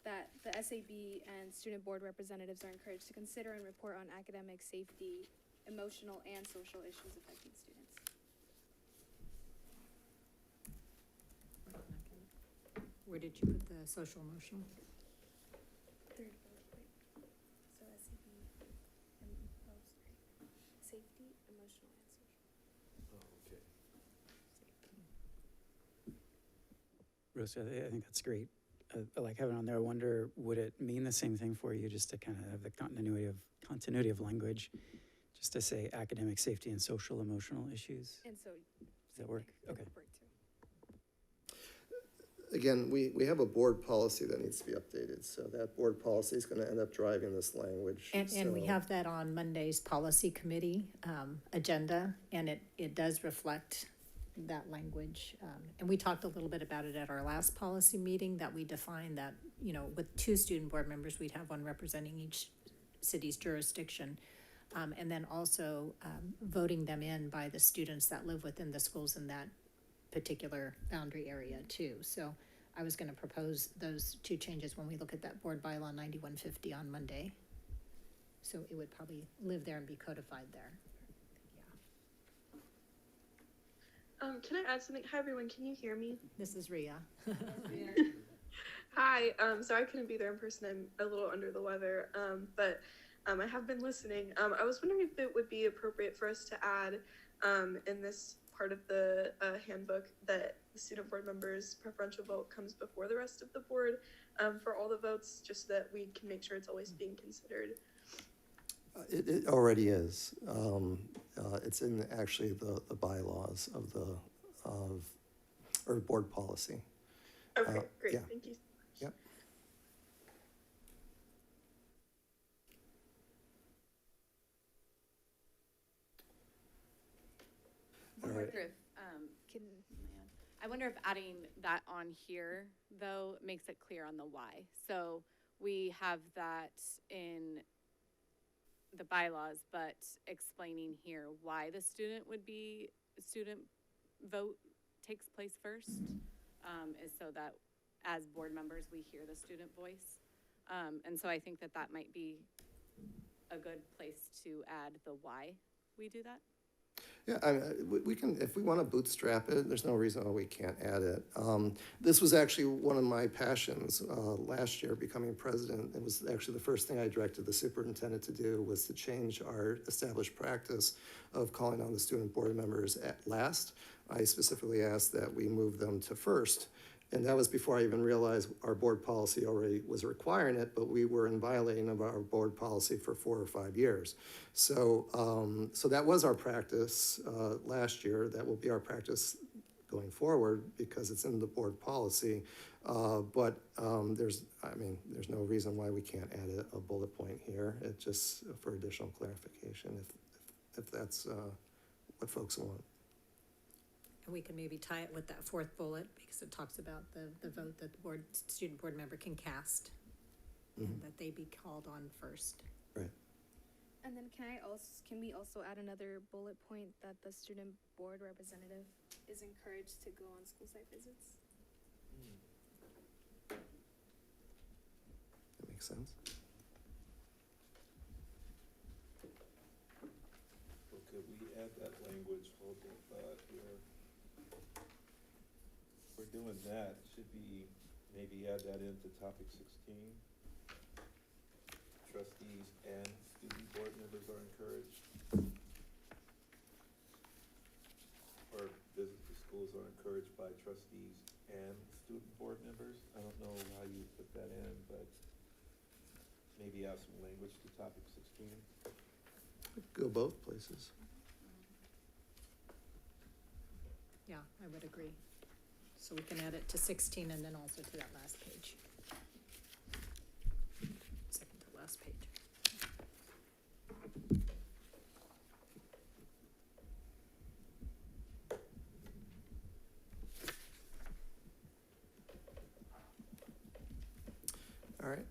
F: that the SAB and student board representatives are encouraged to consider and report on academic, safety, emotional, and social issues affecting students.
C: Where did you put the social emotional?
F: 3rd bullet point. So SAB and safety, emotional, and social.
L: Oh, okay.
D: Rosa, I think that's great. I like having it on there. I wonder, would it mean the same thing for you just to kind of have the continuity of language, just to say academic safety and social emotional issues?
F: And so.
D: Does that work? Okay.
A: Again, we have a board policy that needs to be updated, so that board policy is gonna end up driving this language.
C: And we
A: So-
C: have that on Monday's policy committee agenda, and it does reflect that language. And we talked a little bit about it at our last policy meeting, that we defined that, with 2 student board members, we'd have one representing each city's jurisdiction. And then also voting them in by the students that live within the schools in that particular boundary area too. So I was gonna propose those 2 changes when we look at that board bylaw 9150 on Monday. So it would probably live there and be codified there.
P: Can I add something? Hi everyone, can you hear me?
C: This is Rhea.
P: Hi, so I couldn't be there in person. I'm a little under the weather, but I have been listening. I was wondering if it would be appropriate for us to add in this part of the handbook that the student board members' preferential vote comes before the rest of the board for all the votes, just so that we can make sure it's always being considered.
A: It already is. It's in actually the bylaws or board policy.
P: Okay, great,
A: yeah.
P: thank you.
A: Yep. All right.
G: I wonder if adding that on here, though, makes it clear on the why. So we have that in the bylaws, but explaining here why the student vote takes place first, is so that as board members, we hear the student voice. And so I think that might be a good place to add the why we do that.
A: Yeah, we can, if we want to bootstrap it, there's no reason why we can't add it. This was actually one of my passions last year, becoming president. It was actually the first thing I directed the superintendent to do, was to change our established practice of calling on the student board members at last. I specifically asked that we move them to first. And that was before I even realized our board policy already was requiring it, but we were in violating of our board policy for 4 or 5 years. So, so that was our practice last year. That will be our practice going forward because it's in the board policy. But there's no reason why we can't add a bullet point here. It just for additional clarification, if that's what folks want.
C: And we can maybe tie it with that 4th bullet, because it talks about the vote that the student board member can cast, and that they be called on first.
A: Right.
F: And then can we also add another bullet point that the student board representative is encouraged to go on school site visits?
A: That makes sense.
L: Well, could we add that language, hold the thought here? If we're doing that, should we maybe add that into topic 16? Trustees and student board members are encouraged. Or visit the schools are encouraged by trustees and student board members. I don't know how you put that in, but maybe add some language to topic 16.
A: Go both places.
C: Yeah, I would agree. So we can add it to 16 and then also to that last page. Second to last page.
A: All right.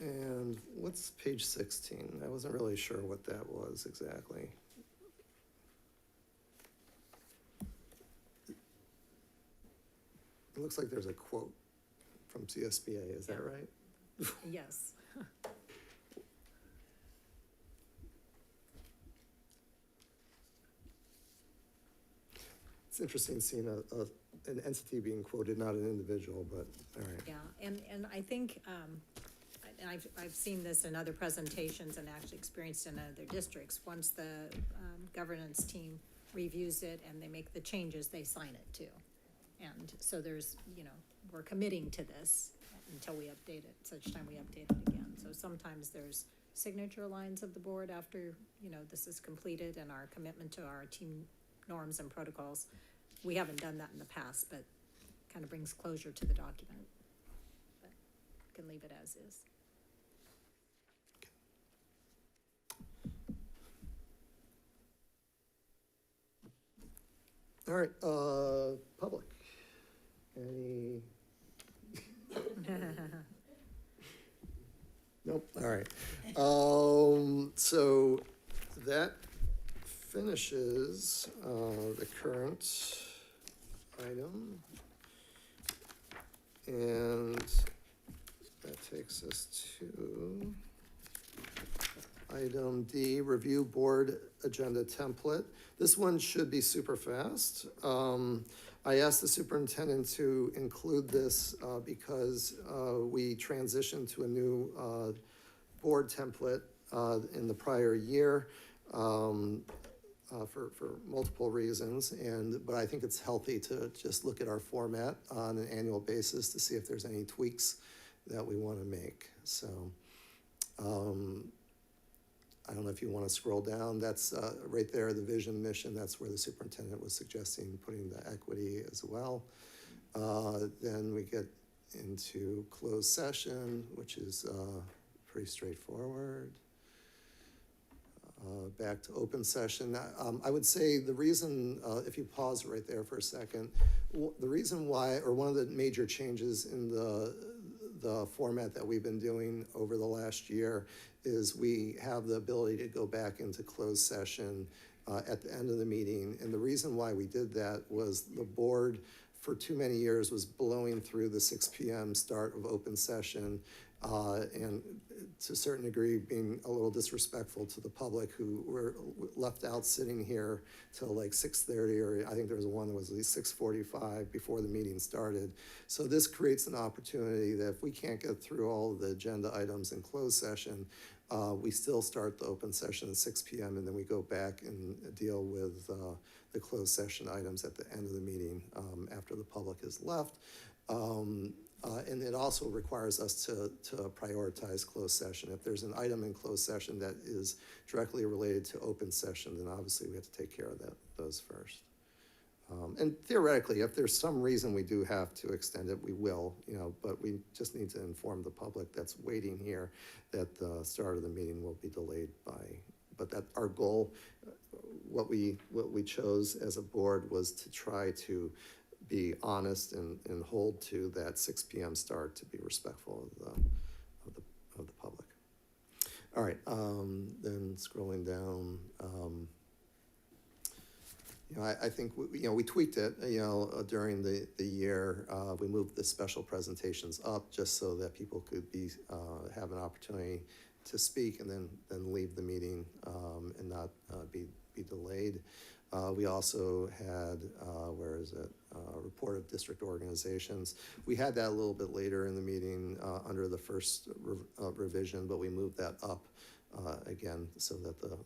A: And what's page 16? I wasn't really sure what that was exactly. It looks like there's a quote from CSBA, is that right?
C: Yes.
A: It's interesting seeing an entity being quoted, not an individual, but all right.
C: Yeah, and I think, and I've seen this in other presentations and actually experienced in other districts. Once the governance team reviews it and they make the changes, they sign it too. And so there's, we're committing to this until we update it, such time we update it again. So sometimes there's signature lines of the board after, this is completed and our commitment to our team norms and protocols. We haven't done that in the past, but kind of brings closure to the document. But can leave it as is.
A: All right, public. Any? Nope, all right. So that finishes the current item. And that takes us to item D, review board agenda template. This one should be super fast. I asked the superintendent to include this because we transitioned to a new board template in the prior year for multiple reasons. But I think it's healthy to just look at our format on an annual basis to see if there's any tweaks that we want to make. So I don't know if you want to scroll down. That's right there, the vision, mission. That's where the superintendent was suggesting putting the equity as well. Then we get into closed session, which is pretty straightforward. Back to open session. I would say the reason, if you pause right there for a second, the reason why, or one of the major changes in the format that we've been doing over the last year is we have the ability to go back into closed session at the end of the meeting. And the reason why we did that was the board for too many years was blowing through the 6 p.m. start of open session and to a certain degree being a little disrespectful to the public who were left out sitting here till like 6:30, or I think there was one that was at least 6:45 before the meeting started. So this creates an opportunity that if we can't get through all of the agenda items in closed session, we still start the open session at 6 p.m. and then we go back and deal with the closed session items at the end of the meeting after the public has left. And it also requires us to prioritize closed session. If there's an item in closed session that is directly related to open session, then obviously we have to take care of those first. And theoretically, if there's some reason we do have to extend it, we will, but we just need to inform the public that's waiting here that the start of the meeting will be delayed but that our goal, what we chose as a board was to try to be honest and hold to that 6 p.m. start to be respectful of the public. All right, then scrolling down, I think we tweaked it. During the year, we moved the special presentations up just so that people could have an opportunity to speak and then leave the meeting and not be delayed. We also had, report of district organizations. We had that a little bit later in the meeting under the first revision, but we moved that up again so that the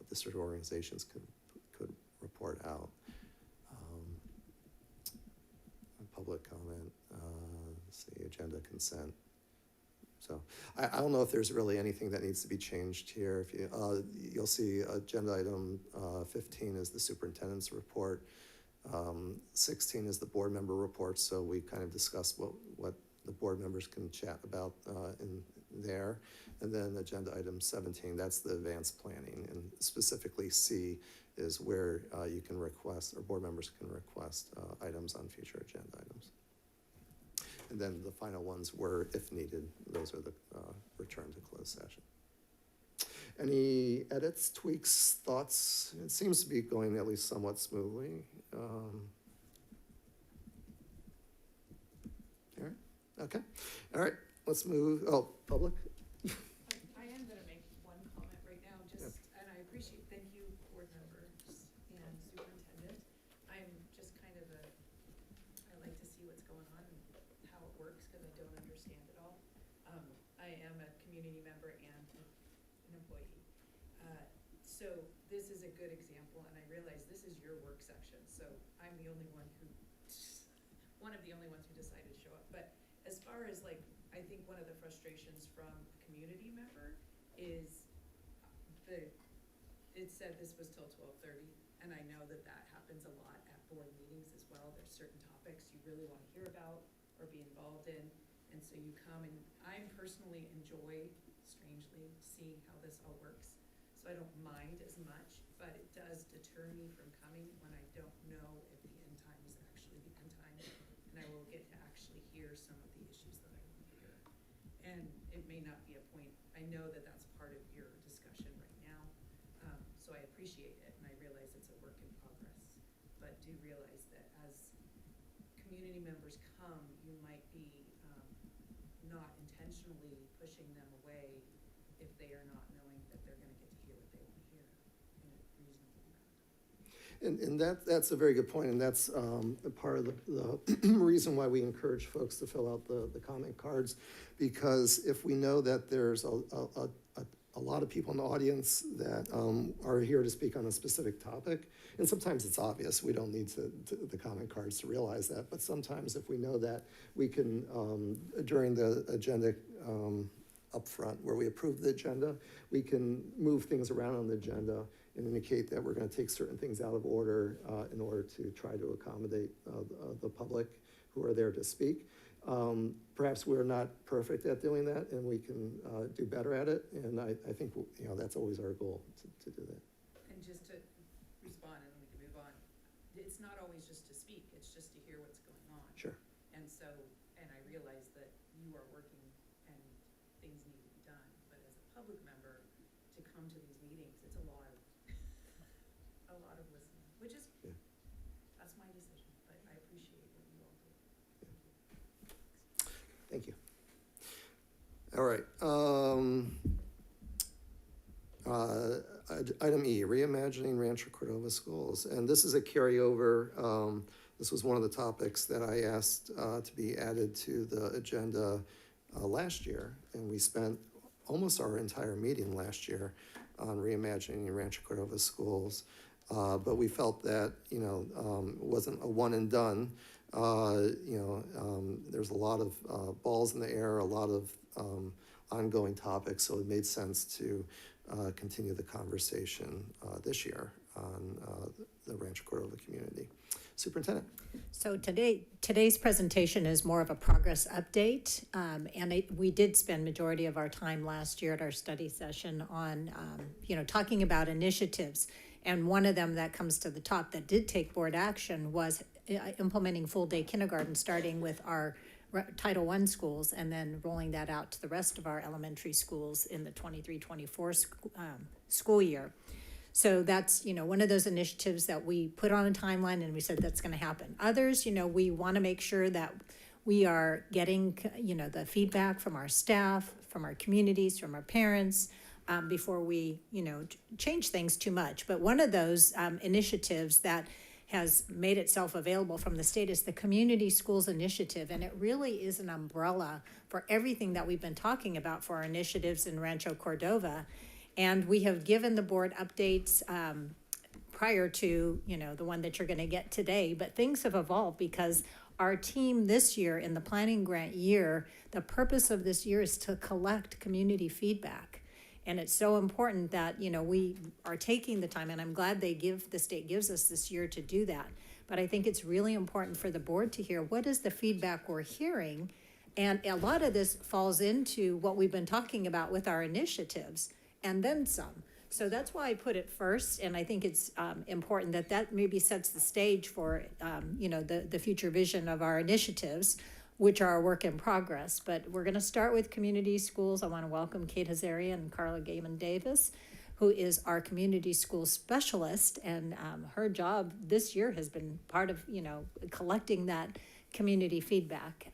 A: district organizations could report out. Public comment, let's see, agenda consent. So I don't know if there's really anything that needs to be changed here. If you'll see agenda item 15 is the superintendent's report. 16 is the board member report. So we kind of discussed what the board members can chat about in there. And then agenda item 17, that's the advanced planning. And specifically C is where you can request, or board members can request items on future agenda items. And then the final ones were, if needed, those are the return to closed session. Any edits, tweaks, thoughts? It seems to be going at least somewhat smoothly. All right, okay. All right, let's move, public?
B: I am gonna make one comment right now, and I appreciate, thank you, board members and superintendent. I'm just kind of I like to see what's going on and how it works, because I don't understand it all. I am a community member and an employee. So this is a good example, and I realize this is your work section, so I'm the only one who one of the only ones who decided to show up. But as far as like, I think one of the frustrations from a community member is it said this was till 12:30, and I know that that happens a lot at board meetings as well. There's certain topics you really want to hear about or be involved in, and so you come, and I personally enjoy, strangely, seeing how this all works. So I don't mind as much, but it does deter me from coming when I don't know if the end time is actually the end time, and I will get to actually hear some of the issues that I want to hear. And it may not be a point, I know that that's part of your discussion right now, so I appreciate it, and I realize it's a work in progress, but do realize that as community members come, you might be not intentionally pushing them away if they are not knowing that they're gonna get to hear what they want to hear in a reasonable amount of time.
A: And that's a very good point, and that's a part of the reason why we encourage folks to fill out the comment cards, because if we know that there's a lot of people in the audience that are here to speak on a specific topic, and sometimes it's obvious, we don't need the comment cards to realize that, but sometimes if we know that, we can, during the agenda up front, where we approve the agenda, we can move things around on the agenda and indicate that we're going to take certain things out of order in order to try to accommodate the public who are there to speak. Perhaps we're not perfect at doing that, and we can do better at it, and I think that's always our goal to do that.
B: And just to respond, and then we can move on, it's not always just to speak, it's just to hear what's going on.
A: Sure.
B: And so, and I realize that you are working and things need to be done, but as a public member, to come to these meetings, it's a lot of listening, which is, that's my decision, but I appreciate what you all do.
A: Thank you. All right. Item E, reimagining Rancho Cordova schools. And this is a carryover. This was one of the topics that I asked to be added to the agenda last year. And we spent almost our entire meeting last year on reimagining Rancho Cordova schools. But we felt that, it wasn't a one and done. There's a lot of balls in the air, a lot of ongoing topics, so it made sense to continue the conversation this year on the Rancho Cordova community. Superintendent.
C: So today's presentation is more of a progress update, and we did spend majority of our time last year at our study session on, talking about initiatives. And one of them that comes to the top that did take board action was implementing full-day kindergarten, starting with our Title I schools and then rolling that out to the rest of our elementary schools in the 23-24 school year. So that's, one of those initiatives that we put on a timeline and we said that's going to happen. Others, we want to make sure that we are getting, the feedback from our staff, from our communities, from our parents, before we, change things too much. But one of those initiatives that has made itself available from the state is the Community Schools Initiative, and it really is an umbrella for everything that we've been talking about for our initiatives in Rancho Cordova. And we have given the board updates prior to, the one that you're going to get today, but things have evolved because our team this year in the planning grant year, the purpose of this year is to collect community feedback. And it's so important that, we are taking the time, and I'm glad the state gives us this year to do that. But I think it's really important for the board to hear what is the feedback we're hearing. And a lot of this falls into what we've been talking about with our initiatives and then some. So that's why I put it first. And I think it's important that maybe sets the stage for, the future vision of our initiatives, which are a work in progress. But we're going to start with community schools. I want to welcome Kate Hazarian and Carla Gaiman Davis, who is our community school specialist. And her job this year has been part of, collecting that community feedback,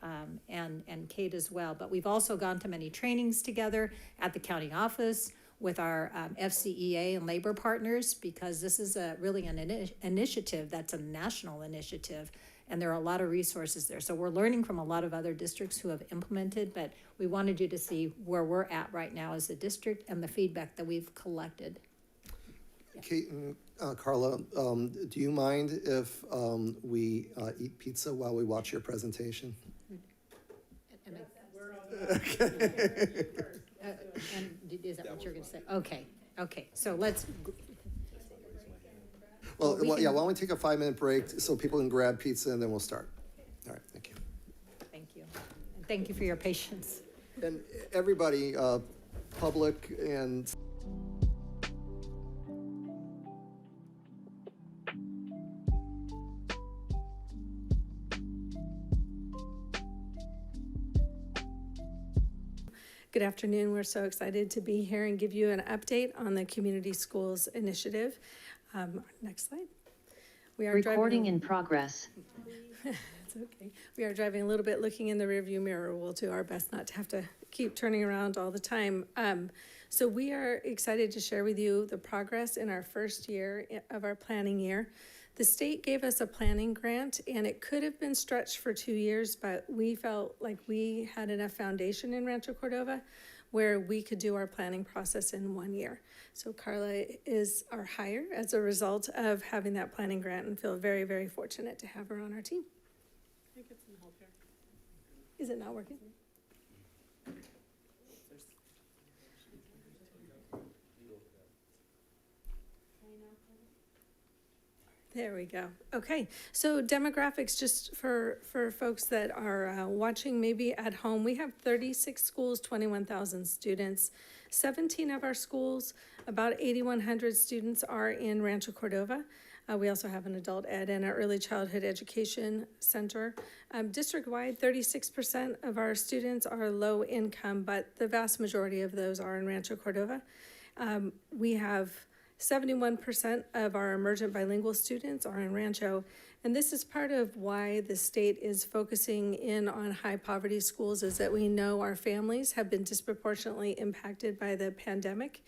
C: and Kate as well. But we've also gone to many trainings together at the county office with our FCEA and labor partners, because this is really an initiative that's a national initiative. And there are a lot of resources there. So we're learning from a lot of other districts who have implemented, but we wanted you to see where we're at right now as a district and the feedback that we've collected.
A: Kate and Carla, do you mind if we eat pizza while we watch your presentation?
C: And is that what you're gonna say? Okay, okay, so let's,
A: Well,
C: we
A: yeah,
C: can-
A: why don't we take a 5-minute break so people can grab pizza and then we'll start. All right, thank you.
C: thank you. And thank you for your patience.
A: And everybody, public and
E: Good afternoon. We're so excited to be here and give you an update on the Community Schools Initiative. Next slide. We are
Q: Recording in progress.
E: It's okay. We are driving a little bit, looking in the rearview mirror. We'll do our best not to have to keep turning around all the time. So we are excited to share with you the progress in our first year of our planning year. The state gave us a planning grant, and it could have been stretched for 2 years, but we felt like we had enough foundation in Rancho Cordova where we could do our planning process in 1 year. So Carla is our hire as a result of having that planning grant, and feel very, very fortunate to have her on our team. Is it not working? There we go. Okay, so demographics, just for folks that are watching maybe at home, we have 36 schools, 21,000 students. 17 of our schools, about 8,100 students are in Rancho Cordova. We also have an adult ed and an early childhood education center. District-wide, 36% of our students are low income, but the vast majority of those are in Rancho Cordova. We have 71% of our emergent bilingual students are in Rancho, and this is part of why the state is focusing in on high poverty schools, is that we know our families have been disproportionately impacted by the pandemic,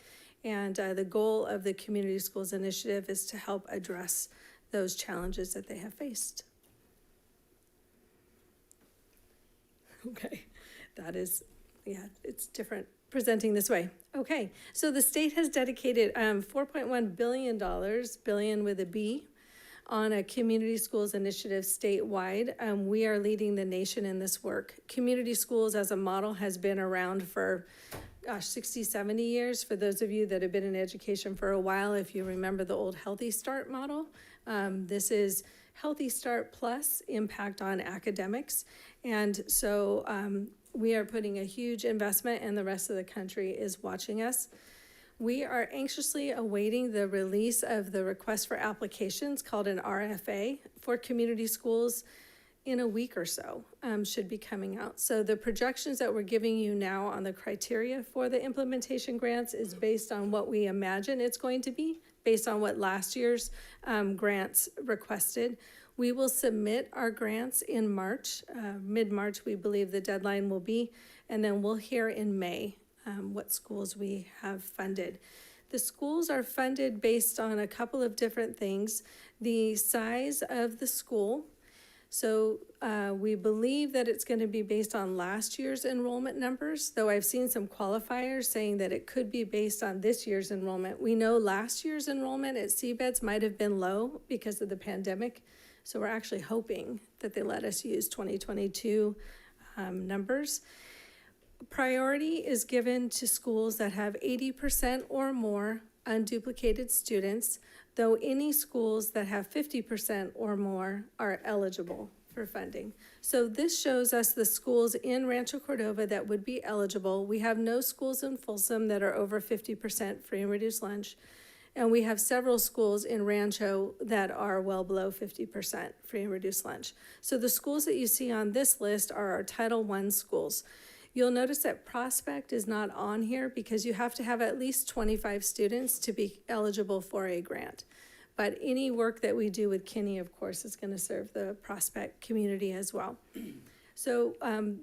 E: and the goal of the Community Schools Initiative is to help address those challenges that they have faced. Okay, that is, yeah, it's different presenting this way. Okay, so the state has dedicated $4.1 billion with a B, on a community schools initiative statewide. We are leading the nation in this work. Community schools as a model has been around for 60, 70 years. For those of you that have been in education for a while, if you remember the old Healthy Start model, this is Healthy Start plus impact on academics. And so we are putting a huge investment, and the rest of the country is watching us. We are anxiously awaiting the release of the request for applications, called an RFA, for community schools in a week or so, should be coming out. So the projections that we're giving you now on the criteria for the implementation grants is based on what we imagine it's going to be, based on what last year's grants requested. We will submit our grants in March, mid-March we believe the deadline will be, and then we'll hear in May what schools we have funded. The schools are funded based on a couple of different things. The size of the school. So we believe that it's going to be based on last year's enrollment numbers, though I've seen some qualifiers saying that it could be based on this year's enrollment. We know last year's enrollment at CBEDS might have been low because of the pandemic. So we're actually hoping that they let us use 2022 numbers. Priority is given to schools that have 80% or more unduplicated students, though any schools that have 50% or more are eligible for funding. So this shows us the schools in Rancho Cordova that would be eligible. We have no schools in Folsom that are over 50% free and reduced lunch. And we have several schools in Rancho that are well below 50% free and reduced lunch. So the schools that you see on this list are our Title I schools. You'll notice that Prospect is not on here because you have to have at least 25 students to be eligible for a grant. But any work that we do with Kinney, of course, is going to serve the Prospect community as well. So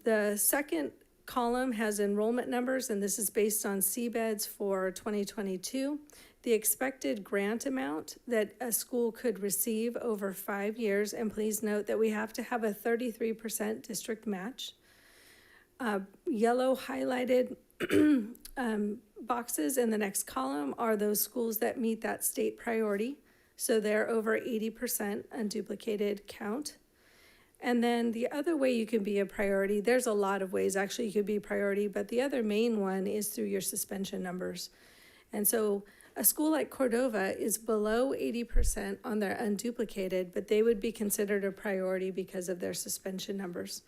E: the second column has enrollment numbers, and this is based on CBEDS for 2022. The expected grant amount that a school could receive over 5 years, and please note that we have to have a 33% district match. Yellow highlighted boxes in the next column are those schools that meet that state priority. So they're over 80% unduplicated count. And then the other way you can be a priority, there's a lot of ways actually you could be a priority, but the other main one is through your suspension numbers. And so a school like Cordova is below 80% on their unduplicated, but they would be considered a priority because of their suspension numbers.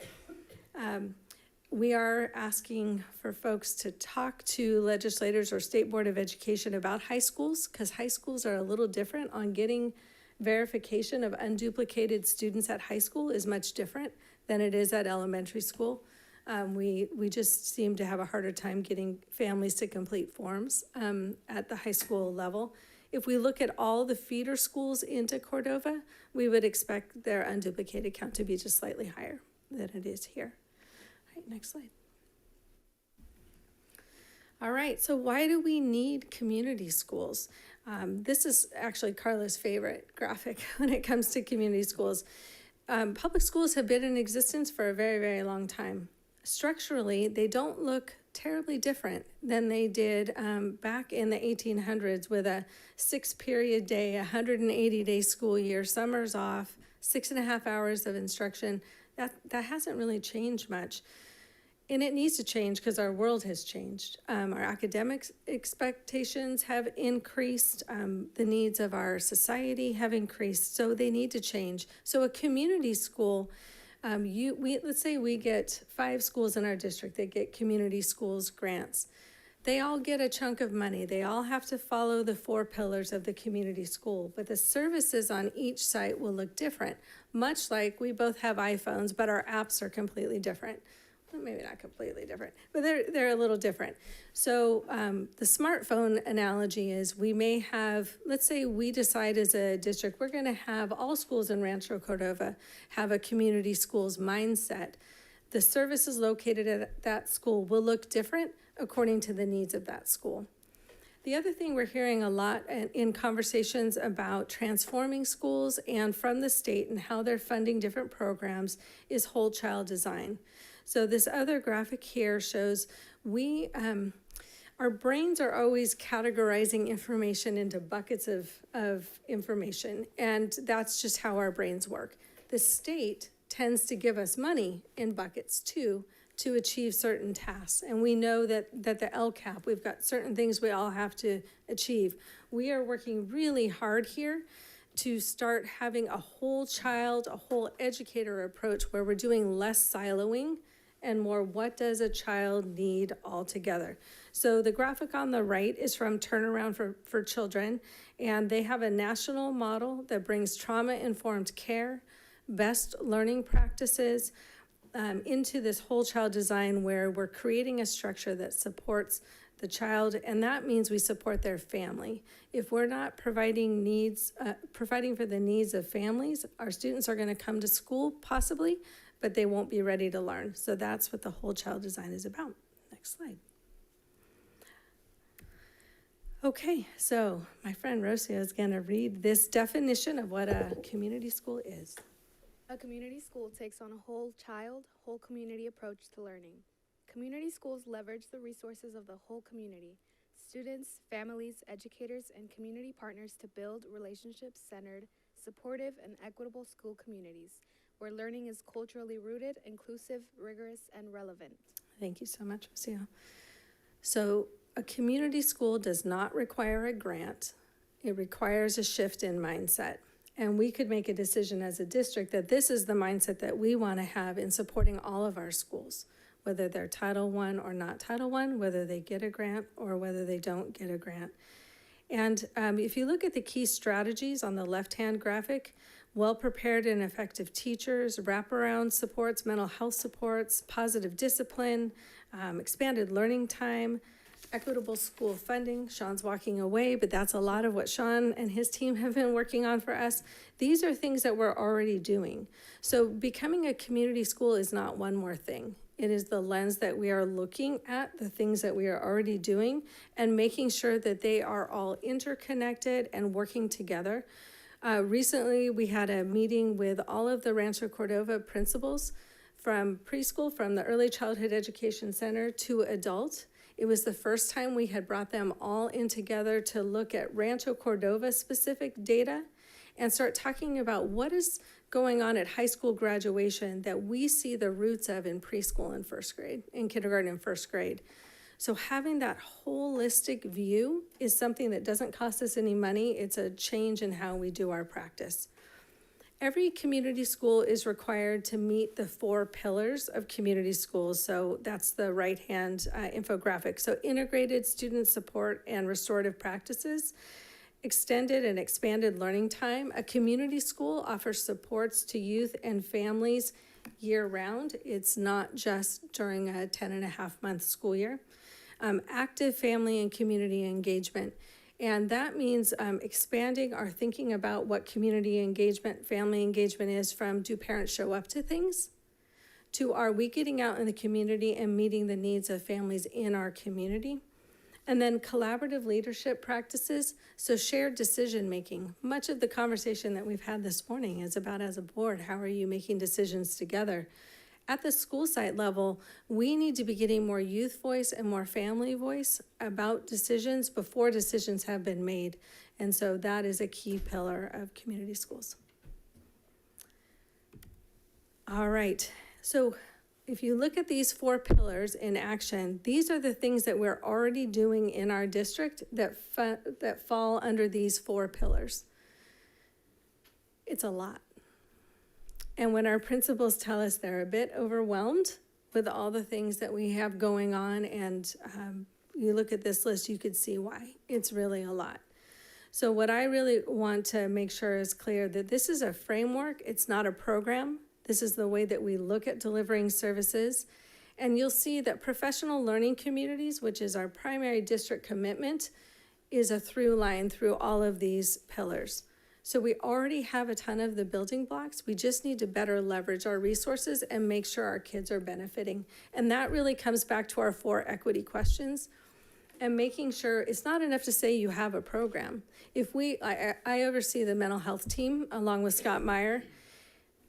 E: We are asking for folks to talk to legislators or State Board of Education about high schools, because high schools are a little different on getting verification of unduplicated students at high school is much different than it is at elementary school. We just seem to have a harder time getting families to complete forms at the high school level. If we look at all the feeder schools into Cordova, we would expect their unduplicated count to be just slightly higher than it is here. All right, next slide. All right, so why do we need community schools? This is actually Carla's favorite graphic when it comes to community schools. Public schools have been in existence for a very, very long time. Structurally, they don't look terribly different than they did back in the 1800s with a 6-period day, 180-day school year, summers off, 6.5 hours of instruction. That hasn't really changed much. And it needs to change because our world has changed. Our academic expectations have increased. The needs of our society have increased. So they need to change. So a community school, let's say we get 5 schools in our district that get community schools grants. They all get a chunk of money. They all have to follow the 4 pillars of the community school, but the services on each site will look different, much like we both have iPhones, but our apps are completely different. Well, maybe not completely different, but they're a little different. So the smartphone analogy is we may have, let's say we decide as a district, we're gonna have all schools in Rancho Cordova have a community schools mindset. The services located at that school will look different according to the needs of that school. The other thing we're hearing a lot in conversations about transforming schools and from the state and how they're funding different programs is whole child design. So this other graphic here shows our brains are always categorizing information into buckets of information, and that's just how our brains work. The state tends to give us money in buckets too, to achieve certain tasks. And we know that the LCAP, we've got certain things we all have to achieve. We are working really hard here to start having a whole child, a whole educator approach where we're doing less siloing and more what does a child need altogether. So the graphic on the right is from Turnaround for Children, and they have a national model that brings trauma-informed care, best learning practices, into this whole child design where we're creating a structure that supports the child, and that means we support their family. If we're not providing for the needs of families, our students are gonna come to school possibly, but they won't be ready to learn. So that's what the whole child design is about. Next slide. Okay, so my friend Rocio is gonna read this definition of what a community school is.
Q: A community school takes on a whole child, whole community approach to learning. Community schools leverage the resources of the whole community, students, families, educators, and community partners to build relationship-centered, supportive, and equitable school communities where learning is culturally rooted, inclusive, rigorous, and relevant.
E: Thank you so much, Rocio. So a community school does not require a grant. It requires a shift in mindset. And we could make a decision as a district that this is the mindset that we want to have in supporting all of our schools, whether they're Title I or not Title I, whether they get a grant or whether they don't get a grant. And if you look at the key strategies on the left-hand graphic, well-prepared and effective teachers, wraparound supports, mental health supports, positive discipline, expanded learning time, equitable school funding. Sean's walking away, but that's a lot of what Sean and his team have been working on for us. These are things that we're already doing. So becoming a community school is not one more thing. It is the lens that we are looking at, the things that we are already doing, and making sure that they are all interconnected and working together. Recently, we had a meeting with all of the Rancho Cordova principals from preschool, from the Early Childhood Education Center to adult. It was the first time we had brought them all in together to look at Rancho Cordova specific data and start talking about what is going on at high school graduation that we see the roots of in preschool and first grade, in kindergarten and first grade. So having that holistic view is something that doesn't cost us any money. It's a change in how we do our practice. Every community school is required to meet the 4 pillars of community schools. So that's the right-hand infographic. So integrated student support and restorative practices, extended and expanded learning time. A community school offers supports to youth and families year-round. It's not just during a 10.5-month school year. Active family and community engagement. And that means expanding our thinking about what community engagement, family engagement is, from do parents show up to things, to are we getting out in the community and meeting the needs of families in our community. And then collaborative leadership practices, so shared decision making. Much of the conversation that we've had this morning is about, as a board, how are you making decisions together? At the school site level, we need to be getting more youth voice and more family voice about decisions before decisions have been made. And so that is a key pillar of community schools. All right, so if you look at these 4 pillars in action, these are the things that we're already doing in our district that fall under these 4 pillars. It's a lot. And when our principals tell us they're a bit overwhelmed with all the things that we have going on, and you look at this list, you could see why. It's really a lot. So what I really want to make sure is clear that this is a framework. It's not a program. This is the way that we look at delivering services. And you'll see that professional learning communities, which is our primary district commitment, is a through line through all of these pillars. So we already have a ton of the building blocks. We just need to better leverage our resources and make sure our kids are benefiting. And that really comes back to our 4 equity questions and making sure it's not enough to say you have a program. If I oversee the mental health team along with Scott Meyer.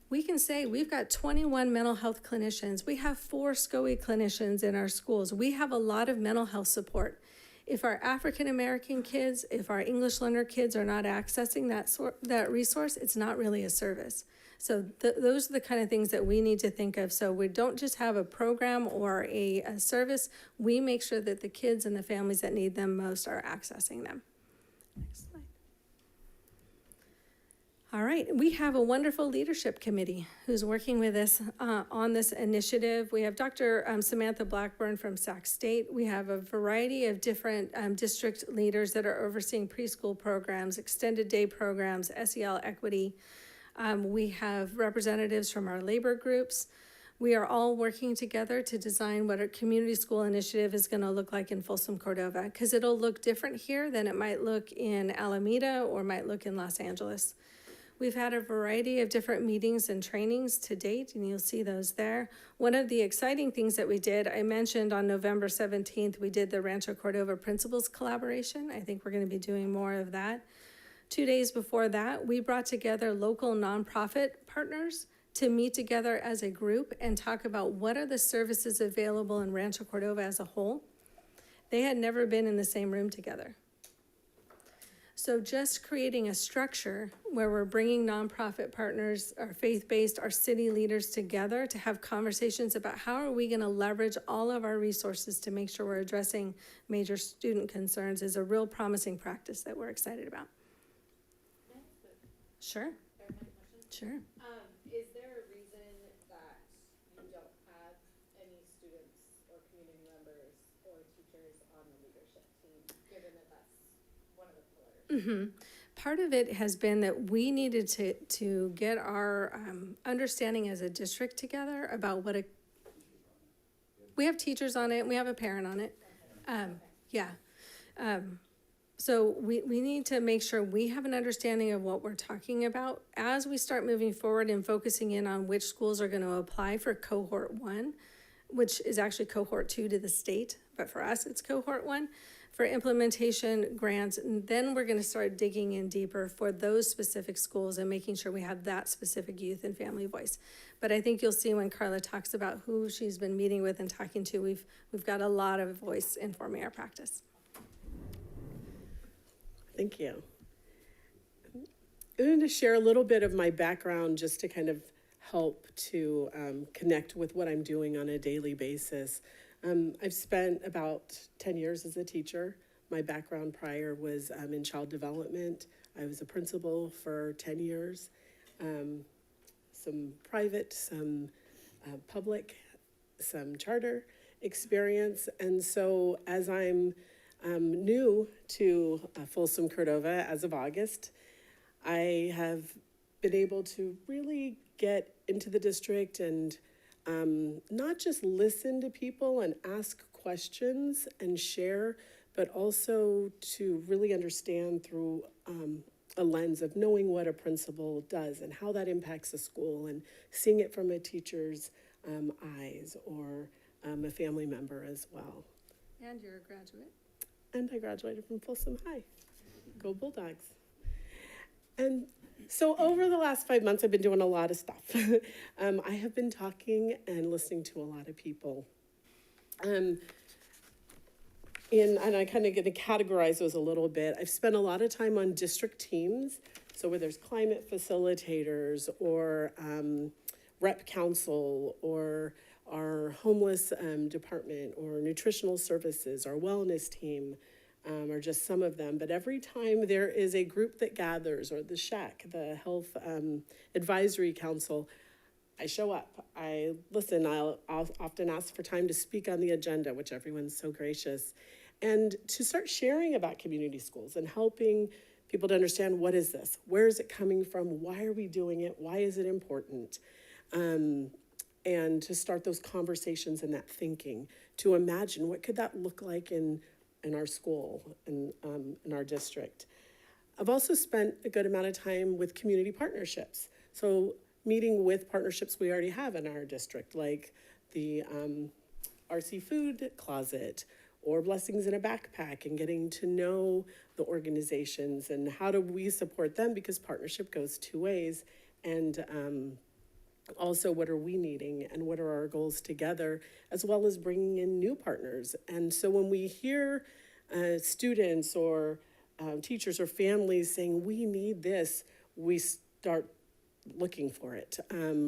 E: We can say we've got 21 mental health clinicians. We have 4 SCOE clinicians in our schools. We have a lot of mental health support. If our African American kids, if our English learner kids are not accessing that resource, it's not really a service. So those are the kind of things that we need to think of. So we don't just have a program or a service. We make sure that the kids and the families that need them most are accessing them. Next slide. All right, we have a wonderful leadership committee who's working with us on this initiative. We have Dr. Samantha Blackburn from Sac State. We have a variety of different district leaders that are overseeing preschool programs, extended day programs, SEL equity. We have representatives from our labor groups. We are all working together to design what a community school initiative is going to look like in Folsom, Cordova, because it'll look different here than it might look in Alameda or might look in Los Angeles. We've had a variety of different meetings and trainings to date, and you'll see those there. One of the exciting things that we did, I mentioned on November 17th, we did the Rancho Cordova Principals Collaboration. I think we're going to be doing more of that. 2 days before that, we brought together local nonprofit partners to meet together as a group and talk about what are the services available in Rancho Cordova as a whole. They had never been in the same room together. So just creating a structure where we're bringing nonprofit partners, our faith-based, our city leaders together to have conversations about how are we going to leverage all of our resources to make sure we're addressing major student concerns is a real promising practice that we're excited about. Sure. Sure.
J: Is there a reason that you don't have any students or community members or teachers on the leadership team, given that that's one of the pillars?
E: Part of it has been that we needed to get our understanding as a district together about what we have teachers on it, we have a parent on it. So we need to make sure we have an understanding of what we're talking about as we start moving forward and focusing in on which schools are going to apply for cohort 1, which is actually cohort 2 to the state, but for us it's cohort 1. for implementation grants, and then we're gonna start digging in deeper for those specific schools and making sure we have that specific youth and family voice. But I think you'll see when Carla talks about who she's been meeting with and talking to, we've got a lot of voice informing our practice.
R: Thank you. I'm going to share a little bit of my background just to kind of help to connect with what I'm doing on a daily basis. I've spent about 10 years as a teacher. My background prior was in child development. I was a principal for 10 years, some private, some public, some charter experience. And so as I'm new to Folsom, Cordova as of August, I have been able to really get into the district and not just listen to people and ask questions and share, but also to really understand through a lens of knowing what a principal does and how that impacts a school and seeing it from a teacher's eyes or a family member as well.
E: And you're a graduate.
R: And I graduated from Folsom High. Go Bulldogs. And so over the last 5 months, I've been doing a lot of stuff. I have been talking and listening to a lot of people. And I kind of get to categorize those a little bit. I've spent a lot of time on district teams. So where there's climate facilitators or rep council or our homeless department or nutritional services, our wellness team, are just some of them. But every time there is a group that gathers, or the SHAC, the Health Advisory Council, I show up. I listen. I'll often ask for time to speak on the agenda, which everyone's so gracious, and to start sharing about community schools and helping people to understand, what is this? Where is it coming from? Why are we doing it? Why is it important? And to start those conversations and that thinking, to imagine what could that look like in our school and in our district. I've also spent a good amount of time with community partnerships. So meeting with partnerships we already have in our district, like the RC Food Closet or Blessings in a Backpack, and getting to know the organizations and how do we support them, because partnership goes two ways. And also, what are we needing and what are our goals together, as well as bringing in new partners. And so when we hear students or teachers or families saying, we need this, we start looking for it.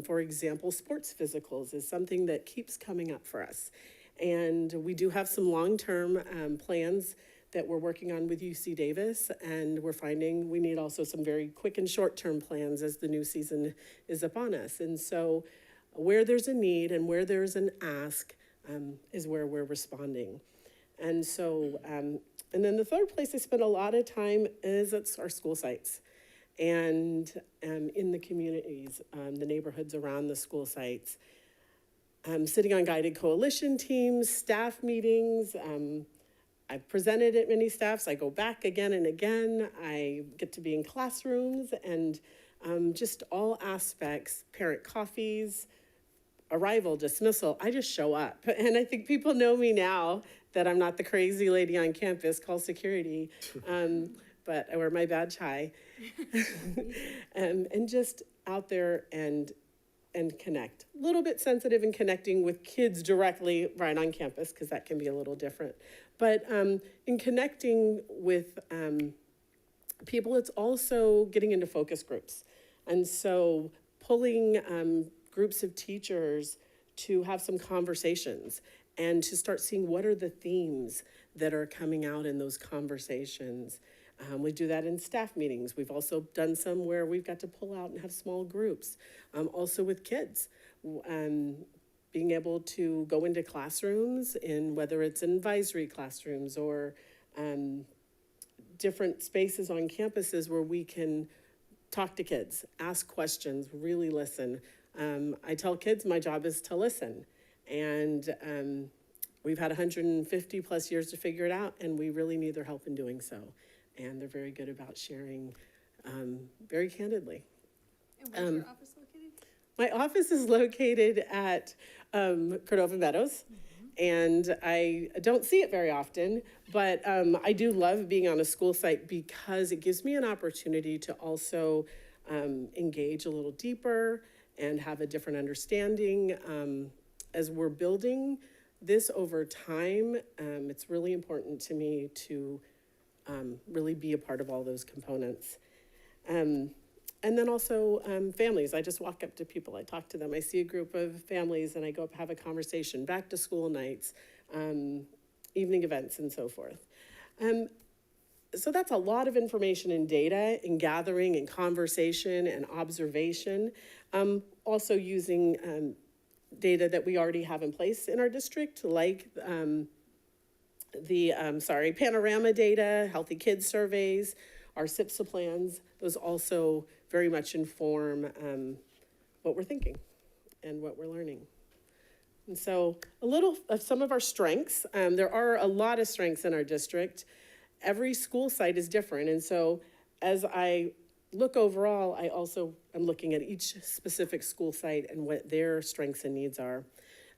R: For example, sports physicals is something that keeps coming up for us. And we do have some long-term plans that we're working on with UC Davis, and we're finding we need also some very quick and short-term plans as the new season is upon us. And so where there's a need and where there's an ask is where we're responding. And so, and then the third place I spend a lot of time is at our school sites and in the communities, the neighborhoods around the school sites. Sitting on guided coalition teams, staff meetings. I've presented at many staffs. I go back again and again. I get to be in classrooms and just all aspects, parent coffees, arrival, dismissal. I just show up. And I think people know me now that I'm not the crazy lady on campus called security, but I wear my badge high. And just out there and connect. A little bit sensitive in connecting with kids directly right on campus, because that can be a little different. But in connecting with people, it's also getting into focus groups. And so pulling groups of teachers to have some conversations and to start seeing what are the themes that are coming out in those conversations. We do that in staff meetings. We've also done some where we've got to pull out and have small groups. Also with kids, being able to go into classrooms, in whether it's advisory classrooms or different spaces on campuses where we can talk to kids, ask questions, really listen. I tell kids my job is to listen. And we've had 150 plus years to figure it out, and we really need their help in doing so. And they're very good about sharing very candidly.
E: And where's your office located?
R: My office is located at Cordova Meadows, and I don't see it very often, but I do love being on a school site because it gives me an opportunity to also engage a little deeper and have a different understanding. As we're building this over time, it's really important to me to really be a part of all those components. And then also families. I just walk up to people, I talk to them. I see a group of families and I go up, have a conversation, back to school nights, evening events and so forth. So that's a lot of information and data and gathering and conversation and observation. Also using data that we already have in place in our district, like panorama data, healthy kids surveys, our SIPSA plans. Those also very much inform what we're thinking and what we're learning. And so a little of some of our strengths. There are a lot of strengths in our district. Every school site is different. And so as I look overall, I also am looking at each specific school site and what their strengths and needs are.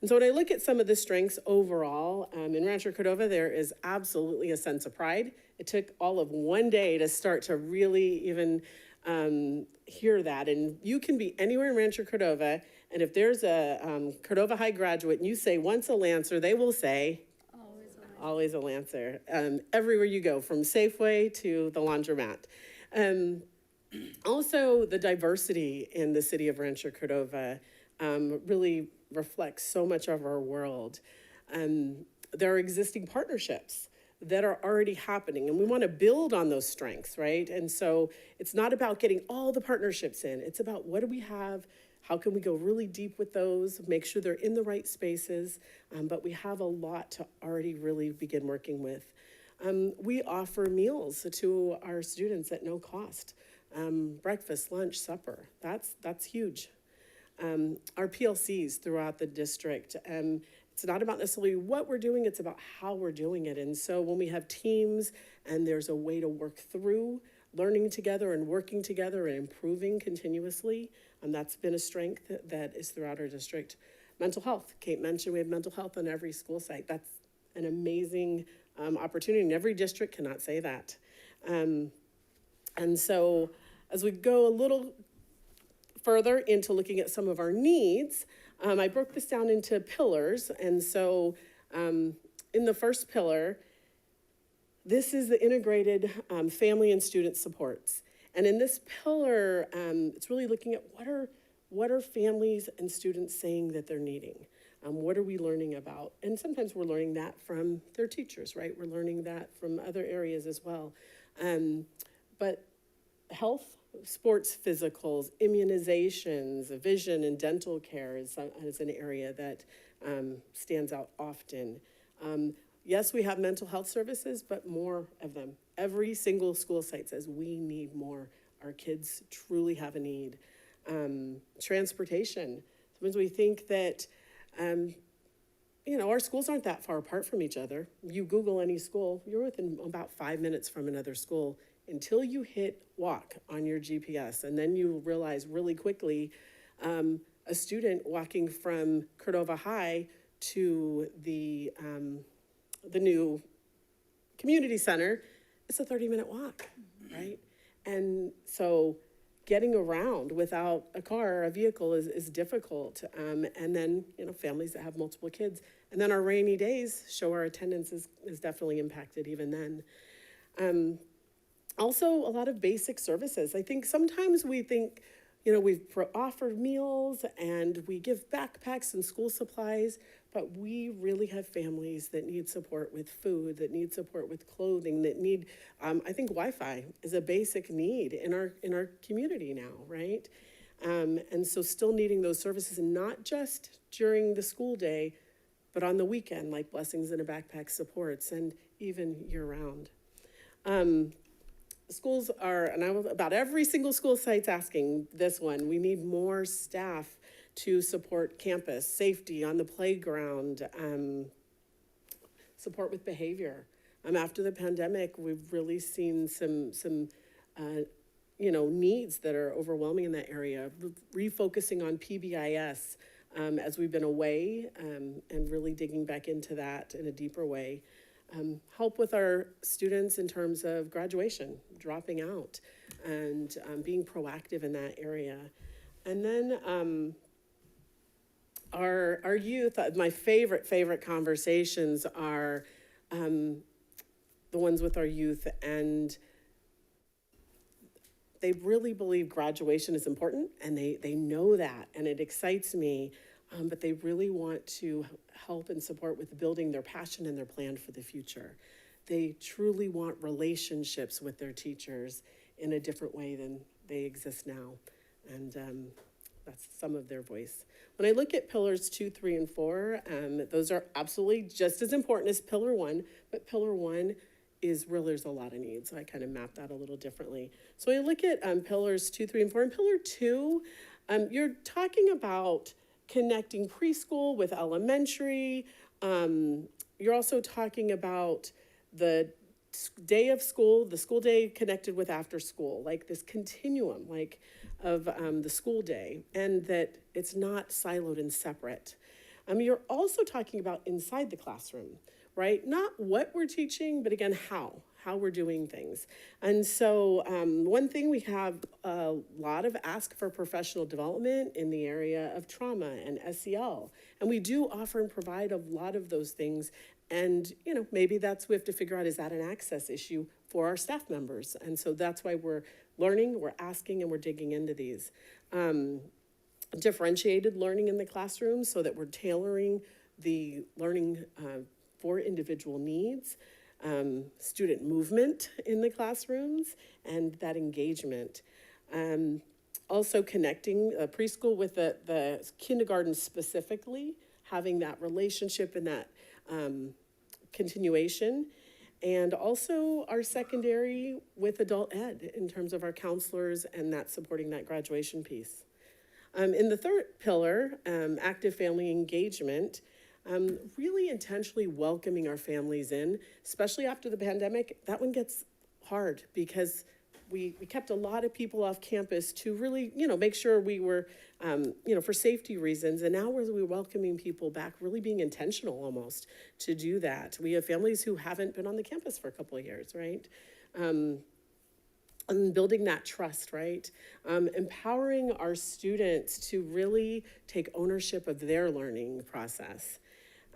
R: And so when I look at some of the strengths overall, in Rancho Cordova, there is absolutely a sense of pride. It took all of one day to start to really even hear that. And you can be anywhere in Rancho Cordova, and if there's a Cordova High graduate and you say once a Lancer, they will say, always a Lancer. Everywhere you go, from Safeway to the laundromat. Also, the diversity in the city of Rancho Cordova really reflects so much of our world. There are existing partnerships that are already happening, and we want to build on those strengths, right? And so it's not about getting all the partnerships in. It's about what do we have, how can we go really deep with those, make sure they're in the right spaces, but we have a lot to already really begin working with. We offer meals to our students at no cost. Breakfast, lunch, supper, that's huge. Our PLCs throughout the district, it's not about necessarily what we're doing, it's about how we're doing it. And so when we have teams and there's a way to work through learning together and working together and improving continuously, that's been a strength that is throughout our district. Mental health, Kate mentioned we have mental health on every school site. That's an amazing opportunity, and every district cannot say that. And so as we go a little further into looking at some of our needs, I broke this down into pillars. And so in the first pillar, this is the integrated family and student supports. And in this pillar, it's really looking at what are families and students saying that they're needing? What are we learning about? And sometimes we're learning that from their teachers, right? We're learning that from other areas as well. But health, sports physicals, immunizations, vision and dental care is an area that stands out often. Yes, we have mental health services, but more of them. Every single school site says we need more. Our kids truly have a need. Transportation. Sometimes we think that, our schools aren't that far apart from each other. You Google any school, you're within about 5 minutes from another school until you hit walk on your GPS. And then you realize really quickly, a student walking from Cordova High to the new community center, it's a 30-minute walk, right? And so getting around without a car or a vehicle is difficult. And then, families that have multiple kids. And then our rainy days show our attendance is definitely impacted even then. Also, a lot of basic services. I think sometimes we think, we've offered meals and we give backpacks and school supplies, but we really have families that need support with food, that need support with clothing, that need, I think Wi-Fi is a basic need in our community now, right? And so still needing those services, and not just during the school day, but on the weekend, like Blessings in a Backpack supports, and even year-round. Schools are, and about every single school site's asking this one, we need more staff to support campus, safety on the playground, support with behavior. After the pandemic, we've really seen some needs that are overwhelming in that area. Refocusing on PBIS, as we've been away and really digging back into that in a deeper way. Help with our students in terms of graduation, dropping out, and being proactive in that area. And then our youth, my favorite conversations are the ones with our youth, and they really believe graduation is important, and they know that, and it excites me, but they really want to help and support with building their passion and their plan for the future. They truly want relationships with their teachers in a different way than they exist now, and that's some of their voice. When I look at pillars 2, 3, and 4, those are absolutely just as important as pillar 1, but pillar 1 is really, there's a lot of needs. So I kind of mapped that a little differently. So when I look at pillars 2, 3, and 4, in pillar 2, you're talking about connecting preschool with elementary. You're also talking about the day of school, the school day connected with after school, like this continuum, like of the school day, and that it's not siloed and separate. You're also talking about inside the classroom, right? Not what we're teaching, but again, how we're doing things. And so one thing, we have a lot of ask for professional development in the area of trauma and SEL. And we do offer and provide a lot of those things. And, you know, maybe that's, we have to figure out, is that an access issue for our staff members? And so that's why we're learning, we're asking, and we're digging into these. Differentiated learning in the classroom so that we're tailoring the learning for individual needs, student movement in the classrooms, and that engagement. Also connecting preschool with the kindergarten specifically, having that relationship and that continuation. And also our secondary with adult ed in terms of our counselors and that supporting that graduation piece. In the third pillar, active family engagement, really intentionally welcoming our families in, especially after the pandemic. That one gets hard because we kept a lot of people off campus to really, you know, make sure we were, you know, for safety reasons. And now we're welcoming people back, really being intentional almost to do that. We have families who haven't been on the campus for a couple of years, right? And building that trust, right? Empowering our students to really take ownership of their learning process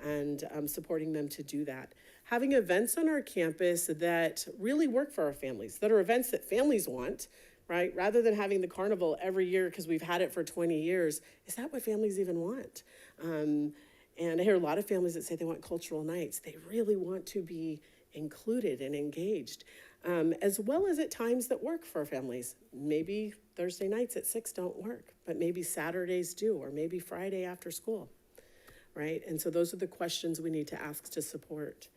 R: and supporting them to do that. Having events on our campus that really work for our families, that are events that families want, right? Rather than having the carnival every year because we've had it for 20 years, is that what families even want? And I hear a lot of families that say they want cultural nights. They really want to be included and engaged. As well as at times that work for families. Maybe Thursday nights at 6 don't work, but maybe Saturdays do, or maybe Friday after school, right? And so those are the questions we need to ask to support.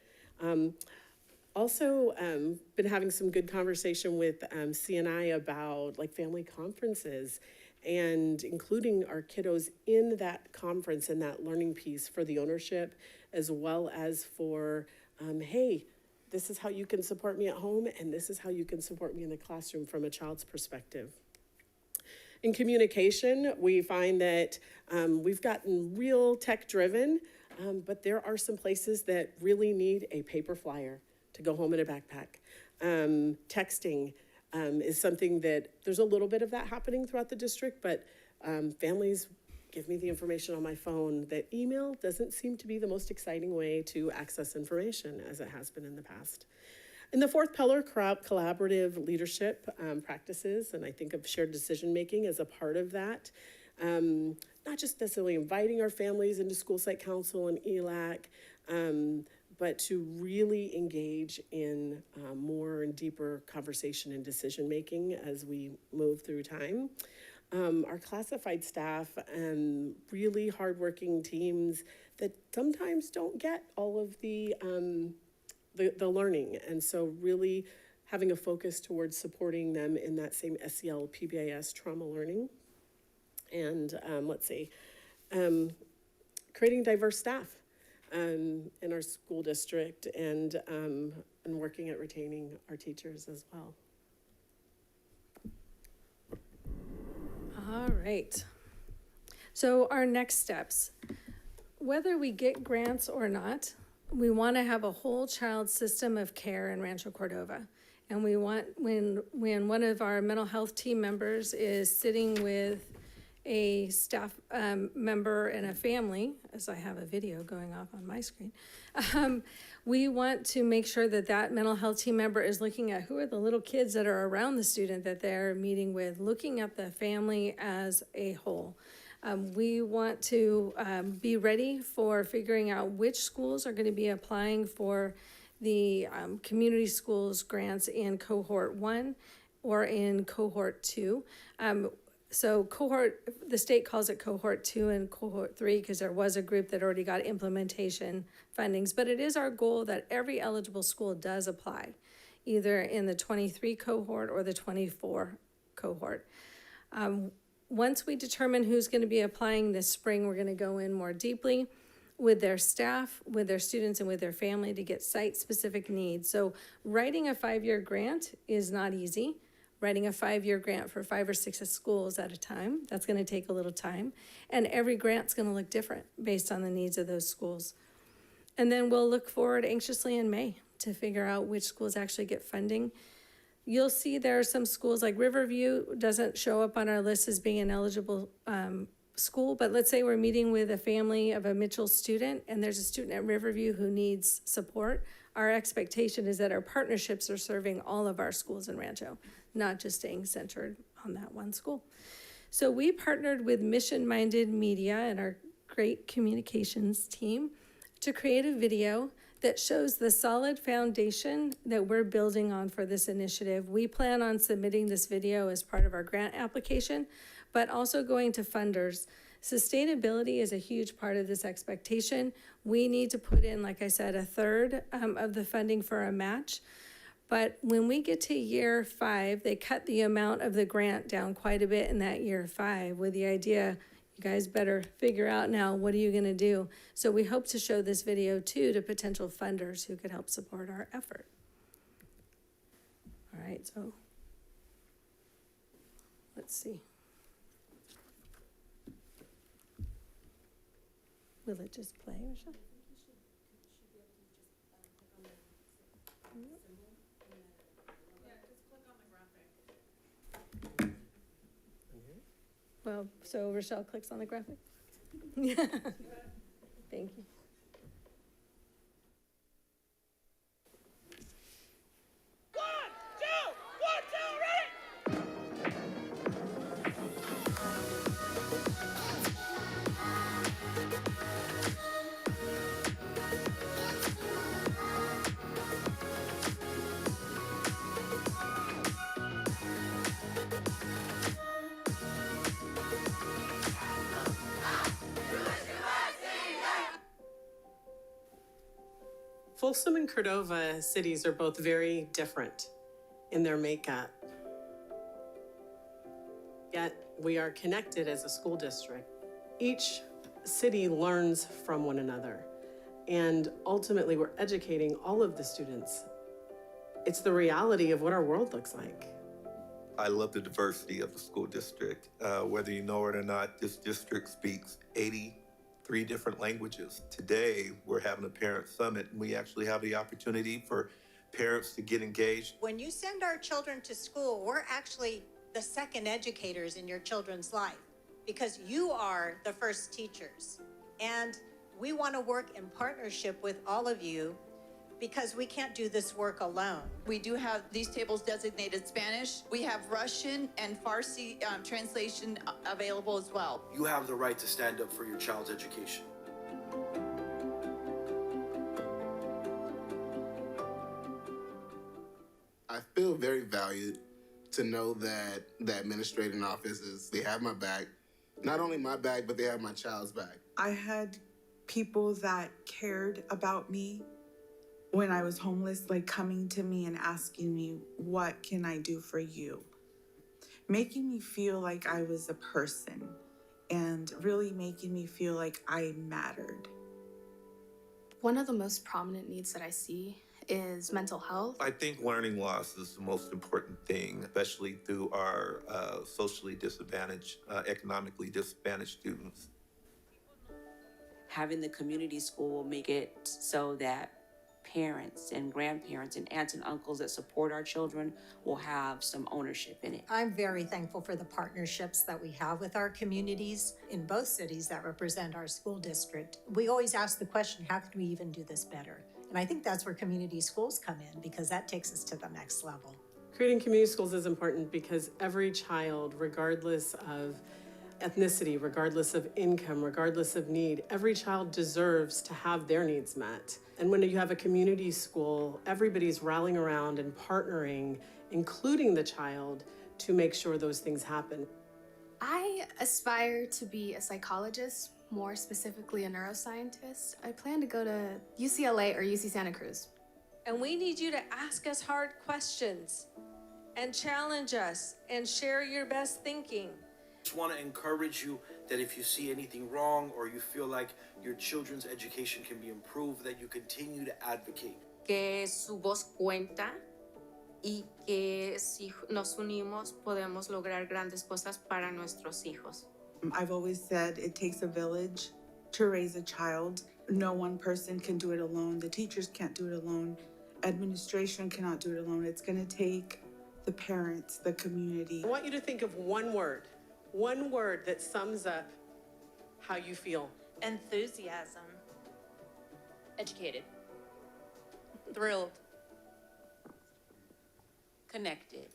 R: Also, been having some good conversation with CNI about like family conferences and including our kiddos in that conference and that learning piece for the ownership, as well as for, hey, this is how you can support me at home, and this is how you can support me in the classroom from a child's perspective. In communication, we find that we've gotten real tech-driven, but there are some places that really need a paper flyer to go home in a backpack. Texting is something that there's a little bit of that happening throughout the district, but families give me the information on my phone. That email doesn't seem to be the most exciting way to access information as it has been in the past. In the fourth pillar, collaborative leadership practices, and I think of shared decision-making as a part of that. Not just necessarily inviting our families into school site council and ELAC, but to really engage in more and deeper conversation and decision-making as we move through time. Our classified staff and really hardworking teams that sometimes don't get all of the learning. And so really having a focus towards supporting them in that same SEL, PBIS trauma learning. And creating diverse staff in our school district and working at retaining our teachers as well.
E: All right. So our next steps, whether we get grants or not, we want to have a whole child system of care in Rancho Cordova. And we want, when one of our mental health team members is sitting with a staff member and a family, as I have a video going off on my screen, we want to make sure that that mental health team member is looking at who are the little kids that are around the student that they're meeting with, looking at the family as a whole. We want to be ready for figuring out which schools are going to be applying for the community schools grants in cohort 1 or in cohort 2. So the state calls it cohort 2 and cohort 3 because there was a group that already got implementation fundings, but it is our goal that every eligible school does apply, either in the 23 cohort or the 24 cohort. Once we determine who's going to be applying this spring, we're going to go in more deeply with their staff, with their students, and with their family to get site-specific needs. So writing a 5-year grant is not easy. Writing a 5-year grant for 5 or 6 schools at a time, that's going to take a little time. And every grant's going to look different based on the needs of those schools. And then we'll look forward anxiously in May to figure out which schools actually get funding. You'll see there are some schools like Riverview doesn't show up on our list as being an eligible school, but let's say we're meeting with a family of a Mitchell student and there's a student at Riverview who needs support. Our expectation is that our partnerships are serving all of our schools in Rancho, not just staying centered on that one school. So we partnered with Mission Minded Media and our great communications team to create a video that shows the solid foundation that we're building on for this initiative. We plan on submitting this video as part of our grant application, but also going to funders. Sustainability is a huge part of this expectation. We need to put in, like I said, 1/3 of the funding for a match. But when we get to year 5, they cut the amount of the grant down quite a bit in that year 5 with the idea, you guys better figure out now, what are you going to do? So we hope to show this video too to potential funders who could help support our effort. All right, so let's see. Will it just play, Michelle? Well, so Rochelle clicks on the graphic? Yeah. Thank you.
R: Folsom and Cordova cities are both very different in their makeup. Yet we are connected as a school district. Each city learns from one another, and ultimately we're educating all of the students. It's the reality of what our world looks like.
L: I love the diversity of the school district. Whether you know it or not, this district speaks 83 different languages. Today, we're having a parent summit, and we actually have the opportunity for parents to get engaged.
C: When you send our children to school, we're actually the second educators in your children's life because you are the first teachers. And we want to work in partnership with all of you because we can't do this work alone.
S: We do have these tables designated Spanish. We have Russian and Farsi translation available as well.
T: You have the right to stand up for your child's education.
U: I feel very valued to know that the administrative offices, they have my back. Not only my back, but they have my child's back.
V: I had people that cared about me when I was homeless, like coming to me and asking me, what can I do for you? Making me feel like I was a person and really making me feel like I mattered.
W: One of the most prominent needs that I see
Q: is mental health.
L: I think learning loss is the most important thing, especially through our socially disadvantaged, economically disadvantaged students.
H: Having the community school will make it so that parents and grandparents and aunts and uncles that support our children will have some ownership in it.
C: I'm very thankful for the partnerships that we have with our communities in both cities that represent our school district. We always ask the question, how could we even do this better? And I think that's where community schools come in, because that takes us to the next level.
R: Creating community schools is important because every child, regardless of ethnicity, regardless of income, regardless of need, every child deserves to have their needs met. And when you have a community school, everybody's rallying around and partnering, including the child, to make sure those things happen.
Q: I aspire to be a psychologist, more specifically a neuroscientist. I plan to go to UCLA or UC Santa Cruz.
E: And we need you to ask us hard questions and challenge us and share your best thinking.
T: Just want to encourage you that if you see anything wrong or you feel like your children's education can be improved, that you continue to advocate.
H: Que su voz cuenta y que si nos unimos podemos lograr grandes cosas para nuestros hijos.
V: I've always said it takes a village to raise a child. No one person can do it alone. The teachers can't do it alone. Administration cannot do it alone. It's going to take the parents, the community.
R: I want you to think of one word that sums up how you feel.
G: Enthusiasm.
H: Educated,
G: Thrilled.
H: connected.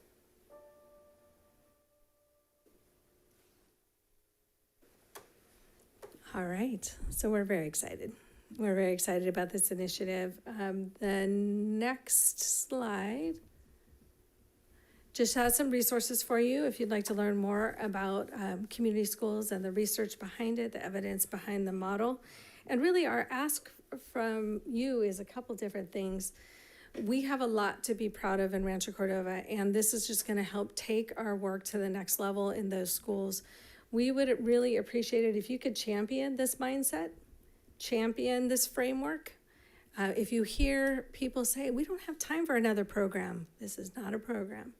E: All right, so we're very excited. We're very excited about this initiative. The next slide just has some resources for you if you'd like to learn more about community schools and the research behind it, the evidence behind the model. And really our ask from you is a couple different things. We have a lot to be proud of in Rancho Cordova, and this is just gonna help take our work to the next level in those schools. We would really appreciate it if you could champion this mindset, champion this framework. If you hear people say, we don't have time for another program, this is not a program.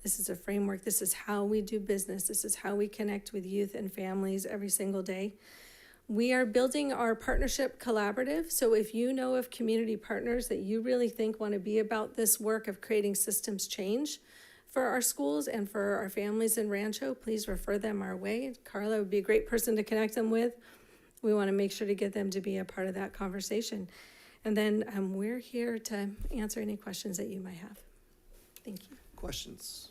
E: This is a framework. This is how we do business. This is how we connect with youth and families every single day. We are building our partnership collaborative. So if you know of community partners that you really think want to be about this work of creating systems change for our schools and for our families in Rancho, please refer them our way. Carla would be a great person to connect them with. We want to make sure to get them to be a part of that conversation. And then we're here to answer any questions that you might have. Thank you.
A: Questions?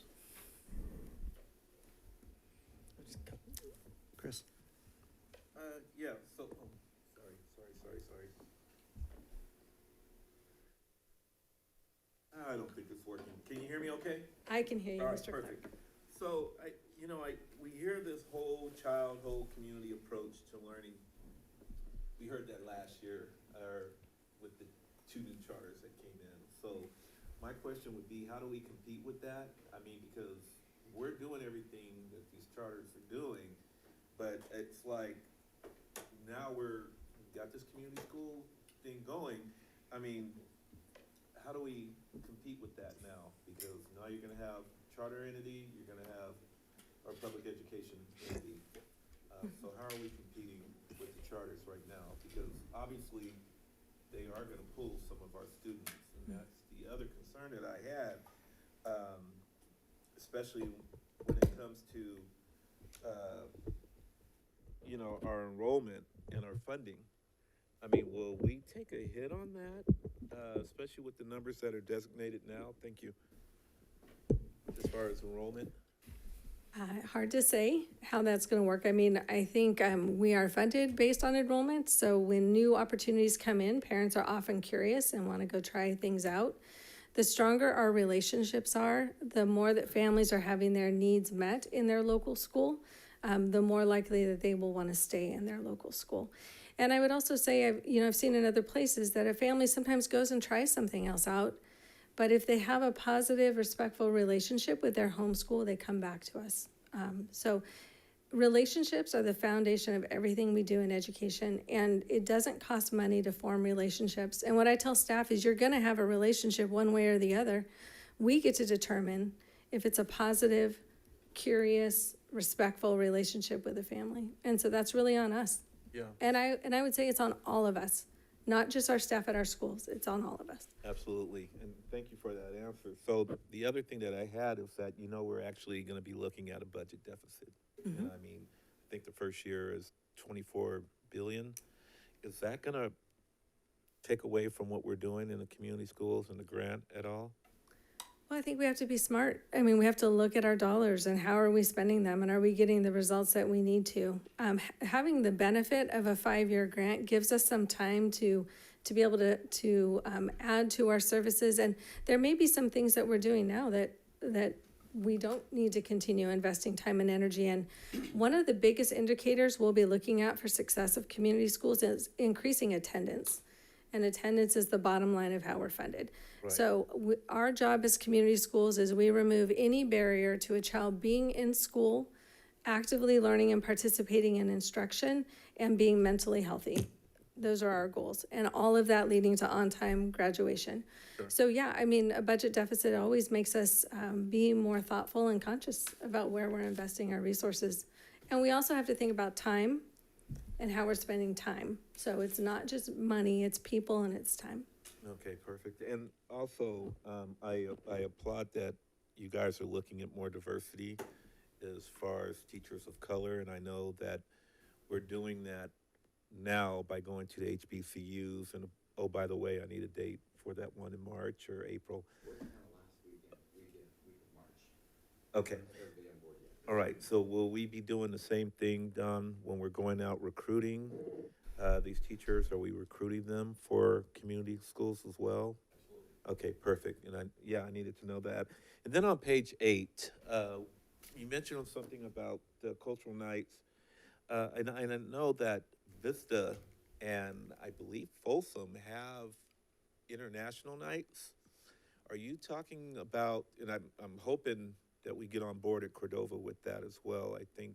A: Chris?
L: Yeah, so, sorry. I don't think it's working. Can you hear me okay?
E: I can hear you,
L: All right,
E: Mr. Clark.
L: perfect. So, we hear this whole community approach to learning. We heard that last year, with the 2 new charters that came in. So, my question would be, how do we compete with that? I mean, because we're doing everything that these charters are doing, but it's like, now we've got this community school thing going. I mean, how do we compete with that now? Because now you're gonna have charter entity, you're gonna have our public education entity. So how are we competing with the charters right now? Because obviously, they are gonna pull some of our students, and that's the other concern that I had, especially when it comes to, our enrollment and our funding. I mean, will we take a hit on that, especially with the numbers that are designated now? Thank you. As far as enrollment?
E: Hard to say how that's going to work. I mean, I think we are funded based on enrollment. So when new opportunities come in, parents are often curious and want to go try things out. The stronger our relationships are, the more that families are having their needs met in their local school, the more likely that they will want to stay in their local school. And I would also say, I've seen in other places that a family sometimes goes and tries something else out, but if they have a positive, respectful relationship with their home school, they come back to us. So relationships are the foundation of everything we do in education, and it doesn't cost money to form relationships. And what I tell staff is you're going to have a relationship one way or the other. We get to determine if it's a positive, curious, respectful relationship with a family. And so that's really on us.
L: Yeah.
E: And I would say it's on all of us, not just our staff at our schools. It's on all of us.
L: Absolutely, and thank you for that answer. So the other thing that I had is that, we're actually gonna be looking at a budget deficit. And I mean, I think the first year is 24 billion. Is that gonna take away from what we're doing in the community schools and the grant at all?
E: Well, I think we have to be smart. I mean, we have to look at our dollars and how are we spending them, and are we getting the results that we need to? Having the benefit of a 5-year grant gives us some time to be able to add to our services, and there may be some things that we're doing now that we don't need to continue investing time and energy in. One of the biggest indicators we'll be looking at for success of community schools is increasing attendance. And attendance is the bottom line of how we're funded.
L: Right.
E: So our job as community schools is we remove any barrier to a child being in school, actively learning and participating in instruction, and being mentally healthy. Those are our goals, and all of that leading to on-time graduation.
L: Sure.
E: So yeah, I mean, a budget deficit always makes us be more thoughtful and conscious about where we're investing our resources. And we also have to think about time and how we're spending time. So it's not just money, it's people and it's time.
L: Okay, perfect. And also, I applaud that you guys are looking at more diversity as far as teachers of color, and I know that we're doing that now by going to the HBCUs. And oh, by the way, I need a date for that one in March or April. Okay. All right, so will we be doing the same thing, Don, when we're going out recruiting these teachers? Are we recruiting them for community schools as well? Okay, perfect. And I needed to know that. And then on page 8, you mentioned something about the cultural nights, and I know that Vista and I believe Folsom have international nights. Are you talking about? And I'm hoping that we get on board at Cordova with that as well. I think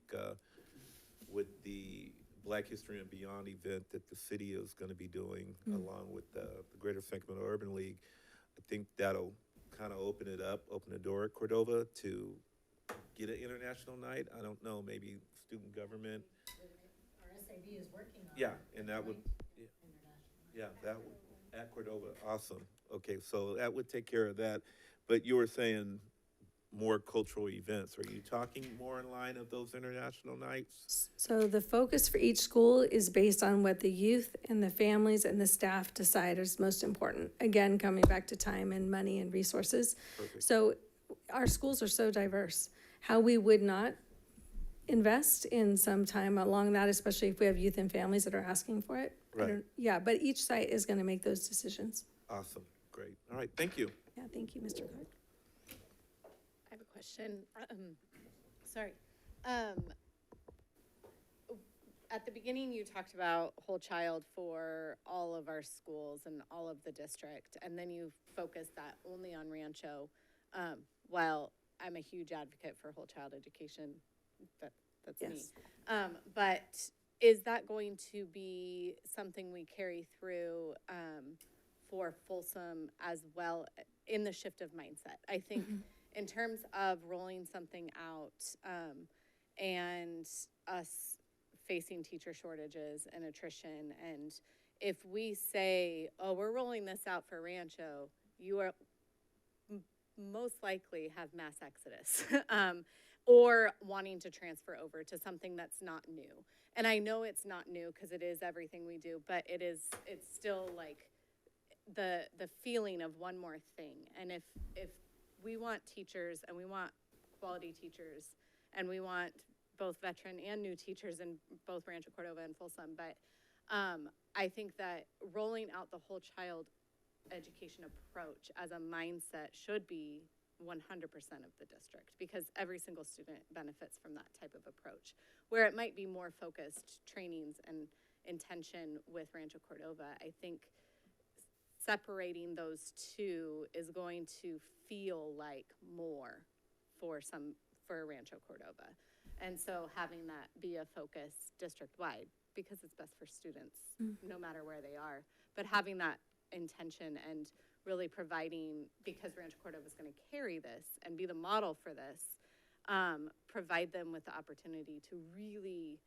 L: with the Black History and Beyond event that the city is going to be doing along with the Greater Sacramento Urban League, I think that'll kind of open the door at Cordova to get an international night. I don't know, maybe student government.
C: Our SAB is working on
L: Yeah, and that would, that would, at Cordova, awesome. Okay, so that would take care of that. But you were saying more cultural events. Are you talking more in line of those international nights?
E: So the focus for each school is based on what the youth and the families and the staff decide is most important. Again, coming back to time and money and resources.
L: Perfect.
E: So our schools are so diverse. How we would not invest in some time along that, especially if we have youth and families that are asking for it.
L: Right.
E: Yeah, but each site is going to make those decisions.
L: Awesome, great. All right, thank you.
E: Yeah, thank you, Mr. Clark.
G: I have a question. Sorry. At the beginning, you talked about whole child for all of our schools and all of the district, and then you focused that only on Rancho. While I'm a huge advocate for whole child education, that's
E: Yes.
G: me. But is that going to be something we carry through for Folsom as well in the shift of mindset? I think in terms of rolling something out and us facing teacher shortages and attrition, and if we say, oh, we're rolling this out for Rancho, you are most likely have mass exodus or wanting to transfer over to something that's not new. And I know it's not new because it is everything we do, but it's still like the feeling of one more thing. And if we want teachers and we want quality teachers and we want both veteran and new teachers in both Rancho Cordova and Folsom, but I think that rolling out the whole child education approach as a mindset should be 100% of the district, because every single student benefits from that type of approach. Where it might be more focused trainings and intention with Rancho Cordova, I think separating those two is going to feel like more for Rancho Cordova. And so having that be a focus district-wide, because it's best for students, no matter where they are, but having that intention and really providing, because Rancho Cordova is going to carry this and be the model for this, provide them with the opportunity to really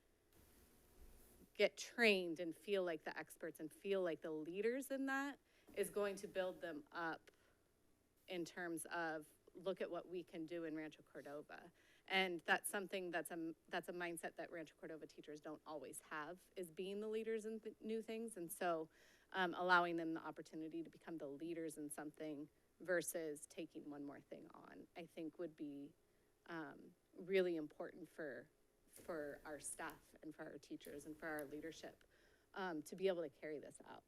G: get trained and feel like the experts and feel like the leaders in that is going to build them up in terms of, look at what we can do in Rancho Cordova. And that's something that's a mindset that Rancho Cordova teachers don't always have, is being the leaders in new things. And so allowing them the opportunity to become the leaders in something versus taking one more thing on, I think would be really important for our staff and for our teachers and for our leadership to be able to carry this out.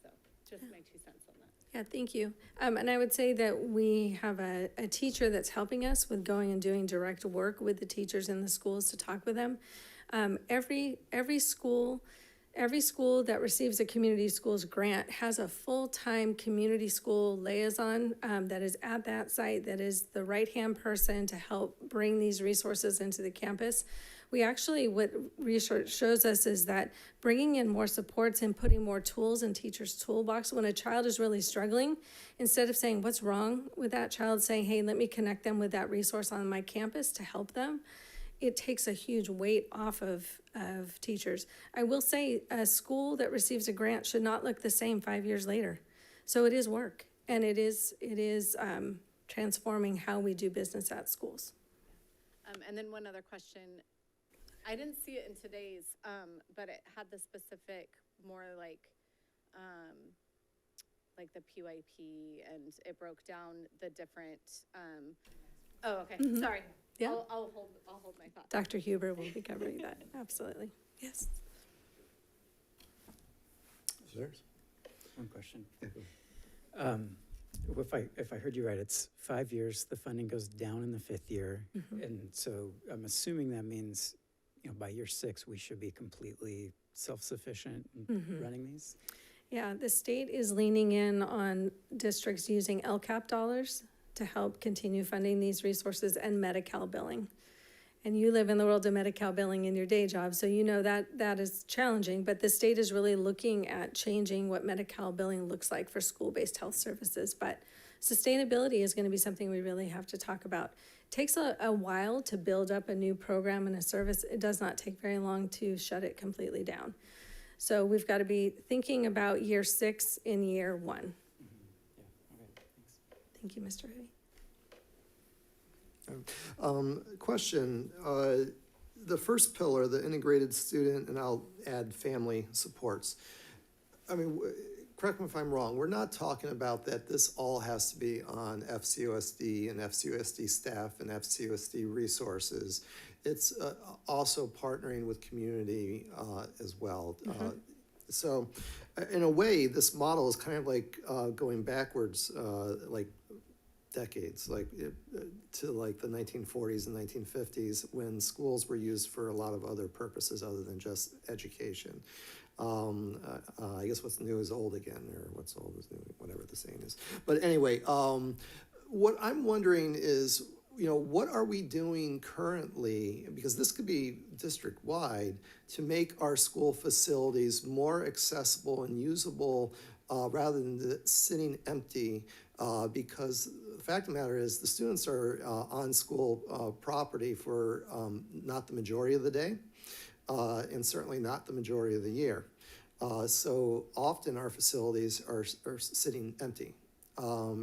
G: So just my 2 cents on that.
E: Yeah, thank you. And I would say that we have a teacher that's helping us with going and doing direct work with the teachers in the schools to talk with them. Every school that receives a community schools grant has a full-time community school liaison that is at that site, that is the right-hand person to help bring these resources into the campus. We actually, what research shows us is that bringing in more supports and putting more tools in teachers' toolbox when a child is really struggling, instead of saying, what's wrong with that child, saying, hey, let me connect them with that resource on my campus to help them, it takes a huge weight off of teachers. I will say a school that receives a grant should not look the same 5 years later. So it is work, and it is transforming how we do business at schools.
G: And then one other question. I didn't see it in today's, but it had the specific, more like the PYP, and it broke down the different, oh, okay, sorry.
E: Yeah.
G: I'll hold my thought.
E: Dr. Huber will be covering that, absolutely. Yes.
I: Yours?
D: One question. If I heard you right, it's 5 years, the funding goes down in the 5th year. And so I'm assuming that means, by year 6, we should be completely self-sufficient in running these?
E: Yeah, the state is leaning in on districts using LCAP dollars to help continue funding these resources and Medi-Cal billing. And you live in the world of Medi-Cal billing in your day job, so you know that is challenging, but the state is really looking at changing what Medi-Cal billing looks like for school-based health services. But sustainability is going to be something we really have to talk about. It takes a while to build up a new program and a service. It does not take very long to shut it completely down. So we've got to be thinking about year 6 in year 1.
D: Yeah, okay, thanks.
E: Thank you, Mr. Hoodie.
A: Question, the first pillar, the integrated student, and I'll add family supports. I mean, correct me if I'm wrong, we're not talking about that this all has to be on FCUSD and FCUSD staff and FCUSD resources. It's also partnering with community as well. So in a way, this model is kind of like going backwards, like decades, to like the 1940s and 1950s, when schools were used for a lot of other purposes other than just education. I guess what's new is old again, or what's old is new, whatever the saying is. But anyway, what I'm wondering is, what are we doing currently, because this could be district-wide, to make our school facilities more accessible and usable rather than sitting empty, because the fact of the matter is the students are on school property for not the majority of the day, and certainly not the majority of the year. So often our facilities are sitting empty,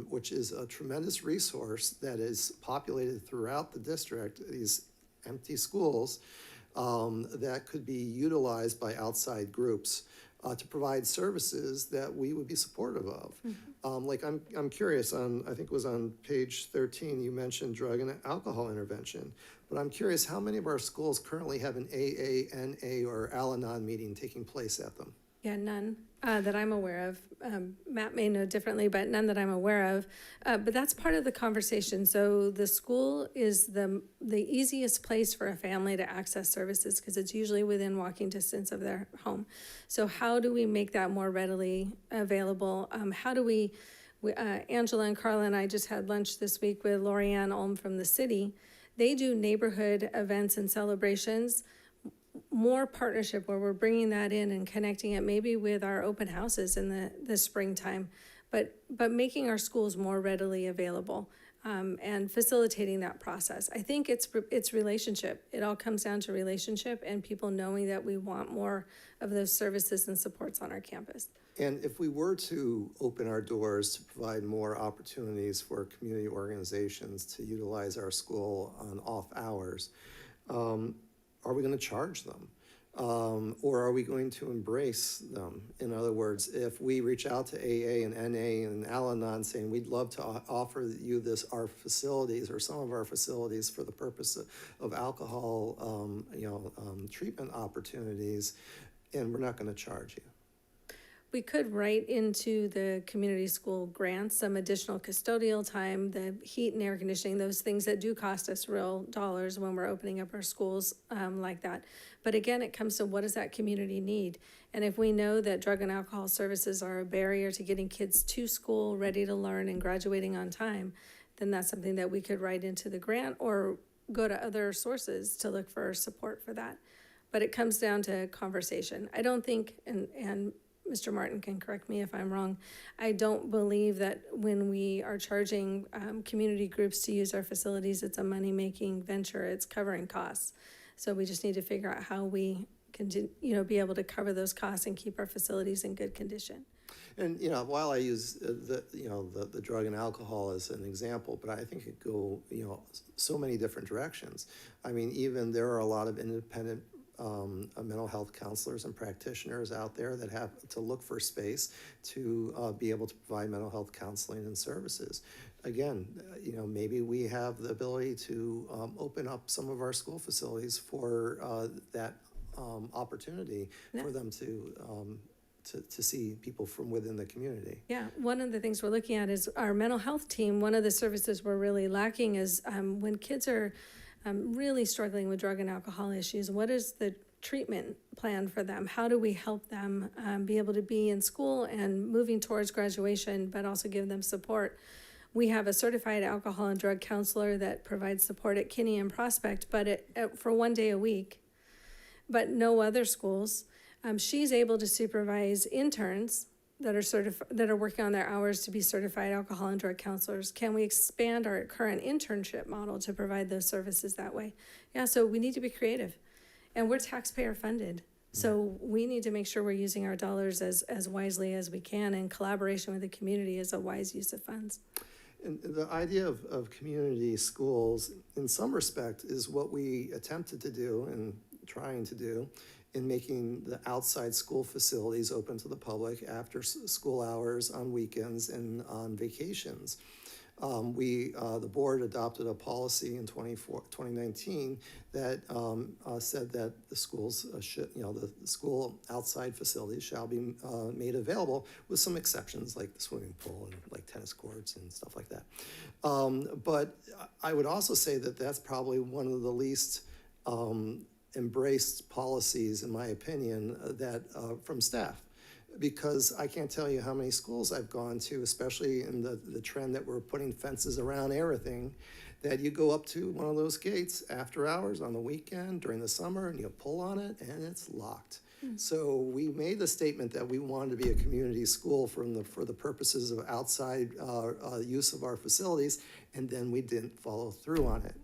A: which is a tremendous resource that is populated throughout the district, these empty schools that could be utilized by outside groups to provide services that we would be supportive of. I'm curious, I think it was on page 13, you mentioned drug and alcohol intervention, but I'm curious how many of our schools currently have an AA, NA, or Al-Anon meeting taking place at them?
E: Yeah, none that I'm aware of. Matt may know differently, but none that I'm aware of. But that's part of the conversation. So the school is the easiest place for a family to access services because it's usually within walking distance of their home. So how do we make that more readily available? How do we Angela and Carla and I just had lunch this week with Lorianne Ulm from the city. they do neighborhood events and celebrations, more partnership where we're bringing that in and connecting it maybe with our open houses in the springtime, but making our schools more readily available. And facilitating that process. I think it's relationship. It all comes down to relationship and people knowing that we want more of those services and supports on our campus.
A: And if we were to open our doors to provide more opportunities for community organizations to utilize our school on off hours, are we going to charge them? Or are we going to embrace them? In other words, if we reach out to AA and NA and Al-Anon saying we'd love to offer you our facilities or some of our facilities for the purpose of alcohol, treatment opportunities, and we're not going to charge you.
E: We could write into the community school grants some additional custodial time, the heat and air conditioning, those things that do cost us real dollars when we're opening up our schools like that. But again, it comes to what does that community need? And if we know that drug and alcohol services are a barrier to getting kids to school, ready to learn and graduating on time, then that's something that we could write into the grant or go to other sources to look for support for that. But it comes down to conversation. I don't think, and Mr. Martin can correct me if I'm wrong, I don't believe that when we are charging community groups to use our facilities, it's a money-making venture. It's covering costs. So we just need to figure out how we can, be able to cover those costs and keep our facilities in good condition.
A: And, while I use the drug and alcohol as an example, but I think it go, so many different directions. I mean, even there are a lot of independent mental health counselors and practitioners out there that have to look for space to be able to provide mental health counseling and services. Again, maybe we have the ability to open up some of our school facilities for that opportunity for them to see people from within the community.
E: Yeah, one of the things we're looking at is our mental health team. One of the services we're really lacking is when kids are really struggling with drug and alcohol issues, what is the treatment plan for them? How do we help them be able to be in school and moving towards graduation, but also give them support? We have a certified alcohol and drug counselor that provides support at Kinney and Prospect, but for 1 day a week, but no other schools. She's able to supervise interns that are working on their hours to be certified alcohol and drug counselors. Can we expand our current internship model to provide those services that way? Yeah, so we need to be creative. And we're taxpayer funded. So we need to make sure we're using our dollars as wisely as we can, and collaboration with the community is a wise use of funds.
A: And the idea of community schools, in some respect, is what we attempted to do and trying to do in making the outside school facilities open to the public after school hours, on weekends, and on vacations. The board adopted a policy in 2019 that said that the schools the school outside facilities shall be made available with some exceptions like the swimming pool and like tennis courts and stuff like that. But I would also say that that's probably one of the least embraced policies, in my opinion, that from staff. Because I can't tell you how many schools I've gone to, especially in the trend that we're putting fences around everything, that you go up to one of those gates after hours on the weekend during the summer and you pull on it and it's locked. So we made the statement that we wanted to be a community school for the purposes of outside use of our facilities, and then we didn't follow through on it.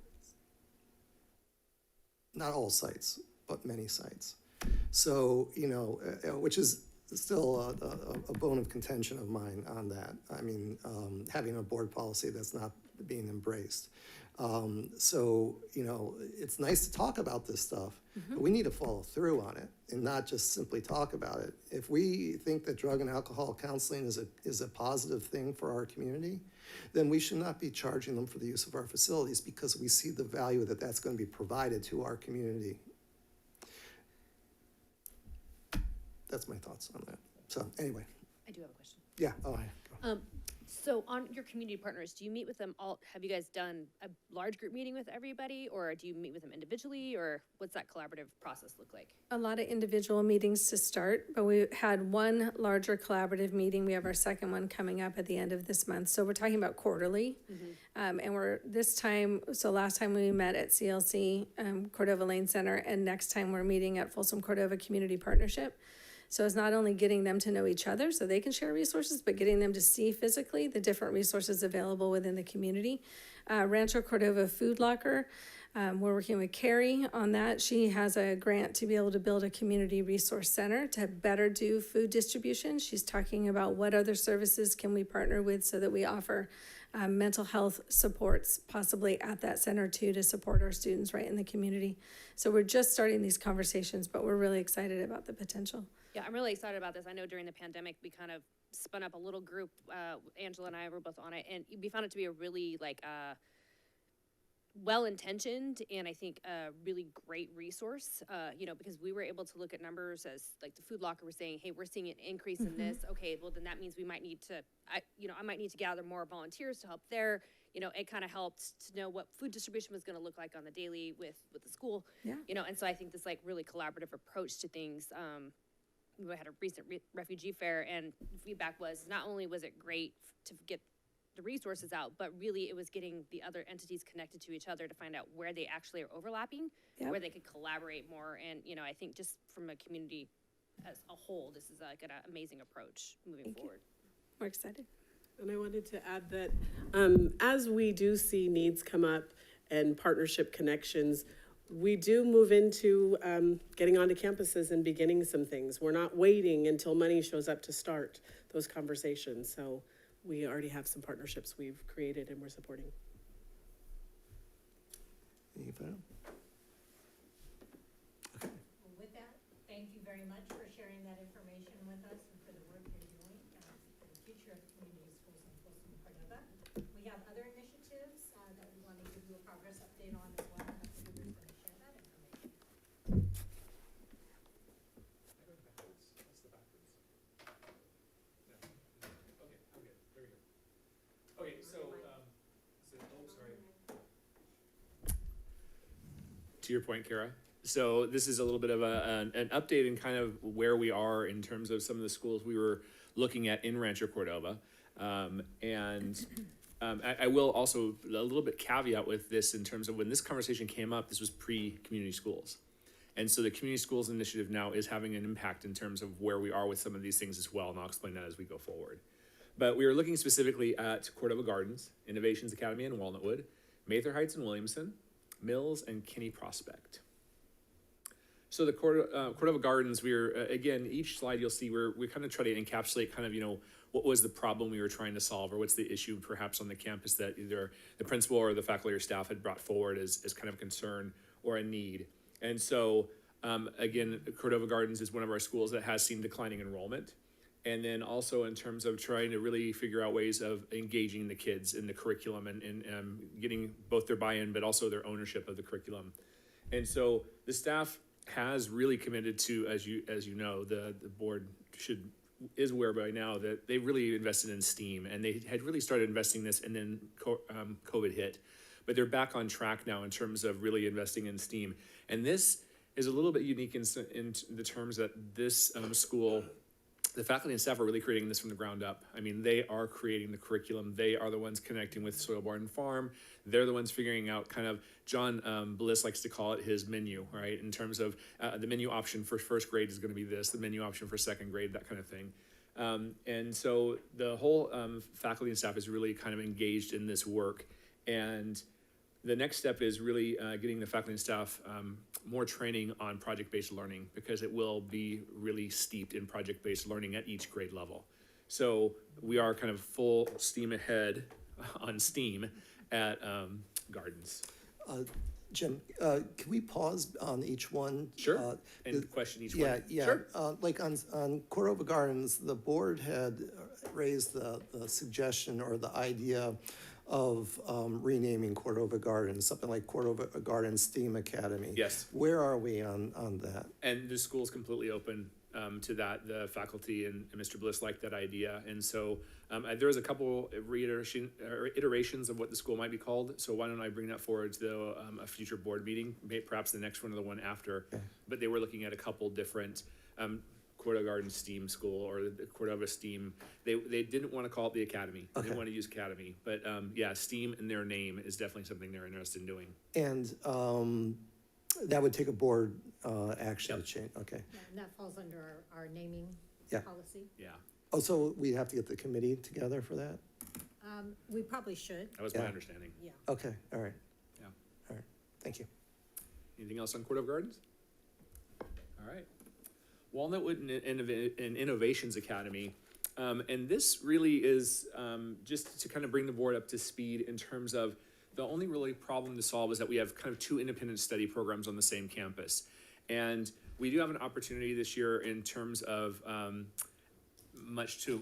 A: Not all sites, but many sites. So, which is still a bone of contention of mine on that. I mean, having a board policy that's not being embraced. So, it's nice to talk about this stuff, but we need to follow through on it and not just simply talk about it. If we think that drug and alcohol counseling is a positive thing for our community, then we should not be charging them for the use of our facilities, because we see the value that that's going to be provided to our community. That's my thoughts on that. So anyway.
F: I do have a question.
A: Yeah.
F: So on your community partners, do you meet with them all? Have you guys done a large group meeting with everybody, or do you meet with them individually, or what's that collaborative process look like?
E: A lot of individual meetings to start, but we had one larger collaborative meeting. We have our second one coming up at the end of this month. So we're talking about quarterly. And we're this time, so last time we met at CLC, Cordova Lane Center, and next time we're meeting at Folsom Cordova Community Partnership. So it's not only getting them to know each other so they can share resources, but getting them to see physically the different resources available within the community. Rancho Cordova Food Locker, we're working with Carrie on that. She has a grant to be able to build a community resource center to better do food distribution. She's talking about what other services can we partner with so that we offer mental health supports possibly at that center too, to support our students right in the community. So we're just starting these conversations, but we're really excited about the potential.
F: Yeah, I'm really excited about this. I know during the pandemic, we kind of spun up a little group. Angela and I were both on it, and we found it to be a really well-intentioned and I think a really great resource, because we were able to look at numbers as like the Food Locker was saying, hey, we're seeing an increase in this. Okay, well then that means we might need to, I might need to gather more volunteers to help there. It kind of helped to know what food distribution was going to look like on the daily with the school.
E: Yeah.
F: And so I think this really collaborative approach to things, we had a recent refugee fair, and the feedback was not only was it great to get the resources out, but really it was getting the other entities connected to each other to find out where they actually are overlapping, where they could collaborate more. And, I think just from a community as a whole, this is an amazing approach moving forward.
E: We're excited.
R: And I wanted to add that as we do see needs come up and partnership connections, we do move into getting onto campuses and beginning some things. We're not waiting until money shows up to start those conversations. So we already have some partnerships we've created and we're supporting.
A: Any final? Okay.
C: Well, with that, thank you very much for sharing that information with us and for the work you're doing for the future of community schools in Folsom and Cordova. We have other initiatives that we want to give you a progress update on as well. Dr. Huber's going to share that information.
K: Okay, so, to your point, Kara. So this is a little bit of an update in kind of where we are in terms of some of the schools we were looking at in Rancho Cordova. I will also a little bit caveat with this in terms of when this conversation came up, this was pre-community schools. And so the community schools initiative now is having an impact in terms of where we are with some of these things as well. And I'll explain that as we go forward. But we were looking specifically at Cordova Gardens, Innovations Academy in Walnutwood, Mather Heights and Williamson, Mills, and Kinney Prospect. So the Cordova Gardens, we were, again, each slide you'll see, we kind of try to encapsulate kind of, what was the problem we were trying to solve, or what's the issue perhaps on the campus that either the principal or the faculty or staff had brought forward as kind of a concern or a need. And so, again, Cordova Gardens is one of our schools that has seen declining enrollment. And then also in terms of trying to really figure out ways of engaging the kids in the curriculum and getting both their buy-in, but also their ownership of the curriculum. And so the staff has really committed to, as you know, the board is aware by now that they really invested in STEAM, and they had really started investing this, and then COVID hit. But they're back on track now in terms of really investing in STEAM. And this is a little bit unique in the terms that this school, the faculty and staff are really creating this from the ground up. I mean, they are creating the curriculum. They are the ones connecting with Soil Barn Farm. They're the ones figuring out kind of, John Bliss likes to call it his menu, right? In terms of the menu option for first grade is going to be this, the menu option for second grade, that kind of thing. And so the whole faculty and staff is really kind of engaged in this work. And the next step is really getting the faculty and staff more training on project-based learning, because it will be really steeped in project-based learning at each grade level. So we are kind of full steam ahead on STEAM at Gardens.
A: Jim, can we pause on each one?
K: Sure, and question each one.
A: Yeah.
K: Sure.
A: Like on Cordova Gardens, the board had raised the suggestion or the idea of renaming Cordova Gardens, something like Cordova Gardens STEAM Academy.
K: Yes.
A: Where are we on that?
K: And the school's completely open to that. The faculty and Mr. Bliss liked that idea. And so there was a couple iterations of what the school might be called. So why don't I bring that forward to a future board meeting, perhaps the next one or the one after.
A: Okay.
K: But they were looking at a couple different Cordova Garden STEAM School or the Cordova STEAM. They didn't want to call it the Academy. They didn't want to use Academy. But yeah, STEAM in their name is definitely something they're interested in doing.
A: And that would take a board action to change, okay.
C: Yeah, and that falls under our naming
A: Yeah.
C: policy.
K: Yeah,
A: Oh, so we have to get the committee together for that?
C: We probably should.
K: that was my understanding.
C: Yeah.
A: Okay, all right.
K: Yeah.
A: All right, thank you.
K: Anything else on Cordova Gardens? All right. Walnutwood and Innovations Academy. And this really is just to kind of bring the board up to speed in terms of the only really problem to solve is that we have kind of two independent study programs on the same campus. And we do have an opportunity this year in terms of, much to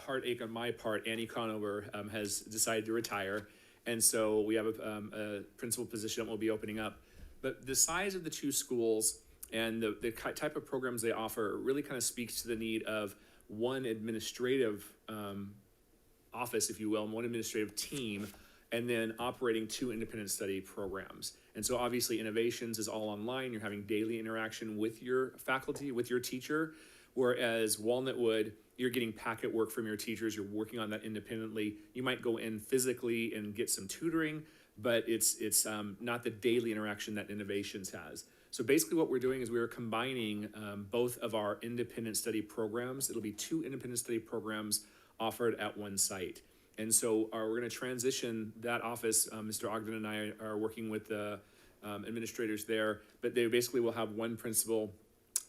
K: heartache on my part, Annie Conover has decided to retire. And so we have a principal position that will be opening up. But the size of the two schools and the type of programs they offer really kind of speaks to the need of one administrative office, if you will, and one administrative team, and then operating two independent study programs. And so obviously Innovations is all online. You're having daily interaction with your faculty, with your teacher, whereas Walnutwood, you're getting packet work from your teachers. You're working on that independently. You might go in physically and get some tutoring, but it's not the daily interaction that Innovations has. So basically what we're doing is we're combining both of our independent study programs. It'll be two independent study programs offered at one site. And so we're going to transition that office. Mr. Ogden and I are working with the administrators there, but they basically will have one principal.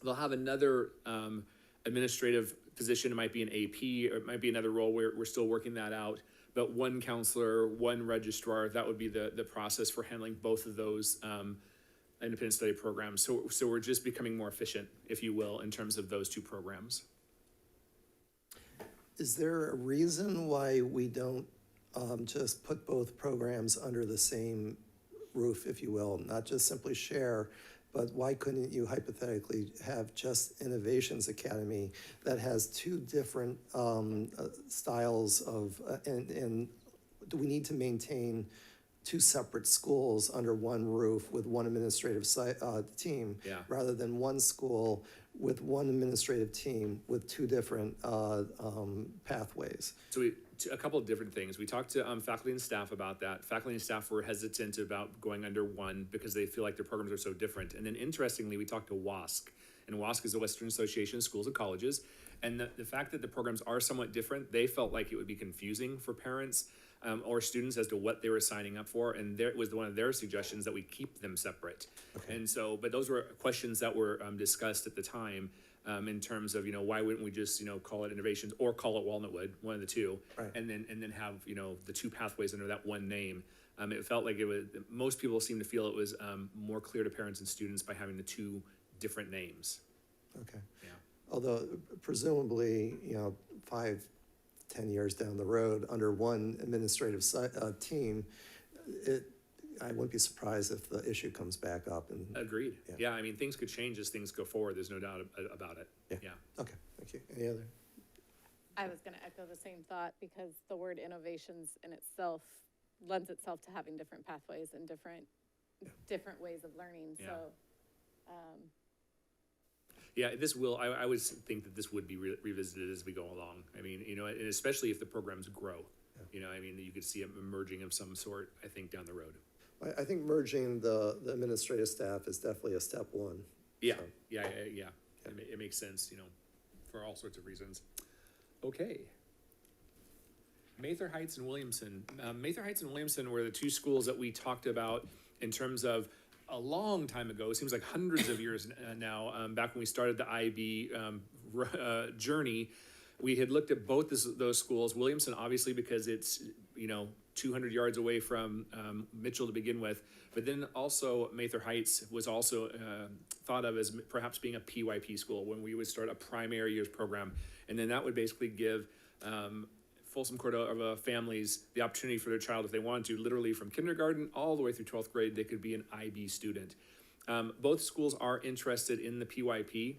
K: They'll have another administrative position. It might be an AP, or it might be another role where we're still working that out. But one counselor, one registrar, that would be the process for handling both of those independent study programs. So we're just becoming more efficient, if you will, in terms of those two programs.
A: Is there a reason why we don't just put both programs under the same roof, if you will, not just simply share, but why couldn't you hypothetically have just Innovations Academy that has two different styles of, and do we need to maintain two separate schools under one roof with one administrative team, rather than one school with one administrative team with two different pathways?
K: So a couple of different things. We talked to faculty and staff about that. Faculty and staff were hesitant about going under one because they feel like their programs are so different. And then interestingly, we talked to WASC, and WASC is the Western Association of Schools and Colleges. And the fact that the programs are somewhat different, they felt like it would be confusing for parents or students as to what they were signing up for. And there was one of their suggestions that we keep them separate. Okay. And so, but those were questions that were discussed at the time. In terms of, why wouldn't we just, call it Innovations or call it Walnutwood, one of the two,
A: right.
K: and then have, the two pathways under that one name. It felt like it was, most people seem to feel it was more clear to parents and students by having the two different names.
A: Okay.
K: Yeah.
A: Although presumably, 5-10 years down the road, under one administrative team, I wouldn't be surprised if the issue comes back up. And
K: agreed. Yeah, I mean, things could change as things go forward. There's no doubt about it. Yeah.
A: Okay, thank you. Any other?
G: I was going to echo the same thought because the word innovations in itself lends itself to having different pathways and different ways of learning.
K: Yeah.
G: So,
K: yeah, this will, I would think that this would be revisited as we go along. I mean, and especially if the programs grow. I mean, you could see a merging of some sort, I think, down the road.
A: I think merging the administrative staff is definitely a step one.
K: Yeah,
A: so.
K: yeah. It makes sense, for all sorts of reasons. Okay. Mather Heights and Williamson. Mather Heights and Williamson were the two schools that we talked about in terms of a long time ago. It seems like hundreds of years now, back when we started the IB journey. We had looked at both those schools. Williamson, obviously, because it's, 200 yards away from Mitchell to begin with. But then also Mather Heights was also thought of as perhaps being a PYP school when we would start a primary years program. And then that would basically give Folsom Cordova families the opportunity for their child, if they wanted to, literally from kindergarten all the way through 12th grade, they could be an IB student. Both schools are interested in the PYP.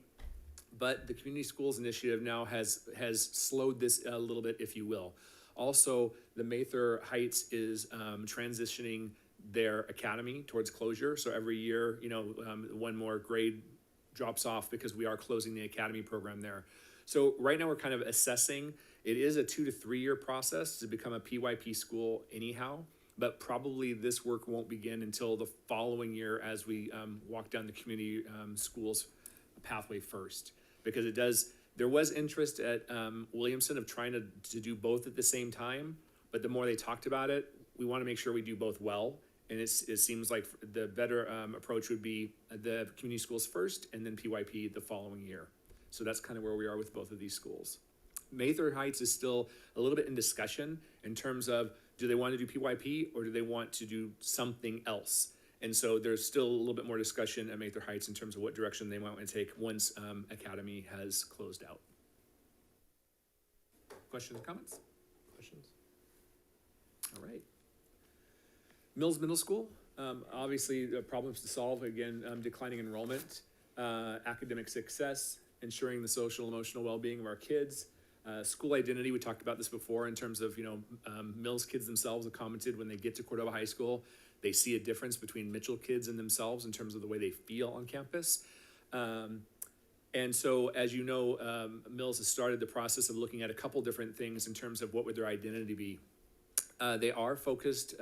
K: But the community schools initiative now has slowed this a little bit, if you will. Also, the Mather Heights is transitioning their academy towards closure. So every year, one more grade drops off because we are closing the academy program there. So right now we're kind of assessing. It is a 2 to 3 year process to become a PYP school anyhow, but probably this work won't begin until the following year as we walk down the community schools pathway first. Because there was interest at Williamson of trying to do both at the same time, but the more they talked about it, we want to make sure we do both well. And it seems like the better approach would be the community schools first and then PYP the following year. So that's kind of where we are with both of these schools. Mather Heights is still a little bit in discussion in terms of, do they want to do PYP or do they want to do something else? And so there's still a little bit more discussion at Mather Heights in terms of what direction they might want to take once Academy has closed out. Questions, comments? Questions? All right. Mills Middle School, obviously problems to solve, again, declining enrollment, academic success, ensuring the social and emotional well-being of our kids, school identity. We talked about this before in terms of, Mills kids themselves have commented when they get to Cordova High School, they see a difference between Mitchell kids and themselves in terms of the way they feel on campus. And so, as you know, Mills has started the process of looking at a couple different things in terms of what would their identity be. They are focused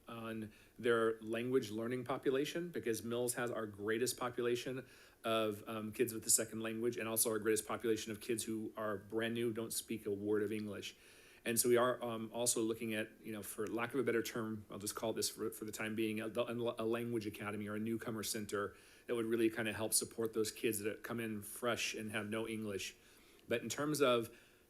K: on their language learning population because Mills has our greatest population of kids with the second language and also our greatest population of kids who are brand new, don't speak a word of English. And so we are also looking at, for lack of a better term, I'll just call this for the time being, a language academy or a newcomer center that would really kind of help support those kids that come in fresh and have no English. But in terms of,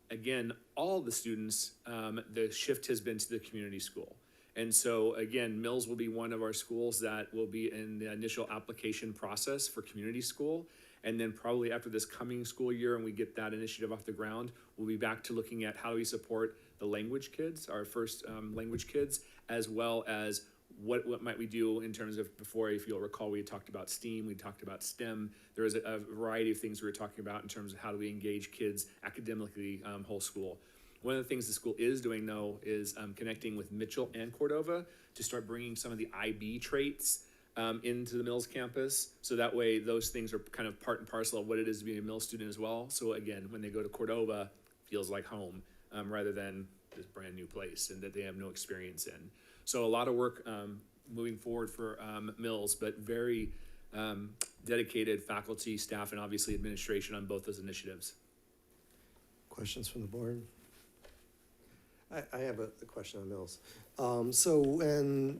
K: again, all the students, the shift has been to the community school. And so, again, Mills will be one of our schools that will be in the initial application process for community school. And then probably after this coming school year and we get that initiative off the ground, we'll be back to looking at how do we support the language kids, our first language kids, as well as what might we do in terms of, before, if you'll recall, we had talked about STEAM, we talked about STEM. There was a variety of things we were talking about in terms of how do we engage kids academically whole school. One of the things the school is doing, though, is connecting with Mitchell and Cordova to start bringing some of the IB traits into the Mills campus. So that way those things are kind of part and parcel of what it is to be a Mills student as well. So again, when they go to Cordova, feels like home rather than this brand new place and that they have no experience in. So a lot of work moving forward for Mills, but very dedicated faculty, staff, and obviously administration on both those initiatives.
A: Questions from the board? I have a question on Mills. So when,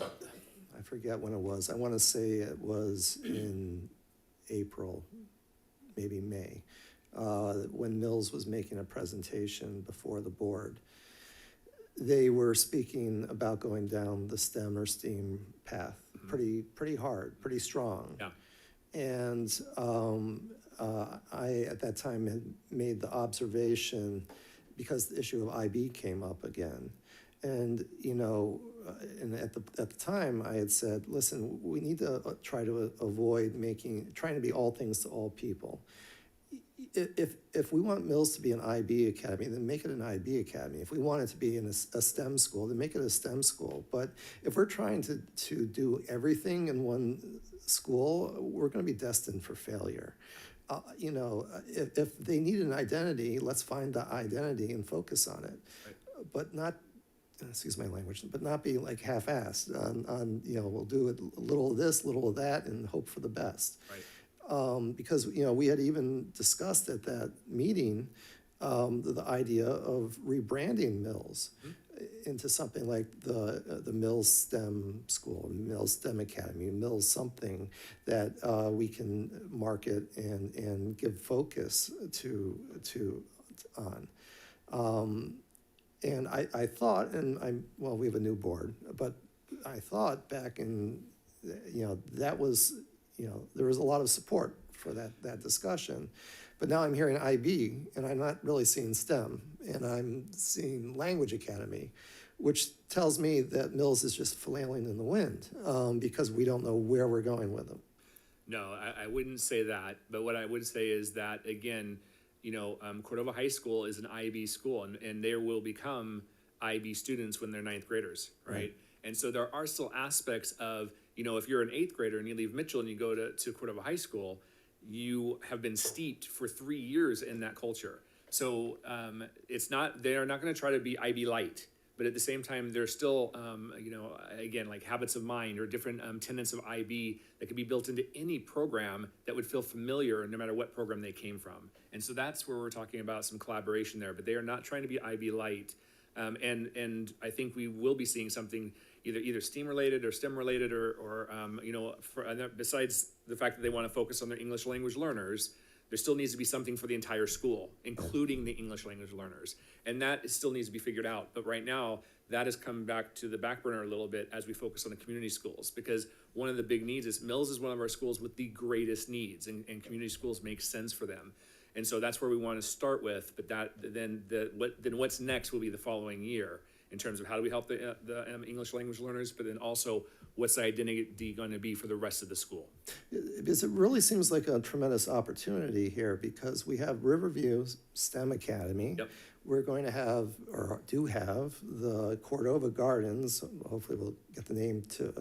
A: I forget when it was, I want to say it was in April, maybe May, when Mills was making a presentation before the board. They were speaking about going down the STEM or STEAM path, pretty hard, pretty strong.
K: Yeah. And
A: I, at that time, had made the observation, because the issue of IB came up again. And, and at the time I had said, listen, we need to try to avoid trying to be all things to all people. If we want Mills to be an IB academy, then make it an IB academy. If we want it to be in a STEM school, then make it a STEM school. But if we're trying to do everything in one school, we're going to be destined for failure. If they need an identity, let's find the identity and focus on it. Right. But not, excuse my language, but not be like half-assed on we'll do a little of this, little of that, and hope for the best. Right. Because, we had even discussed at that meeting the idea of rebranding Mills into something like the Mills STEM School, Mills STEM Academy, Mills something that we can market and give focus on. And I thought, we have a new board, but I thought back in, that was, there was a lot of support for that discussion. But now I'm hearing IB, and I'm not really seeing STEM, and I'm seeing Language Academy, which tells me that Mills is just flailing in the wind because we don't know where we're going with them.
K: No, I wouldn't say that, but what I would say is that, again, Cordova High School is an IB school, and they will become IB students when they're ninth graders, right? And so there are still aspects of, if you're an eighth grader and you leave Mitchell and you go to Cordova High School, you have been steeped for 3 years in that culture. So they are not going to try to be IB light, but at the same time, there's still, again, like habits of mind or different tenets of IB that could be built into any program that would feel familiar no matter what program they came from. And so that's where we're talking about some collaboration there, but they are not trying to be IB light. And I think we will be seeing something either STEAM related or STEM related besides the fact that they want to focus on their English language learners, there still needs to be something for the entire school, including the English language learners. And that still needs to be figured out. But right now, that has come back to the back burner a little bit as we focus on the community schools, because one of the big needs is Mills is one of our schools with the greatest needs, and community schools make sense for them. And so that's where we want to start with, but then what's next will be the following year in terms of how do we help the English language learners, but then also what's the identity going to be for the rest of the school?
A: Because it really seems like a tremendous opportunity here, because we have Riverview STEM Academy.
K: Yep.
A: We're going to have, or do have, the Cordova Gardens. Hopefully we'll get the name to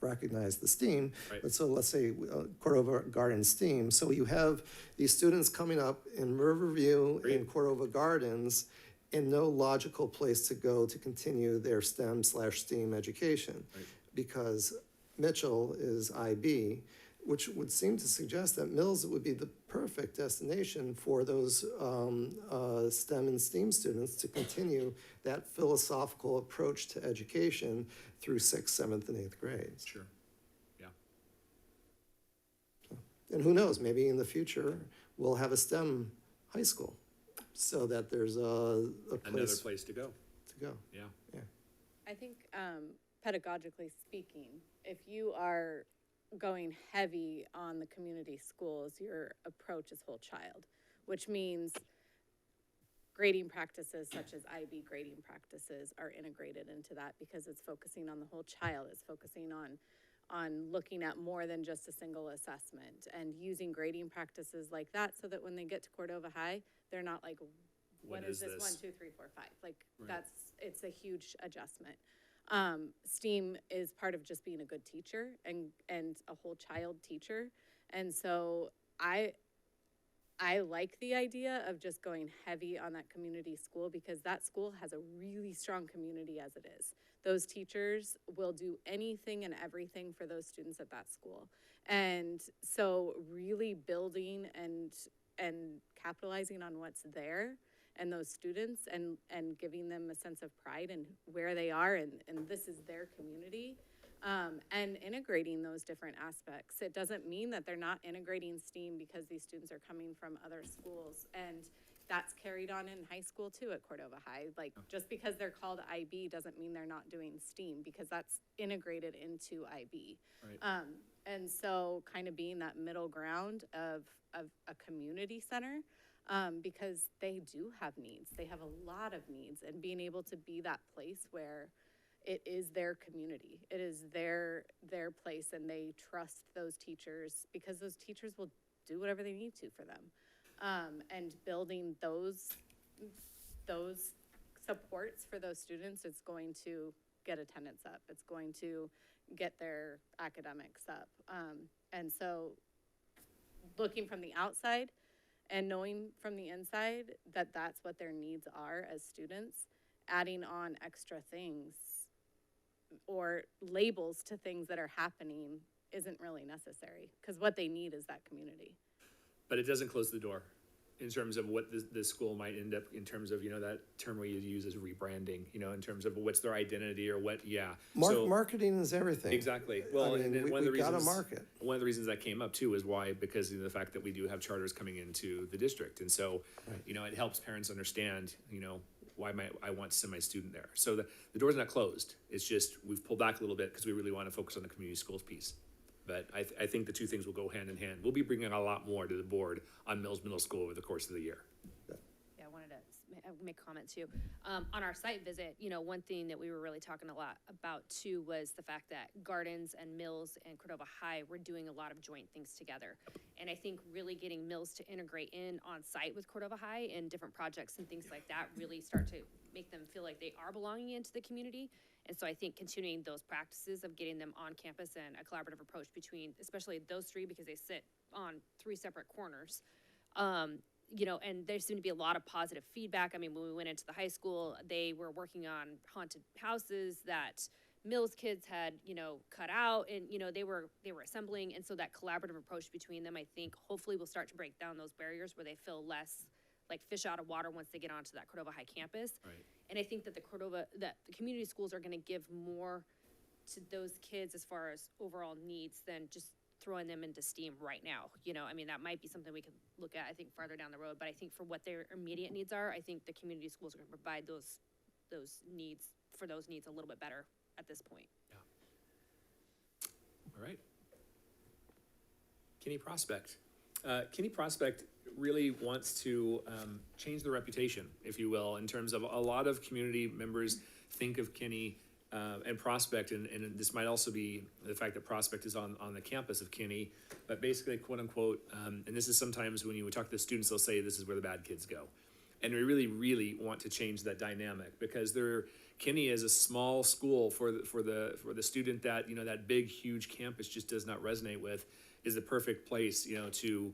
A: recognize the STEAM.
K: Right.
A: But so let's say Cordova Gardens STEAM. So you have these students coming up in Riverview and Cordova Gardens, and no logical place to go to continue their STEM/STEAM education.
K: Right.
A: Because Mitchell is IB, which would seem to suggest that Mills would be the perfect destination for those STEM and STEAM students to continue that philosophical approach to education through 6th, 7th, and 8th grades.
K: Sure. Yeah.
A: And who knows, maybe in the future, we'll have a STEM high school so that there's a place
K: Another place to go. Yeah.
G: I think pedagogically speaking, if you are going heavy on the community schools, your approach is whole child, which means grading practices such as IB grading practices are integrated into that, because it's focusing on the whole child. It's focusing on looking at more than just a single assessment, and using grading practices like that so that when they get to Cordova High, they're not like, what is this? 1, 2, 3, 4, 5. Like it's a huge adjustment. STEAM is part of just being a good teacher and a whole child teacher. And so I like the idea of just going heavy on that community school, because that school has a really strong community as it is. Those teachers will do anything and everything for those students at that school. And so really building and capitalizing on what's there and those students, and giving them a sense of pride in where they are, and this is their community, and integrating those different aspects. It doesn't mean that they're not integrating STEAM because these students are coming from other schools, and that's carried on in high school too at Cordova High. Like, just because they're called IB doesn't mean they're not doing STEAM, because that's integrated into IB.
K: Right.
G: And so kind of being that middle ground of a community center, because they do have needs. They have a lot of needs, and being able to be that place where it is their community. It is their place, and they trust those teachers, because those teachers will do whatever they need to for them. And building those supports for those students, it's going to get attendance up. It's going to get their academics up. And so looking from the outside and knowing from the inside that that's what their needs are as students, adding on extra things or labels to things that are happening isn't really necessary, because what they need is that community.
K: But it doesn't close the door in terms of what the school might end up, in terms of, that term we use as rebranding, in terms of what's their identity or what,
A: Marketing is everything.
K: Exactly. Well,
A: I mean,
K: one of the reasons,
A: gotta market.
K: One of the reasons that came up too is why, because of the fact that we do have charters coming into the district. And so, it helps parents understand, why I want to send my student there. So the door's not closed. It's just, we've pulled back a little bit because we really want to focus on the community schools piece. But I think the two things will go hand in hand. We'll be bringing a lot more to the board on Mills Middle School over the course of the year.
G: Yeah, one
F: wanted to make a comment too. On our site visit, you know, one thing that we were really talking a lot about too was the fact that Gardens and Mills and Cordova High were doing a lot of joint things together. And I think really getting Mills to integrate in on site with Cordova High and different projects and things like that really start to make them feel like they are belonging into the community. And so I think continuing those practices of getting them on campus and a collaborative approach between, especially those three, because they sit on 3 separate corners, you know, and there seemed to be a lot of positive feedback. I mean, when we went into the high school, they were working on haunted houses that Mills kids had, you know, cut out, and, you know, they were assembling. And so that collaborative approach between them, I think, hopefully will start to break down those barriers where they feel less like fish out of water once they get onto that Cordova High campus.
K: Right.
F: And I think that the community schools are gonna give more to those kids as far as overall needs than just throwing them into STEAM right now. You know, I mean, that might be something we could look at, I think, farther down the road, but I think for what their immediate needs are, I think the community schools are gonna provide those needs a little bit better at this point.
K: Yeah. All right. Kenny Prospect. Kenny Prospect really wants to change the reputation, if you will, in terms of a lot of community members think of Kenny and Prospect, and this might also be the fact that Prospect is on the campus of Kenny, but basically, quote unquote, and this is sometimes when you talk to the students, they'll say this is where the bad kids go. And we really, really want to change that dynamic, because Kenny is a small school for the student that, you know, that big, huge campus just does not resonate with, is the perfect place, you know, to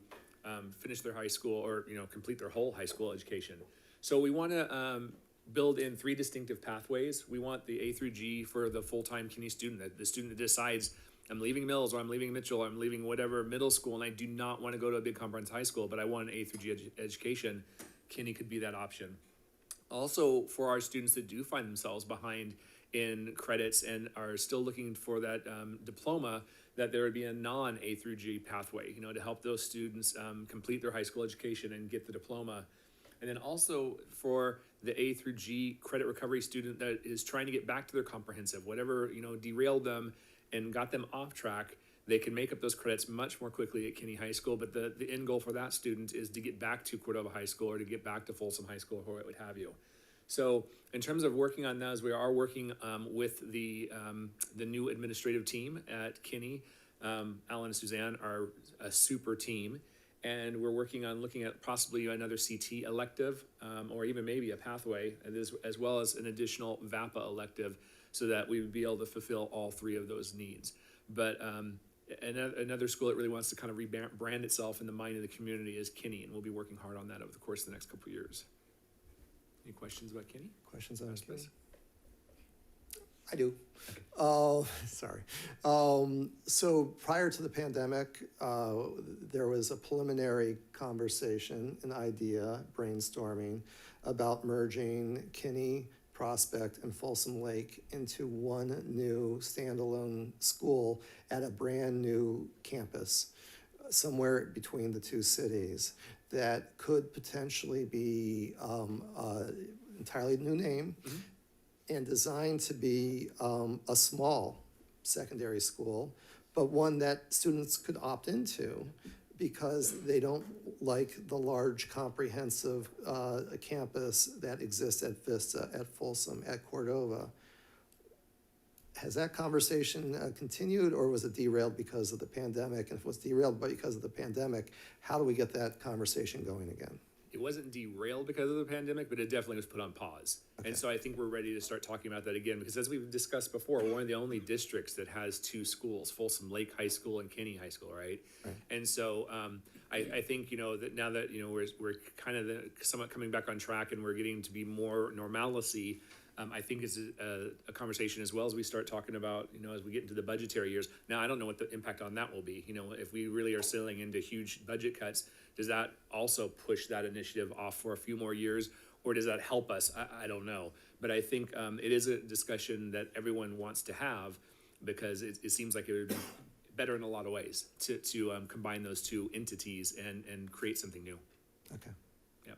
K: finish their high school or, you know, complete their whole high school education. So we want to build in 3 distinctive pathways. We want the A through G for the full-time Kenny student, the student that decides, I'm leaving Mills, or I'm leaving Mitchell, or I'm leaving whatever middle school, and I do not want to go to a big comprehensive high school, but I want an A through G education. Kenny could be that option. Also, for our students that do find themselves behind in credits and are still looking for that diploma, that there would be a non-A through G pathway, you know, to help those students complete their high school education and get the diploma. And then also for the A through G credit recovery student that is trying to get back to their comprehensive, whatever, you know, derailed them and got them off track, they can make up those credits much more quickly at Kenny High School. But the end goal for that student is to get back to Cordova High School or to get back to Folsom High School or what have you. So in terms of working on those, we are working with the new administrative team at Kenny. Alan and Suzanne are a super team, and we're working on looking at possibly another CT elective or even maybe a pathway, as well as an additional VAPA elective, so that we would be able to fulfill all 3 of those needs. But another school that really wants to kind of rebrand itself in the mind of the community is Kenny, and we'll be working hard on that over the course of the next couple of years. Any questions about Kenny?
A: Questions on
K: Yes,
A: Kenny?
K: please.
A: I do. Sorry. So prior to the pandemic, there was a preliminary conversation, an idea, brainstorming about merging Kenny, Prospect, and Folsom Lake into one new standalone school at a brand new campus, somewhere between the 2 cities, that could potentially be entirely new name, and designed to be a small secondary school, but one that students could opt into because they don't like the large comprehensive campus that exists at Vista, at Folsom, at Cordova. Has that conversation continued, or was it derailed because of the pandemic? And if it was derailed because of the pandemic, how do we get that conversation going again?
K: It wasn't derailed because of the pandemic, but it definitely was put on pause. Okay. And so I think we're ready to start talking about that again, because as we've discussed before, we're one of the only districts that has 2 schools, Folsom Lake High School and Kenny High School, right? And so I think, you know, that now that, you know, we're kind of somewhat coming back on track and we're getting to be more normalcy, I think it's a conversation as well as we start talking about, you know, as we get into the budgetary years. Now, I don't know what the impact on that will be. You know, if we really are sailing into huge budget cuts, does that also push that initiative off for a few more years, or does that help us? I don't know. But I think it is a discussion that everyone wants to have, because it seems like it would be better in a lot of ways to combine those 2 entities and create something new.
A: Okay.
K: Yeah.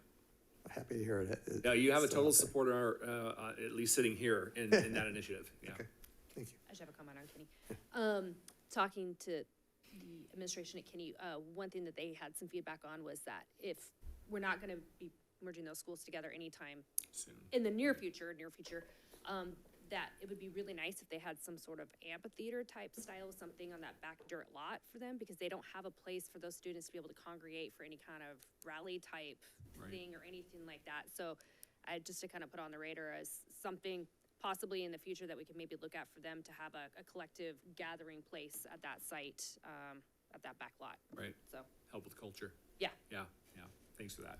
A: Happy to hear it.
K: No, you have a total supporter, at least sitting here in that initiative. Yeah.
A: Okay. Thank you.
F: I should have a comment on Kenny. Talking to the administration at Kenny, one thing that they had some feedback on was that if we're not going to be merging those schools together anytime
K: Soon.
F: in the near future, that it would be really nice if they had some sort of amphitheater type style, something on that back dirt lot for them, because they don't have a place for those students to be able to congregate for any kind of rally type thing or anything like that. So just to kind of put on the radar as something possibly in the future that we can maybe look at for them to have a collective gathering place at that site, at that back lot.
K: Right.
F: So
K: Help with culture.
F: yeah.
K: Yeah. Thanks for that.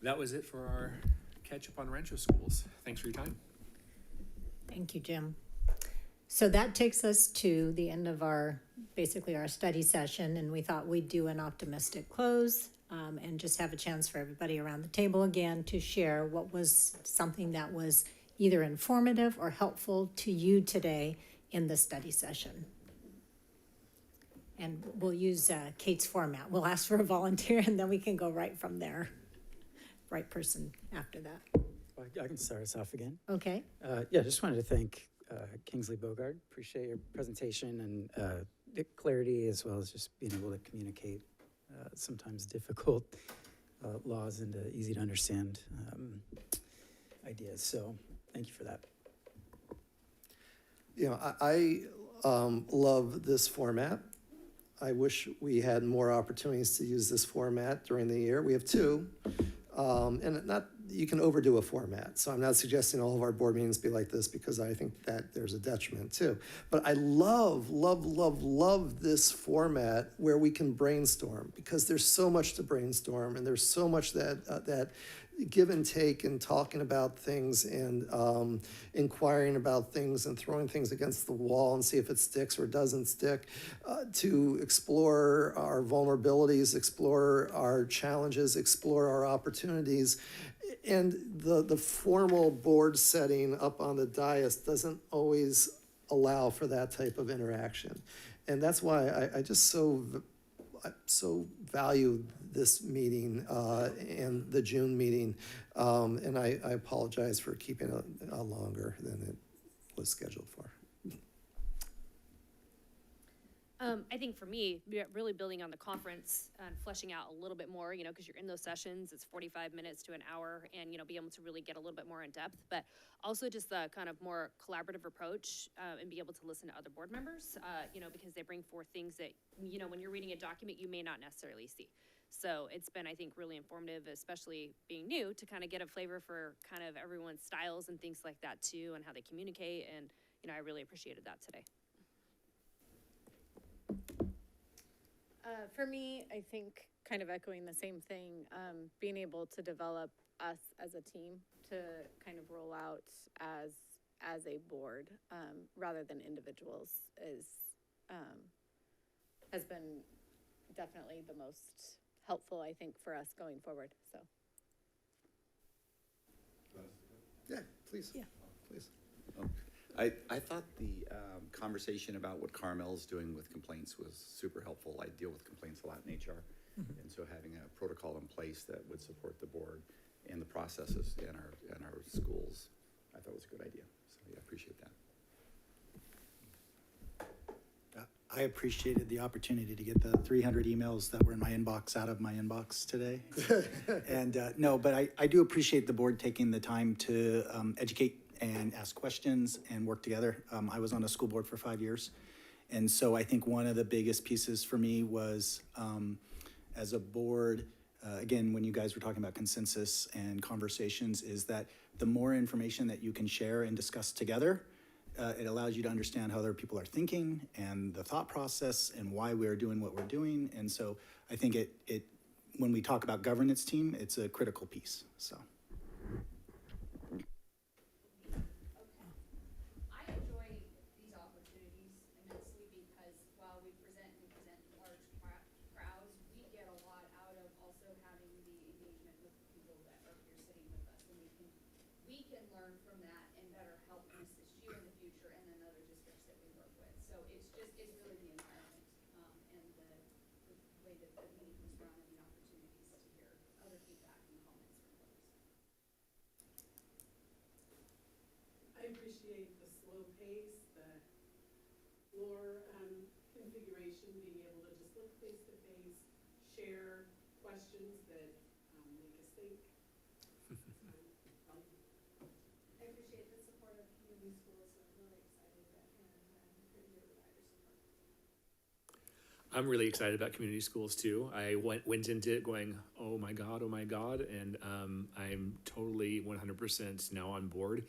K: That was it for our catch up on Rancho schools. Thanks for your time.
C: Thank you, Jim. So that takes us to the end of basically our study session, and we thought we'd do an optimistic close and just have a chance for everybody around the table again to share what was something that was either informative or helpful to you today in the study session. And we'll use Kate's format. We'll ask for a volunteer and then we can go right from there. Right person after that.
D: I can start us off again.
C: Okay.
D: Just wanted to thank Kingsley Bogard. Appreciate your presentation and the clarity, as well as just being able to communicate sometimes difficult laws into easy to understand ideas. So thank you for that.
A: I love this format. I wish we had more opportunities to use this format during the year. We have two. And you can overdo a format. So I'm not suggesting all of our board meetings be like this, because I think that there's a detriment too. But I love this format where we can brainstorm, because there's so much to brainstorm, and there's so much that give and take, and talking about things, and inquiring about things, and throwing things against the wall and see if it sticks or doesn't stick, to explore our vulnerabilities, explore our challenges, explore our opportunities. And the formal board setting up on the dais doesn't always allow for that type of interaction. And that's why I just so value this meeting and the June meeting. And I apologize for keeping it longer than it was scheduled for.
F: I think for me, really building on the conference and fleshing out a little bit more, because you're in those sessions, it's 45 minutes to an hour, and, be able to really get a little bit more in depth, but also just the kind of more collaborative approach and be able to listen to other board members, because they bring forth things that, when you're reading a document, you may not necessarily see. So it's been, I think, really informative, especially being new, to kind of get a flavor for kind of everyone's styles and things like that too, and how they communicate. And, I really appreciated that today.
G: For me, I think kind of echoing the same thing, being able to develop us as a team to kind of roll out as a board rather than individuals has been definitely the most helpful, I think, for us going forward. So.
A: Yeah, please.
C: Yeah.
A: Please.
M: I thought the conversation about what Carmel's doing with complaints was super helpful. I deal with complaints a lot in HR. Mm-hmm. And so having a protocol in place that would support the board and the processes in our schools, I thought was a good idea. So yeah, I appreciate that.
I: I appreciated the opportunity to get the 300 emails that were in my inbox out of my inbox today. And but I do appreciate the board taking the time to educate and ask questions and work together. I was on a school board for 5 years. And so I think one of the biggest pieces for me was, as a board, again, when you guys were talking about consensus and conversations, is that the more information that you can share and discuss together, it allows you to understand how other people are thinking and the thought process and why we're doing what we're doing. And so I think it when we talk about governance team, it's a critical piece, so.
R: I appreciate the slow pace, the floor configuration, being able to just look face to face, share
K: I'm really excited about community schools too. I went into it going, oh my God, and I'm totally 100% now on board.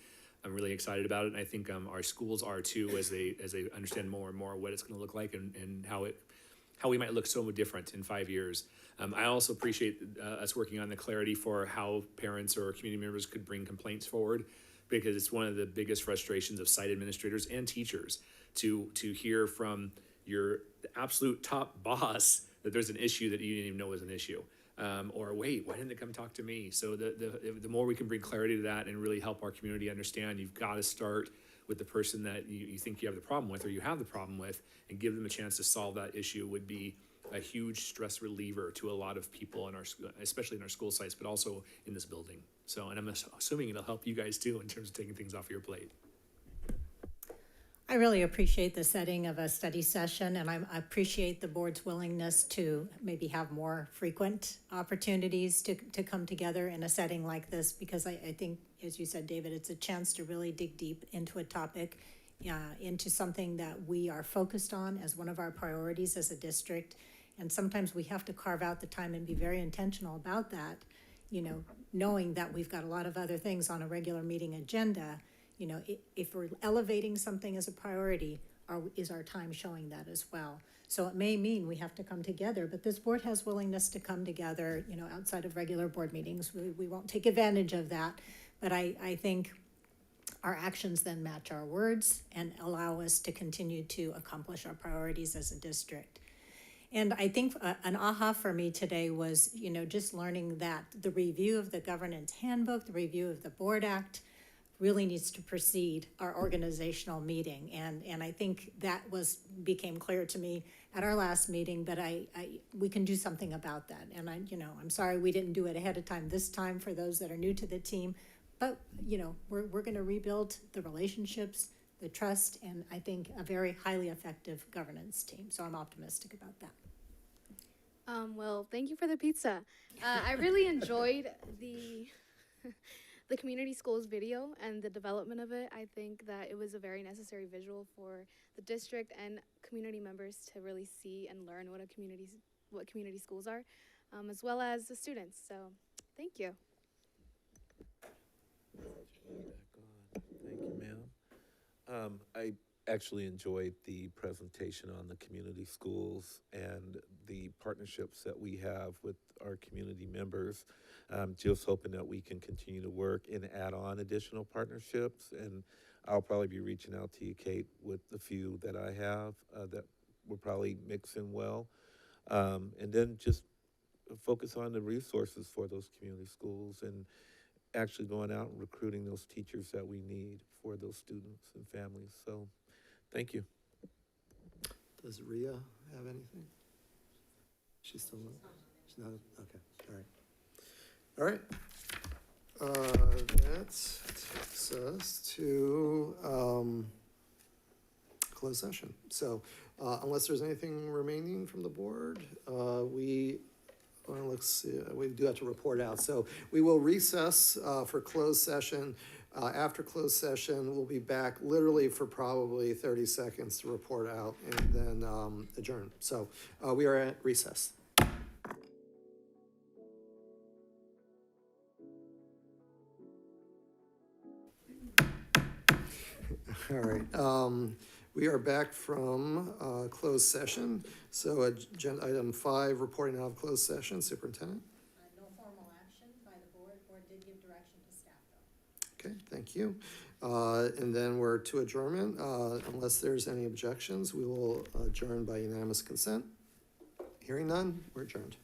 K: I'm really excited about it, and I think our schools are too, as they understand more and more what it's going to look like and how we might look so different in 5 years. I also appreciate us working on the clarity for how parents or community members could bring complaints forward, because it's one of the biggest frustrations of site administrators and teachers to hear from your absolute top boss that there's an issue that you didn't even know was an issue. Or wait, why didn't they come talk to me? So the more we can bring clarity to that and really help our community understand, you've got to start with the person that you think you have the problem with or you have the problem with, and give them a chance to solve that issue would be a huge stress reliever to a lot of people in our, especially in our school sites, but also in this building. So, and I'm assuming it'll help you guys too in terms of taking things off your plate.
C: I really appreciate the setting of a study session, and I appreciate the board's willingness to maybe have more frequent opportunities to come together in a setting like this, because I think, as you said, David, it's a chance to really dig deep into a topic, into something that we are focused on as one of our priorities as a district. And sometimes we have to carve out the time and be very intentional about that, you know, knowing that we've got a lot of other things on a regular meeting agenda. You know, if we're elevating something as a priority, is our time showing that as well? So it may mean we have to come together, but this board has willingness to come together, you know, outside of regular board meetings. We won't take advantage of that, but I think our actions then match our words and allow us to continue to accomplish our priorities as a district. And I think an aha for me today was, you know, just learning that the review of the governance handbook, the review of the board act, really needs to precede our organizational meeting. And I think that became clear to me at our last meeting, but we can do something about that. And I'm sorry we didn't do it ahead of time this time for those that are new to the team, but you know, we're gonna rebuild the relationships, the trust, and I think a very highly effective governance team. So I'm optimistic about that.
Q: Well, thank you for the pizza. I really enjoyed the community schools video and the development of it. I think that it was a very necessary visual for the district and community members to really see and learn what community schools are, as well as the students. So, thank you.
L: Thank you, ma'am. I actually enjoyed the presentation on the community schools and the partnerships that we have with our community members. Just hoping that we can continue to work and add on additional partnerships. And I'll probably be reaching out to you, Kate, with the few that I have that will probably mix in well. And then just focus on the resources for those community schools and actually going out and recruiting those teachers that we need for those students and families. So thank you.
A: Does Rhea have anything? She's still not? She's not? Okay, all right. All right. That takes us to closed session. So unless there's anything remaining from the board, let's see, we do have to report out. So we will recess for closed session. After closed session, we'll be back literally for probably 30 seconds to report out and then adjourn. So we are at recess. All right, we are back from closed session. So agenda item 5, reporting out of closed session, Superintendent.
C: No formal action by the board. Board did give direction to staff though.
A: Okay, thank you. And then we're to adjournment. Unless there's any objections, we will adjourn by unanimous consent. Hearing none, we're adjourned.